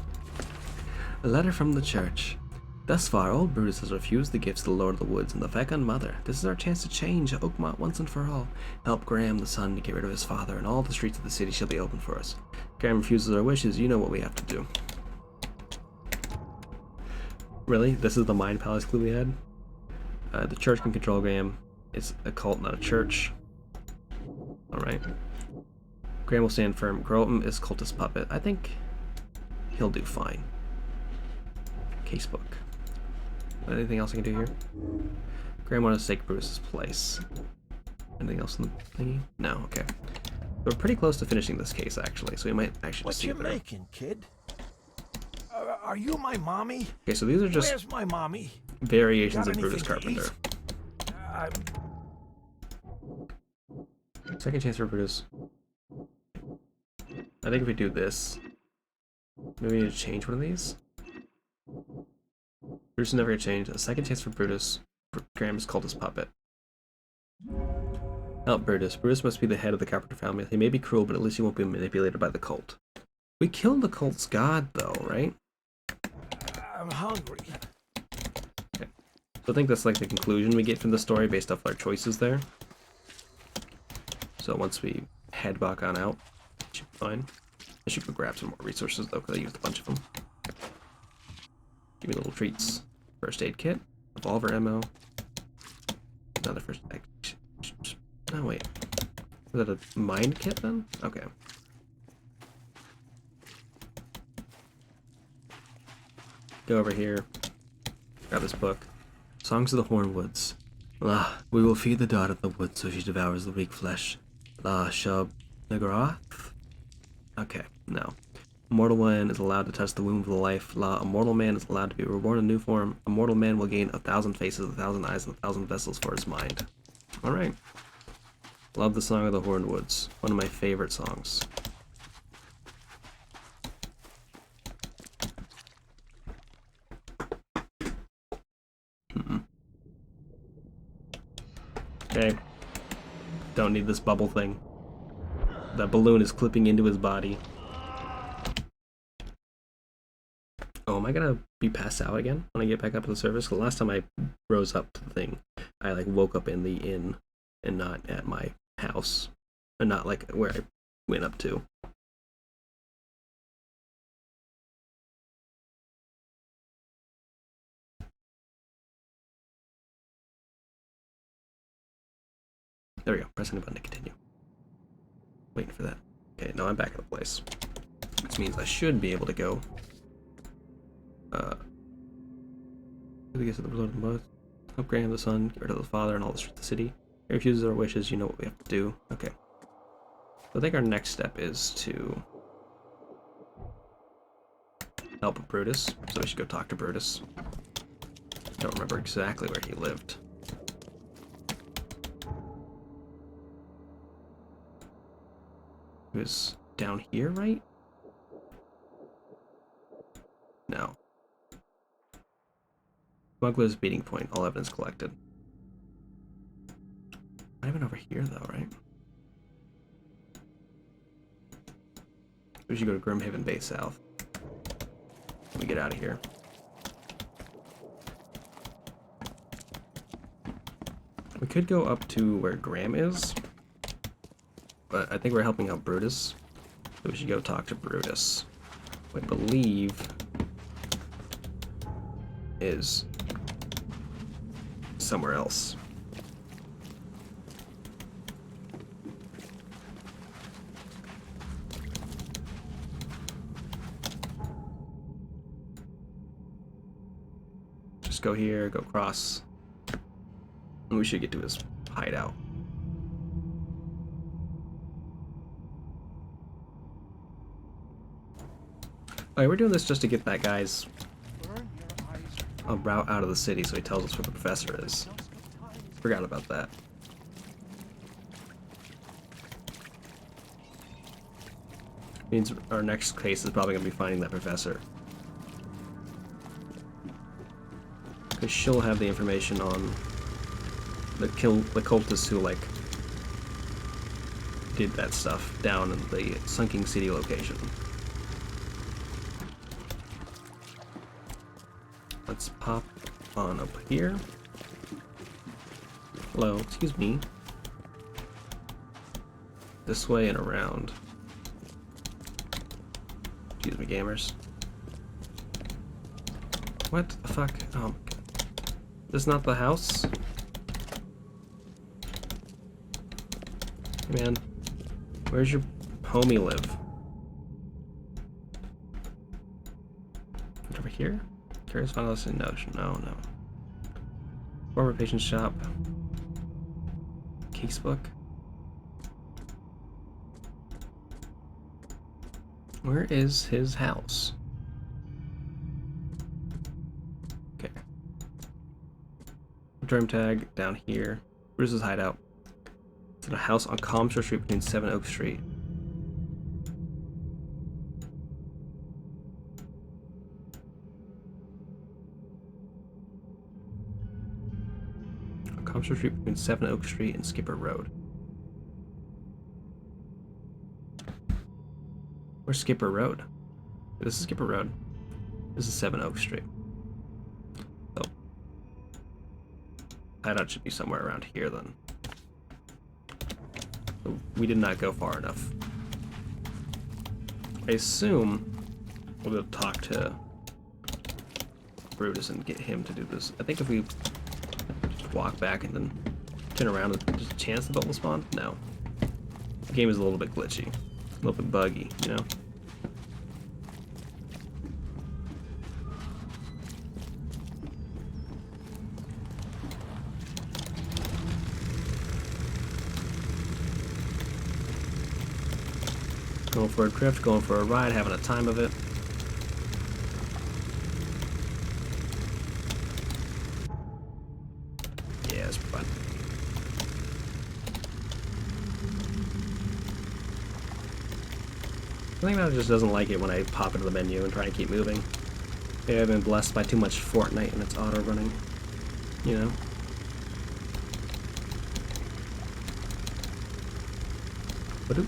A letter from the church. Thus far, old Brutus has refused the gifts of the Lord of the Woods and the fecund mother. This is our chance to change Oakmont once and for all. Help Graham the son to get rid of his father, and all the streets of the city shall be open for us. Graham refuses our wishes, you know what we have to do. Really? This is the Mind Palace clue we had? The church can control Graham. It's a cult, not a church. Alright. Graham will stand firm. Groton is cultist puppet. I think he'll do fine. Casebook. Anything else I can do here? Graham wants to take Brutus's place. Anything else in the thingy? No, okay. We're pretty close to finishing this case, actually, so we might actually What see you it there. making, kid? Are you my mommy? Okay, so these are just Where's my mommy? variations Got of Brutus anything to Carpenter. eat? Second chance for Brutus. I think if we do this, maybe we need to change one of these. Brutus is never gonna change. A second chance for Brutus. Graham is cultist puppet. Help Brutus. Brutus must be the head of the Carpenter family. He may be cruel, but at least he won't be manipulated by the cult. We killed the cult's god, though, right? I'm hungry. Okay. So I think that's like the conclusion we get from the story based off our choices there. So once we head back on out, it should be fine. I should go grab some more resources, though, because I used a bunch of them. Give me little treats. First aid kit, revolver ammo, another first aid. Oh wait, is that a mind kit then? Okay. Go over here, grab this book. Songs of the Hornwoods. La, we will feed the daughter of the woods so she devours the weak flesh. La Shub Nagrath? Okay, no. A mortal man is allowed to touch the womb of the life. La, a mortal man is allowed to be reborn in a new form. A mortal man will gain 1,000 faces, 1,000 eyes, and 1,000 vessels for his mind. Alright. Love the Song of the Hornwoods. One of my favorite songs. Okay. Don't need this bubble thing. That balloon is clipping into his body. Oh, am I gonna be passed out again when I get back up to the surface? 'Cause last time I rose up to the thing, I like woke up in the inn and not at my house. And not like where I went up to. There we go. Pressing the button to continue. Waiting for that. Okay, now I'm back at the place. Which means I should be able to go. Help Graham the son, get rid of the father and all the streets of the city. He refuses our wishes, you know what we have to do. Okay. So I think our next step is to help Brutus. So we should go talk to Brutus. Don't remember exactly where he lived. He was down here, right? No. Smuggler's beating point. All evidence collected. Not even over here, though, right? We should go to Grimhaven Bay South. Let me get out of here. We could go up to where Graham is, but I think we're helping out Brutus, so we should go talk to Brutus. I believe is somewhere else. Just go here, go across, and we should get to his hideout. Alright, we're doing this just to get that guy's a route out of the city so he tells us where the professor is. Forgot about that. Means our next case is probably going to be finding that professor. Because she'll have the information on the cultists who, like, did that stuff down in the Sunking City location. Let's pop on up here. Hello, excuse me. This way and around. Excuse me, gamers. What the fuck? Oh, this is not the house? Hey man, where's your homie live? Over here? Curious final lesson? No. Former patient shop. Casebook. Where is his house? Okay. Drum tag down here. Bruce's hideout. It's in a house on Comstor Street between 7 Oak Street. On Comstor Street between 7 Oak Street and Skipper Road. Where's Skipper Road? This is Skipper Road. This is 7 Oak Street. So, hideout should be somewhere around here then. So we did not go far enough. I assume we'll be able to talk to Brutus and get him to do this. I think if we just walk back and then turn around, there's a chance the boat will spawn? No. The game is a little bit glitchy. A little bit buggy, you know? Going for a drift, going for a ride, having a time of it. Yeah, it's fun. I think that just doesn't like it when I pop into the menu and try and keep moving. Maybe I've been blessed by too much Fortnite and it's auto running, you know? Ba-doop.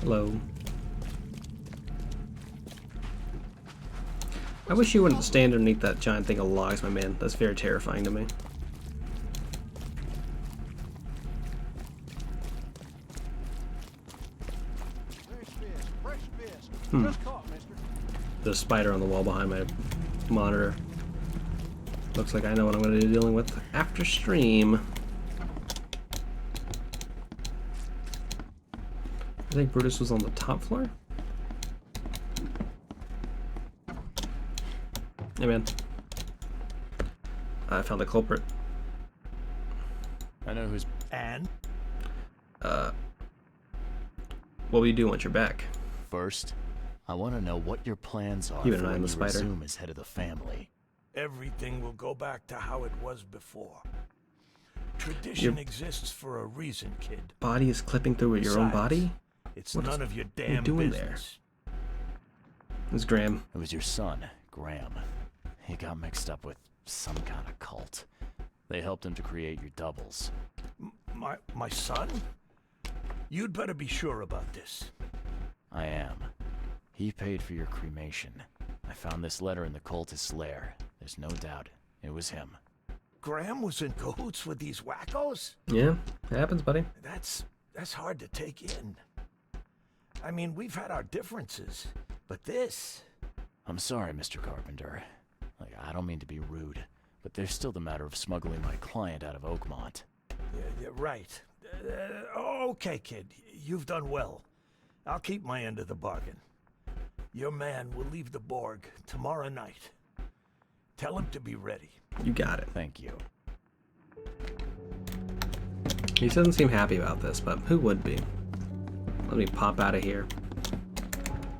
Hello. I wish you wouldn't stand underneath that giant thing of logs, my man. That's very terrifying to me. There's a spider on the wall behind my monitor. Looks like I know what I'm going to be dealing with after stream. I think Brutus was on the top floor. Hey man. I found the culprit. I know who's... And? What will you do once you're back? First, I want to know what your plans are Keep an for eye on when the you spider. resume as head of the family. Everything will go back to how it was before. Tradition exists for a reason, kid. Body is clipping through your own body? It's none of your damn what are you doing business. There? It's Graham. It was your son, Graham. He got mixed up with some kind of cult. They helped him to create your doubles. My son? You'd better be sure about this. I am. He paid for your cremation. I found this letter in the cultist's lair. There's no doubt it was him. Graham was in cahoots with these wackos? Yeah, it happens, buddy. That's hard to take in. I mean, we've had our differences, but this... I'm sorry, Mr. Carpenter. I don't mean to be rude, but there's still the matter of smuggling my client out of Oakmont. Yeah, right. Okay, kid. You've done well. I'll keep my end of the bargain. Your man will leave the Borg tomorrow night. Tell him to be ready. You got it. Thank you. He doesn't seem happy about this, but who would be? Let me pop out of here.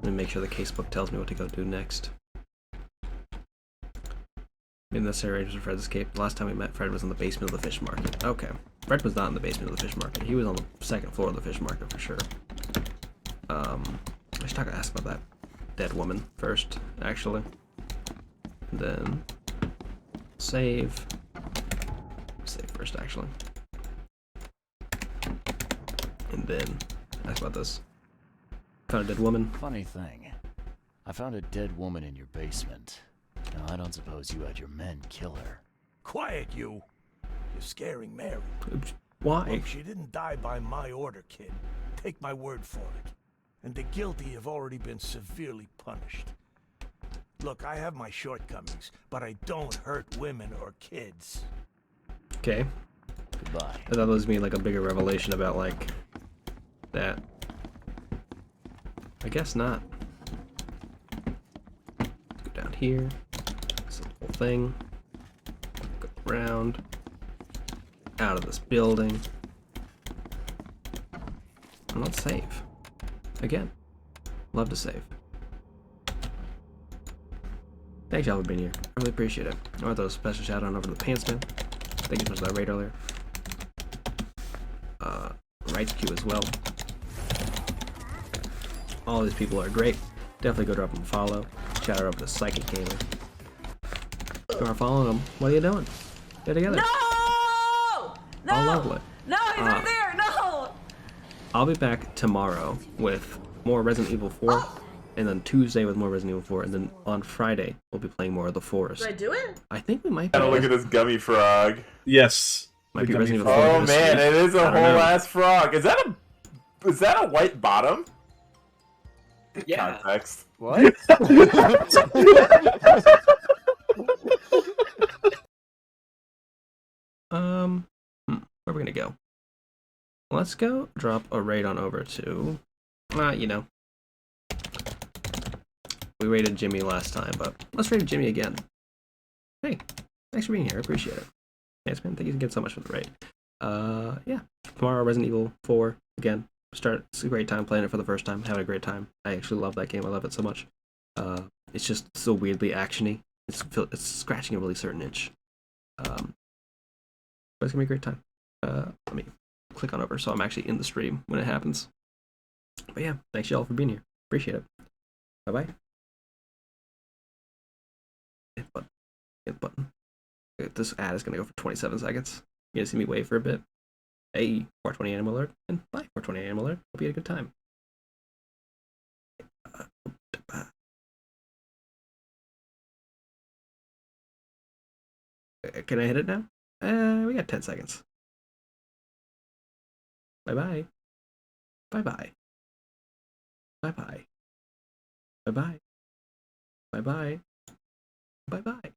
Let me make sure the casebook tells me what to go do next. Made necessary arrangements for Fred's escape. The last time we met, Fred was in the basement of the fish market. Okay. Fred was not in the basement of the fish market. He was on the second floor of the fish market for sure. I should ask about that dead woman first, actually. And then save. Save first, actually. And then Nice about this. Found a dead woman. Funny thing. I found a dead woman in your basement. Now, I don't suppose you had your men kill her. Quiet, you. You're scaring Mary. Why? Look, she didn't die by my order, kid. Take my word for it. And the guilty have already been severely punished. Look, I have my shortcomings, but I don't hurt women or kids. Okay. Goodbye. I thought there was me like a bigger revelation about like that. I guess not. Let's go down here. This whole thing. Go around. Out of this building. And let's save. Again. Love to save. Thanks y'all for being here. I really appreciate it. I want to throw a special shout out over to the Pantsman. Thank you so much for that raid earlier. Rights Q as well. All these people are great. Definitely go drop them a follow. Shout out over to Psychic Gamer. If you are following them, what are you doing? Get together. No! No! All lovely. No, he's right there! No! I'll be back tomorrow with more Resident Evil 4. And then Tuesday with more Resident Evil 4. And then on Friday, we'll be playing more of The Forest. Did I do it? I think we might be. Gotta look at this gummy frog. Yes. Might be Resident Evil 4. Oh man, it is a whole ass frog. Is that a white bottom? Yeah. Context. What? Where are we gonna go? Let's go drop a raid on over to, you know. We raided Jimmy last time, but let's raid Jimmy again. Hey, thanks for being here. I appreciate it. Yes, man. Thank you again so much for the raid. Yeah. Tomorrow, Resident Evil 4 again. It's a great time playing it for the first time. Having a great time. I actually love that game. I love it so much. It's just so weirdly actiony. It's scratching a really certain itch. But it's gonna be a great time. Let me click on over so I'm actually in the stream when it happens. But yeah, thanks y'all for being here. Appreciate it. Bye bye. Hit button. Hit button. This ad is gonna go for 27 seconds. You're gonna see me wait for a bit. Hey, 420 Animal Alert, and bye, 420 Animal Alert. Hope you had a good time. Can I hit it now? We got 10 seconds. Bye-bye. Bye-bye. Bye-bye. Bye-bye. Bye-bye. Bye-bye.